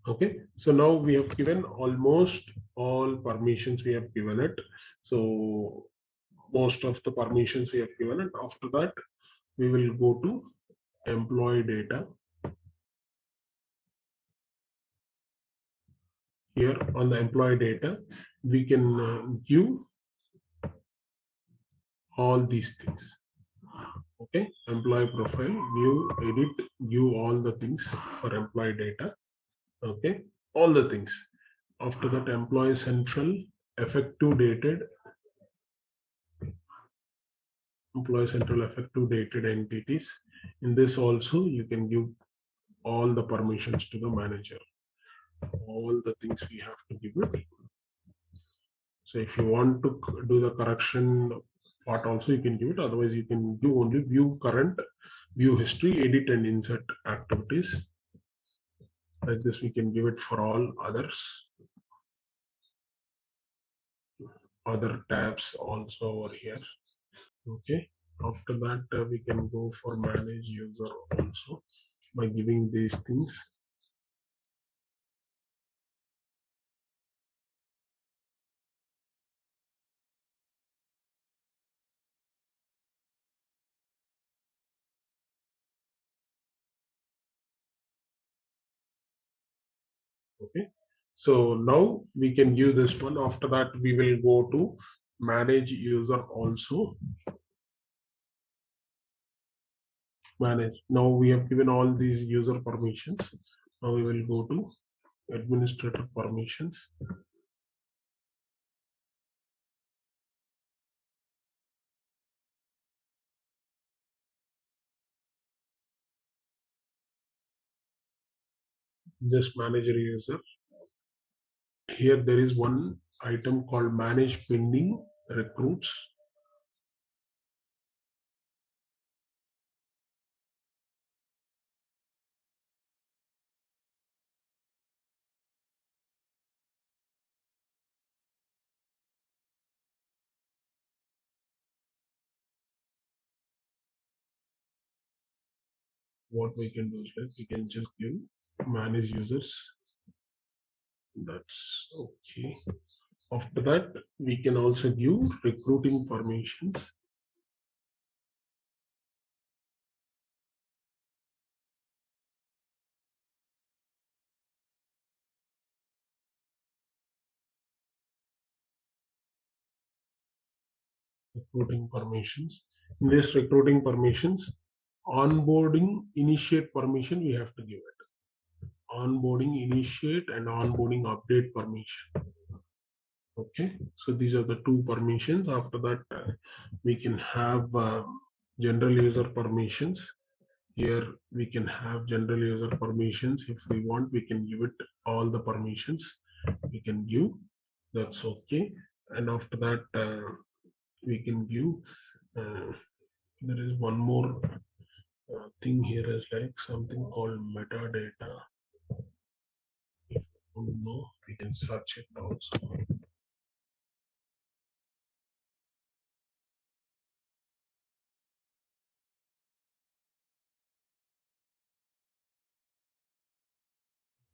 Okay, so now we have given almost all permissions, we have given it. So most of the permissions we have given it. After that, we will go to employee data. Here on the employee data, we can give all these things. Okay, employee profile, view, edit, view all the things for employee data. Okay, all the things. After that, employee central, effective dated, employee central effective dated entities. In this also, you can give all the permissions to the manager. All the things we have to give it. So if you want to do the correction part also, you can give it. Otherwise, you can do only view current, view history, edit and insert activities. Like this, we can give it for all others. Other tabs also over here. Okay. After that, we can go for manage user also by giving these things. Okay. So now we can give this one. After that, we will go to manage user also. Manage. Now we have given all these user permissions. Now we will go to administrator permissions. Just manager user. Here there is one item called manage pending recruits. What we can do is like we can just give manage users. That's okay. After that, we can also give recruiting permissions. Recruiting permissions. In this recruiting permissions, onboarding initiate permission we have to give it. Onboarding initiate and onboarding update permission. Okay, so these are the two permissions. After that, we can have general user permissions. Here we can have general user permissions. If we want, we can give it all the permissions we can give. That's okay. And after that, we can give. There is one more thing here is like something called metadata. If you don't know, we can search it also.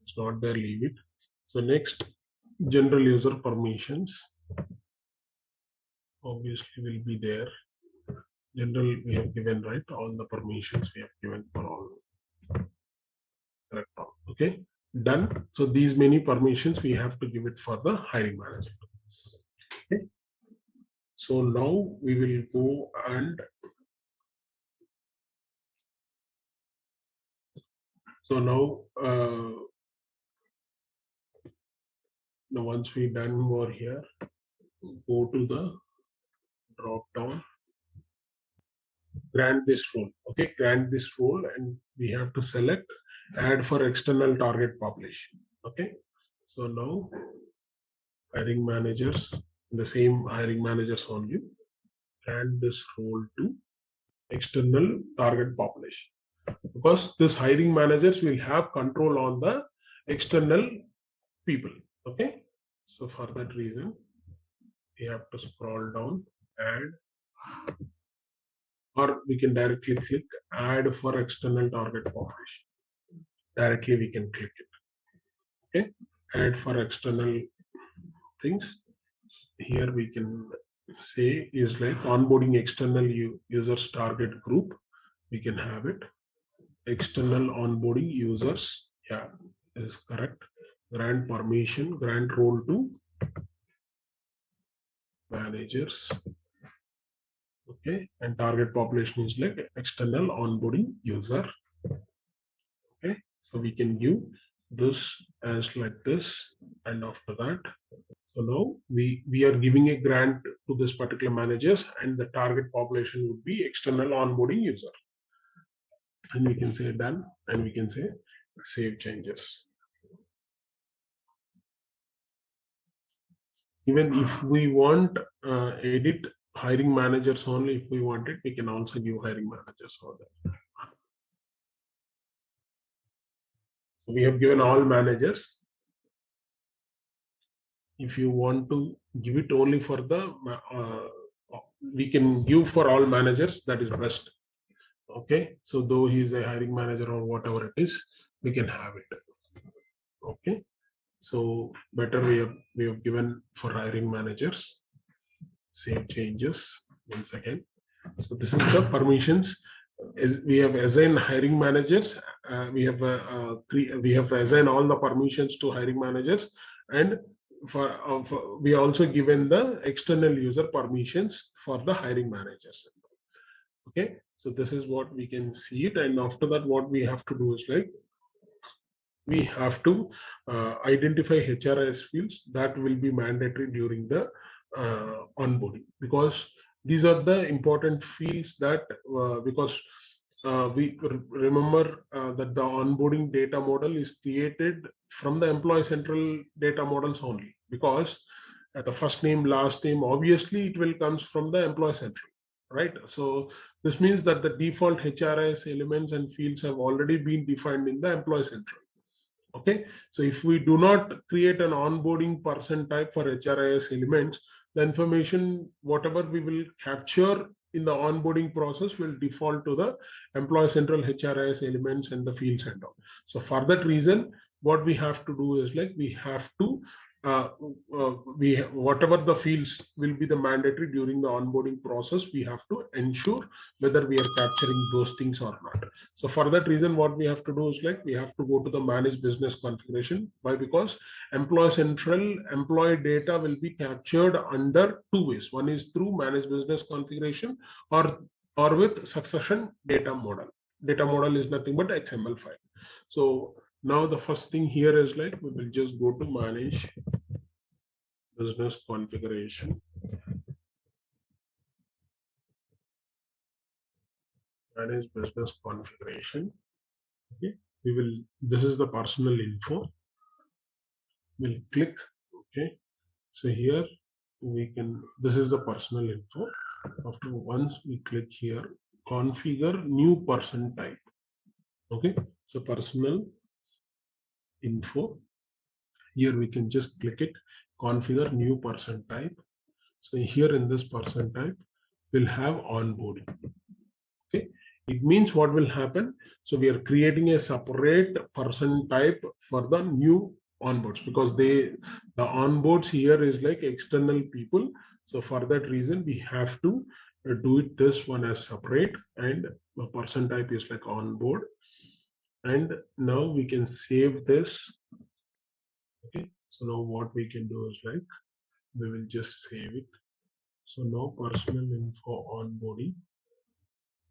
It's not there, leave it. So next, general user permissions obviously will be there. General we have given, right? All the permissions we have given for all. Correct. Okay, done. So these many permissions we have to give it for the hiring manager. Okay. So now we will go and so now once we done over here, go to the drop down, grant this role. Okay, grant this role, and we have to select add for external target population. Okay, so now hiring managers, the same hiring managers only, grant this role to external target population, because this hiring managers will have control on the external people. Okay, so for that reason we have to scroll down, add, or we can directly click add for external target population. Directly we can click it. Okay, add for external things. Here we can say is like onboarding external users target group. We can have it external onboarding users. Yeah, this is correct. Grant permission, grant role to managers. Okay, and target population is like external onboarding user. Okay, so we can give this as like this, and after that, so now we are giving a grant to this particular managers, and the target population would be external onboarding user. And we can say done, and we can say save changes. Even if we want edit hiring managers only, if we want it, we can also give hiring managers over there. We have given all managers. If you want to give it only for the, we can give for all managers, that is best. Okay, so though he is a hiring manager or whatever it is, we can have it. Okay, so better we have given for hiring managers. Save changes once again. So this is the permissions. As we have assigned hiring managers, we have assigned all the permissions to hiring managers, and we also given the external user permissions for the hiring managers. Okay, so this is what we can see it, and after that, what we have to do is like we have to identify HRIS fields that will be mandatory during the onboarding, because these are the important fields that because we remember that the onboarding data model is created from the employee central data models only, because the first name, last name, obviously it will comes from the employee central, right? So this means that the default HRIS elements and fields have already been defined in the employee central. Okay, so if we do not create an onboarding person type for HRIS elements, the information whatever we will capture in the onboarding process will default to the employee central HRIS elements and the fields and all. So for that reason, what we have to do is like we have to whatever the fields will be the mandatory during the onboarding process, we have to ensure whether we are capturing those things or not. So for that reason, what we have to do is like we have to go to the manage business configuration. Why? Because employee central employee data will be captured under two ways. One is through manage business configuration or with succession data model. Data model is nothing but XML file. So now the first thing here is like we will just go to manage business configuration. Manage business configuration. Okay, we will, this is the personal info. We'll click. Okay, so here we can, this is the personal info. After once we click here, configure new person type. Okay, so personal info, here we can just click it, configure new person type. So here in this person type we'll have onboarding. Okay, it means what will happen, so we are creating a separate person type for the new onboards, because the onboards here is like external people. So for that reason we have to do it this one as separate, and the person type is like onboard. And now we can save this. Okay, so now what we can do is like we will just save it. So now personal info onboarding,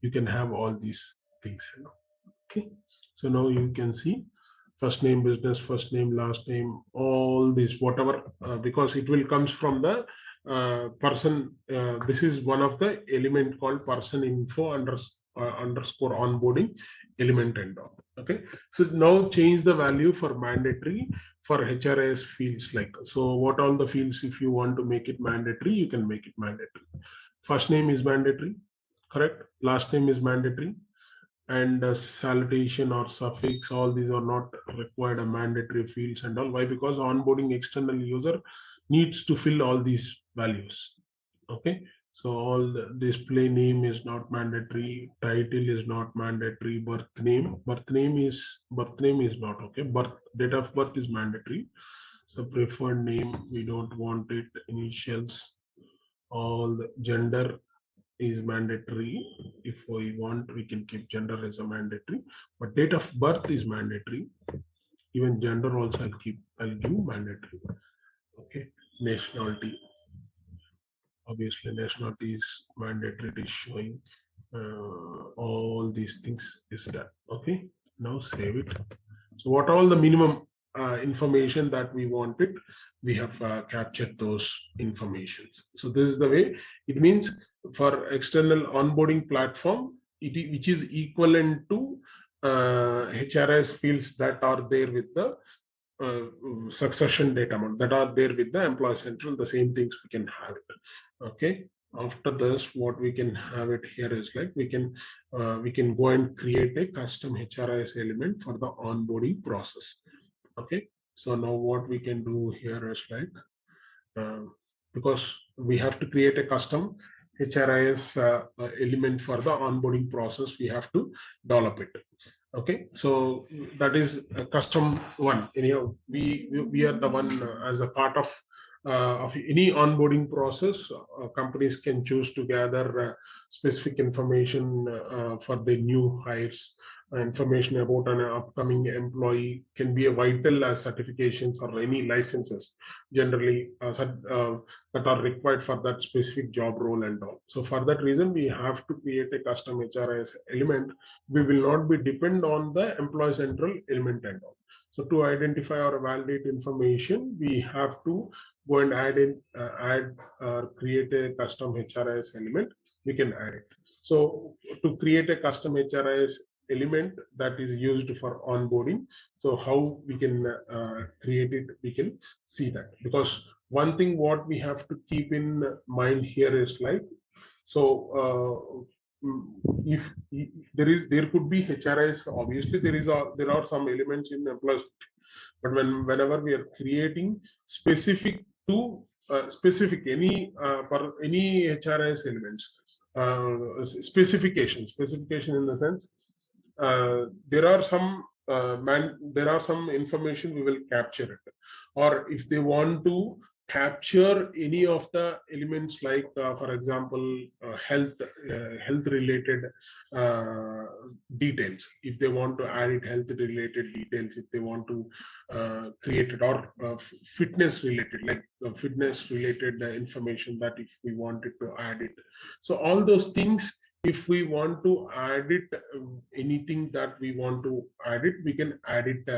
you can have all these things. Okay, so now you can see first name business, first name, last name, all this whatever, because it will comes from the person. This is one of the element called person info underscore onboarding element and all. Okay, so now change the value for mandatory for HRIS fields. Like, so what all the fields, if you want to make it mandatory, you can make it mandatory. First name is mandatory, correct? Last name is mandatory, and salutation or suffix, all these are not required, a mandatory fields and all. Why? Because onboarding external user needs to fill all these values. Okay, so all the display name is not mandatory, title is not mandatory, birth name is not. Okay, date of birth is mandatory. So preferred name, we don't want it, initials, all the gender is mandatory. If we want, we can keep gender as a mandatory, but date of birth is mandatory. Even gender also I'll give mandatory. Okay, nationality, obviously nationality is mandatory. It is showing all these things is done. Okay, now save it. So what all the minimum information that we wanted, we have captured those informations. So this is the way. It means for external onboarding platform, which is equivalent to HRIS fields that are there with the succession data amount, that are there with the employee central, the same things we can have it. Okay, after this, what we can have it here is like we can go and create a custom HRIS element for the onboarding process. Okay, so now what we can do here is like because we have to create a custom HRIS element for the onboarding process, we have to develop it. Okay, so that is a custom one. Anyhow, we are the one as a part of any onboarding process. Companies can choose to gather specific information for the new hires. Information about an upcoming employee can be a vital as certifications or any licenses generally that are required for that specific job role and all. So for that reason, we have to create a custom HRIS element. We will not be depend on the employee central element and all. So to identify or validate information, we have to go and add or create a custom HRIS element. We can add it. So to create a custom HRIS element that is used for onboarding, so how we can create it, we can see that. Because one thing what we have to keep in mind here is like, so if there could be HRIS, obviously there are some elements in employees, but whenever we are creating specific to any for any HRIS elements, specification in the sense, there are some information we will capture it, or if they want to capture any of the elements like for example health related details, if they want to add it, health related details, if they want to create it, or fitness related, like fitness related information, that if we wanted to add it. So all those things, if we want to add it, anything that we want to add it, we can add it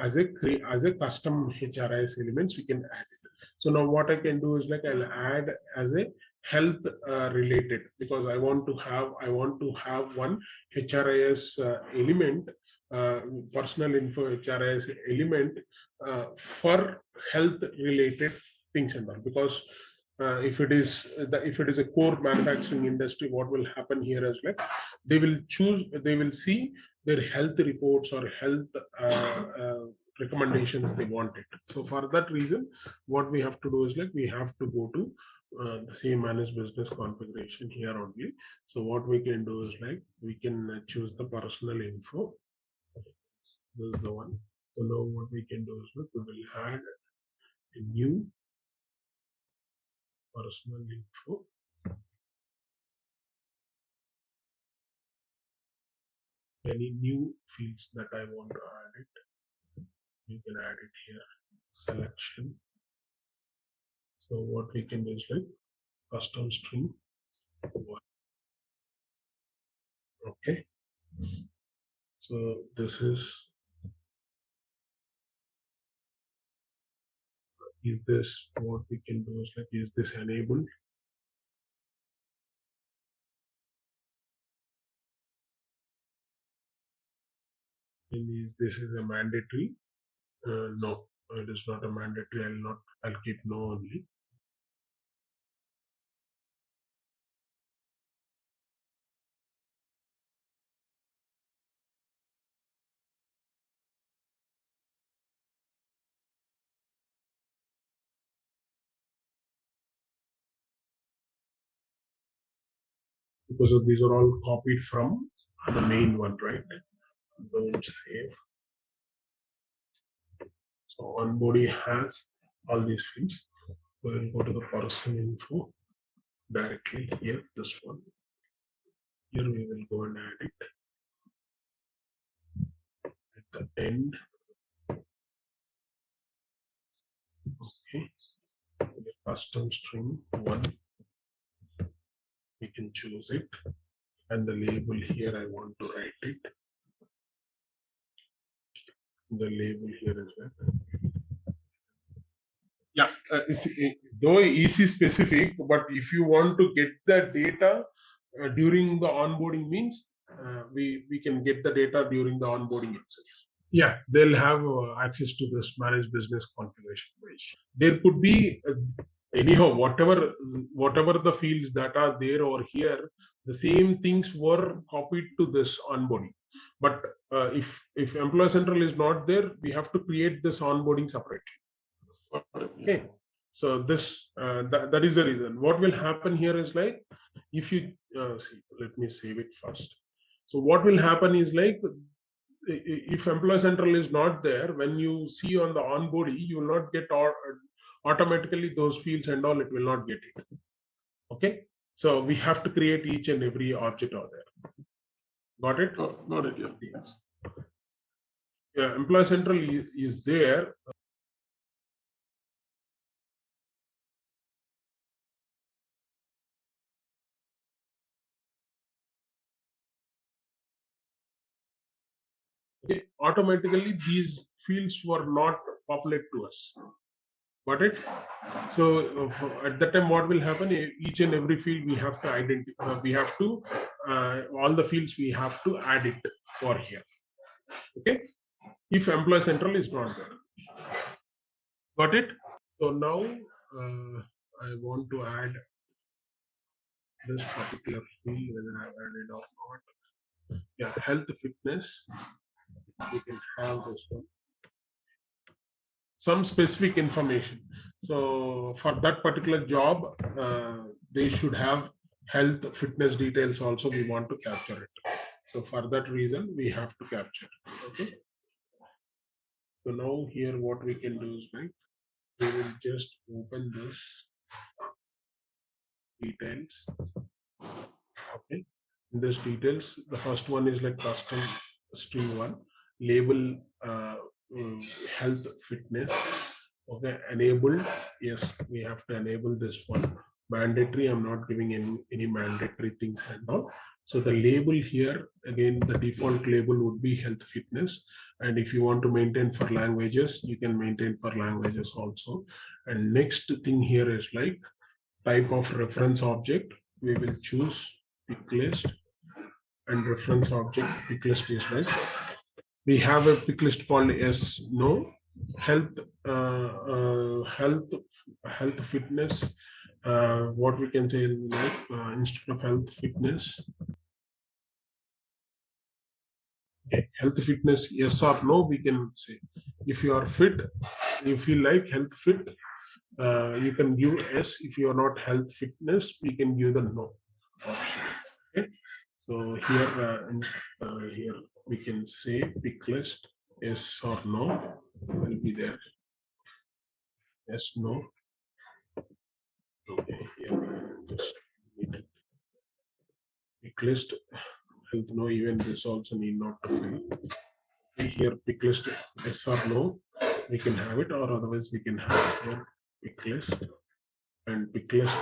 as a custom HRIS elements, we can add it. So now what I can do is like I'll add as a health related, because I want to have one HRIS element, personal info HRIS element for health related things and all. Because if it is a core manufacturing industry, what will happen here is like they will see their health reports or health recommendations they want it. So for that reason, what we have to do is like we have to go to the same managed business configuration here only. So what we can do is like we can choose the personal info. This is the one. So now what we can do is like we will add a new personal info. Any new fields that I want to add it, you can add it here. Selection. So what we can do is like custom string. Okay. So this is this what we can do is like, is this enabled? And this is a mandatory? No, it is not a mandatory. I'll keep no only. Because these are all copied from the main one, right? Don't save. So onboarding has all these fields. We'll go to the person info directly here, this one. Here we will go and add it. At the end. Okay. The custom string 1. can choose it, and the label here I want to write it. The label here as well. Yeah, though EC specific, but if you want to get the data during the onboarding means we can get the data during the onboarding itself. Yeah, they'll have access to this managed business configuration page. There could be anyhow whatever the fields that are there over here, the same things were copied to this onboarding. But if Employee Central is not there, we have to create this onboarding separately. Okay, so this that is the reason. What will happen here is like, if you see, let me save it first. So what will happen is like, if Employee Central is not there, when you see on the onboarding, you will not get automatically those fields and all. It will not get it. Okay, so we have to create each and every object out there. Got it? Oh, got it. Yeah. Yes. Yeah, Employee Central is there. Okay, automatically these fields were not populated to us. Got it? So at that time, what will happen? Each and every field we have to identify. We have to all the fields we have to add it for here. Okay, if Employee Central is not there. Got it? So now I want to add this particular field, whether I added or not. Yeah, health fitness. We can have this one. Some specific information. So for that particular job, they should have health fitness details also. We want to capture it. So for that reason, we have to capture. Okay. So now here, what we can do is like, we will just open this details. Okay. In this details, the first one is like custom string one, label health fitness. Okay, enabled. Yes, we have to enable this one. Mandatory, I'm not giving any mandatory things and all. So the label here, again, the default label would be health fitness. And if you want to maintain for languages, you can maintain for languages also. And next thing here is like type of reference object. We will choose pick list, and reference object pick list is like, we have a pick list called no health fitness. What we can say is like instead of health fitness, okay, health fitness yes or no. We can say if you are fit, if you like health fit, you can give yes. If you are not health fitness, we can give the no option. Okay, so here here we can say pick list yes or no will be there. Yes, no. Okay, yeah, just pick list health no, even this also need not to fill. Okay, here pick list yes or no, we can have it, or otherwise we can have it here pick list, and pick list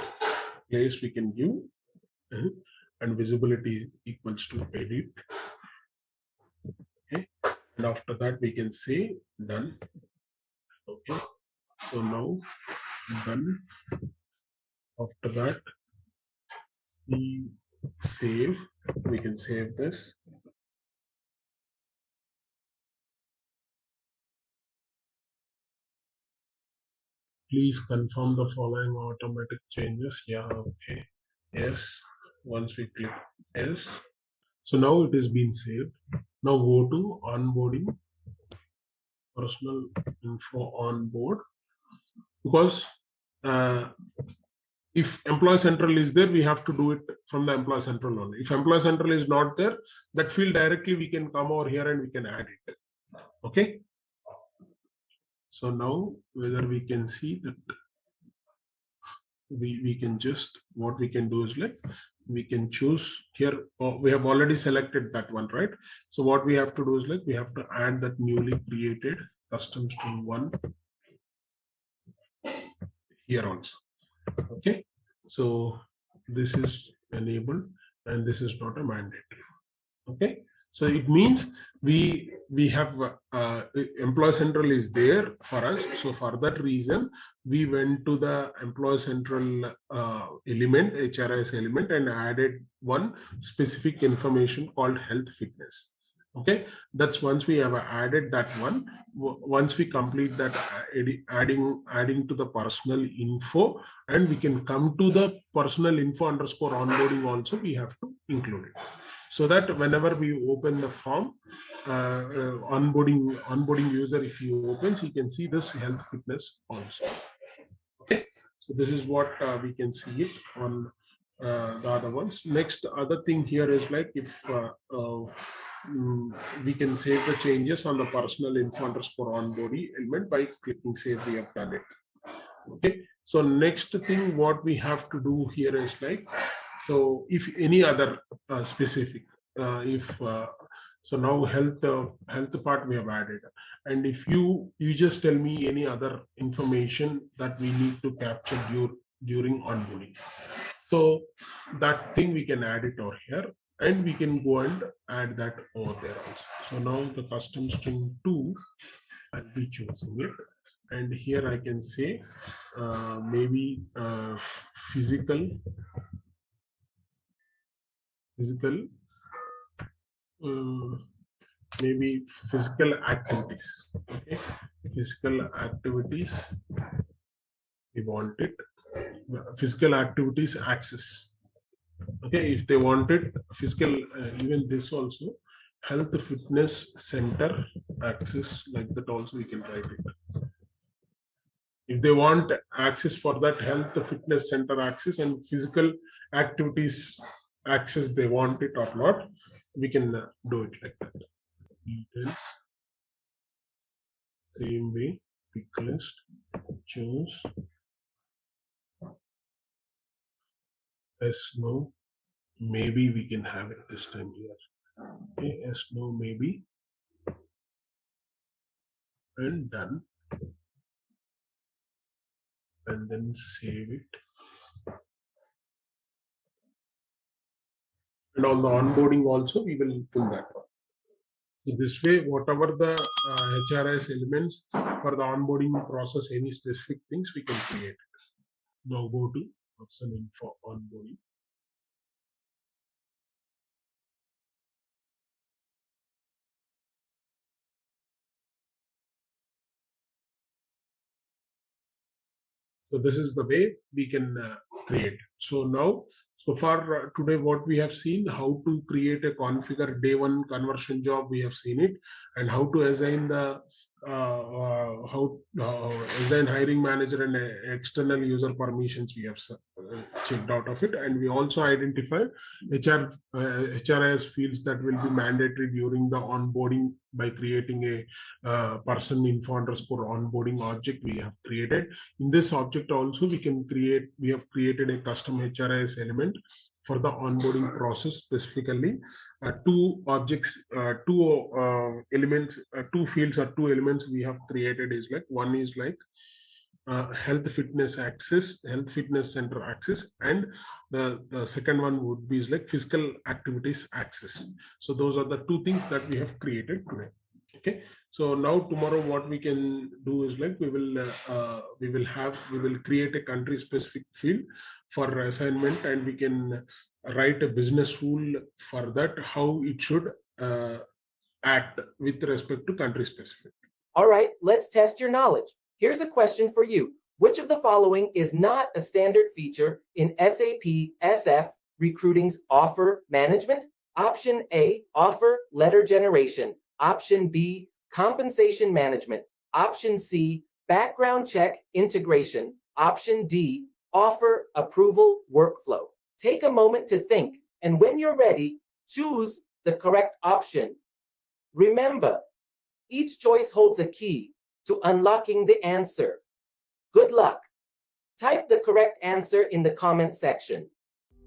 place we can give, and visibility equals to edit. Okay, and after that we can say done. Okay, so now done. After that, we save. We can save this. Please confirm the following automatic changes. Yeah, okay. Yes. Once we click yes. So now it is being saved. Now go to onboarding, personal info on board, because if Employee Central is there, we have to do it from the Employee Central only. If Employee Central is not there, that field directly we can come over here and we can add it. Okay. So now whether we can see that we can just, what we can do is like, we can choose here. We have already selected that one, right? So what we have to do is like, we have to add that newly created custom string one here also. Okay, so this is enabled, and this is not a mandatory. Okay, so it means we have Employee Central is there for us. So for that reason, we went to the Employee Central element, HRIS element, and added one specific information called health fitness. Okay, that's once we have added that one. Once we complete that adding to the personal info, and we can come to the personal info underscore onboarding also, we have to include it, so that whenever we open the form, onboarding user, if he opens, he can see this health fitness also. Okay, so this is what we can see it on the other ones. Next, other thing here is like if we can save the changes on the personal info underscore onboarding element by clicking save. We have done it. Okay, so next thing what we have to do here is like, so if any other specific, so now health part we have added, and if you just tell me any other information that we need to capture during onboarding, so that thing we can add it over here, and we can go and add that over there also. So now the custom string 2, I'll be choosing it, and here I can say maybe physical maybe physical activities. Okay, physical activities, we want it physical activities access. Okay, if they wanted physical, even this also, health fitness center access, like that also we can write it. If they want access for that health fitness center access and physical activities access, they want it or not, we can do it like that. Details, same way, pick list, choose, yes, no, maybe we can have it this time here. Okay, yes, no, maybe, and done, and then save it. And on the onboarding also, we will pull that one. So this way, whatever the HRIS elements for the onboarding process, any specific things we can create. Now go to person info onboarding. So this is the way we can create. So now, so far today, what we have seen, how to create a configure day one conversion job, we have seen it, and how to assign the assign hiring manager and external user permissions, we have checked out of it, and we also identified HRIS fields that will be mandatory during the onboarding by creating a person info underscore onboarding object we have created. In this object also we have created a custom HRIS element for the onboarding process specifically. Two objects, two elements, two fields or two elements we have created is like, one is like health fitness access, health fitness center access, and the second one would be is like physical activities access. So those are the two things that we have created today. Okay, so now tomorrow what we can do is like we will create a country specific field for assignment, and we can write a business rule for that, how it should act with respect to country specific. All right, let's test your knowledge. Here's a question for you. Which of the following is not a standard feature in SAP SF Recruiting's offer management? Option A, offer letter generation. Option B, compensation management. Option C, background check integration. Option D, offer approval workflow. Take a moment to think, and when you're ready, choose the correct option. Remember, each choice holds a key to unlocking the answer. Good luck. Type the correct answer in the comment section.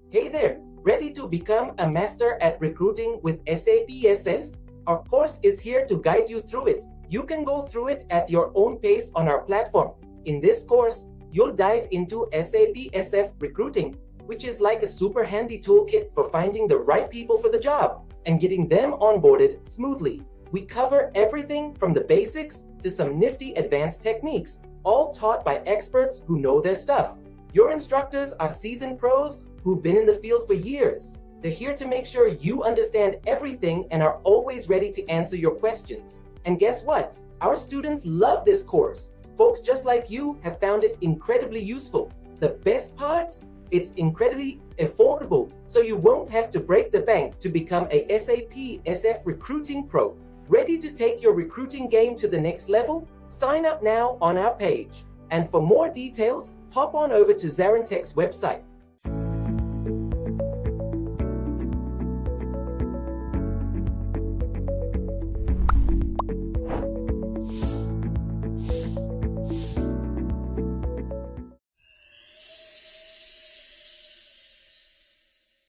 Hey there, ready to become a master at recruiting with SAP SF? Our course is here to guide you through it. You can go through it at your own pace on our platform. In this course, you'll dive into SAP SF Recruiting, which is like a super handy toolkit for finding the right people for the job and getting them onboarded smoothly. We cover everything from the basics to some nifty advanced techniques, all taught by experts who know their stuff. Your instructors are seasoned pros who've been in the field for years. They're here to make sure you understand everything and are always ready to answer your questions. And guess what? Our students love this course. Folks just like you have found it incredibly useful. The best part? It's incredibly affordable, so you won't have to break the bank to become a SAP SF Recruiting Pro. Ready to take your recruiting game to the next level? Sign up now on our page. And for more details, hop on over to ZaranTech's website